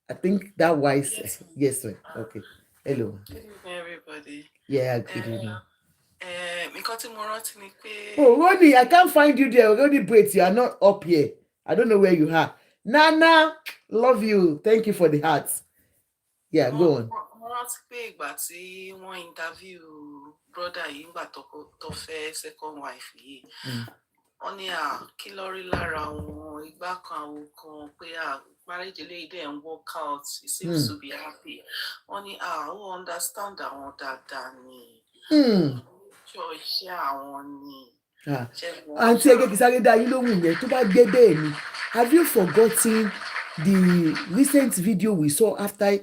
I think that Wise. Yes, sir. Okay. Hello. Good evening, everybody. Yeah, good evening. Oh, Ronnie, I can't find you there. Ronnie Brett, you are not up here. I don't know where you are. Nana, love you. Thank you for the hearts. Yeah, go on. Mo rántí pé ìgbà tí wọ́n interview brother yìí nígbà tó fẹ́ second wife yìí. Wọ́n ní kí ló rí lára wọn, ìgbà kan àwọn kan pé marriage eléyìí dẹ̀ ń work out, he seems to be happy. Wọ́n ní ó understand àwọn dáadáa ni. Ṣé àwọn ni. Àǹtí ẹgbẹ́ kìí sáré dá yín lóhùn yẹn tó bá gbé bẹ́ẹ̀ ni. Have you forgotten the recent video we saw after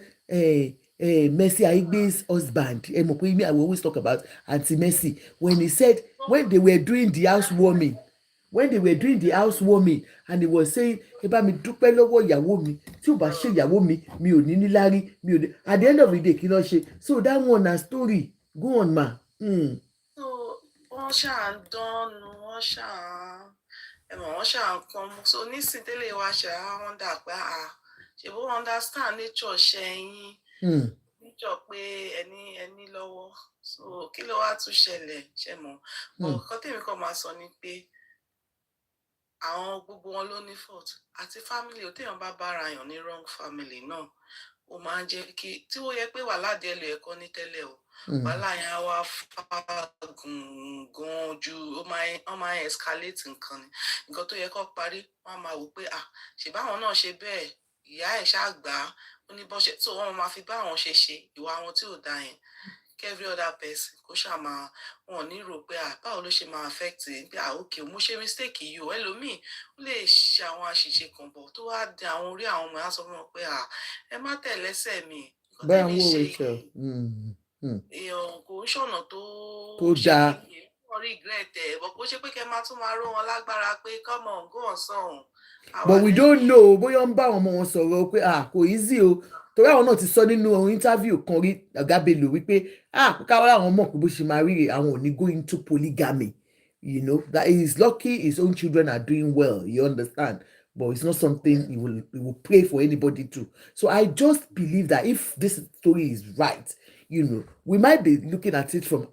Mercy Aigbe's husband? I will always talk about Auntie Mercy when he said when they were doing the housewarming. And he was saying, ẹ bá mi dúpẹ́ lọ́wọ́ ìyàwó mi, tí ò bá ṣe ìyàwó mi, mi ò ní níláárí, mi ò ní. At the end of the day, kí ló ṣe? So that one na story. Go on, ma. So wọ́n ṣáà ń dánnu, wọ́n ṣáà ń kan mú. So nísìnyí tẹ́lẹ̀ wá ṣe wọ́n dà pé ṣe bó understand nature ṣẹ́yìn. Nature pé ẹni lọ́wọ́. So kí ló wá tún ṣẹlẹ̀ ṣe mọ̀? Nǹkan tèmi kàn máa sọ ni pé àwọn gbogbo wọn ló ní fault àti family téèyàn bá bára yàn ní wrong family náà ó máa ń jẹ́ kí tí ó yẹ pé wàhálà díẹ̀ ló yẹ kọ́ ní tẹ́lẹ̀ o wàhálà yẹn á wá gan ju ó máa escalate nǹkan ni nǹkan tó yẹ kó parí wọ́n máa wò pé ṣèbáwọn náà ṣe bẹ́ẹ̀ ìyá ẹ̀ ṣáà gbà á ó ní bọ́ ṣe tó wọ́n máa fi báwọn ṣe ìwà wọn tí ò dá yẹn every other person kó ṣáà máa wọn ní rò pé báwo ló ṣe máa affect pé okay mo ṣe mistake yìí o ẹlòmíì ó lè ṣe àwọn àṣìṣe kan bọ̀ tó wá di àwọn orí àwọn ọmọ ẹ̀ á sọ fún wọn pé ẹ má tẹ̀ lẹ́sẹ̀ mi nǹkan tẹ́mi ṣe èèyàn kò ń ṣọ̀nà tó dáa wọ́n regret ẹ̀ bọ̀ kó ṣe pé kẹ́ máa tún máa ró wọn lágbára pé come on go on sọ̀hún. But we don't know bóyá ń bá àwọn ọmọ wọn sọ̀rọ̀ pé kò easy o torí àwọn náà ti sọ nínú interview kan rí Agabelo wípé káwọn àwọn mọ̀ pé bó ṣe máa rí àwọn ò ní go into polygamy, that he is lucky his own children are doing well, you understand, but it's not something he will pray for anybody to. So I just believe that if this story is right, we might be looking at it from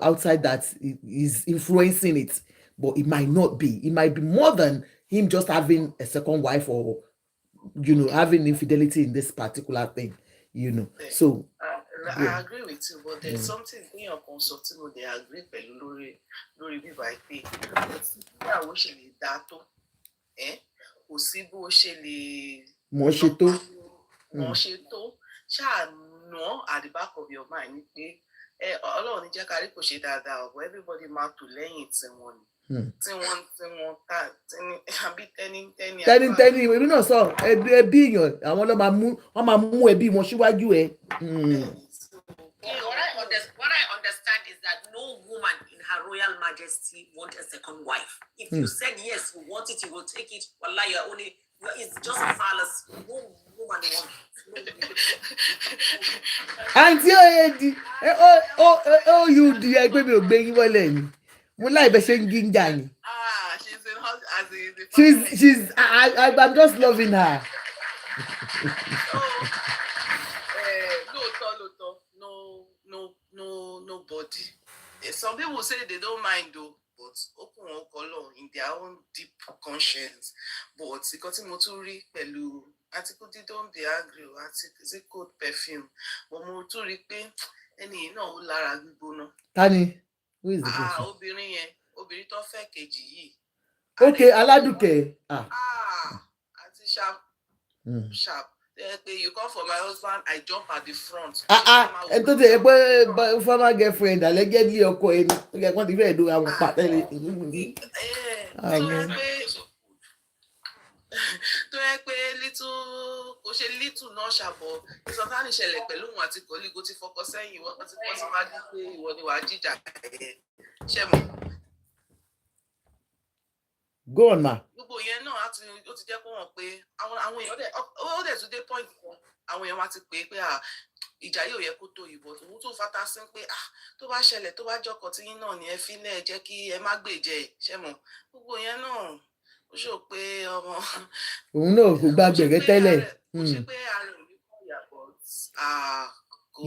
outside that is influencing it, but it might not be. It might be more than him just having a second wife or having infidelity in this particular thing, So I agree with you, but there's something in your consulting they agree pẹ̀lú lórí bíbá pé ìyàwó ṣe lè dá tó kò sí bó ṣe lè mọ̀ ṣe tó ṣáà ná at the back of your mind ni pé Ọlọ́run ní jẹ́ kárí kò ṣe dáadáa ọ̀bọ̀ everybody máa tò lẹ́yìn tiwọn ni tí wọ́n ta àbí tẹ́ni èmi náà sọ ẹbí èèyàn àwọn ló máa mú ẹbí wọn síwájú ẹ. What I understand is that no woman in her royal majesty wants a second wife. If you said yes, you want it, you will take it. Wallah, it's just a fallacy. No woman wants àǹtí òyìnbí you di ẹgbẹ́ mi ò gbé yín wọlé ni mo láì bẹ ṣe ń gíńjà ni. She's I'm just loving her. Nobody. Some people say they don't mind though, but open color in their own deep conscience. But because mo tún rí pẹ̀lú àti don't be angry àti cold perfume. But mo tún rí pé ẹni náà ó lára gbígbóná. Tani? Who is the person? Obìnrin tó fẹ́ kejì yìí. Okay, Aládùkẹ́. Àti sharp. You come for my husband, I jump at the front. And to the former girlfriend, allegedly ọkọ ẹni, ó yẹ kán ti fẹ́ do àwọn pàtẹ́lẹ̀. Tó yẹ pé kò ṣe little náà ṣàbọ̀ ìsọ̀tánì ìṣẹ̀lẹ̀ pẹ̀lú òun àti kọ́lígò ti fọkọ sẹ́yìn wọ́n ti pọ́ sí máa dín pé ìwọ ni wàá jíjà ṣe mọ̀. Go on ma. Gbogbo yẹn náà ó ti jẹ́ kó hàn pé àwọn èèyàn ó dẹ̀ tún dé point kan àwọn èèyàn wá ti pè é pé ìjà yóò yẹ kó tó ìbò òun tó fata sí pé tó bá ṣẹlẹ̀ tó bá jọkọ̀ tí yín náà ni ẹ fi lẹ́ẹ̀ jẹ́ kí ẹ má gbèjẹ ṣe mọ̀. Gbogbo yẹn náà ó ṣò pé ọmọ. Òun náà kò gba gbẹ̀gẹ́ tẹ́lẹ̀. Kò ṣe pé ara ò ní kọ́ ìyà but.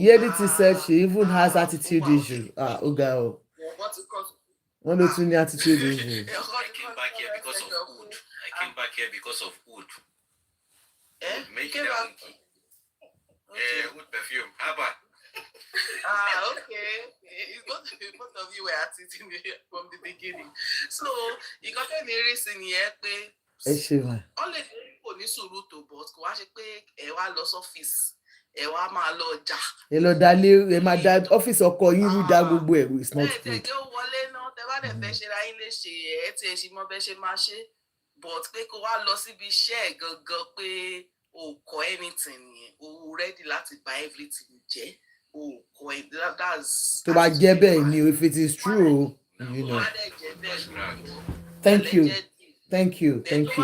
Yediti said she even has attitude issue. Ó ga o. Wọ́n ló tún ní attitude issue. I came back here because of wood. Make it a monkey. Wood perfume. How about? Okay. It's both of you were at it from the beginning. So you got any reason here pé only kò ní sùúrù tó but kò wá ṣe pé ẹ wá lọ sọ́fíìsì ẹ wá máa lọ jà. Ẹ lọ dalé ẹ máa da ọ́fíìsì ọkọ yín rú dá gbogbo ẹ̀rù is not good. Ẹ tẹ̀gẹ́ wọlé náà tẹ bá dẹ̀ fẹ́ ṣe ra yín léṣe ẹ tí ẹ ṣe mọ bẹ́ ṣe máa ṣe but pé kó wá lọ síbi iṣẹ́ ẹ̀ gangan pé o kọ anything yẹn o ready láti buy everything jẹ́ o kọ that's. Tó bá jẹ́ bẹ́ẹ̀ ni if it is true you know. Thank you. Thank you. Thank you.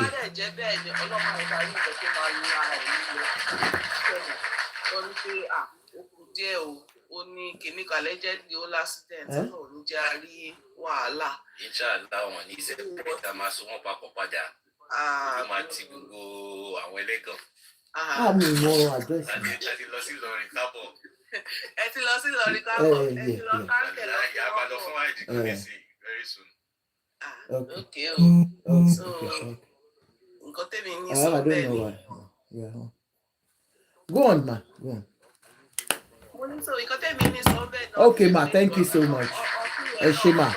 Ó ní kìíní kan allegedly ó l'accident náà ò ní jẹ́ àrí wàhálà. Inshallah wọn ní ìṣẹ̀lẹ̀ ìta máa so wọ́n papọ̀ padà. Ó máa ti gbogbo àwọn ẹlẹ́gàn. Mi mọ àdírẹ́sì mi. Ẹ ti lọ sí Ìlọrin kábọ̀. Ẹ ti lọ sí Ìlọrin kábọ̀. Ẹ ti lọ káńtẹ̀ lọ. Ìyá máa lọ fún àìdíkù nísì very soon. Okay. So nǹkan tẹ́mi ní sọ bẹ́ẹ̀ ni. Go on ma. Go on. Okay, ma. Thank you so much. Shima.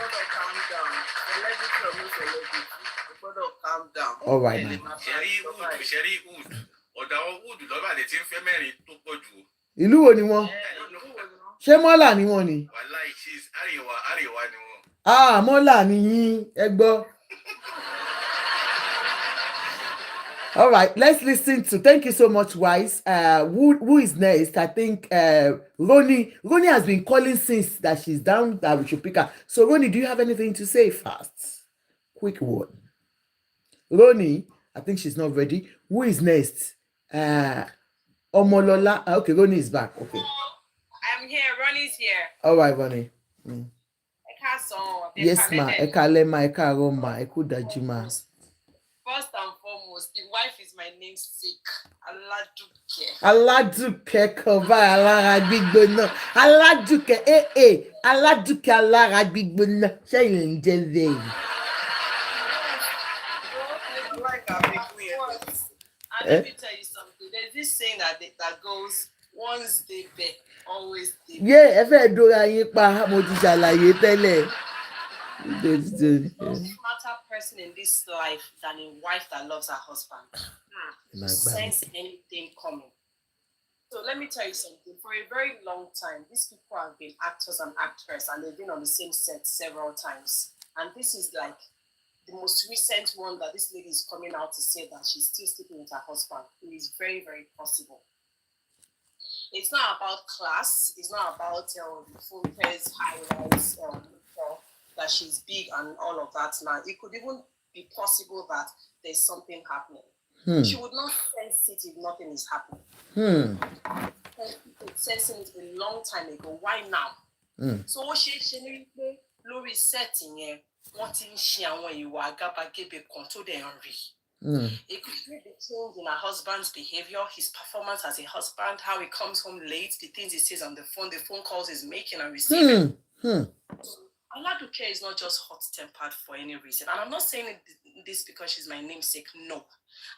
All right, ma. Sherry Wood. Ọ̀dọ̀ àwọn Wood lọ́ba lè ti ń fẹ́ mẹ́rin tó pọ̀ jù. Ìlú wo ni wọ́n? Ṣé Mọ́là ni wọ́n ni? Wàláì she's Àríwá ni wọ́n. Mọ́là ni yín ẹ gbọ́. All right, let's listen to. Thank you so much, Wise. Who is next? I think Roni. Roni has been calling since that she's down. That we should pick her. So, Roni, do you have anything to say first? Quick word. Roni, I think she's not ready. Who is next? Omolola. Okay, Roni is back. Okay. I'm here. Ronnie's here. All right, Roni. Yes, ma. Ekalema, ekaroma, ekudajima. First and foremost, the wife is my namesake, Aladuke. Aladuke kọba alára gbígbóná. Aladuke Aladuke alára gbígbóná. Ṣé ilé ń jẹ́ bẹ́ẹ̀? let me tell you something. There's this saying that goes, once they beg, always they beg. Yeah, ẹ fẹ́ dóra yín pa, mo ti ṣàlàyé tẹ́lẹ̀. There's no smarter person in this life than a wife that loves her husband. To sense anything coming. So let me tell you something. For a very long time, these people have been actors and actresses, and they've been on the same set several times. And this is like the most recent one that this lady is coming out to say that she's still sleeping with her husband. It is very, very possible. It's not about class. It's not about Funke's highlights, that she's big and all of that. Now, it could even be possible that there's something happening. She would not sense it if nothing is happening. Sensing it a long time ago. Why now? So what she Lori setting here, wanting she and when you are gabagebe control the Henry. It could be the change in her husband's behavior, his performance as a husband, how he comes home late, the things he says on the phone calls he's making and receiving. Aladuke is not just hot-tempered for any reason. And I'm not saying this because she's my namesake. No.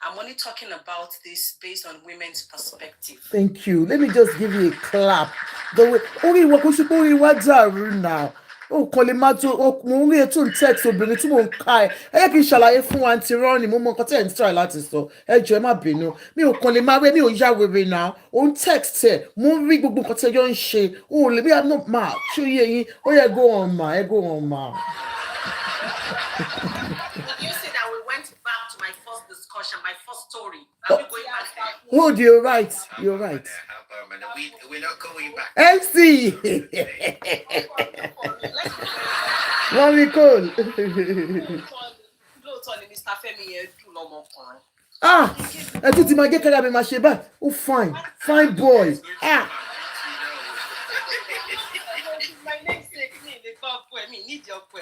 I'm only talking about this based on women's perspective. Thank you. Let me just give you a clap. The way only what now. Oh, Kolimato, mo rí ètò text obìnrin tí mo ń ka ẹ. Ẹ kì í ṣàlàyé fún wa àǹtí Ronnie, mo mọ nǹkan tí ẹ̀ ń try láti sọ. Ẹ jọ̀ọ́ ẹ má bínú. Mi ò kàn lè máa wé, mi ò yá wèrè náà. Ó ń text ẹ̀, mo ń rí gbogbo nǹkan tí ẹjọ́ ń ṣe. O ò lè bí àná máa ṣó yé yín. Ó yẹ go on ma, ẹ go on ma. You see that we went back to my first discussion, my first story. Are we going back? Hold, you're right. You're right. We're not going back. MC! Mommy Cole. Mr. Femi Ah! I told him I get carried my sheba. Oh, fine. Fine boy. Ah! My namesake me, the God boy, me need your boy.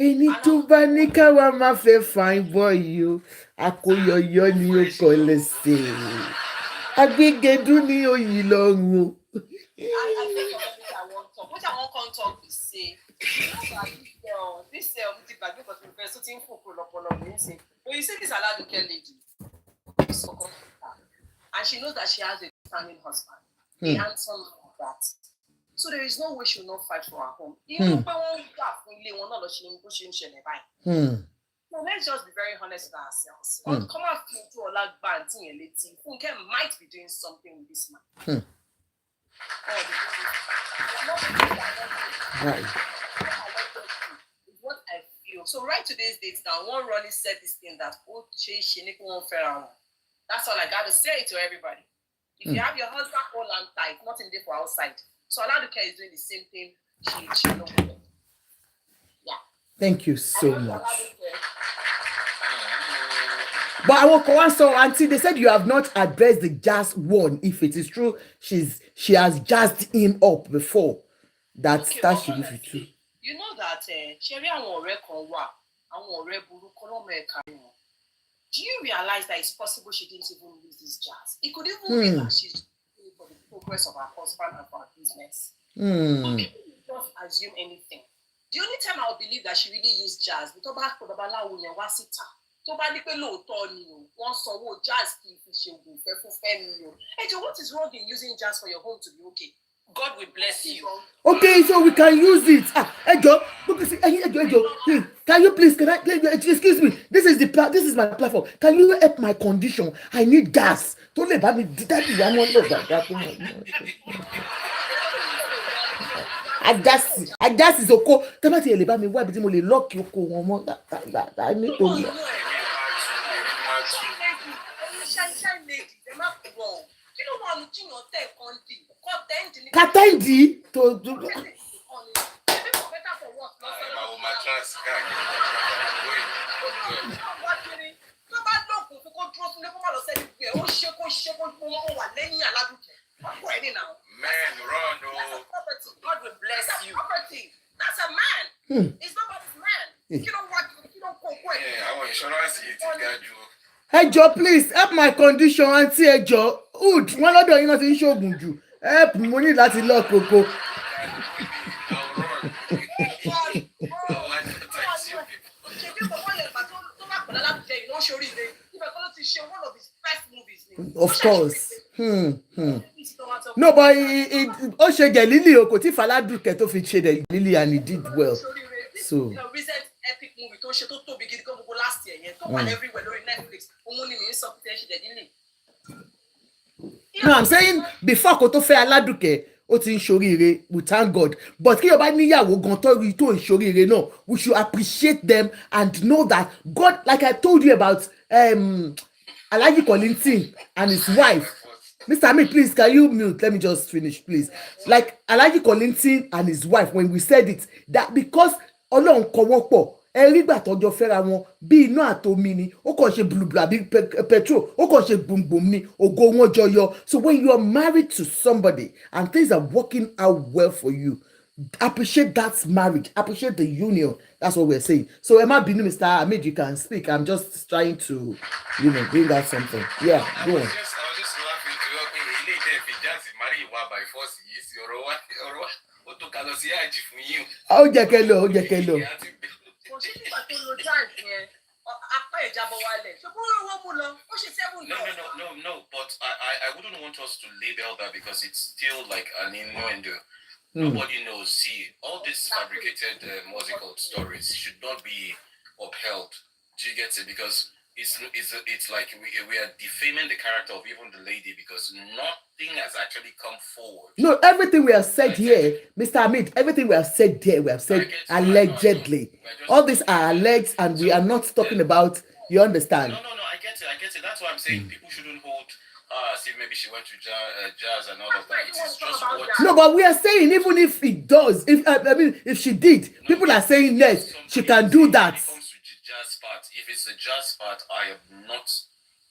Ẹni tó bá ní káwa máa fẹ́ fine boy yìí, àkóyọyọ ni ó kọ lẹ́sẹ̀. Agbégedú ni ó yí lọ́rùn. I think what I want to talk is say, this because we're sitting for music. But you see this Aladuke lady, and she knows that she has a standing husband, a handsome like that. So there is no way she will not fight for her home. Even So let's just be very honest with ourselves. Come out to a lot band Funke might be doing something with this man. Right. What I feel. So right today's date now, one Ronnie said this thing that that's all I gotta say to everybody. If you have your husband hold on tight, nothing there for outside. So Aladuke is doing the same thing. She yeah. Thank you so much. But I will also, Auntie, they said you have not addressed the jazz one. If it is true, she has jazzed him up before. That she gives it to. You know that do you realize that it's possible she didn't even use this jazz? It could even be that she's doing for the progress of her husband and for her business. But people don't assume anything. The only time I'll believe that she really used jazz, because what is wrong in using jazz for your home to be okay? God will bless you. Okay, so we can use it. Can you please? Excuse me? This is my platform. Can you help my condition? I need gas. Don't let me. I just is okay. Tell me about me. Why be mo le lock you? I need to. Katendi to God will bless you. That's a man. It's nobody's man. You don't want. You don't go. I want insurance. Ejo, please help my condition, Auntie Ejo. Ud, one of you not in shogun ju. Help money láti lọ koko. Of course. No, but ó ṣe Lily o kò tí Faladuke tó fi ṣe Lily and he did well. So. The recent epic movie tó ṣe tó tóbi gidi kan gbogbo last year yẹn tó wà everywhere lórí Netflix òun ni mi ń sọ pé ṣe Lily. No, I'm saying before kó tó fẹ́ Aladuke ó ti ń ṣoríire, we thank God, but kí o bá níyàwó gan tó ń ṣoríire náà, we should appreciate them and know that God, like I told you about Alhaji Kollington and his wife. Mr. Hamid, please, can you mute? Let me just finish, please. Like Alhaji Kollington and his wife, when we said it, that because Ọlọ́run kọ wọ́n pọ̀, ẹ̀rígbà tọ́jọ́ fẹ́ra wọn bí iná àtomi ni, ó kàn ṣe blubla bí petrol, ó kàn ṣe gbùngbùn ni, ògo wọn jọyọ. So when you are married to somebody and things are working out well for you, appreciate that marriage, appreciate the union. That's what we're saying. So Emma Binu, Mr. Hamid, you can speak. I'm just trying to, bring out something. Yeah, go on. I was just laughing by force. Ó jẹ́ kẹ́ lọ. No. But I wouldn't want us to label that because it's still like an innuendo. Nobody knows. See, all these fabricated musical stories should not be upheld. Do you get it? Because it's like we are defaming the character of even the lady because nothing has actually come forward. No, everything we have said here, Mr. Hamid, everything we have said here, we have said allegedly. All these are alleged, and we are not talking about. You understand? No. I get it. That's why I'm saying people shouldn't hold. See, maybe she went to jazz and all of that. It is just what. No, but we are saying even if it does, if she did, people are saying yes, she can do that. If it's a jazz part, I am not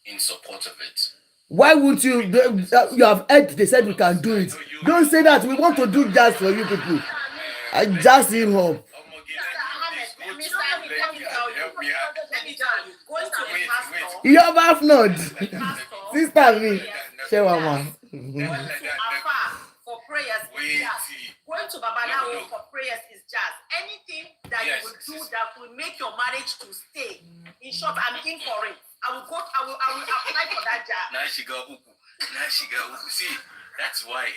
in support of it. Why would you? You have heard they said we can do it. Don't say that. We want to do jazz for you people. I just him home. You have half nod. Sister me. Shewama. For prayers is jazz. Going to Babalawo for prayers is jazz. Anything that you will do that will make your marriage to stay. In short, I'm in for it. I will apply for that jazz. Now she got uku. See, that's why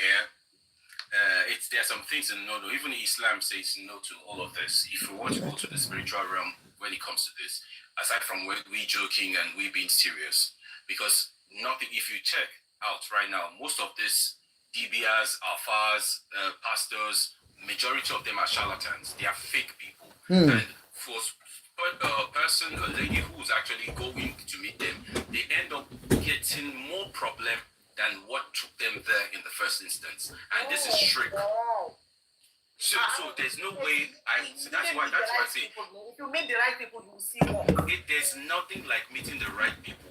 there are some things in no. Even Islam says no to all of this. If we want to go to the spiritual realm when it comes to this, aside from we joking and we being serious, because nothing. If you check out right now, most of this DBRs, alphas, pastors, majority of them are charlatans. They are fake people. And for a lady who's actually going to meet them, they end up getting more problem than what took them there in the first instance. And this is trick. So there's no way. That's why I say. If you meet the right people, you will see more. There's nothing like meeting the right people.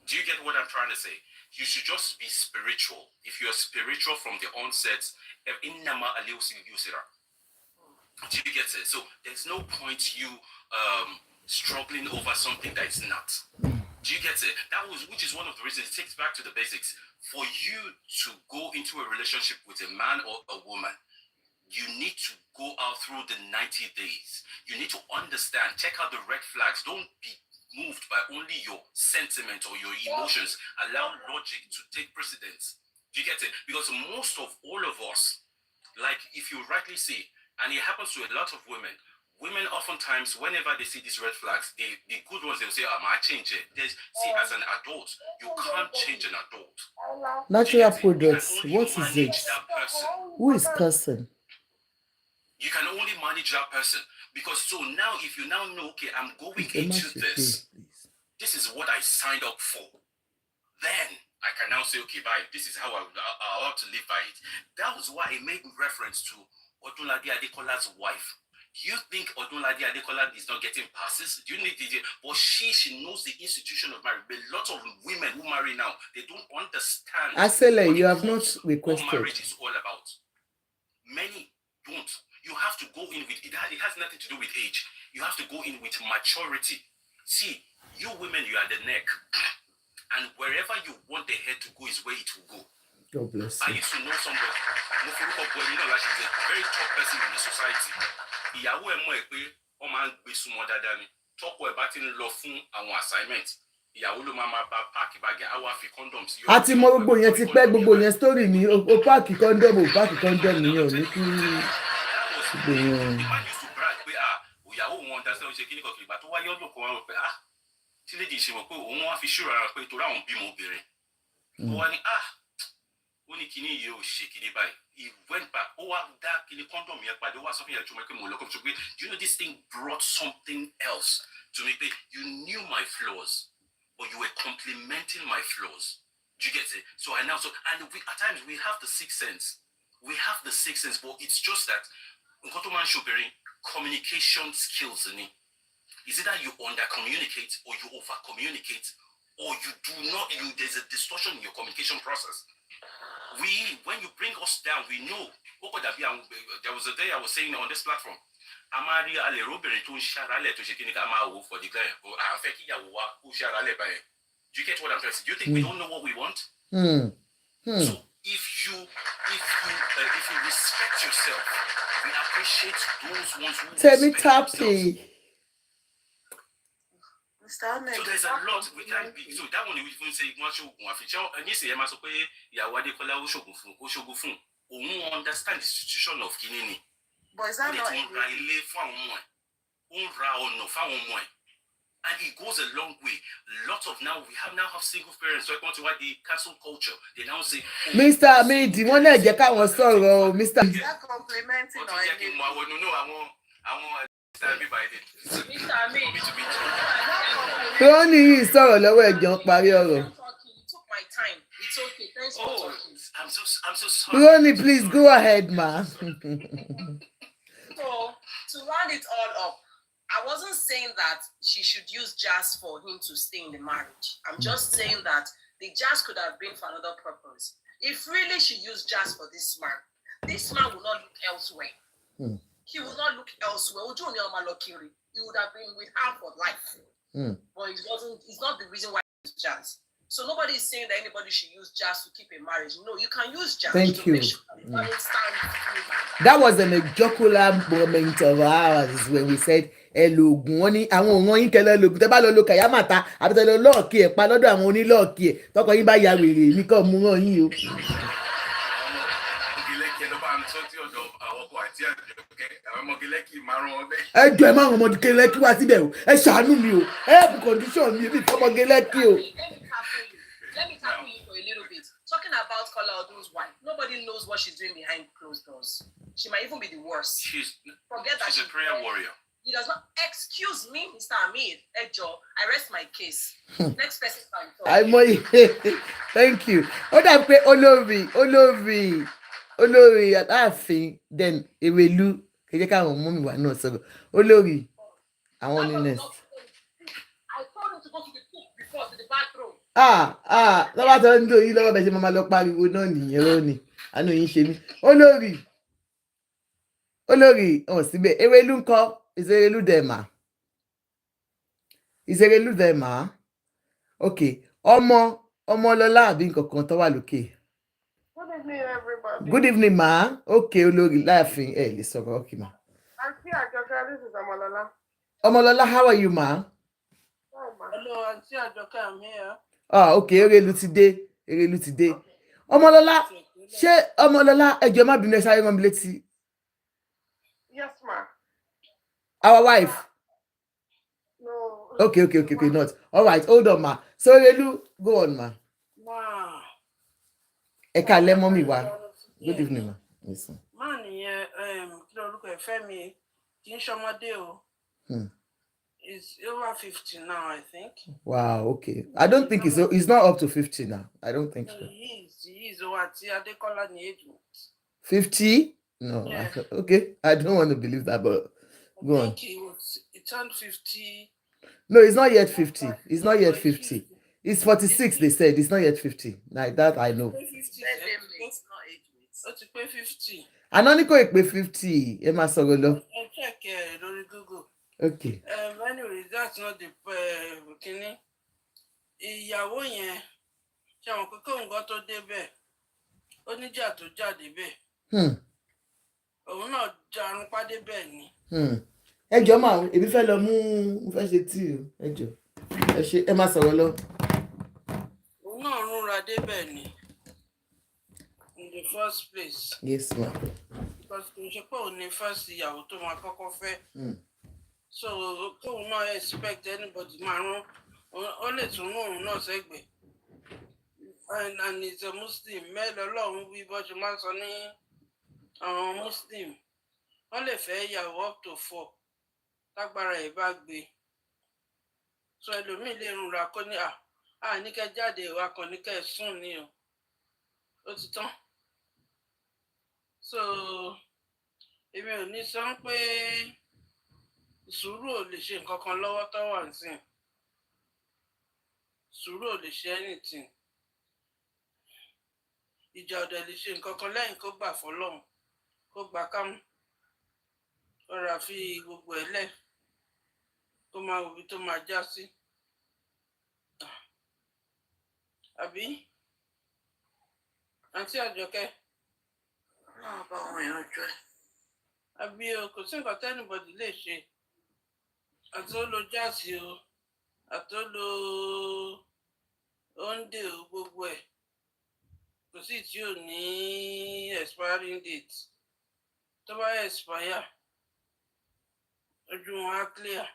Do you get what I'm trying to say? You should just be spiritual. If you're spiritual from the onset, do you get it? So there's no point you struggling over something that is not. Do you get it? Which is one of the reasons. It takes back to the basics. For you to go into a relationship with a man or a woman, you need to go out through the 90 days. You need to understand, check out the red flags. Don't be moved by only your sentiment or your emotions. Allow logic to take precedence. Do you get it? Because most of all of us, like if you rightly say, and it happens to a lot of women oftentimes, whenever they see these red flags, the good ones, they'll say, I change it. See, as an adult, you can't change an adult. Natural products. What is it? Who is cursing? You can only manage that person. Because so now, if you now know, okay, I'm going into this. This is what I signed up for. Then I can now say, okay, bye. This is how I have to live by it. That was why I made reference to Odunlade Adekola's wife. Do you think Odunlade Adekola is not getting passes? Do you need it? But she knows the institution of marriage. But a lot of women who marry now, they don't understand. Asele, you have not requested. What marriage is all about. Many don't. You have to go in with it. It has nothing to do with age. You have to go in with maturity. See, you women, you are the neck. And wherever you want the head to go is where it will go. God bless I you. used to know somebody, like she's a very top person in the society. tọ́kọ ẹ̀ bá ti ń lọ fún àwọn assignment ìyàwó ló máa bá páàkì báàgì á wá fi condom sí. àti mo gbogbo yẹn ti pẹ́ gbogbo yẹn story ni o páàkì condom o páàkì condom nìyẹn ò ní kí gbogbo yẹn. the man used to brag pé òyàwó wọn understand ṣe kíní kọ̀ọ̀kan ìgbà tó wáyé ọdún kan wọn pé tí lè di ṣe mọ̀ pé òun wá fi ṣúra ara pé torí àwọn bímọ obìnrin ó wá ní ó ní kíní yìí ò ṣe kíní báyìí he went back ó wá dá kíní condom yẹn padà ó wá sọ fún ìyàtọ̀ mọ́ pé mo lọ́kọ̀ tó pé you know this thing brought something else to me pé you knew my flaws but you were complimenting my flaws. Do you get it? So I now and at times we have the sixth sense. We have the sixth sense, but it's just that communication skills in it. Is it that you under communicate or you over communicate or you do not there's a distortion in your communication process. When you bring us down, we know. There was a day I was saying on this platform. Amari ale robere to share ale to shekini kama wo for the guy. Or afeki ya wa ku share ale by. Do you get what I'm trying to say? Do you think we don't know what we want? So if you respect yourself, we appreciate those ones who respect themselves. So there's a lot we can't be. So that one we even say one show one feature. And you say so pé ìyàwó Adékọ́lá ó ṣògùn fún. Òun understand the situation of kinini. But is that not and it goes a long way. Lots of we have single parents. So I want to why the cancel culture. They now say, Mr. Amidi, wọ́n lè jẹ́ káwọn sọ̀rọ̀ Mr. Is that complimenting or anything? I want Mr. Amidi. Ronnie yìí sọ̀rọ̀ lọ́wọ́ ẹ̀jọ̀ parí ọ̀rọ̀. You took my time. It's okay. Thanks for talking. I'm so sorry. Ronnie, please go ahead, ma. So to round it all up, I wasn't saying that she should use jazz for him to stay in the marriage. I'm just saying that the jazz could have been for another purpose. If really she used jazz for this man will not look elsewhere. He will not look elsewhere. He would have been with her for life. But it's not the reason why he used jazz. So nobody is saying that anybody should use jazz to keep a marriage. No, you can use jazz. Thank you. Make sure that was an jocular moment of ours when we said hello wọ́n ní àwọn òun yín kẹlẹ́ lògùn tẹ́ bá lọ lo kàyámàtà àbí tẹ́ lọ lọ́ọ̀kì ẹ̀ pa lọ́dọ̀ àwọn onílọ́ọ̀kì ẹ̀ tọkọ yín bá ya wèrè ní kàn mú hàn yín o. ẹ jọ ẹ má ràn ọmọdé lẹ́kì wá síbẹ̀ o ẹ ṣàánú mi o ẹ help condition mi èmi fọmọdé lẹ́kì o. Let me tackle you for a little bit. Talking about Kola Odu's wife, nobody knows what she's doing behind closed doors. She might even be the worst. Forget that she's a prayer warrior. He does not. Excuse me, Mr. Amid. Ejo, I rest my case. Next person can talk. Thank you. Ó dà pé olórí àtàfin then Ewelu kẹjẹ káwọn ọmọ mi wà náà sọ̀rọ̀ olórí àwọn ní next. I told him to go to the cook before to the bathroom. Lọ́wọ́ tó ń dò yín lọ́wọ́ bẹ̀ ṣe máa lọ pariwo náà nìyẹn lónìí àánú yín ṣe mí olórí síbẹ̀ Ewelu ńkọ́ is Ewelu there ma okay ọmọlọ́lá àbí nǹkan tó wà lókè. Good evening, everybody. Good evening ma okay olórí láàfin ẹ lè sọ̀rọ̀ okay ma. Auntie Ajoke, this is Ọmọlọ́lá, how are you ma? Hello, Auntie Ajoke, I'm here. Okay, Erelu ti dé. Ọmọlọ́lá, ṣé Ọmọlọ́lá ẹjọ́ má bínú ẹ sáré mọ́ mi létí. Yes, ma. Our wife. No. Okay, not. All right, hold on, ma. So, Erelu, go on, ma. Ma. Ẹ káalẹ́ mọ́mì wa. Good evening, ma. Yes, ma. Man, kí ló orúkọ ẹ̀ Femi kì í ṣọmọdé o. He's over 50 now, I think. Wow, okay. I don't think he's not up to 50 now. I don't think so. He is over at Adekola in age. 50? No. Yeah. Okay. I don't want to believe that, but go on. He turned 50. No, he's not yet 50. He's not yet 50. He's 46, they said. He's not yet 50. Like that, I know. It's not 50. Anoniko ekpe 50. Emma Sogolo. Check on Google. Okay. Anyway, that's not the kini. Ìyàwó yẹn ṣe àwọn kókó nǹkan tó débẹ̀ ó níjà tó jáde bẹ́ẹ̀. Òun náà jarun pàdé bẹ́ẹ̀ ni. ẹ jọ̀ọ́ mà èmi fẹ́ lọ mú mo fẹ́ ṣe tíì ẹ jọ̀ọ́ ẹ ṣe ẹ má sọ̀rọ̀ lọ. òun náà rúnra débẹ̀ ni in the first place. Yes ma. because kò ṣe pé òun ni first ìyàwó tó máa kọ́kọ́ fẹ́. so tóun náà expect anybody máa rán ó lè tún rún òun náà sẹ́gbẹ̀ẹ́. and it's a Muslim mẹ́lẹ̀ ọlọ́run wí bọ́ ṣe máa ń sọ ní àwọn Muslim wọ́n lè fẹ́ ìyàwó up to 4 lágbára ẹ̀ bá gbé. so ẹlòmíì lè rúnra kó ní ní kẹ́ jáde ìwà kan ní kẹ́ sùn ní o ó ti tán. so èmi ò ní sọ pé sùúrù ò lè ṣe nǹkan kan lọ́wọ́ tó wà nísìn sùúrù ò lè ṣe anything ìjà ọ̀dẹ̀ lè ṣe nǹkan kan lẹ́yìn kó gbà fọlọ́run kó gbà kámú ọ̀rọ̀ àfi gbogbo ẹ̀ lẹ̀ kó máa wòbí tó máa já sí. àbí àǹtí Àjọkẹ́ náà bá wọn ìrànjọ ẹ̀ àbí o kò sí nǹkan tẹ́nìbọ̀dì lè ṣe àti ó lo jáàsì o àti ó lo oúnjẹ o gbogbo ẹ̀ kò sí tí ò ní expiring date tó bá expire ojú wọn á clear.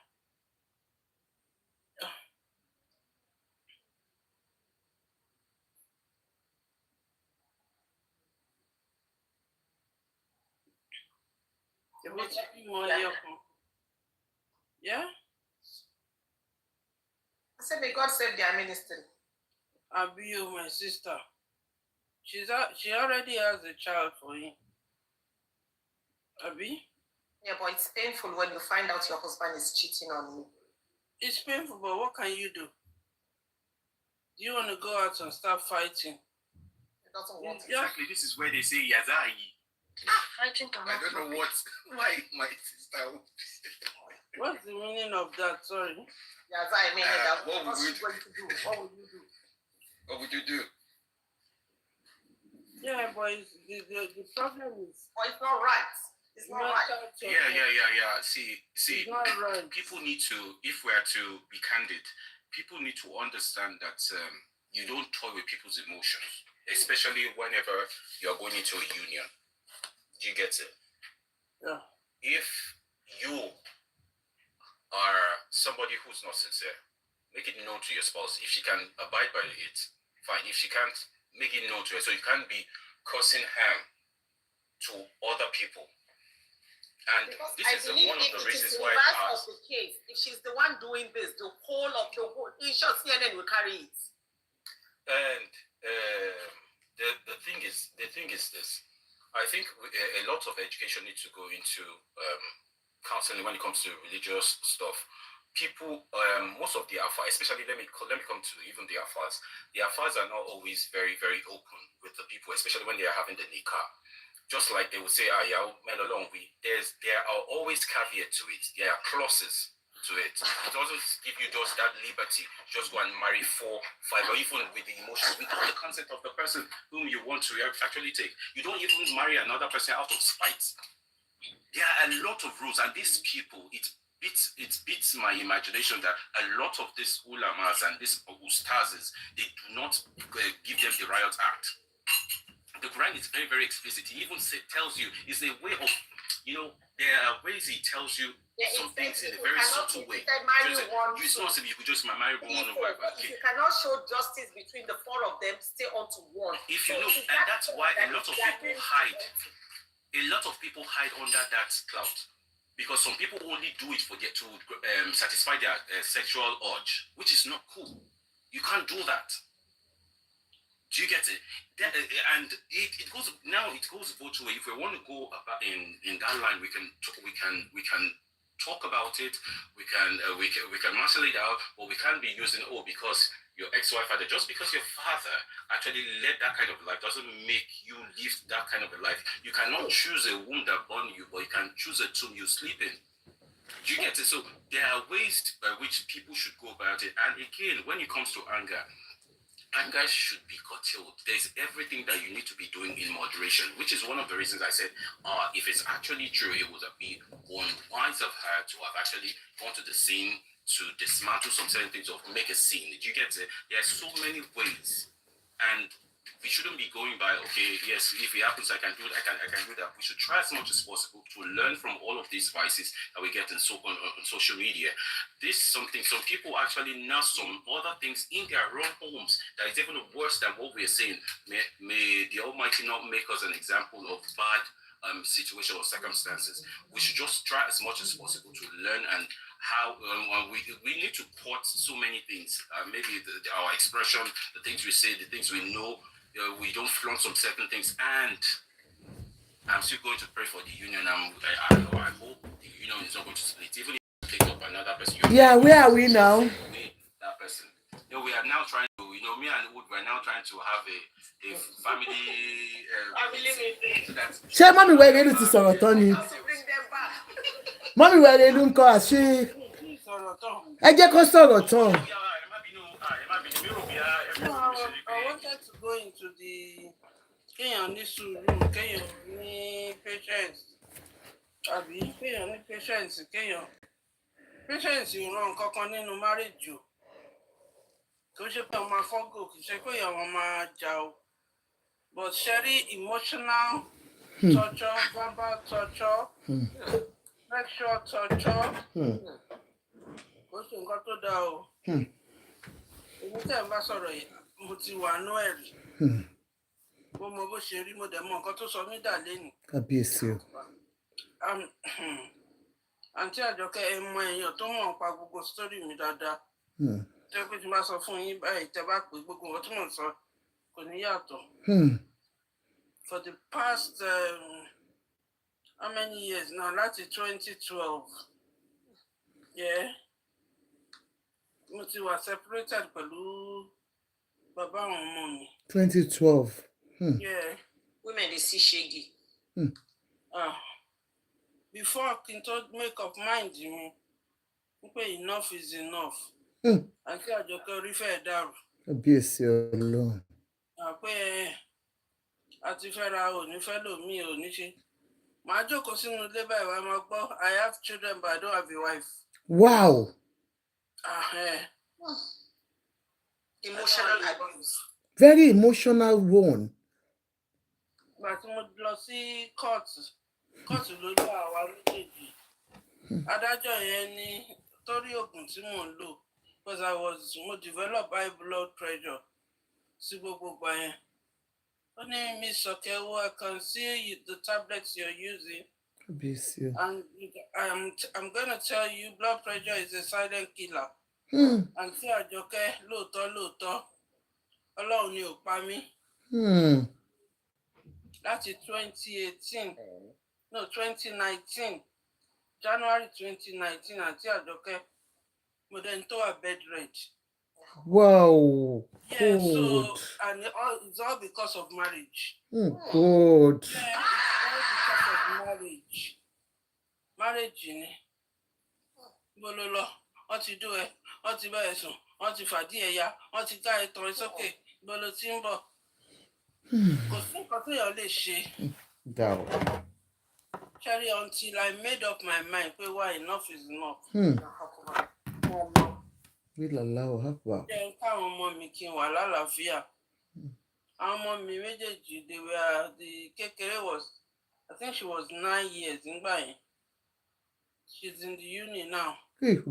Yeah? I said, may God save their ministry. Abiyo, my sister. She already has a child for him. Abi? Yeah, but it's painful when you find out your husband is cheating on you. It's painful, but what can you do? Do you want to go out and start fighting? It doesn't want to. Exactly. This is where they say Yazai. I don't know what my sister. What's the meaning of that? Sorry. Yazai meaning that what would you do? What would you do? What would you do? Yeah, but the problem is. Well, it's not right. It's not right. Yeah. See, it's not right. People need to, if we are to be candid, people need to understand that you don't toy with people's emotions, especially whenever you're going into a union. Do you get it? Yeah. If you are somebody who's not sincere, make it known to your spouse. If she can abide by it, fine. If she can't, make it known to her. So you can't be causing harm to other people. And because this is one of the reasons why of the case. If she's the one doing this, the whole in short, CNN will carry it. And the thing is this. I think a lot of education needs to go into counseling when it comes to religious stuff. People, most of the afars, especially let me come to even the afars. The afars are not always very, very open with the people, especially when they are having the nikah. Just like they would say, there are always caveats to it. There are clauses to it. It doesn't give you just that liberty. Just go and marry 4, 5, or even with the emotions, without the consent of the person whom you want to actually take. You don't even marry another person out of spite. There are a lot of rules, and these people, it beats my imagination that a lot of these ulamas and these ustazes, they do not give them the riot act. The Quran is very, very explicit. He even tells you, it's a way of, there are ways he tells you some things in a very subtle way. It's not simple, you could just marry one or whatever. If you cannot show justice between the 4 of them, stay on to one. If you look, and that's why a lot of people hide. A lot of people hide under that cloud. Because some people only do it to satisfy their sexual urge, which is not cool. You can't do that. Do you get it? And it goes now. It goes both ways. If we want to go about in that line, we can talk about it. We can marshal it out, or we can't be using because your ex-wife had it. Just because your father actually led that kind of life doesn't make you live that kind of a life. You cannot choose a womb that born you, but you can choose a tomb you sleep in. Do you get it? So there are ways by which people should go about it. And again, when it comes to anger, anger should be curtailed. There's everything that you need to be doing in moderation, which is one of the reasons I said, if it's actually true, it would be unwise of her to have actually gone to the scene to dismantle some certain things or make a scene. Did you get it? There are so many ways, and we shouldn't be going by, okay, yes, if it happens, I can do that, I can do that. We should try as much as possible to learn from all of these vices that we get on social media. This is something, some people actually nurse some other things in their own homes that is even worse than what we are saying. May the Almighty not make us an example of bad situation or circumstances. We should just try as much as possible to learn and how we need to cut so many things. Maybe our expression, the things we say, the things we know. We don't flaunt some certain things, and I'm still going to pray for the union. I hope the union is not going to split, even if you take up another person. Yeah, where are we now? That person. We are now trying to, me and Wood, we're now trying to have a family. Ṣé mọ́mí wẹ̀ lẹ́nu ti sọ̀rọ̀ tán ni? Mọ́mí wẹ̀ lẹ́nu ń kọ́ àṣé. Ẹ jẹ́ kó sọ̀rọ̀ tán. I wanted to go into the kéèyàn ní sùúrù, kéèyàn ní patience, àbí kéèyàn ní patience, kéèyàn patience ò ràn kankan nínú marriage o. Kò ṣe pé ọmọ afọ́gò, kì í ṣe pé èèyàn máa jà o. But ṣẹ́rí emotional torture, verbal torture, sexual torture, kò ṣe nǹkan tó dáa o. Èmi tẹ̀ ń bá sọ̀rọ̀ yìí, mo ti wà nú ẹ̀rí. Mo mọ bó ṣe rí, mo dẹ̀ mọ nǹkan tó sọ mí dà lẹ́nu. Kábíyèsí o. Àǹtí Àjọkẹ́ ẹ mọ èèyàn tó mọ̀ nípa gbogbo sítórì mi dáadáa. Tẹ́ pé tí bá sọ fún yín báyìí, tẹ́ bá pè gbogbo nǹkan tí mò ń sọ kò ní yàtọ̀. For the past how many years now? Láti 2012. Yeah. Mo ti wà separated pẹ̀lú bàbá àwọn ọmọ mi. 2012. Yeah. Women dey see shaggy. Before kí n tó make up mind mi, pé enough is enough. Àǹtí Àjọkẹ́ orí fẹ́ dàrú. Kábíyèsí Ọlọ́run. Pé àti fẹ́ ra òní fẹ́ lòmíì òní ṣe. Màá jókòó sínú ilé báyìí wá máa gbọ́, I have children but I don't have a wife. Wow. Emotional abuse. Very emotional one. Ìgbà tí mo lọ sí kóòtù ló dá àwa méjèèjì. Adájọ́ yẹn ní torí oògùn tí mò ń lò because mo develop high blood pressure sí gbogbo ìgbà yẹn. Ó ní Miss Okewo, I can see the tablets you're using. And I'm going to tell you, blood pressure is a silent killer. Àǹtí Àjọkẹ́ lóòótọ́ Ọlọ́run ni ò pa mí. Láti 2018, no 2019, January 2019, Àǹtí Àjọkẹ́ mo dẹ̀ ń tó wà bed rest. Wow. Yeah, so and it's all because of marriage. Good. Yeah, it's all because of marriage. Marriage ni. Bololo, wọ́n ti dú ẹ, wọ́n ti bá ẹ sùn, wọ́n ti fàdí ẹ ya, wọ́n ti ká ẹ tọrẹ sókè, bolo tí ń bọ̀. Kò sí nǹkan tó yàn lè ṣe. Cherry, until I made up my mind pé why enough is enough. Jẹ́ káwọn ọmọ mi kí n wà lálàáfíà. Àwọn ọmọ mi méjèèjì, the kékeré was, I think she was 9 years nígbà yẹn. She's in the uni now. Thank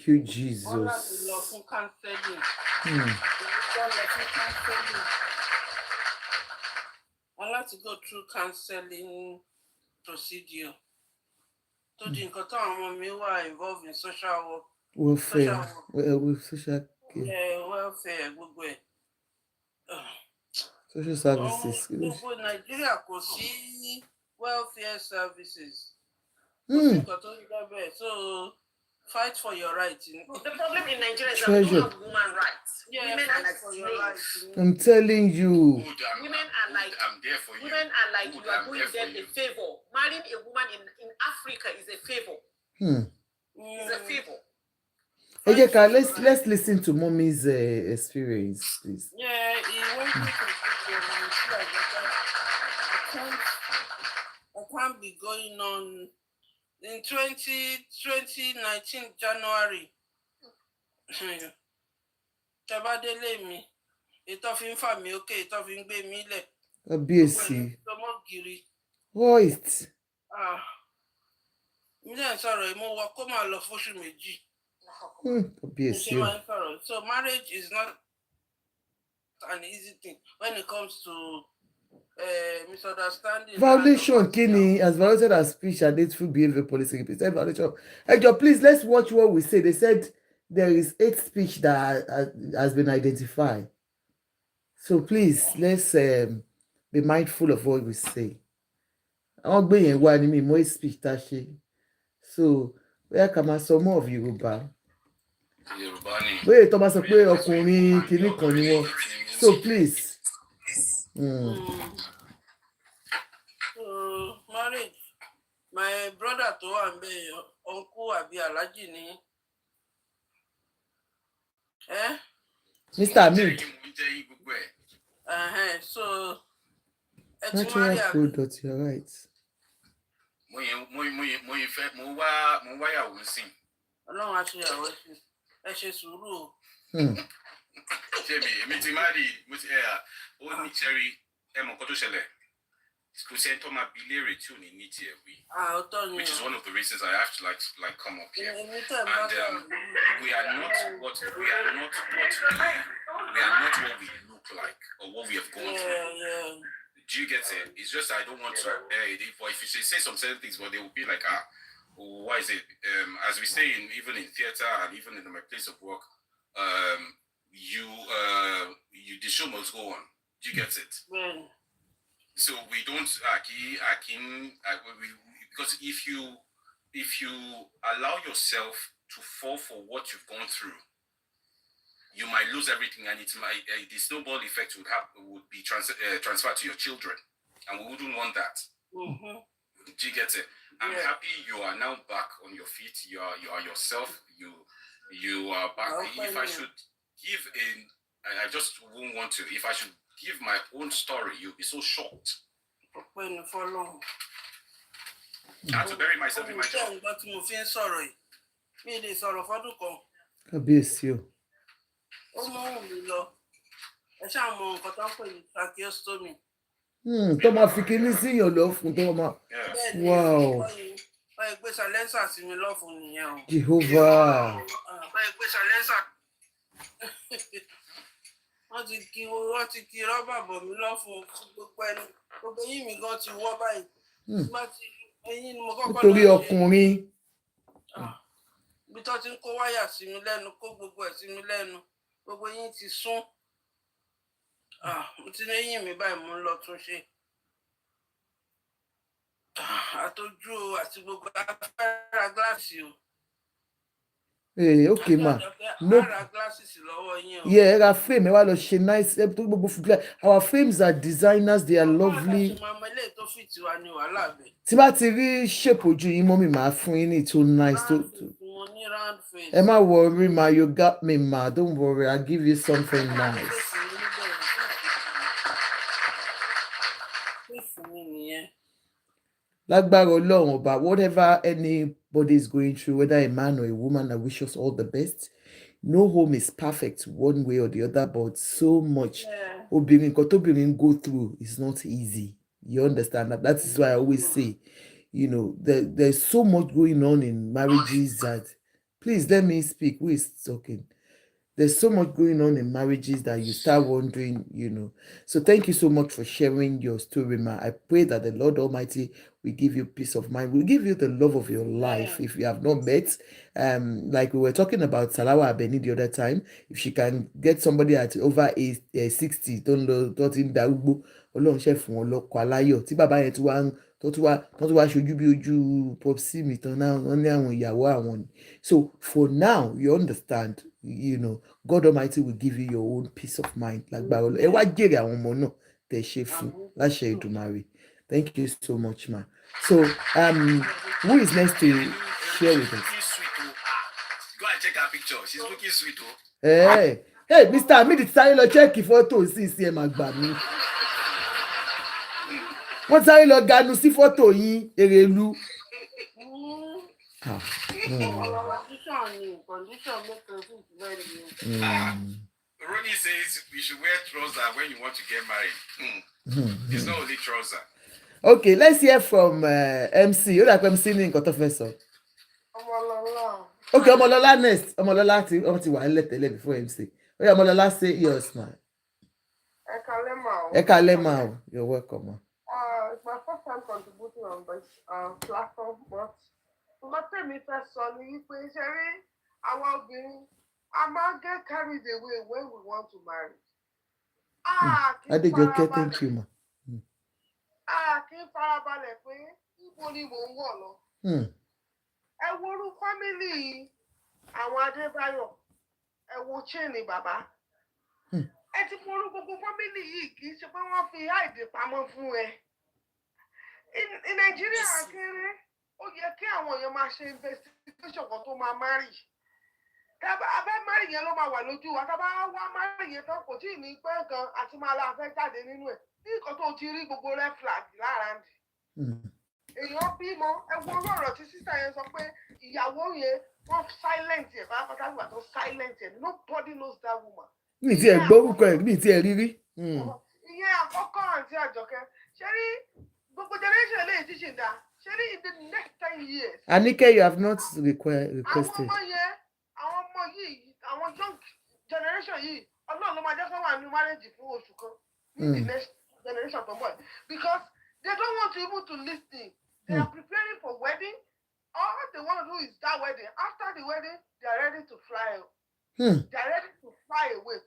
you, Jesus. Wọ́n láti lọ fún counseling. Wọ́n láti go through counseling procedure. Tó di nǹkan táwọn ọmọ mi wà involved in social work. Welfare. Social care. Yeah, welfare, gbogbo ẹ̀. Social services. Gbogbo Nàìjíríà kò sí welfare services. So fight for your rights. The problem in Nigeria is that we don't have woman rights. Yeah, women are like slaves. I'm telling you. Women are like, I'm there for you. Women are like, you are doing them a favor. Marrying a woman in Africa is a favor. It's a favor. let's listen to mommy's experience, please. Yeah, he went to I can't be going on in 2019 January. Tabadele mi, ìtọ́ fi ń fà mí òkè, ìtọ́ fi ń gbé mi lẹ̀. Kábíyèsí. Tọmọ́gìrì. Right. Mi náà sọ̀rọ̀ mo wọ kó máa lọ fóṣù méjì. Kábíyèsí. So marriage is not an easy thing when it comes to misunderstanding. Violation kini has violated our speech and hateful behavior policy. Repeated violation. Ejo, please let's watch what we say. They said there is hate speech that has been identified. So please let's be mindful of what we say. Àwọn gbé yẹn wá ní mi mọ hate speech tá ṣe. So bóyá ká máa sọ more of Yorùbá. Bóyá tó bá sọ pé ọkùnrin kìíní kan ni wọ́n. So please. Marriage. My brother tó wà ńbẹ̀ uncle àbí Alhaji ni. Mr. Hamid. So natural product, you're right. Mo wáyàwó sí. Ọlọ́run á ṣe ìyàwó sí. Ẹ ṣe sùúrù o. Èmi ti máa rí mo ti ó ní cherry mọ̀ nǹkan tó ṣẹlẹ̀. Kò sẹ́ni tó máa bi léèrè tí ò ní ní tiẹ̀ wí. Which is one of the reasons I have to like come up here. And we are not what we look like or what we have gone through. Do you get it? It's just I don't want to if you say some certain things, but they will be like, why is it? As we say even in theater and even in my place of work, the show must go on. Do you get it? So we don't because if you allow yourself to fall for what you've gone through, you might lose everything, and the snowball effect would be transferred to your children, and we wouldn't want that. Mm-hmm. Do you get it? I'm happy you are now back on your feet. You are yourself. You are back. If I should give I just won't want to. If I should give my own story, you'll be so shocked. I had to bury myself in my job. Kábíyèsí o. Tó máa fi kíní sí yàn lọ fún tó máa. Wow. Jehovah. Wọ́n ti kí rọ́bà bọ̀ mí lọ́fun gbogbo ẹnu gbogbo eyín mi gan ti wọ́ báyìí. Eyín ni mo kọ́kọ́ lọ. Nítorí ọkùnrin. Bí tó ti ń kó wáyà sí mi lẹ́nu kó gbogbo ẹ̀ sí mi lẹ́nu gbogbo eyín ti sún. Mo ti ní eyín mi báyìí mo ń lọ tún ṣe. Àtọ́jú àti gbogbo afẹ́ra gíláàsì o. Okay ma. No. Yeah, our frame. Nice. Our frames are designers. They are lovely. Tí bá ti rí shape ojú yín mọ́ mi máa fún yín ní too nice. Ẹ má worry ma, you got me ma. Don't worry, I'll give you something nice. Lágbára Ọlọ́run ọba, whatever anybody is going through, whether a man or a woman, I wish us all the best. No home is perfect one way or the other, but so much obìnrin nǹkan tóbìnrin go through is not easy. You understand that? That is why I always say, there's so much going on in marriages that, please let me speak. Who is talking? There's so much going on in marriages that you start wondering, So thank you so much for sharing your story, ma. I pray that the Lord Almighty will give you peace of mind. Will give you the love of your life. If you have not met, like we were talking about Salawa Abeni the other time, if she can get somebody at over 60, don't know, Ọlọ́run ṣe fún wọn lọ́kọ aláyọ̀ tí bàbá yẹn tó tún wá ṣojú bí ojú popsi mi tán náà wọ́n ní àwọn ìyàwó àwọn. So for now, you understand, God Almighty will give you your own peace of mind. Lágbára Ọlọ́run ẹ wá jèrè àwọn ọmọ náà tẹ́ ṣe fún láṣẹ Èdùmàrè. Thank you so much, ma. So who is next to share with us? Go and check our picture. picture. She's looking sweet, oh. Hey, Mr. Amid, sáré lọ check photo sí ẹ máa gbà mí. Wọ́n sáré lọ ganu sí photo yín, Erelu. Ronnie says you should wear trousers when you want to get married. It's not only trouser. Okay, let's hear from MC. Ó dà pé MC ní nǹkan tó fẹ́ sọ. Okay, Ọmọlọ́lá next. Ọmọlọ́lá ti wà nílẹ̀ tẹ́lẹ̀ before MC. Oh, yeah, Ọmọlọ́lá, say yours now. Ekalema. You're welcome. It's my first time contributing on this platform, but what me first son, you pay Sherry, I will be, I might get carried away when we want to marry. Adejoke, thank you, ma. Kí n farabalẹ̀ pé ibo ni mò ń wọ̀ lọ. Ẹ wo orú fámìlì àwọn Adébáyọ̀, ẹ wo chain bàbá. Ẹ ti mọ orú gbogbo fámìlì yìí kì í ṣe pé wọ́n fi àìdè pamọ́ fún ẹ. In Nàìjíríà kéré, ó yẹ kí àwọn èèyàn máa ṣe investigation kan tó máa marry. Abẹ́ marry yẹn ló máa wà lójú wa, tá bá wá marry yẹn tán kò tí ì ní pẹ́ gan àti máa la fẹ́ jáde nínú ẹ̀. Ní nǹkan tó ti rí gbogbo red flag lára ndì. Èèyàn bímọ, ẹ wo orú ọ̀rọ̀ tí sísá yẹn sọ pé ìyàwó yẹn wọ́n silent ẹ̀ pátápátá nígbà tó silent ẹ̀. Nobody knows that woman. Mi ti ẹ̀ gbórúkọ ẹ̀, mi ti ẹ̀ rírí. Ìyẹn àkọ́kọ́ àti Àjọkẹ́. Ṣé rí gbogbo generation eléyìí ti ṣì dá? Ṣé rí in the next 10 years? Anike, you have not requested. Àwọn ọmọ yìí, àwọn young generation yìí, Ọlọ́run ló máa jẹ́ kó wà ní marriage fún oṣù kan. The next generation of boy, because they don't want to even to listen. They are preparing for wedding. All they want to do is that wedding. After the wedding, they are ready to fly. They are ready to fly away.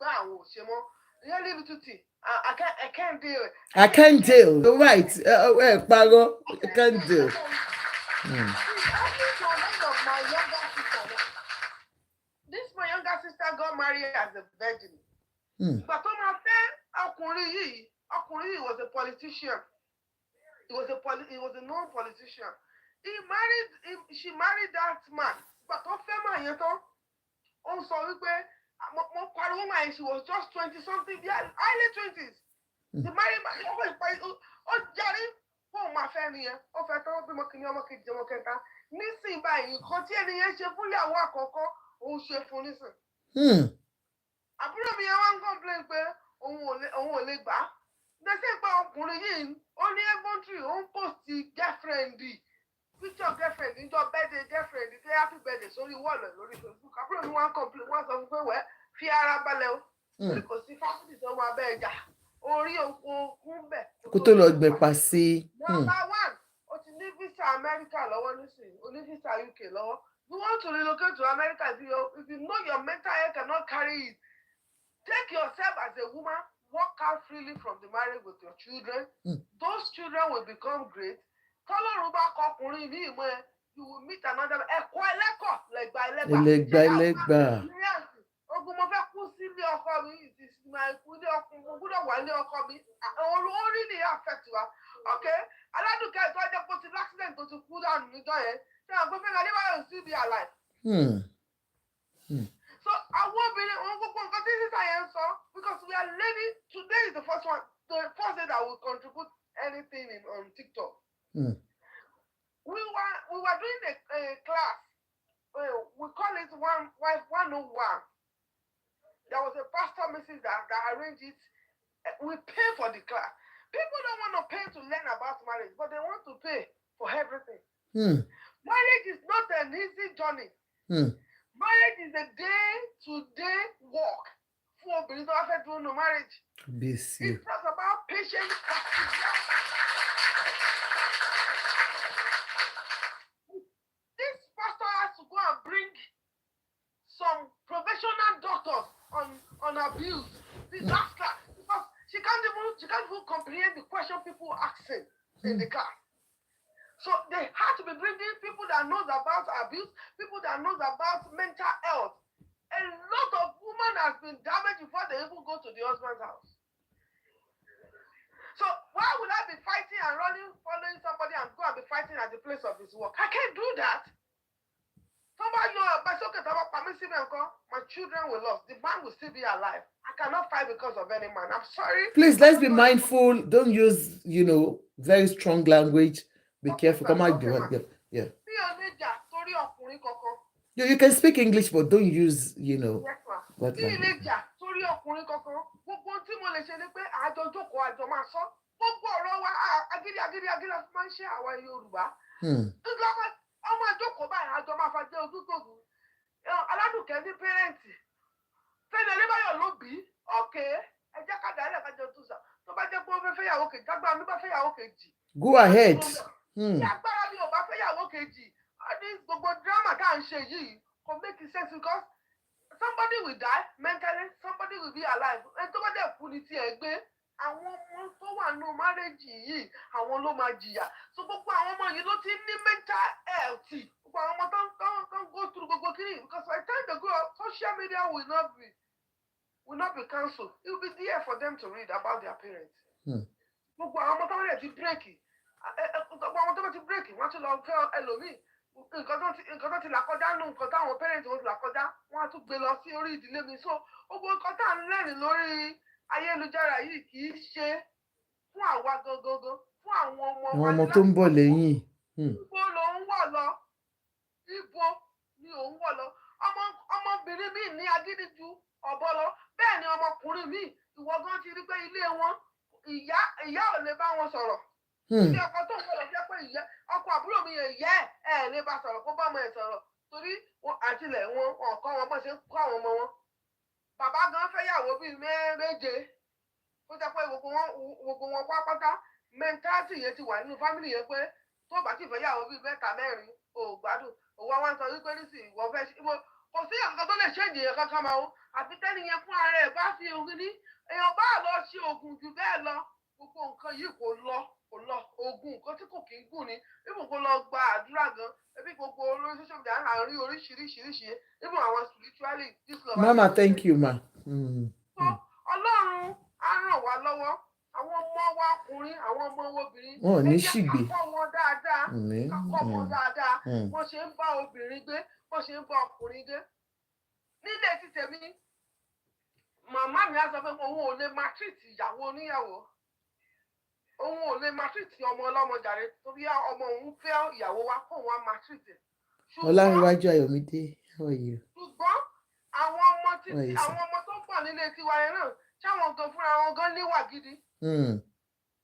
Really little thing. I can't deal. I can't deal. You're right. Paro, I can't deal. This my younger sister got married as a virgin. But on my friend, Akindele was a politician. He was a known politician. She married that man. But on Femi Adebayo, also she was just 20 something, early 20s. The married man, my family, nísìnyí báyìí nǹkan tí ẹnìyẹn ṣe fún ìyàwó àkọ́kọ́ òun ṣe fún nísìn. Àbúrò mi yẹn wá ń complain pé òun ò lè gbà á. Dẹ́sẹ̀ pé ọkùnrin yìí ó ní inventory ó ń post girlfriend picture girlfriend níjọ́ birthday girlfriend tí happy birthday sórí wọ́ọ̀lù lórí Facebook. Àbúrò mi wá ń complain wọ́n sọ fún pé wẹ́ fi ara balẹ̀ o. Kò sí fásitì tó máa bẹ́ẹ̀ jà orí okun bẹ̀. Kó tó lọ gbẹ̀pà sí. Number one. Visa America lọ́wọ́ nísìnyí, o ní visa UK lọ́wọ́. You want to relocate to America if you know your mental health cannot carry it. Take yourself as a woman, walk out freely from the marriage with your children. Those children will become great. Tọ́lọ́run bá kọkùnrin ní ìmọ̀ ẹ, you will meet another ẹ̀kọ́ ẹlẹ́kọ̀ lẹ́gbàá. Ogun mo fẹ́ kú sílé ọkọ mi, ìsìnkú ilé ọkọ mo gbọ́dọ̀ wà ní ọkọ mi. Orí ni affect wa. Okay, aládùúkẹ́ tó ẹjẹ́ kó ti l'accident tó ti kú dànù níjọ́ yẹn. Ṣé àwọn Femi Adebayo still be alive? So àwọn obìnrin òun gbogbo nǹkan tí sísá yẹn sọ because we are ready. Today is the first day that we contribute anything on TikTok. We were doing a class. We call it Wife 101. There was a pastor message that arranged it. We pay for the class. People don't want to pay to learn about marriage, but they want to pay for everything. Marriage is not an easy journey. Marriage is a day-to-day work. For obìnrin tó wá fẹ́ dúró nínú marriage. It talks about patience. This pastor has to go and bring some professional doctors on abuse. This last class. Because she can't even comprehend the question people asking in the class. So they have to be bringing people that knows about abuse, people that knows about mental health. A lot of women has been damaged before they even go to the husband's house. So why would I be fighting and running, following somebody and go and be fighting at the place of his work? I can't do that. So My children will lose. The man will still be alive. I cannot fight because of any man. I'm sorry. Please, let's be mindful. Don't use, very strong language. Be careful. Come on, yeah. You can speak English, but don't use, Yes, ma. what language. Aládùkẹ́ ní pẹ́rẹ́ǹtì Femi Adebayo ló bí okay ẹ jẹ́ ká dálẹ̀ ká jọ túnṣà tó bá jẹ́ pé ó fẹ́ fẹ́yàwó kejì tágbára mi bá fẹ́yàwó kejì. Go ahead. Tágbára mi ò bá fẹ́yàwó kejì ní gbogbo drama tá à ń ṣe yìí kò make sense because somebody will die mentally, somebody will be alive. Ẹni tó bá dẹ̀ kú ní tiẹ̀ gbé àwọn ọmọ tó wà nínú márẹ́jì yìí àwọn ló máa jìyà. So gbogbo àwọn ọmọ yìí ló ti ní mental health. Gbogbo àwọn ọmọ tó ń go through gbogbo kiri because by the time they grow up, social media will not be cancelled. It will be there for them to read about their parents. Gbogbo àwọn ọmọ tó wọ́n lè ti bírèkì. Gbogbo àwọn tó wọ́n ti bírèkì wọ́n ti lọ fẹ́ ẹlòmíì. Nǹkan tó ti là kọjá nù nǹkan táwọn parents wọn ti là kọjá wọ́n á tún gbé lọ sí orí ìdílé mi. So gbogbo nǹkan tá à ń lẹ́rìn lórí ayélujára yìí kì í ṣe fún àwa gangan fún àwọn ọmọ wa. Àwọn ọmọ tó ń bọ̀ lẹ́yìn. Ibo ló ń wọ̀ lọ? Ibo ni ò ń wọ̀ lọ? Ọmọbìnrin mi ní agídí ju ọ̀bọ lọ. Bẹ́ẹ̀ ni ọmọkùnrin mi ìwọ gan ti rí pé ilé wọn ìyá ò lè bá wọn sọ̀rọ̀. Ilé ọkọ tó ń wọ̀ lọ jẹ́ pé ọkọ àbúrò mi yẹn ìyá ẹ̀ lè bá sọ̀rọ̀ kó bá ọmọ ẹ̀ sọ̀rọ̀ torí àtìlẹ̀ wọn ọ̀kọ́ wọn bọ́ ṣe ń kọ́ àwọn ọmọ wọn. Bàbá gan fẹ́yàwó bíi méje ó jẹ́ pé gbogbo wọn pátápátá mẹ́ńtálítì yẹn ti wà nínú fámìlì yẹn pé tó bá ti fẹ́yàwó bíi mẹ́ta mẹ́rin ò gbádùn òwò àwọn sọ wípé nísìnyí wọ́n fẹ́ kò sí nǹkan tó lè ṣèǹdì yẹn kankan máa ń àfi tẹ́ni yẹn fún ara ẹ̀ bá fi ògùn ní èèyàn bá lọ ṣe ògùn jù bẹ́ẹ̀ lọ gbogbo nǹkan yìí kò lọ ògùn nǹkan tí kò kí ń gùn ni ibù kó lọ gba àdúrà gan ebi gbogbo olórí social media à ń rí oríṣiríṣi ibù àwọn spiritually this love. Mama, thank you ma. Ọlọ́run á ràn wá lọ́wọ́ àwọn ọmọ wa ọkùnrin àwọn ọmọ obìnrin wọn ò ní ṣìgbé ká kọ́ wọn dáadáa wọ́n ṣe ń bá obìnrin gbé wọ́n ṣe ń bá ọkùnrin gbé nílé tí tèmi màmá mi á sọ pé òun ò lè máa treat ìyàwó oníyàwó òun ò lè máa treat ọmọ ọlọ́mọ jàre torí ọmọ òun fẹ́ ìyàwó wa kó òun á máa treat ẹ̀. Ọláníwájú Ayọ̀mídé, how are you? Ṣùgbọ́n àwọn ọmọ tó ń bọ̀ nílé tiwa yẹn náà táwọn gan fúnra wọn gan níwà gidi.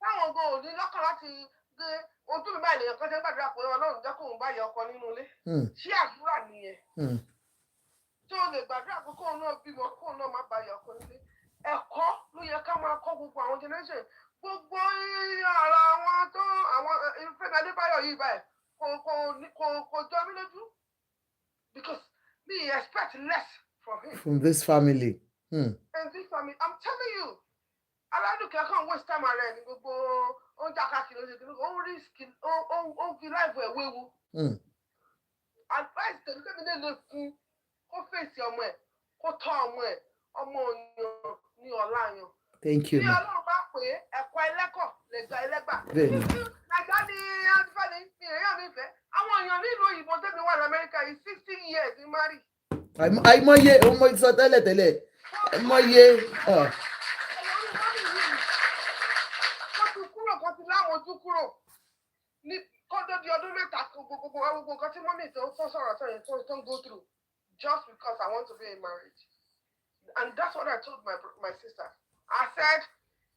Táwọn gan ò ní lọ́kàn láti gbé ojú mi báyìí lèèyàn kan ṣe ń gbàdúrà pé Ọlọ́run jẹ́ kóun bá yẹ ọkọ nínú ilé. Ṣé àdúrà nìyẹn? Tí o lè gbàdúrà pé kóun náà bímọ kóun náà má bá yẹ ọkọ nílé. Ẹ̀kọ́ ló yẹ ká máa kọ́ gbogbo àwọn generation. Gbogbo ara wọn tó àwọn Femi Adebayo yìí báyìí kò jọ mí lójú. Because me expect less from him. From this family. And this family, I'm telling you, aládùkẹ́ kan waste time ara ẹ̀ ní gbogbo oúnjẹ akáàkiri oúnjẹ kìíní ó ń risk ó ń fi life ẹ̀ wéwu. Advice tẹ̀lé lè fún kó fèsì ọmọ ẹ̀ kó tọ́ ọmọ ẹ̀ ọmọ òyìn ní ọ̀la yàn. Thank you. Bí Ọlọ́run bá pè é ẹ̀kọ́ ẹlẹ́kọ̀ lè gba ẹlẹ́gbà. Nàìjíríà ni Adifẹ́ni ní èèyàn mi fẹ́. Àwọn èèyàn nílùú òyìnbó tẹ́mi wà ní Amẹ́ríkà yìí 60 years ní marry. Àìmọye ọmọ ìsọ tẹ́lẹ̀. Àìmọye. Wọ́n ti kúrò kan ti láwọn ojú kúrò. Ní kọ́dọ̀ di ọdún mẹ́ta gbogbo nǹkan tí mọ́mí tó sọ̀rọ̀ sọ̀rọ̀ tó ń go through just because I want to be in marriage. And that's what I told my sister. I said,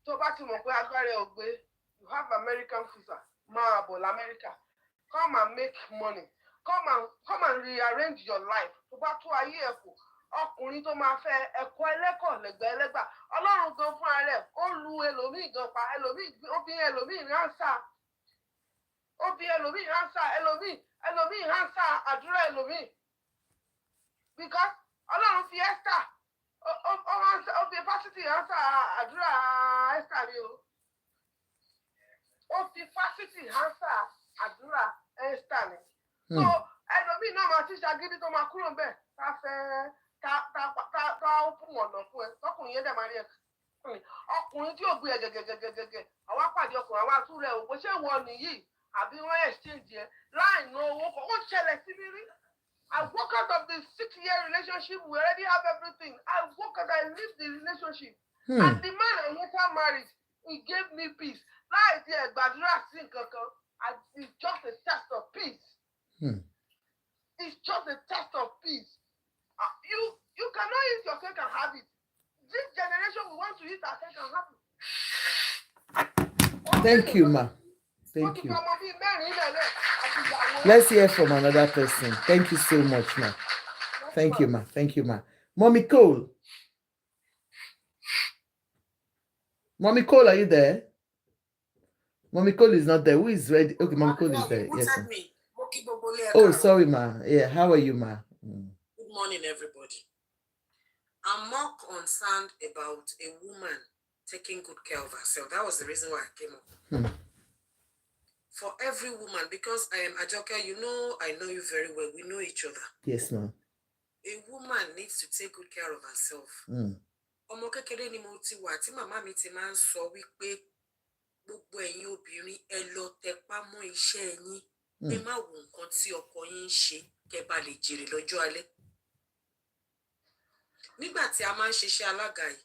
tó bá ti mọ̀ pé agbára ẹ̀ ò gbé, you have American visa, máa bọ̀ l'America. Come and make money. Come and rearrange your life. Tó bá tó ayé ẹ̀ kù, ọkùnrin tó máa fẹ́ ẹ̀kọ́ ẹlẹ́kọ̀ lẹ́gbẹ̀ẹ́ ẹlẹ́gbà. Ọlọ́run gan fún ara ẹ̀, ó lu ẹlòmíì gan pa, obìnrin ẹlòmíì ránṣà. Obìnrin ẹlòmíì ránṣà, ẹlòmíì ránṣà àdúrà ẹlòmíì. Because Ọlọ́run fi Esther ó fi fásitì ránṣà àdúrà Esther ni o. Ó fi fásitì ránṣà àdúrà Esther ni. So ẹlòmíì náà máa ti ṣàgídí tó máa kúrò bẹ́ẹ̀ ká fẹ́ ká ó fún ọ̀nà fún ẹ tọkùnrin yẹn dẹ̀ máa rí ẹ. Ọkùnrin tí ò gbé ẹ gẹ́gẹ́gẹ́gẹ́gẹ́ àwa pàdé ọkùnrin àwa àtúrẹ̀ òwò ṣé wọ nìyí àbí wọ́n exchange ẹ láì ná owó kan ó ṣẹlẹ̀ sí mi rí. I walk out of the 6-year relationship. We already have everything. I walk out. I leave the relationship. And the man I later married, he gave me peace. It's just a test of peace. It's just a test of peace. You cannot eat your cake and have it. This generation, we want to eat our cake and have it. Thank you, ma. Thank you. Let's hear from another person. Thank you so much, ma. Thank you, ma. Thank you, ma. Mommy Cole. Mommy Cole, are you there? Mommy Cole is not there. Who is ready? Okay, Mommy Cole is there. Yes, ma. Oh, sorry, ma. Yeah, how are you, ma? Good morning, everybody. I'm more concerned about a woman taking good care of herself. That was the reason why I came up. For every woman, because I am Ajoka, you know, I know you very well. We know each other. Yes, ma'am. A woman needs to take good care of herself. Ọmọ kékeré ni mo ti wà tí màmá mi ti máa ń sọ wípé gbogbo ẹ̀yin obìnrin ẹ lọ tẹpá mọ́ iṣẹ́ yín. Ẹ má wo nǹkan tí ọkọ yín ń ṣe kẹ́ bá lè jèrè lọ́jọ́ alẹ́. Nígbà tí a máa ń ṣiṣẹ́ alága yìí,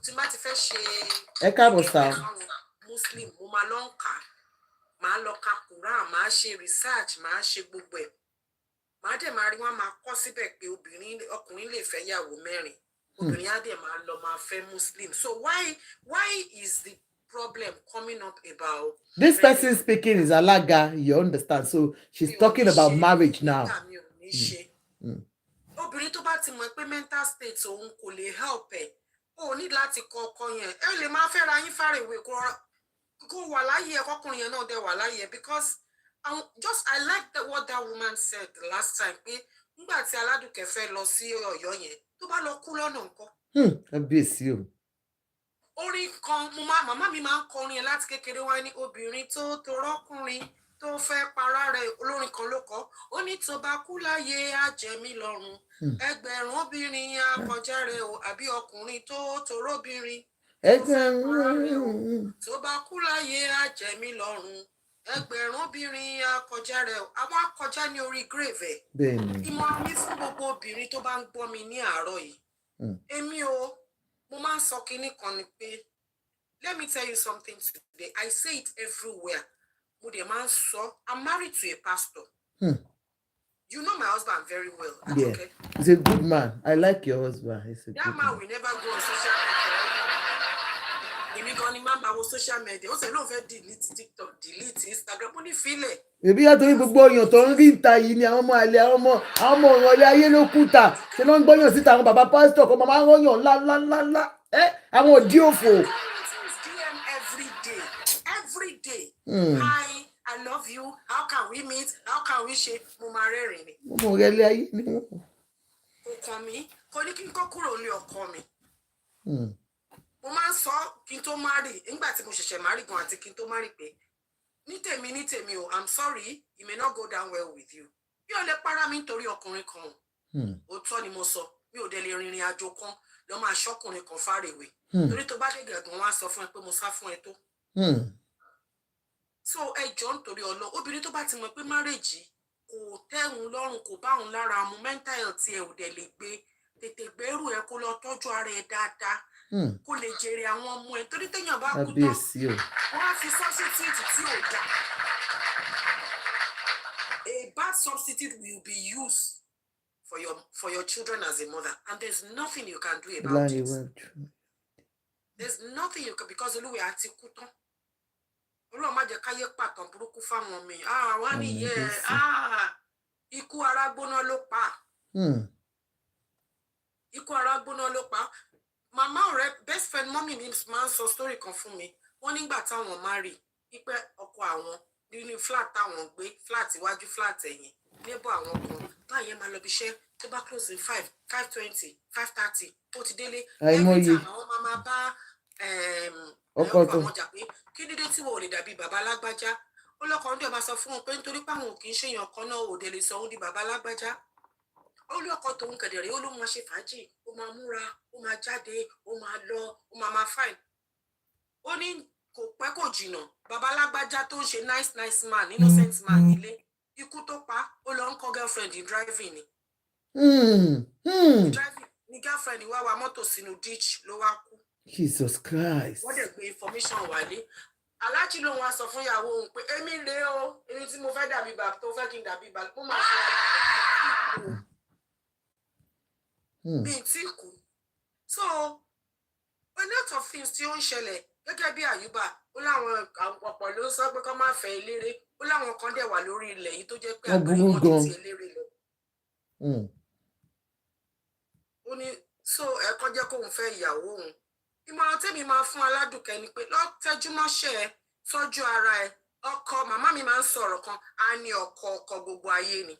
tí má ti fẹ́ ṣe Muslim, mo máa lọ ń kà, máa lọ ka Quran, máa ṣe research, máa ṣe gbogbo ẹ̀. Máa dẹ̀ máa rí wọn máa kọ́ síbẹ̀ pé ọkùnrin lè fẹ́ yàwó mẹ́rin. Obìnrin á dẹ̀ máa lọ máa fẹ́ Muslim. So why is the problem coming up about this person speaking is Alaga, you understand? So she's talking about marriage now. Obìnrin tó bá ti mọ̀ pé mental state òun kò lè help ẹ̀, ó ní láti kọ ọkọ yẹn. Ẹ lè máa fẹ́ra yín fàrèwé kó wà láyé ẹ, kọkùnrin yẹn náà dẹ̀ wà láyé ẹ, because I like what that woman said the last time pé nígbà tí Aládùkẹ́ fẹ́ lọ sí Ọ̀yọ́ yẹn tó bá lọ kú lọ́nà ńkọ́. Kábíyèsí o. Orin kan màmá mi máa ń kọrin ẹ láti kékeré wá ní obìnrin tó torọ́kùnrin tó fẹ́ para rẹ̀, olórin kan ló kọ. Ó ní tó bá kú láyé á jẹ mí lọ́rùn. Ẹgbẹ̀rún obìnrin á kọjá rẹ̀ o, àbí ọkùnrin tó toróbìnrin tó fẹ́ para rẹ̀ o. Tó bá kú láyé á jẹ mí lọ́rùn. Ẹgbẹ̀rún obìnrin á kọjá rẹ̀ o. Àwọn akọjá ní orí grave ẹ̀. Ìmọ̀ràn mi fún gbogbo obìnrin tó bá ń gbọ́ mi ní àárọ̀ yìí. Èmi o, mo máa ń sọ kinní kan ni pé, let me tell you something today. I say it everywhere. Mo dẹ̀ máa ń sọ, I'm married to a pastor. You know my husband very well. Yeah, okay? He's a good man. I like your husband. He's a that man will never go on social media. Èmi gan ni máa ń bá wo social media. Ó sẹ́ ló fẹ́ delete TikTok, delete Instagram. Ó ní fílẹ̀. Èbí yàtọ̀ ní gbogbo èèyàn tó ń rí ìta yìí ni àwọn ọmọ àlè àwọn ọmọ ìrọ̀lẹ́ ayé ló kú ta. Ṣé ló ń gbọ́yàn síta àwọn bàbá pásítọ̀ kan máa ń rọ́yàn ńlá. Àwọn òdí òfò. Every day. Hi, I love you. How can we meet? How can we share? Mo máa rẹ́rìn ni. Ọmọ ìrọ̀lẹ́ ayé ni wọ́n. Ọkọ mi, kò ní kí n kọ́ kúrò ní ọkọ mi. Mo máa ń sọ kí n tó marry, nígbà tí mo ṣẹ̀ṣẹ̀ marry gan àti kí n tó marry pé ní tèmi o, I'm sorry, it may not go down well with you. Mi ò lè para mi nítorí ọkùnrin kan. Òótọ́ ni mo sọ, mi ò dẹ̀ lè rìnrìn àjò kan lọ máa ṣọ́kùnrin kan fàrèwé. Torí tó bá dé gẹ̀gùn wá sọ fún ẹ pé mo sá fún ẹ tó. So ẹ jọ̀ọ́ nítorí Ọlọ́run, obìnrin tó bá ti mọ̀ pé marriage kò tẹ́hun lọ́rùn, kò bá òun lára mu, mental health ẹ ò dẹ̀ lè gbé, tètè gbèrú ẹ kó lọ tọ́jú ara ẹ dáadáa. Kó lè jèrè àwọn ọmọ ẹ, torí téèyàn bá kú tán wọ́n á fi substitute tí ò dá. A bad substitute will be used for your children as a mother, and there's nothing you can do about it. There's nothing you can, because Olúwa àti kú tán. Ọlọ́run má jẹ́ káyé pàtàn burúkú fáwọn mi. Wọ́n ní ikú ara gbóná ló pa. Ikú ara gbóná ló pa. Màmá ọ̀rẹ́ best friend mọ́mì mi máa ń sọ story kan fún mi. Wọ́n nígbà táwọn marry, pípẹ́ ọkọ àwọn nínú flat táwọn gbé, flat iwájú, flat ẹ̀yìn, neighbor àwọn kan, báyẹn máa lọ bí iṣẹ́ tó bá close in 5:20, 5:30, ó ti délé. Every time àwọn máa bá ọkọ àwọn jà pé kí dídé tí wọn ò lè dàbí bàbá lágbájá. Ó lọ́kàn dẹ̀ máa sọ fún wọn pé nítorí pé àwọn ò kì í ṣèyàn kan náà ò dẹ̀ lè sọ òun di bàbá lágbájá. Ó lé ọkọ tòun kẹ̀dẹ̀rẹ́, ó ló máa ṣe fàájì, ó máa múra, ó máa jáde, ó máa lọ, ó máa fine. Ó ní kò pẹ́ kò jìnnà, bàbá lágbájá tó ń ṣe nice man, innocent man nílé, ikú tó pa ó lọ ń kọ́ girlfriend in driving ni. Driving ni girlfriend wá wa mọ́tò sínú ditch ló wá kú. Jesus Christ. Wọ́n dẹ̀ gbé information wálé. Aláàjì lòun wá sọ fún ìyàwó òun pé èmi rèé o, èmi tí mo fẹ́ dàbí bàbá tó fẹ́ kí n dàbí bàbá mo máa ṣe bí n tí kú. So a lot of things tí ó ń ṣẹlẹ̀ gẹ́gẹ́ bí Àyùbá ó láwọn ọ̀pọ̀ ló sọ pé kó má fẹ́ eléré ó láwọn kan dẹ̀ wà lórí ilẹ̀ yìí tó jẹ́ pé àgbáyé wọn ti ti eléré lọ. Ó ní so ẹ̀kọ́ jẹ́ kóun fẹ́ ìyàwó òun. Ìmọ̀ràn tèmi máa fún Aládùkẹ́ ni pé lọ tẹjúmọ́ṣẹ́ ẹ tọ́jú ara ẹ. Ọkọ màmá mi máa ń sọ̀rọ̀ kan á ní ọkọ gbogbo ayé ni.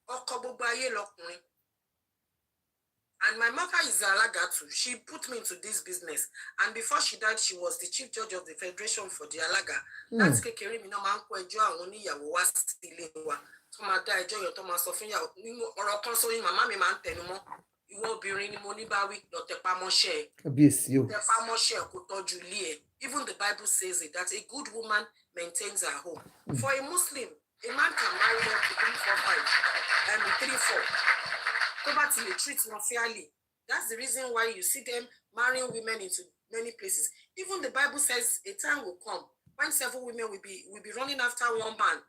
Ọkọ gbogbo ayé lọkùnrin. And my mother is Alagatu. She put me into this business. And before she died, she was the chief judge of the Federation for the Alaga. That's kékeré mi náà máa ń kó ẹjọ́ àwọn oníyàwó wá sí ilé wa. Tó máa dá ẹjọ́ yẹn tó máa sọ fún ìyàwó. Ọ̀rọ̀ kan sóyún màmá mi máa ń tẹnu mọ́. Ìwọ obìnrin ni mo ní bá wí lọ tẹpá mọ́ṣẹ́ ẹ. Tẹpá mọ́ṣẹ́ ẹ kó tọ́jú ilé ẹ. Even the Bible says it that a good woman maintains her home. For a Muslim, a man can marry up to 3, 4, 5, 3, 4. Poverty will treat them fairly. That's the reason why you see them marrying women into many places. Even the Bible says a time will come when several women will be running after one man.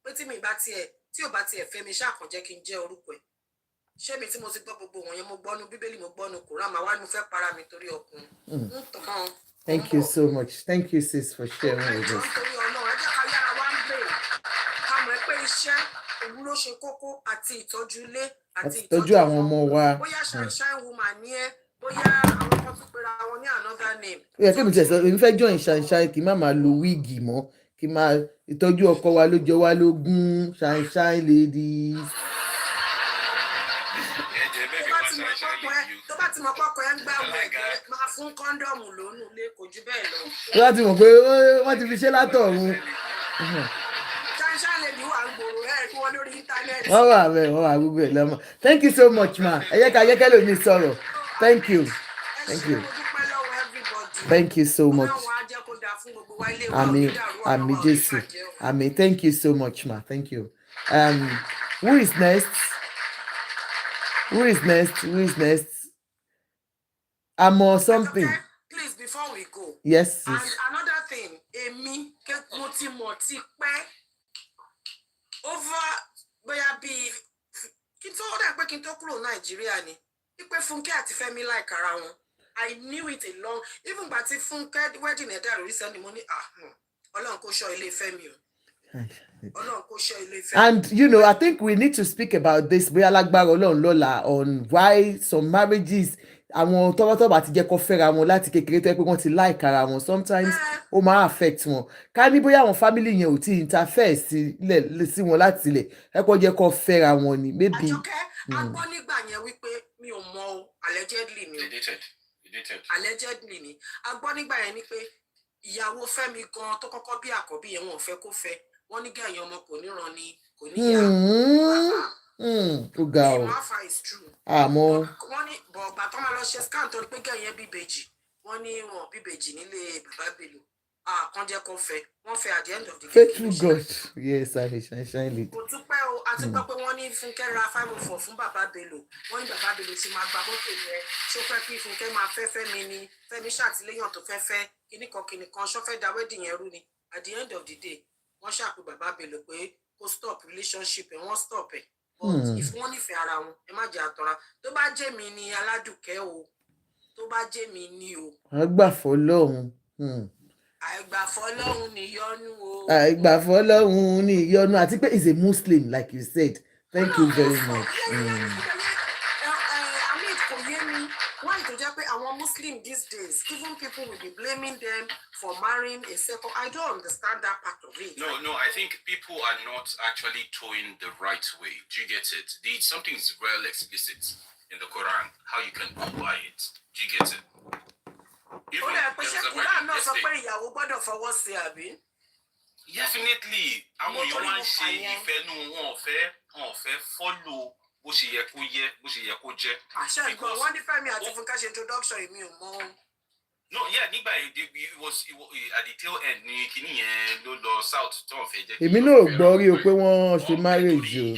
But me bati tí o bá tiẹ̀ fẹ́ mi ṣá kàn jẹ́ kí n jẹ́ orúkọ ẹ̀. Ṣé mi tí mo ti gbọ́ gbogbo wọn yẹn mo gbọ́ nu Bíbélì mo gbọ́ nu Kùránì màá wá ní mo fẹ́ para mi torí ọkùnrin. Thank you so much. Thank you sis for sharing with us. Nítorí Ọlọ́run ẹ jẹ́ ká yára wá ń bèrè ká mọ̀ pé iṣẹ́ òun ló ṣe kókó àti ìtọ́jú ilé àti ìtọ́jú àwọn ọmọ wa. Bóyá shine woman ni ẹ bóyá àwọn kan tún pera wọn ní another name. Ó yẹ kí mi tẹ̀ sọ èmi fẹ́ join shine kí n má máa lo wíìgì mọ́ kí n máa ìtọ́jú ọkọ wa ló jọ wá lógún shine ladies. Tó bá ti mọ̀ pọ́kọ ẹ ń gbà wẹ̀ máa fún kọ́ńdọ̀mù lónú ilé kò jù bẹ́ẹ̀ lọ. Tó bá ti mọ̀ pé wọ́n ti fi ṣe látọ̀run. Wọ́n wà gbogbo ẹ̀ lọ́mọ. Thank you so much ma. Ẹ yẹ ká yẹ kẹ́lò mi sọ̀rọ̀. Thank you. Thank you so much. Àmín Jésù. Àmín. Thank you so much ma. Thank you. Who is next? Who is next? Amo something. Okay, please before we go. Yes. And another thing, èmi mo ti mọ̀ ti pẹ́ over bóyá bí kí n tó dà pé kí n tó kúrò Nàìjíríà ni wípé Funke àti Femi like ara wọn. I knew it a long even gbà tí Funke wedding ẹ̀ dàrú recently mo ní Ọlọ́run kó ṣọ́ ilé Femi o. And you know, I think we need to speak about this on why some marriages àwọn tọ́wọ́tọ́wọ́ àti jẹ́ kó fẹ́ra wọn láti kékeré tó yẹ pé wọ́n ti like ara wọn sometimes ó máa affect wọn ká ní bóyá àwọn family yẹn ò tí interfere sí wọn láti ilẹ̀ ẹ kó jẹ́ kó fẹ́ra wọn ni maybe. Àjọkẹ́ a gbọ́ nígbà yẹn wípé mi ò mọ̀ o allegedly ni allegedly ni a gbọ́ nígbà yẹn ni pé ìyàwó Fẹ́mi gan tó kọ́kọ́ bí àkọ́bí yẹn wọn ò fẹ́ kó fẹ́ wọ́n ní gẹ̀yìn ọmọ kò níran ni kò níyà. Ó ga ọ. Àmọ́. Wọ́n ní bọ̀ọ̀gbà tó máa lọ ṣe scan tó pé gẹ̀yìn bíbejì wọ́n ní wọn bíbejì nílé bàbá Bello kan jẹ́ kó fẹ́ wọ́n fẹ́ at the end of the day. Faithful God. Yes, I shine lady. Kò tún pẹ́ o àti gbọ́ pé wọ́n ní Funke ra 504 fún bàbá Bello wọ́n ní bàbá Bello ti máa gba mọ́tò yẹn ṣó fẹ́ kí Funke máa fẹ́ Fẹ́mi ni Fẹ́mi ṣàtìlẹ́yìn tó fẹ́ kíníkan ṣó fẹ́ da wedding yẹn rú ni at the end of the day wọ́n ṣàpè bàbá Bello pé kó stop relationship ẹ̀ wọ́n stop ẹ̀ but if wọ́n nífẹ̀ẹ́ ara wọn ẹ má jẹ́ àtọ́ra tó bá jẹ́ mi ni Aládùkẹ́ o tó bá jẹ́ mi ni o. Àgbàfọ́lọ́hun. Àìgbàfọ́lọ́hun ni ìyọnu o. Àìgbàfọ́lọ́hun ni ìyọnu àti pé he's a Muslim like you said. Thank you very much. Why to just pay our Muslim these days? Even people will be blaming them for marrying a second. I don't understand that part of it. No, I think people are not actually towing the right way. Do you get it? Something is well explicit in the Quran, how you can go by it. Do you get it? Definitely. Follow bó ṣe yẹ kó jẹ́. Àṣẹ ìgbọ̀n wọ́n ní Fẹ́mi àti Funke ṣe introduction èmi ò mọ̀. No, yeah, nígbà it was at the tail end ní kíní yẹn ló lọ south tó ń fẹ́ jẹ́ kí. Èmi náà gbọ́ rí o pé wọ́n ṣe marriage o.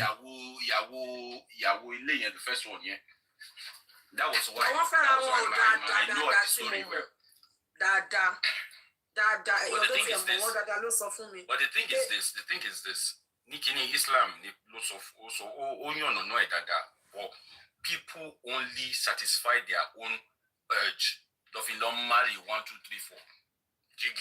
Ìyàwó ilé yẹn the first one yẹn. That was why. Wọ́n fẹ́ra wọn dáadáa sí mi mọ̀. Dáadáa. Ẹ̀yọ́ tó ti ẹ̀mọ̀ wọn dáadáa ló sọ fún mi. But the thing is this. Ní kíní Islam ni ló sọ ó yànnà náà ẹ̀ dáadáa. But people only satisfy their own urge. Don't marry 1, 2, 3, 4. Jig.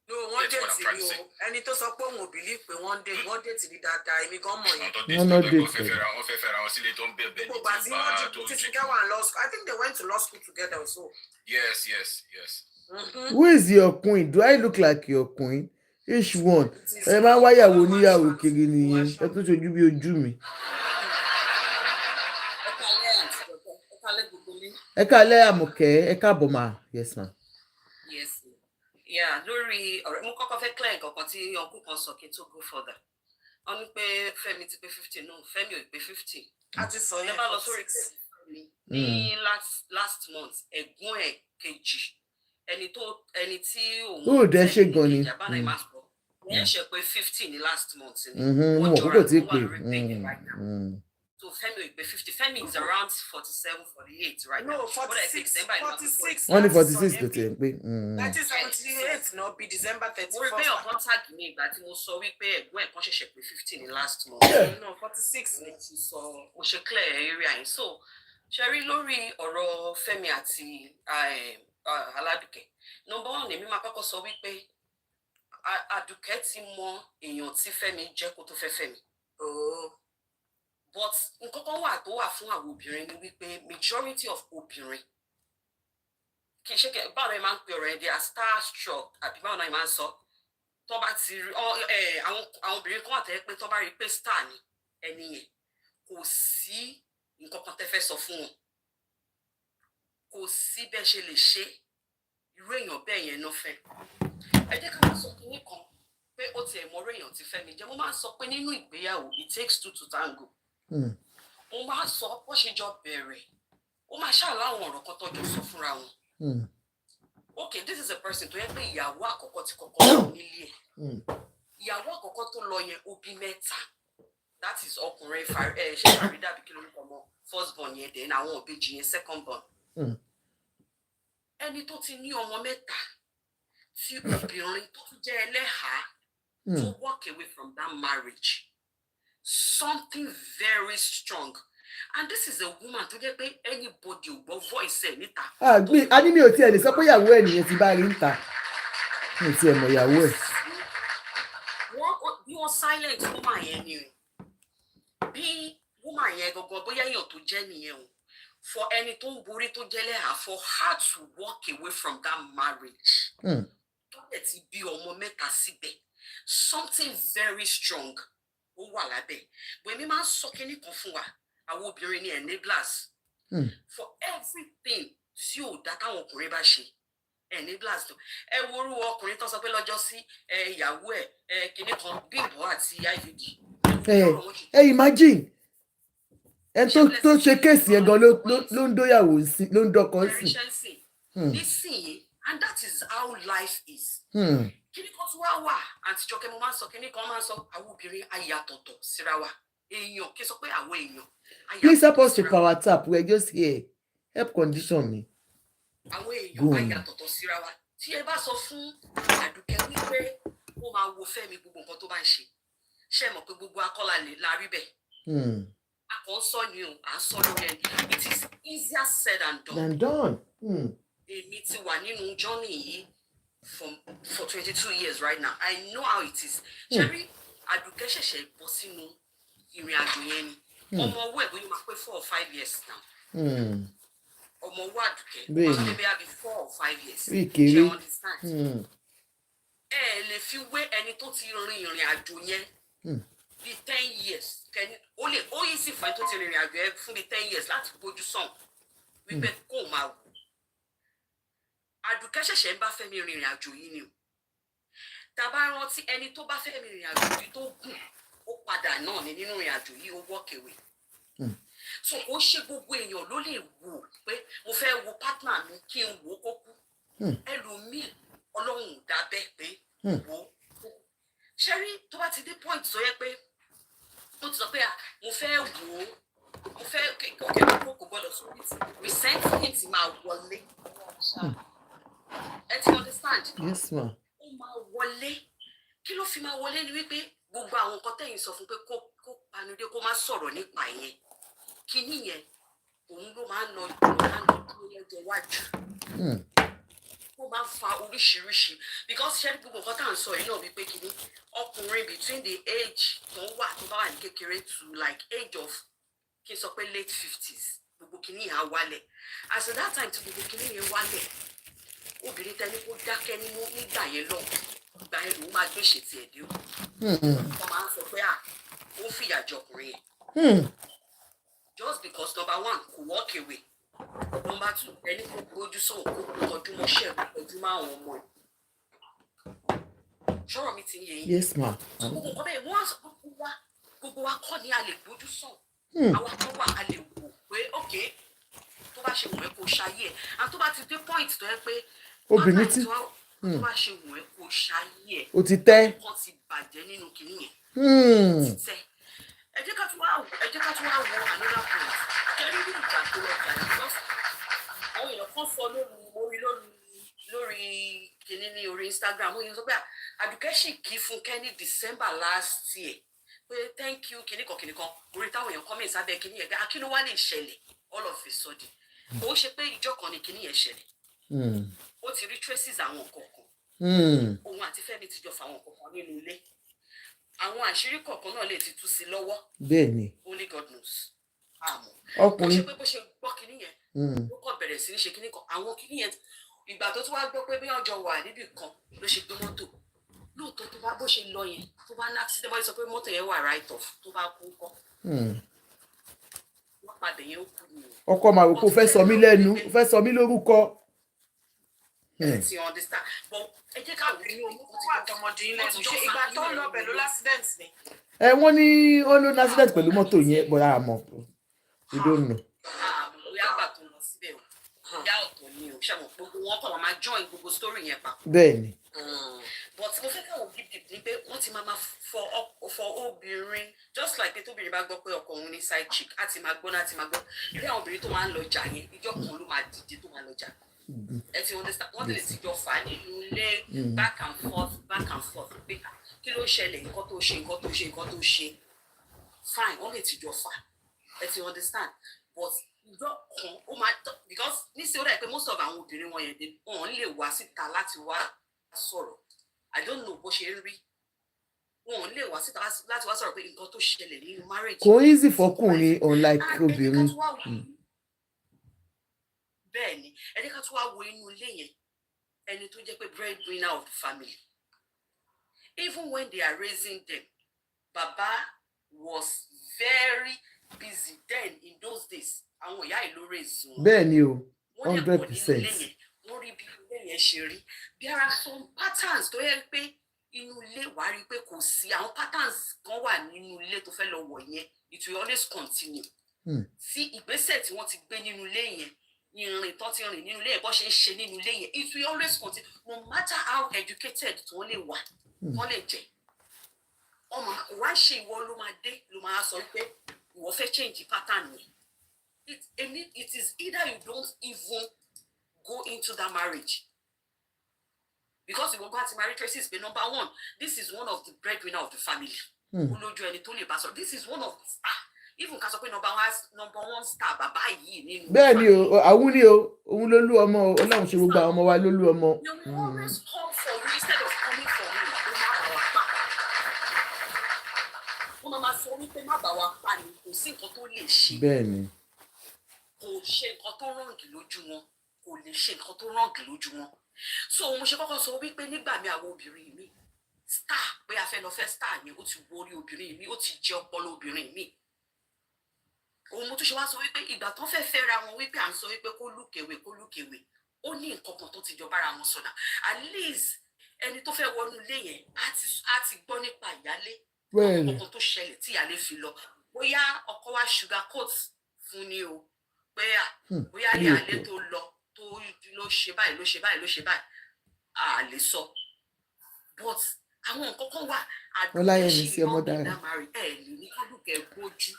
No, wọ́n date ni o. Ẹni tó sọ pé òun ò believe pé wọ́n date ni dáadáa. Èmi gan mọ̀ yẹn. Wọ́n náà date. Wọ́n fẹ́ fẹ́ra wọn sílé tó ń bẹ̀bẹ̀ ní tí bá tó jù. I think they went to law school together also. Yes. Who is your queen? Do I look like your queen? Which one? Ẹ máa wáyàwó níyàwó kiri nìyẹn. Ẹ tún ṣojú bí ojú mi. Ẹ káalẹ́ Àmọ̀kẹ́, ẹ káàbọ̀ ma. Yes ma. Yes. Yeah, lórí ọ̀rẹ́ mo kọ́kọ́ fẹ́ clear nǹkan kan tí ọkùnrin kan sọ kí n tó go further. Wọ́n ní pé Fẹ́mi ti pé 50, no, Fẹ́mi ò pé 50. A ti sọ yẹn. Ẹ bá lọ sórí Fẹ́mi ní last month, ẹ̀gbọ́n ẹ̀ kejì, ẹni tí òun. Ó dẹ́ ṣe gan ni. Wọ́n ṣe pé 50 ní last month. Mo kò tí ì pè. So Femi ò pé 50. Femi is around 47, 48 right now. No, 46. Wọ́n ní 46 tó ti ń pé. 1978 náà bí December 31st. Mo rí pé ọ̀kan tag mi ìgbà tí mo sọ wípé ẹ̀gbọ́n ẹ̀ kan ṣẹ̀ṣẹ̀ pé 50 ní last month. No, 46 ni ti sọ. Mo ṣe clear area yẹn. So ṣe rí lórí ọ̀rọ̀ Fẹ́mi àti Aládùkẹ́. Number 1 èmi máa kọ́kọ́ sọ wípé Àdùkẹ́ ti mọ èèyàn tí Fẹ́mi jẹ́ kó tó fẹ́ Fẹ́mi. But nǹkan kan wà tó wà fún àwọn obìnrin ni wípé majority of obìnrin kì í ṣe kẹ báwo ni máa ń pè ọ̀rọ̀ ẹ̀ they are starstruck àbí báwo ni máa ń sọ tó bá ti rí àwọn obìnrin kan àtẹ́ pé tó bá rí pé star ni ẹni yẹn kò sí nǹkan kan tẹ́ fẹ́ sọ fún wọn kò sí bẹ́ẹ̀ ṣe lè ṣe irú èèyàn bẹ́ẹ̀ yẹn náà fẹ́ ẹ jẹ́ ká máa sọ kínní kan pé ó tiẹ̀ mọ orí èèyàn ti fẹ́ mi jẹ́ mo máa ń sọ pé nínú ìgbéyàwó it takes 2 to tango. Mo máa sọ bó ṣe jọ bẹ̀rẹ̀ ó máa ṣàláwọn ọ̀rọ̀ kan tọ́jú sọ fúnra wọn. Okay, this is a person tó yẹ pé ìyàwó àkọ́kọ́ ti kọ́kọ́ lọ nílé ẹ̀. Ìyàwó àkọ́kọ́ tó lọ yẹn ó bí mẹ́ta. That is ọkùnrin ṣe Farida bí kí lórúkọ ọmọ first born yẹn then àwọn òbejì yẹn second born. Ẹni tó ti ní ọmọ mẹ́ta tí obìnrin tó tún jẹ́ ẹlẹ́hàá to walk away from that marriage. Something very strong. And this is a woman tó jẹ́ pé anybody ò gbọ́ voice ẹ̀ níta. A ní mi ò tiẹ̀ lè sọ pé ìyàwó ẹ̀ nìyẹn ti bá rí níta. Mi ò tiẹ̀ mọ̀ ìyàwó ẹ̀. Bí wọ́n silent woman yẹn ni o. Bí woman yẹn gangan bóyá èèyàn tó jẹ́ nìyẹn o. For ẹni tó ń borí tó jẹ́ lẹ́hà for her to walk away from that marriage. Tó dẹ̀ ti bí ọmọ mẹ́ta síbẹ̀. Something very strong. Ó wà lábẹ́ bó èmi máa ń sọ kínní kan fún wa àwọn obìnrin ní enablers for everything tí ò dá táwọn ọkùnrin bá ṣe enablers tó ẹ wo orú ọkùnrin tó sọ pé lọ́jọ́ sí ìyàwó ẹ̀ kínní kan Bímbọ́ àti IVD. Imagine ẹ tó ṣe kéèsì yẹn gan ló ń dóyàwó sí ló ń dọkọ sí. Nísìnyí and that is how life is. Kíní kan tí wàá wà àti Jọkẹ́ mo máa ń sọ kíní kan máa ń sọ àwọn obìnrin ayàtọ̀tọ̀ síra wa èèyàn kí sọ pé àwọn èèyàn. Please help us to power tap we are just here help condition me. Àwọn èèyàn ayàtọ̀tọ̀ síra wa tí ẹ bá sọ fún Àdùkẹ́ wípé ó máa wo Fẹ́mi gbogbo nǹkan tó bá ń ṣe mọ̀ pé gbogbo akọ́là la rí bẹ́ẹ̀. A kàn ń sọ ni o à ń sọ lórí ẹni it is easier said than done. Èmi ti wà nínú journey yìí for 22 years right now. I know how it is. Ṣebí Àdùkẹ́ ṣẹ̀ṣẹ̀ bọ́ sínú ìrìn àjò yẹn ni. Ọmọ owó ẹ̀ bóyá máa pé 4 or 5 years now. Ọmọ owó Àdùkẹ́ máa pé bí 4 or 5 years. Ṣé understand? Ẹ lè fi wé ẹni tó ti rin ìrìn àjò yẹn bí 10 years. Ó yí sí fún ẹni tó ti rin ìrìn àjò yẹn fún bí 10 years láti gbójú sàn wípé kó máa wù. Àdùkẹ́ ṣẹ̀ṣẹ̀ ń bá Fẹ́mi rìnrìn àjò yìí ni o. Tá bá rántí ẹni tó bá Fẹ́mi rìnrìn àjò yìí tó gùn ó padà náà ní nínú ìrìn àjò yìí ó walk away. So ó ṣe gbogbo èèyàn ló lè wò pé mo fẹ́ wo partner mi kí n wò ó kó kú ẹlòmíì ọlọ́run dá bẹ́ẹ̀ pé wo ṣẹ́rí tó bá ti dé point tó yẹ pé ó ti sọ pé mo fẹ́ wò ó mo fẹ́ òkè kò gbọ́dọ̀ sọ resentment máa wọlé ẹ ti understand? Yes ma. ó máa wọlé kí ló fi máa wọlé ni wípé gbogbo àwọn nǹkan tẹ̀yìn sọ fún pé kó panudé kó má sọ̀rọ̀ nípa yẹn kíní yẹn òun ló máa ń lọ dúró lọ́jọ́ iwájú ó máa ń fa oríṣiríṣi because ṣé gbogbo nǹkan tá à ń sọ yìí náà wípé kíní ọkùnrin between the age tó wà tó bá wà ní kékeré to like age of kí n sọ pé late 50s gbogbo kíní yẹn á wálẹ̀ as at that time tí gbogbo kíní yẹn wálẹ̀ obìnrin tẹ́ni kó dákẹ́ nígbà yẹn lọ ìgbà yẹn lòun máa gbéṣe tiẹ̀ dé o wọ́n máa ń sọ pé ó fìyà jọkùnrin yẹn just because number one kò walk away number two ẹni kò gbójú sọ̀rọ̀ kó kọjú mọ́ṣẹ́ kọjú mọ́ àwọn ọmọ ẹ̀ ṣọ́rọ̀ mi ti ń yé yín. Yes ma. gbogbo nǹkan bẹ́ẹ̀ wọ́n á sọ gbogbo wa kọ́ ni a lè gbójú sọ̀rọ̀ àwọn kan wà a lè wò pé ok tó bá ṣe wù ẹ́ kó ṣayé ẹ̀ and tó bá ti dé point tó yẹ pé obìnrin tí tó bá ṣe wù ẹ́ kó ṣayé ẹ̀ ó ti tẹ́ nǹkan ti bàjẹ́ nínú kìíní yẹn ti tẹ́ ẹ jẹ́ ká tún wá wo another point kẹ́rí ní ìjà tó lọ jà ní lọ́sàn àwọn èèyàn kan sọ lórí kìíní ní orí Instagram wọ́n yẹn sọ pé Àdùkẹ́ sì kí Fúnkẹ́ ní December last year pé thank you kìíní kan orí táwọn èèyàn comment sábẹ́ kìíní yẹn pé akínú wá lè ṣẹlẹ̀ all of a sudden kò ó ṣe pé ìjọ kan ní kìíní yẹn ṣẹlẹ̀ ó ti rí traces àwọn kọ̀ọ̀kan òun àti Fẹ́mi ti jọ fà àwọn kọ̀ọ̀kan nínú ilé àwọn àṣírí kọ̀ọ̀kan náà lè ti tú sí lọ́wọ́ bẹ́ẹ̀ni only God knows àmọ́ ọkùnrin bó ṣe pé bó ṣe gbọ́ kìíní yẹn ó kàn bẹ̀rẹ̀ sí ní ṣe kìíní kan àwọn kìíní yẹn ìgbà tó tún wá gbọ́ pé bí ọjọ́ wà níbì kan ló ṣe gbé mọ́tò lóòótọ́ tó bá bó ṣe lọ yẹn tó bá ní accident wọ́n sọ pé mọ́tò yẹn wà right off tó bá kú kọ́ wọ́n padà yẹn ó kú ni ọkọ máa rò pé ó fẹ́ sọ mí lẹ́nu ó fẹ́ sọ mí lórúkọ. ti understand but ẹ jẹ́ ká wò ó ní wà tọmọdé lẹ́nu ṣé ìgbà tó ń lọ pẹ̀lú l'accident ni. wọ́n ní ó ló ní accident pẹ̀lú mọ́tò yẹn bọ́lá àmọ́ we don't know. bóyá àgbà tó lọ síbẹ̀ o bóyá ọ̀tọ̀ ni o ṣàmọ̀ gbogbo wọn kàn máa join gbogbo story yẹn papọ̀. bẹ́ẹ̀ni. but mo fẹ́ káwọn gidi ni pé wọ́n ti máa fọ obìnrin just like pé tóbìnrin bá gbọ́ pé ọkọ òun ní side chick á ti máa gbọ́ náà ti máa gbọ́ ilé àwọn obìnrin tó máa ń lọ jà yẹn ìjọ kan ló máa dìde tó máa lọ jà ẹ ti understand wọ́n lè ti jọ fà nínú ilé back and forth pé kí ló ṣẹlẹ̀ nǹkan tó ṣe fine wọ́n lè ti jọ fà ẹ ti understand but ìjọ kan ó máa because níṣẹ́ ó dà pé most of àwọn obìnrin wọn yẹn wọ́n lè wá síta láti wá sọ̀rọ̀ I don't know bó ṣe ń rí wọn lè wá síta láti wá sọ̀rọ̀ pé nǹkan tó ṣẹlẹ̀ nínú marriage. kò easy fọkùnrin unlike obìnrin. bẹ́ẹ̀ ni ẹni ká tún wá wo inú ilé yẹn ẹni tó jẹ́ pé breadwinner of the family even when they are raising them baba was very busy then in those days àwọn ìyá ìlú raise wọn. bẹ́ẹ̀ ni o 100%. wọ́n rí bí ilé yẹn ṣe rí there are some patterns tó yẹ pé inú ilé wàá rí pé kò sí àwọn patterns kan wà nínú ilé tó fẹ́ lọ wọ̀ yẹn it will always continue. sí ìgbésẹ̀ tí wọ́n ti gbé nínú ilé yẹn ìrìn tó ti rìn nínú ilé yẹn bó ṣe ń ṣe nínú ilé yẹn it will always continue no matter how educated tí wọ́n lè wà wọ́n lè jẹ́ ọmọ wá ṣe ìwọ ló máa dé ló máa sọ pé ìwọ fẹ́ change pattern yẹn it is either you don't even go into that marriage because ìwọ bá ti marry traces pé number one this is one of the breadwinner of the family olójú ẹni tó lè bá sọ this is one of the star even ká sọ pé number one star bàbá yìí nínú. bẹ́ẹ̀ ni o àwọn ni o òun ló lú ọmọ o Ọlọ́run ṣe gbogbo àwọn ọmọ wa ló lú ọmọ. you will always come for you instead of coming for me ó má bà wá pa wọ́n máa sọ wípé má bà wá pa ni kò sí nǹkan tó lè ṣe. bẹ́ẹ̀ ni. kò ṣe nǹkan tó rọ̀ǹgì lójú wọn kò lè ṣe nǹkan tó rọ̀ǹgì lójú wọn so mo ṣe kọ́kọ́ sọ wípé nígbà mi àwọn obìnrin mi star pé a fẹ́ lọ fẹ́ star yẹn ó ti borí obìnrin mi ó ti jẹ ọpọlọ obìnrin mi òun mo tún ṣe wá sọ wípé ìgbà tó fẹ́ fẹ́ra wọn wípé à ń sọ wípé kó lùkèwé ó ní nǹkan kan tó ti jọ bára wọn sọ̀nà at least ẹni tó fẹ́ wọnú ilé yẹn á ti gbọ́ nípa ìyálé nǹkan tó ṣẹlẹ̀ tí ìyálé fi lọ bóyá ọkọ wa sugar coat fún ni o pé bóyá ìyálé tó lọ tó ló ṣe báyìí a lè sọ but àwọn nǹkan kan wà Àdùkẹ́ ṣì young in that marriage lè ní kádùkẹ́ gbójú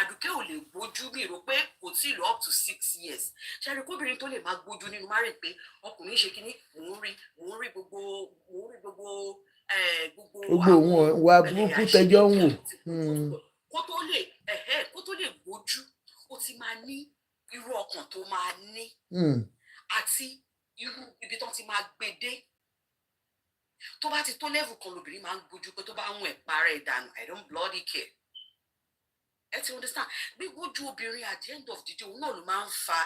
Àdùkẹ́ ò lè gbójú mi rò pé kò tí ì lọ up to 6 years ṣe rí kóbìnrin tó lè máa gbójú nínú marriage pé ọkùnrin ṣe kínní mò ń rí gbogbo òun wà burúkú tẹjọ ń wò kó tó lè gbójú ó ti máa ní irú ọkàn tó máa ní àti irú ibi tó ti máa gbé dé tó bá ti tó level kan lóbìnrin máa ń gbójú pé tó bá ń wẹ̀ parẹ́ ìdànù I don't bloody care ẹ ti understand gbígbójú obìnrin at the end of the day òun náà ló máa ń fa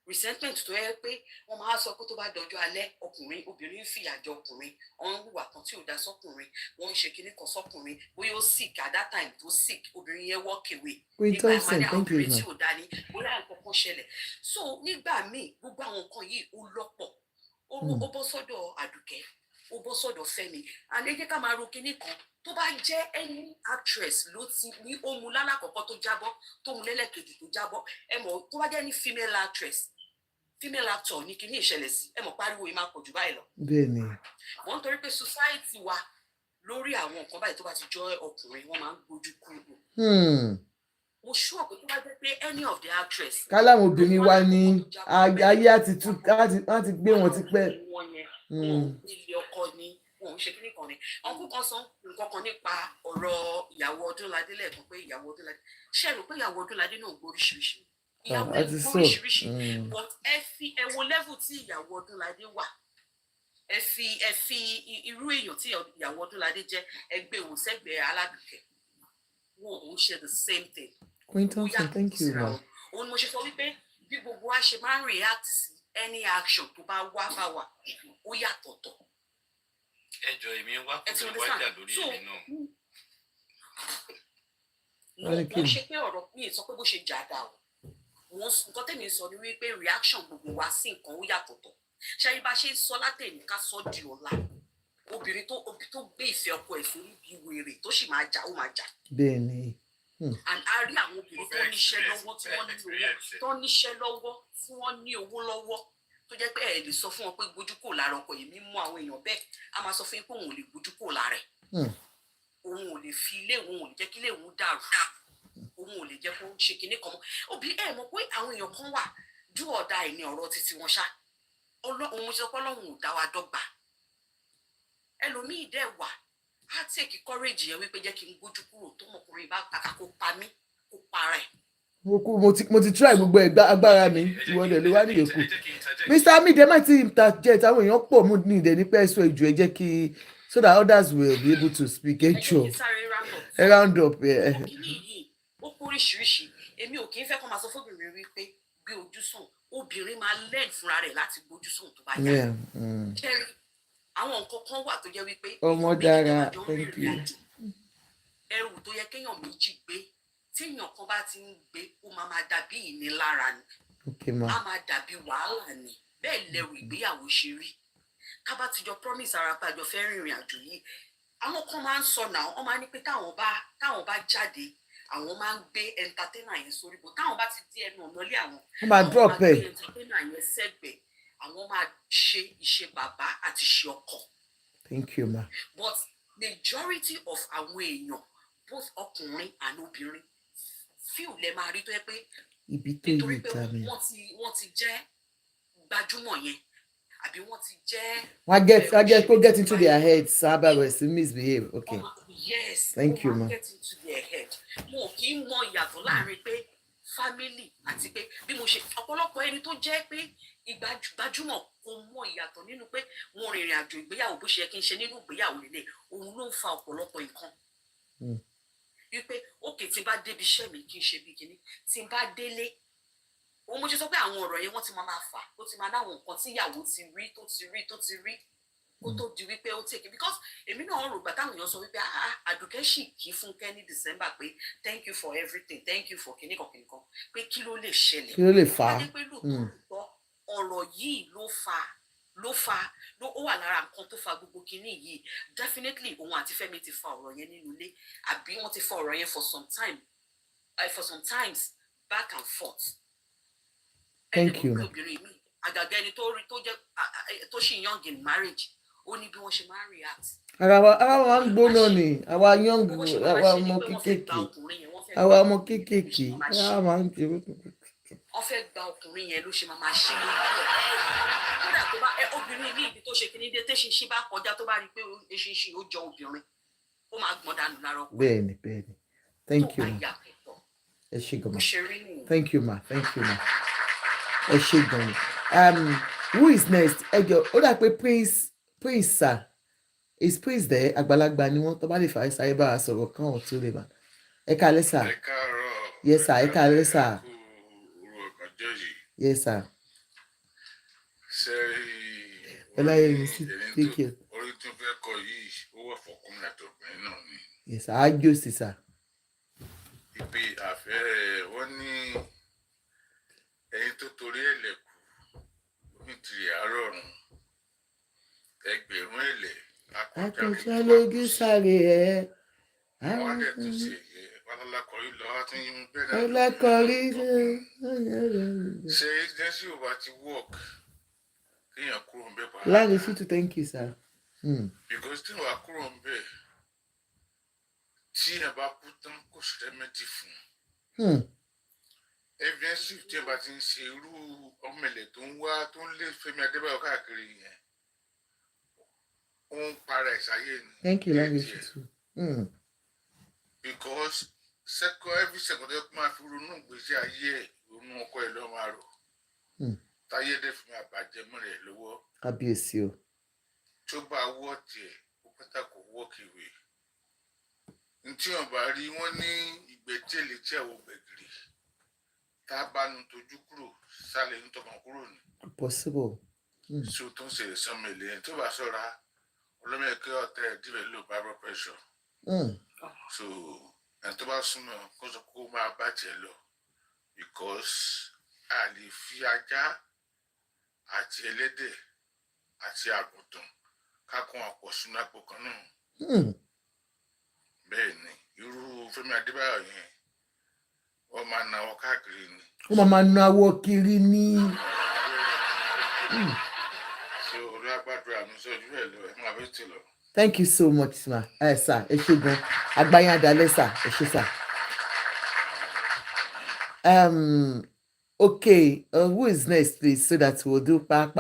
resentment tó yẹ pé wọ́n máa sọ pé tó bá dọjọ́ alẹ́ obìnrin ń fìyà jẹ ọkùnrin wọ́n ń hùwà kan tí ò dá sọ́kùnrin wọ́n ń ṣe kinní kan sọ́kùnrin bóyá ó sick at that time tó sick obìnrin yẹn walk away nígbà ìmọ̀lẹ́ àwọn obìnrin tí ò dá ní bóyá nǹkan kan ṣẹlẹ̀ so nígbà míì gbogbo àwọn nǹkan yìí ó lọ́pọ̀ ó bọ́ sọ́dọ̀ Àdùkẹ́ ó bọ́ sọ́dọ̀ Fẹ́mi àlejò ká máa ro kinní kan tó bá jẹ́ any actress ló ti ní ohun lálàkọ́kọ́ tó jábọ́ tóhun lẹ́lẹ́kejì tó jábọ́ ẹ mọ̀ tó bá jẹ́ ní female actor ní kíní ìṣẹ̀lẹ̀ sí ẹ mọ̀ pariwo yìí máa pọ̀ jù báyìí lọ. bẹ́ẹ̀ni. wọ́n ń torí pé society wa lórí àwọn nǹkan báyìí tó bá ti jọ ọkùnrin wọ́n máa ń gbójú kúrò. mo sure pé tó bá jẹ́ pé any of the actress. káláwọn obìnrin wa ní ayé àti gbé wọn ti pẹ́. ilé ọkọ ni wọn ò ṣe kíní kan ni ọkùnrin kan sọ nǹkan kan nípa ọ̀rọ̀ ìyàwó Ọdúnladé lẹ́ẹ̀kan pé ìyàwó Ọdúnladé ṣe é rò pé ìyàwó Ọdúnladé náà gbóríṣiríṣi ìyàwó gbóríṣiríṣi but ẹ wo level tí ìyàwó Ọdúnladé wà ẹ fi irú èèyàn tí ìyàwó Ọdúnladé jẹ́ ẹgbẹ́ òun sẹ́gbẹ̀ẹ́ Aládùkẹ́ wọn ò ń ṣe the same thing. Queen Thompson, thank you ma. òun mo ṣe sọ wípé bí gbogbo wa ṣe máa ń react sí any action tó bá wá bá wà ó yàtọ̀tọ̀. ẹjọ èmi wá kó mi wájà lórí èmi náà. wọ́n ṣe pé ọ̀rọ̀ mi sọ pé bó ṣe jàdá o nǹkan tẹ̀mí sọ ni wípé reaction gbogbo wa sí nǹkan ó yàtọ̀tọ̀ ṣáyé bá ṣe ń sọ látẹ̀yìn ká sọ di ọ̀la obìnrin tó gbé ìfẹ́ ọkọ ẹ̀ sórí bí wèrè tó sì máa jà ó máa jà. bẹ́ẹ̀ni. and a rí àwọn obìnrin tó níṣẹ́ lọ́wọ́ tí wọ́n ní owó tó níṣẹ́ lọ́wọ́ tí wọ́n ní owó lọ́wọ́ tó jẹ́ pé ẹ lè sọ fún wọn pé gbójú kò lára ọkọ yìí mímú àwọn èèyàn bẹ́ẹ̀ a máa sọ fún yín pé òun ò lè gbójú kò lára ẹ̀ òun ò lè fi ilé òun ò lè jẹ́ kí ilé òun dàrú òun ò lè jẹ́ kó ṣe kinní kan mọ́ òbí ẹ̀ mọ̀ pé àwọn èèyàn kan wà ju ọ̀dà ẹ̀ ní ọ̀rọ̀ títí wọn ṣá òun mo sọ pé Ọlọ́run ò dá wa dọ́gba ẹlòmíì dẹ̀ wà á take courage yẹn wípé jẹ́ kí n gbójú kúrò tó mọ̀kùnrin bá kàkà kó pa mí kó para ẹ̀. mo ti try gbogbo agbára mi ìwọ dẹ̀ ló wá ní èkó Mr. Amide má ti interject àwọn èèyàn pọ̀ mú ní ìdẹ̀ ní pẹ́ẹ́sọ ìjọ ẹ jẹ́ kí so that others will be able to speak ẹ jọ ẹ round up ẹ. ó kó oríṣiríṣi èmi ò kì í fẹ́ kó máa sọ fóbìnrin wípé gbé ojú sùn obìnrin máa learn fúnra rẹ̀ láti gbójú sùn tó bá yá kẹrin àwọn nǹkan kan wà tó jẹ́ wípé ọmọ dára thank you. ẹrù tó yẹ kéèyàn méjì gbé tí èèyàn kan bá ti ń gbé ó máa dàbí ìnilára ni á máa dàbí wàhálà ni bẹ́ẹ̀ lẹrù ìgbéyàwó ṣe rí ká bá ti jọ promise ara pé àjọ fẹ́ rìnrìn àjò yìí àwọn kan máa ń sọ náà wọ́n máa ní pé táwọn bá jáde àwọn máa ń gbé entertainer yẹn sórí bó táwọn bá ti di ẹnu ọ̀nà lé àwọn máa drop ẹ entertainer yẹn sẹ́gbẹ̀ẹ́ àwọn máa ṣe ìṣe bàbá àti ìṣe ọkọ. Thank you ma. But majority of àwọn èèyàn both ọkùnrin and obìnrin fíìl lẹ máa rí tó yẹ pé nítorí pé wọ́n ti jẹ́ gbajúmọ̀ yẹn àbí wọ́n ti jẹ́. wọ́n get into their head sábà rẹ̀ sí misbehave okay. Yes. Thank you ma. Get into their head. Mo kì í mọ ìyàtọ̀ láàrin pé family àti pé bí mo ṣe ọ̀pọ̀lọpọ̀ ẹni tó jẹ́ pé ìgbàjúmọ̀ kò mọ ìyàtọ̀ nínú pé mo rìnrìn àjò ìgbéyàwó bó ṣe yẹ kí n ṣe nínú ìgbéyàwó lélẹ̀ òun ló ń fa ọ̀pọ̀lọpọ̀ nǹkan. wípé òkè tí n bá débi iṣẹ́ mi kí n ṣe bí kinní tí n bá délé òun mo ṣe sọ pé àwọn ọ̀rọ̀ yẹn wọ́n ti máa fà ó ti máa dáwọn nǹkan tí ìyàwó ti rí tó ti rí kó tó di wípé ó tèké because èmi náà rò gbà táwọn èèyàn sọ wípé Àdùkẹ́ sì kí Fúnkẹ́ ní December pé thank you for everything thank you for kìnnìkan pé kí ló lè ṣẹlẹ̀ kí ló lè fà á ọ̀rọ̀ yìí ó wà lára nǹkan tó fa gbogbo kinní yìí definitely òun àti Fẹ́mi ti fa ọ̀rọ̀ yẹn nínú ilé àbí wọ́n ti fa ọ̀rọ̀ yẹn for some times back and forth. Thank you. obìnrin mi àgàgà ẹni tó ṣì young in marriage ó ní bí wọ́n ṣe máa ń react. ara wa ń gbóná ni àwa young àwa ọmọ kéékèèké àwa ọmọ kéékèèké àwa máa ń jẹ. wọ́n fẹ́ gba ọkùnrin yẹn ló ṣe máa ṣe ní kódà tó bá obìnrin ní ibi tó ṣe kíní dé tẹ́ṣinṣin bá kọjá tó bá rí i pé eṣinṣin ó jọ obìnrin ó máa gbọ́n dànù lára ọkùnrin. bẹ́ẹ̀ni thank you ma ẹ ṣé gan ma thank you ma ẹ ṣé gan ma. Who is next? ẹ jọ ó dà pé prince sir is prince there àgbàlagbà ni wọ́n tó bá lè fà ṣàyẹ bá a sọ̀rọ̀ kan ò tó lè mà ẹ káalẹ́ sà. Yes sir ẹ káalẹ́ sà. Yes sir. Ọláyé mi sí take care. Orí tó fẹ́ kọ yìí ó wà fọkùnrin àtọkùnrin náà ni. Yes sir ájò sí sà. Ibi àfẹ́ wọ́n ní ẹyin tó torí ẹ̀lẹ́kù nítorí àárọ̀ ọ̀run ẹgbẹ̀rún ẹ̀lẹ́ akọjá lógún sáré ẹ̀. Àwọn àdẹ̀ tó ṣe pálákọ̀rí lọ́wọ́ tó yín bẹ́ẹ̀ náà. Pálákọ̀rí ṣe agency ò bá ti work kéèyàn kúrò ń bẹ̀ pa. Láàrin sí to thank you sir. Because tí wàá kúrò ń bẹ̀ tí ẹ bá kú tán kò sí rẹ́mẹ́dì fún un. Evidence tí ẹ bá ti ń ṣe irú ọmọ ẹ̀lẹ̀ tó ń wá tó ń lé Fẹ́mi Adébáyọ̀ káàkiri yẹn ó ń para ìsáyé ni. Thank you láàrin sí to. Because every second ẹ máa fi ronú ìgbésí ayé ẹ̀ ronú ọkọ ẹ̀ lọ́ máa rò. Táyé dé fún mi àbàjẹ́ mọ́ rẹ̀ lọ́wọ́. Kábíyèsí o. Tó bá wọ́ tiẹ̀ ó pátá kò wọ́ kìwé. Ntí wọn bá rí wọn ní ìgbẹ́jẹ̀lẹ̀ tí àwọn gbẹ̀gìrì tá a bá nu tójú kúrò sálẹ̀ ń tọkàn kúrò ní. Possible. So tó ń ṣe sọmọ èlé tó bá ṣọ́ra olómìnira ọ̀tẹ̀ ẹ̀dínwó ló bá blood pressure. So ẹni tó bá súnmọ́ kó sọ kó máa bá tiẹ̀ lọ because a lè fi ajá àti ẹlẹ́dẹ̀ àti àgùntàn ká kó àpọ̀ sínú àpò kan náà. Bẹ́ẹ̀ ni irú Fẹ́mi Adébáyọ̀ yẹn wọ́n máa náwó káàkiri ni. Wọ́n máa náwó kiri ní. So olùwàgbàdúrà mi sọ́jú ẹ̀ lọ ẹ̀ máa bẹ́ẹ̀ tó lọ. Thank you so much ma sir ẹ ṣé gan àgbáyé adalẹ sir ẹ ṣé sir. Okay, who is next please so that we'll do pa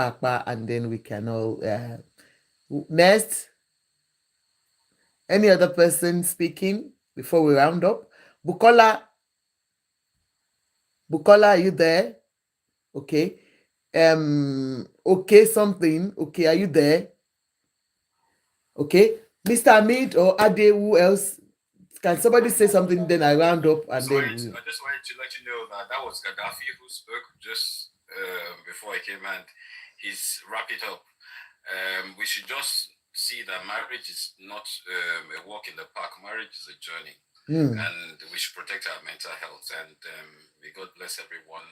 and then we can all next. Any other person speaking before we round up? Bukola, are you there? Okay. Okay, something. Okay, are you there? Okay. Mr. Hamid or Ade, who else? Can somebody say something, then I round up and Sorry, then... I just wanted to let you know that was Gaddafi who spoke just before I came, and he's wrap it up. We should just see that marriage is not a walk in the park. Marriage is a journey, and we should protect our mental health. And may God bless everyone,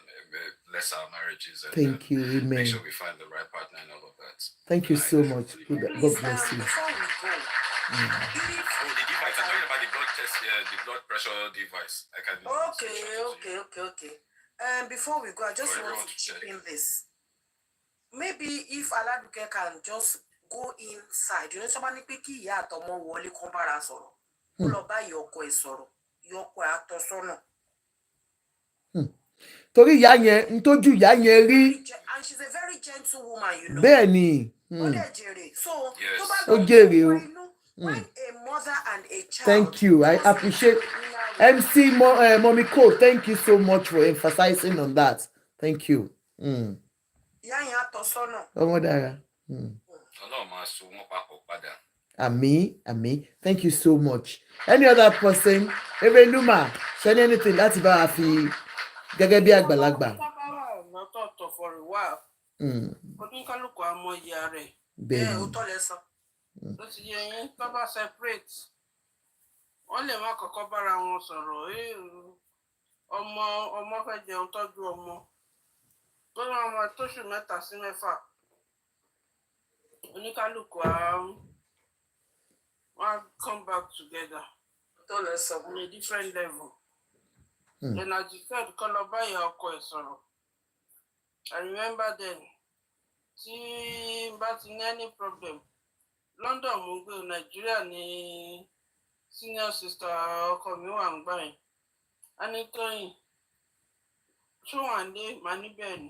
bless our marriages, and thank you, amen. Make sure we find the right partner and all of that. Thank you so much. God bless you. Before we go, The device, I'm talking about the blood test, the blood pressure device. I can. Okay. Before we go, I just want to chip in this. Maybe if Aladuke can just go inside, you know, somebody pick ìyá àtọmọ wọlé kan bára sọ̀rọ̀. Ó lọ bá yọkọ ẹ̀ sọ̀rọ̀, yọkọ ẹ̀ àtọsọ́nà. Torí ìyá yẹn ntójú ìyá yẹn rí. And she's a very gentle woman, you know. Bẹ́ẹ̀ ni. Ó dẹ̀ jèrè. So, tó bá ó jèrè o. when a mother and a child. Thank you. I appreciate MC Mommy Cole. Thank you so much for emphasizing on that. Thank you. Ọmọ dára. Àmín. Thank you so much. Any other person? Ebe Numa, ṣe ní anything láti bá a fi gẹ́gẹ́ bí àgbàlagbà. Lọ́tọ̀ọ̀tọ̀ for a while. Oníkálùkù àmọ́ ìyá rẹ̀. Bẹ́ẹ̀ ó tọ́ lẹ́sàn. Ó ti yẹ yín tó bá separate. Wọ́n lè má kọ́kọ́ bára wọn sọ̀rọ̀. Ọmọ fẹ́ jẹun tọ́jú ọmọ. Tó ní ọmọ tóṣù 3 sí 4. Oníkálùkù wọ́n come back together. Tó lẹ́sàn. On a different level. Then as you said, kọ́ lọ bá ìyá ọkọ ẹ̀ sọ̀rọ̀. I remember then, tí n bá ti ní any problem London mo gbé Nàìjíríà ní senior sister ọkọ mi wà ń gbà yẹn a ní Tóyìn ṣó wà ní màá níbẹ̀ ni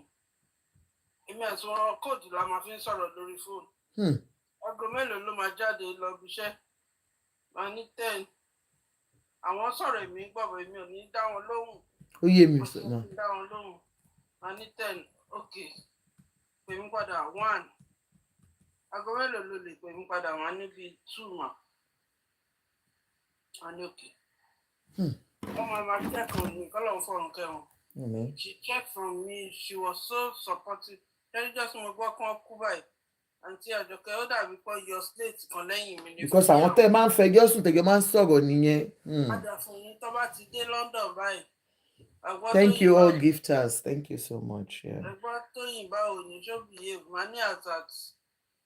èmi àti wọn kóòdù la máa fi ń sọ̀rọ̀ lórí fóònù aago mélòó ló máa jáde lọ bíṣẹ́ màá ní 10 àwọn sọ̀rọ̀ èmi gbọ́bọ̀ èmi ò ní dá wọn lóhùn ó yé mi sọ náà dá wọn lóhùn màá ní 10 ok pè mí padà 1 aago mélòó ló lè pè mí padà wá níbi 2 mà á ní òkè ọmọ máa kẹ́kọ̀ọ́ ní kọ́lọ̀ fọ́run kẹwọn she checked from me she was so supportive just mo gbọ́ kán kú báyìí àǹtí Àjọkẹ́ ó dàbí pé yọ slate kan lẹ́yìn mi ní. because àwọn tẹ́ ẹ máa ń fẹjọ́ sùn tẹ̀gẹ́ máa ń sọ̀rọ̀ nìyẹn. padà fún yín tó bá ti dé London báyìí. Thank you all gifters, thank you so much. ẹgbọ́n Tóyìn báwo ni ṣó behave máa ní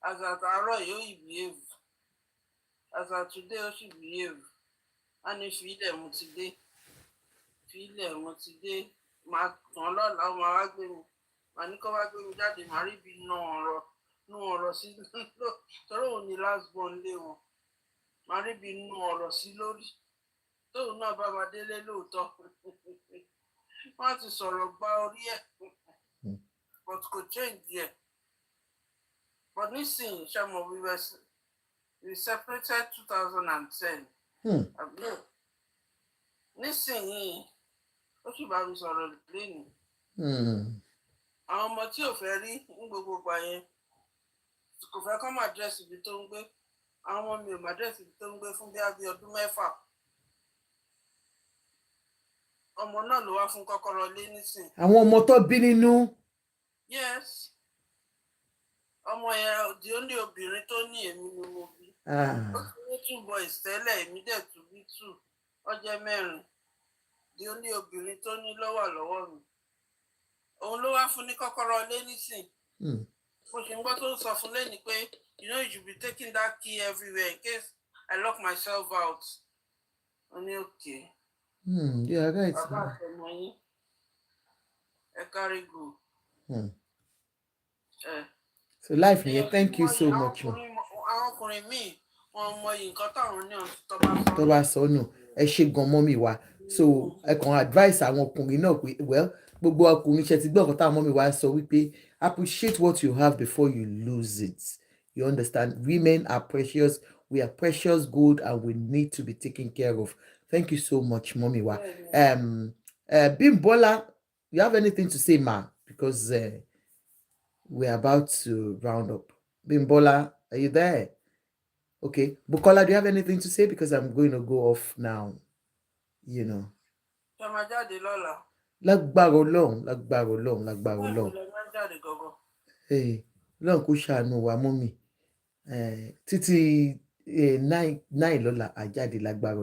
àzàtàárọ̀ yóò yìí behave àzàtúndé ó sì behave á ní fílẹ̀ mo ti dé máa tàn lọ́la ó máa wá gbé mi màá ní kó wá gbé mi jáde màá rí ibi nú ọ̀rọ̀ sí torí òun ni last born lé wọn màá rí ibi nú ọ̀rọ̀ sí lórí tóun náà bá máa délé lóòótọ́ wọ́n ti sọ̀rọ̀ gba orí ẹ̀ but kò change yẹ but nísìnyí ṣe mo we separated 2010 nísìnyí ó sì bá mi sọ̀rọ̀ lẹ́nu àwọn ọmọ tí ò fẹ́ rí ní gbogbo ìgbà yẹn kò fẹ́ kọ́ máa dírẹ́sì ibi tó ń gbé àwọn ọmọ mi ò máa dírẹ́sì ibi tó ń gbé fún bí ọdún 6 ọmọ náà ló wá fún kọ́kọ́rọ́ lé nísìn. àwọn ọmọ tó bí nínú. yes ọmọ yẹn di ó ní obìnrin tó ní èmi ni mo bí. ó ti ní 2 boys tẹ́lẹ̀ èmi dẹ̀ tún bí 2 ọjọ́ 4 di ó ní obìnrin tó ní lọ́wọ́ mi òun ló wá fún ní kọ́kọ́rọ́ lé nísìn. mo ṣe ń gbọ́ tó ń sọ fún lẹ́ni pé you should be taking that key everywhere in case I lock myself out. ó ní okay. Yeah, right. So life here, thank you so much. tó bá sọ nù ẹ ṣe gan mọ́mì wa so ẹ kàn advice àwọn ọkùnrin náà pé well gbogbo ọkùnrin ṣe ti gbọ́ ọ̀kan táwọn mọ́mì wa sọ wípé appreciate what you have before you lose it. You understand? Women are precious. We are precious gold and we need to be taken care of. Thank you so much, Mommy Wa. Bimbola, you have anything to say, ma? Because we're about to round up. Bimbola, are you there? Okay. Bukola, do you have anything to say? Because I'm going to go off now. You know. Lágbára Ọlọ́run. Hey, Ọlọ́run kò ṣàánú wa, Mommy. Títí 9 lọ́la àjáde lágbára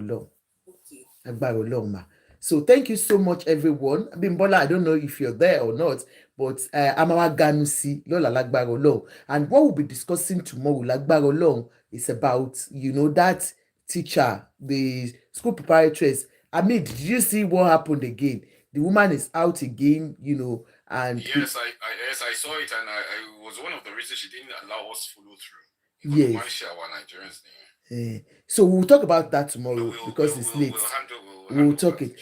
Ọlọ́run ma. So thank you so much everyone. Bimbola, I don't know if you're there or not, but Amawa Ganusi lọ́la lágbára Ọlọ́run. And what we'll be discussing tomorrow lágbára Ọlọ́run is about, that teacher, the school proprietress. I mean, did you see what happened again? The woman is out again, and yes, I saw it, and I was one of the reasons she didn't allow us follow through. Yes. Our Nigerians. So we'll talk about that tomorrow because it's late. We'll talk it.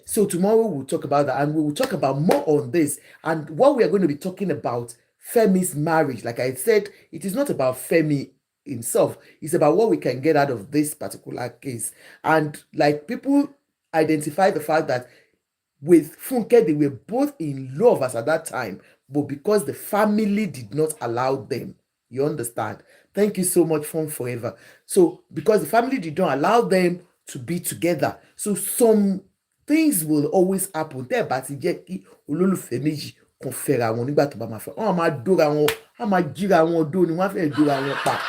So tomorrow we'll talk about that, and we will talk about more on this. And what we are going to be talking about, Femi's marriage. Like I said, it is not about Femi himself. It's about what we can get out of this particular case. And like people identify the fact that with Funke, they were both in love as at that time, but because the family did not allow them. You understand? Thank you so much, Fun Forever. So, because the family did not allow them to be together, so some things will always happen. Tẹ́ bá ti jẹ́ kí olólùfẹ́ méjì kan fẹ́ra wọn nígbà tó bá máa fẹ́. Wọ́n máa dóra wọn, wọ́n máa jíra wọn dó ni wọ́n fẹ́ dóra wọn pa.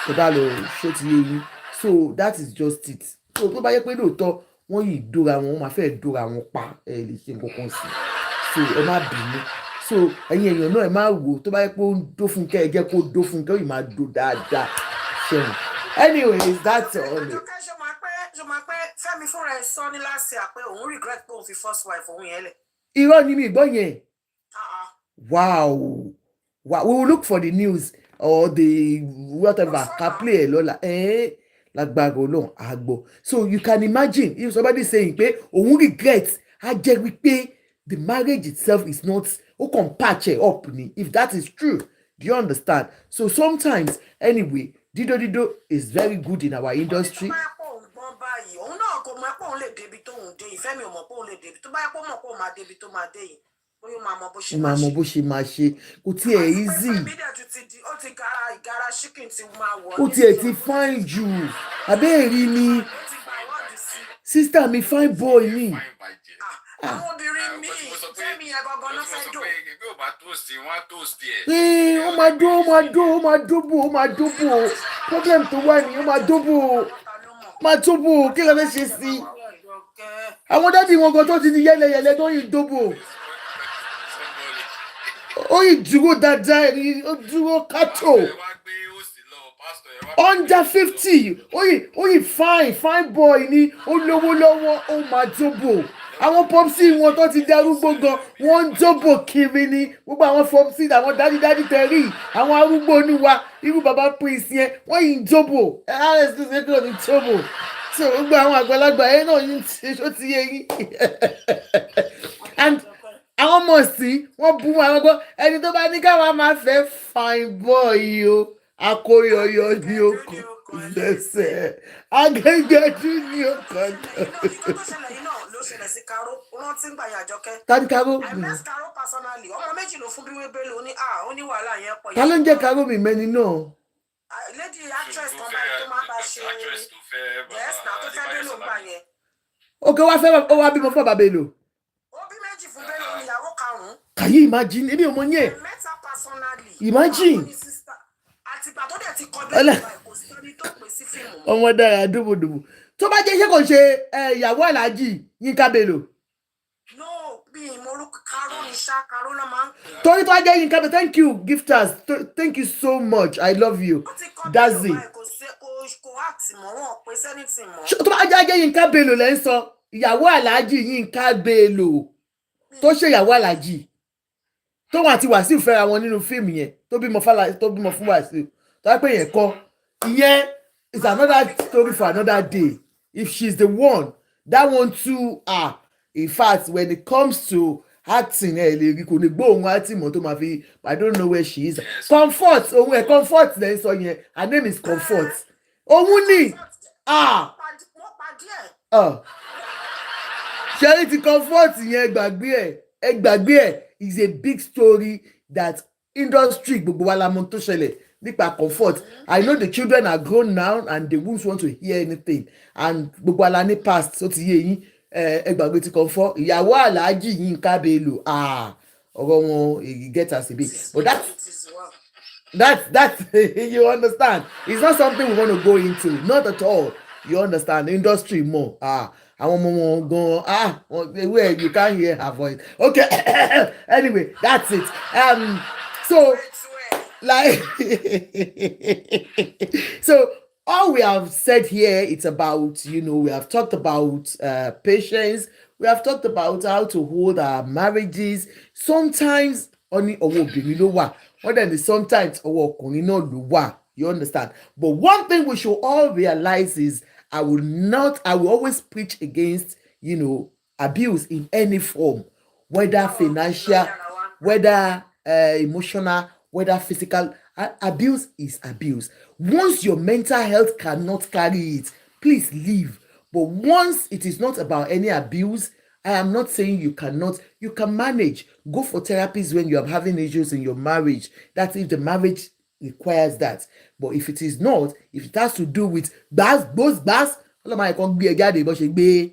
Tó bá lọ ṣó ti yé yín. So that is just it. So tó bá yẹ pé lóòótọ́ wọ́n yìí dóra wọn, wọ́n máa fẹ́ dóra wọn pa. Ẹ lè ṣe nǹkan kan sí. So ẹ má bínú. So ẹ̀yin èèyàn náà ẹ máa wò tó bá yẹ pé ó ń dó Fúnkẹ́ ẹ jẹ́ kó dó Fúnkẹ́ ó yìí máa dó dáadáa ṣẹ́yìn. Anyways, that's all. ṣe máa pẹ́ Fẹ́mi fúnra ẹ̀ sọ ní láti àpé òun regret pé òun fi first wife òun yẹn lẹ̀. Irọ́ ni mi gbọ́ yẹn. Wow. We will look for the news or the whatever. Can play Lola. Lágbára Ọlọ́run àgbọ̀. So you can imagine if somebody saying pé òun regret á jẹ́ wípé the marriage itself is not ó kàn patch it up ni, if that is true. Do you understand? So sometimes anyway, dido is very good in our industry. òun náà kò mọ̀ pé òun lè débi tóun dé ìfẹ́ mi ò mọ̀ pé òun lè débi tó bá yẹ kó mọ̀ pé òun máa débi tó máa dé yìí bóyá ó máa mọ bó ṣe máa ṣe. bó ṣe máa ṣe kò tiẹ̀ easy. ó ti gara chicken ti máa wọ̀. ó tiẹ̀ ti fine jù abẹ́ẹ̀rí ni sister mi fine boy ni. àwọn obìnrin mi Fẹ́mi ẹ̀gọ́gọ́ ló fẹ́ dò. ó máa dóbò problem tó wà ní ó máa dóbò kí ló fẹ́ ṣe sí i. àwọn dádì wọn gan tó ti di yẹlẹyẹlẹ tó yìí dóbò ó yìí dúró dáadáa ó dúró kátó under 50 ó yìí fine boy ni ó lówó lọ́wọ́ ó máa dóbò. Àwọn popsi wọn tó ti darúgbó gan wọ́n ń jóbò kiri ni gbogbo àwọn popsi àwọn dádì tẹ̀rí àwọn arúgbó oníwa irú bàbá Prince yẹn wọ́n yìí ń jóbò rs tó ṣe kúrò ní jóbò so gbogbo àwọn àgbàlagbà yẹn náà yìí ń ṣe ṣó ti yẹ yín and àwọn ọmọ sí wọ́n bú àwọn gbọ́ ẹni tó bá ní káwa máa fẹ́ fine boy o akóyọyọ ní okùn lẹ́sẹ̀ agẹgẹdú ní okùn ló ṣẹlẹ̀ sí Karo rántí gbà yà Àjọkẹ́. tani Karo. I met Karo personally ọmọ méjì ló fún bí wébé ló ní ó ní wàhálà yẹn pọ̀. ta ló ń jẹ́ Karo mi mẹ́ni náà. lady actress kan báyìí tó máa bá ṣe yes na tó fẹ́ Bello gbà yẹn. òkè ó wá bímọ fún bàbá Bello. ó bí méjì fún Bello ìyàwó karùn-ún. Can you imagine ebi ọmọ yẹn. I met her personally. Imagine. àtìgbà tó dẹ̀ ti kọ bẹ́ẹ̀ kò sí ẹni tó pè sí fíìmù. ọmọ dára dùbùdùbù tó bá jẹ́ iṣẹ́ kò ṣe ìyàwó Alhaji Yínká Bello. no bí ìmọ̀rúkú Karo ní ṣá Karo ló máa ń pè. torí tó bá jẹ́ Yínká Bello thank you gifters thank you so much I love you that's it. kò àti mọ̀ wọ́n pé sẹ́nìtì mọ́. tó bá jẹ́ Yínká Bello lẹ́ ń sọ ìyàwó Alhaji Yínká Bello tó ṣe ìyàwó Alhaji tó wọn àti Wàsíù fẹ́ra wọn nínú fíìmù yẹn tó bímọ fún Wàsíù tó wá pé yẹn kọ́ ìyẹn is another story for another day. If she's the one, that one too in fact when it comes to acting kò ní gbọ́ ohun acting mọ́ tó máa fi I don't know where she is. Comfort ohun Comfort lẹ́ sọ yẹn her name is Comfort ohun ni ṣẹ́rí ti Comfort yẹn gbàgbé ẹ̀ is a big story that industry gbogbo wa la mọ̀ tó ṣẹlẹ̀ nípa Comfort. I know the children are grown now and they won't want to hear anything and gbogbo ala ní past so ti yé yín ẹgbàgbé ti Comfort ìyàwó Alhaji Yínká Bello ọ̀rọ̀ wọn e get as e be but that's you understand it's not something we want to go into not at all you understand industry more àwọn ọmọ wọn gan where you can't hear her voice okay anyway that's it so like so all we have said here it's about we have talked about patience, we have talked about how to hold our marriages. Sometimes only ọwọ́ obìnrin ló wà more than sometimes ọwọ́ ọkùnrin náà ló wà, you understand. But one thing we should all realize is I will always preach against abuse in any form, whether financial, whether emotional, whether physical. Abuse is abuse. Once your mental health cannot carry it, please leave. But once it is not about any abuse, I am not saying you cannot. You can manage. Go for therapies when you are having issues in your marriage. That's if the marriage requires that. But if it is not, if it has to do with ọlọ́mọ ẹ̀kọ́ gbé ẹ jáde bó ṣe gbé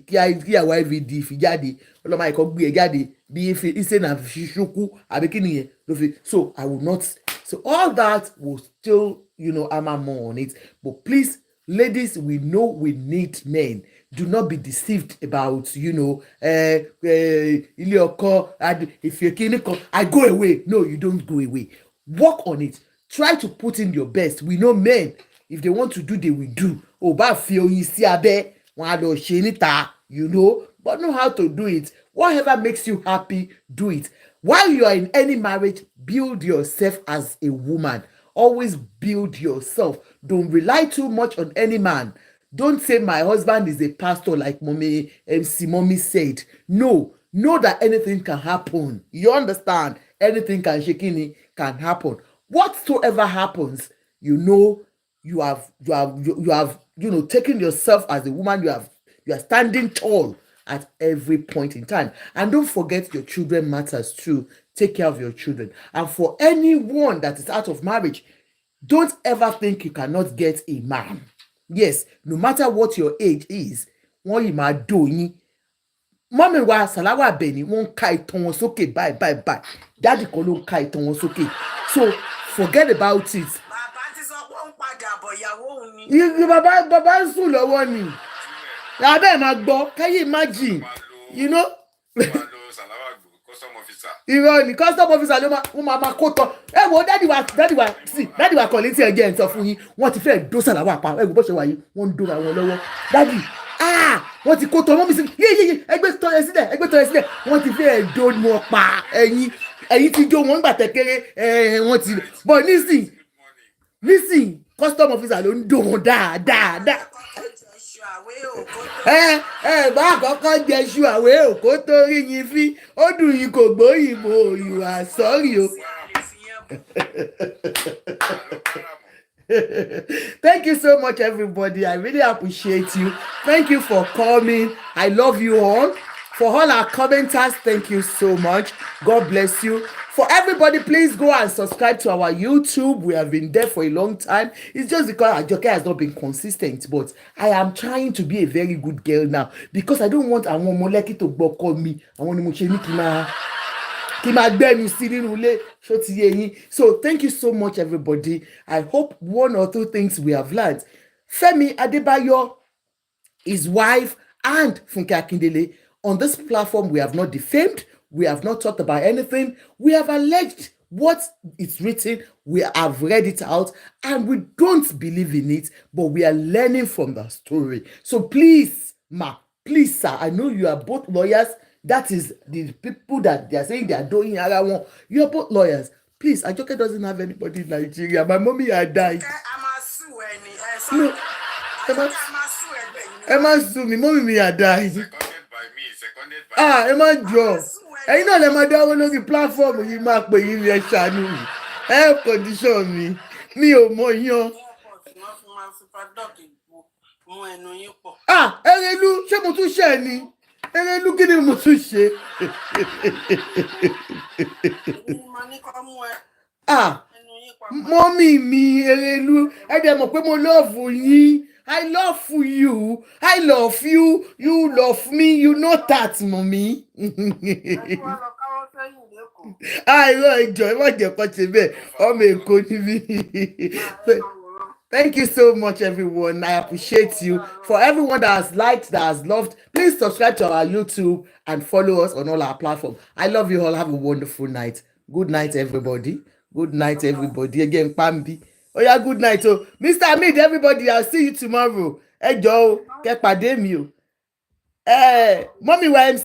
kí àwa IVD fi jáde, ọlọ́mọ ẹ̀kọ́ gbé ẹ jáde bí ìṣe náà fi ṣókú àbí kí nìyẹn ló fi. So I will not. So all that will still, hammer more on it. But please, ladies, we know we need men. Do not be deceived about, ilé ọkọ, if you're kidding, I go away. No, you don't go away. Work on it. Try to put in your best. We know men, if they want to do, they will do. Bá fi oyin sí abẹ́, wọn á lọ ṣe níta, but know how to do it. Whatever makes you happy, do it. While you are in any marriage, build yourself as a woman. Always build yourself. Don't rely too much on any man. Don't say my husband is a pastor like Mommy MC Mommy said. No, know that anything can happen. You understand? Anything can happen. Whatsoever happens, you know you have taken yourself as a woman. You are standing tall at every point in time. And don't forget your children matters too. Take care of your children. And for anyone that is out of marriage, don't ever think you cannot get a man. Yes, no matter what your age is, wọ́n yìí máa dò yín. Mọ́mì wa Sàláwà Àbẹ̀ní wọ́n ń ka ìtàn wọn sókè báyìí. Dáàdì kan ló ń ka ìtàn wọn sókè. So forget about it. Bàbá ti sọ pé ó ń padà bọ̀ ìyàwó òun ni. Bàbá ń sùn lọ́wọ́ ni. Abẹ́ ẹ̀ máa gbọ́, can you imagine? You know? Irọ́ ni custom officer ló máa kó tán. Ẹ wo dáàdì wa kọ̀ létí ẹ̀jẹ̀ ń sọ fún yín. Wọ́n ti fẹ́ dó Sàláwà pa. Ẹ wo bó ṣe wà yìí, wọ́n ń dóra wọn lọ́wọ́. Dáàdì wọ́n ti kó tán mọ́mí sí yéyéyé ẹgbẹ́ tọ́ ẹ sílẹ̀ wọ́n ti fẹ́ dó wọn pa ẹ̀yìn ti jó wọn gbà tẹ́kẹ́rẹ́ wọ́n ti bọ̀ nísìn custom officer ló ń dó wọn dáadáa. Bá àkọ́kọ́ jẹ ṣu àwé òkó tó rí yín fí ó dùn yín kò gbóyìnbó you are sorry o. Thank you so much, everybody. I really appreciate you. Thank you for coming. I love you all. For all our commenters, thank you so much. God bless you. For everybody, please go and subscribe to our YouTube. We have been there for a long time. It's just because Ajoke has not been consistent, but I am trying to be a very good girl now because I don't want àwọn ọmọlẹ́kì tó gbọ́ call me. Àwọn ni mo ṣe ní kí máa gbẹ́nu sí nínú ilé ṣó ti yé yín. So thank you so much, everybody. I hope one or two things we have learned. Femi Adebayo, his wife, and Funke Akindele. On this platform, we have not defamed. We have not talked about anything. We have alleged what is written. We have read it out and we don't believe in it, but we are learning from the story. So please, please, sir, I know you are both lawyers. That is the people that they are saying they are doing around. You are both lawyers. Please, Ajoke doesn't have anybody in Nigeria. My mommy had died. No, Emma sue me. Mommy me had died. Emma draw. Ẹ̀yin náà lè máa dáwọ́ lórí platform yìí máa pè yín ní ẹ ṣàánú mi. Health condition mi ò mọ yan. Erelu ṣé mo tún ṣe ni? Erelu kí ni mo tún ṣe? Mọ́mì mi Erelu ẹ dẹ̀ mọ̀ pé mo love yín. I love you. I love you. You love me. You know that, mommy. Thank you so much, everyone. I appreciate you. For everyone that has liked, that has loved, please subscribe to our YouTube and follow us on all our platforms. I love you all. Have a wonderful night. Good night, everybody. Good night, everybody. Again, Pambi. Oh yeah, good night. Oh, Mr. Hamid, everybody, I'll see you tomorrow. Ẹ jọ̀ọ́, kẹ́ pàdé mi o. Mommy wa MC.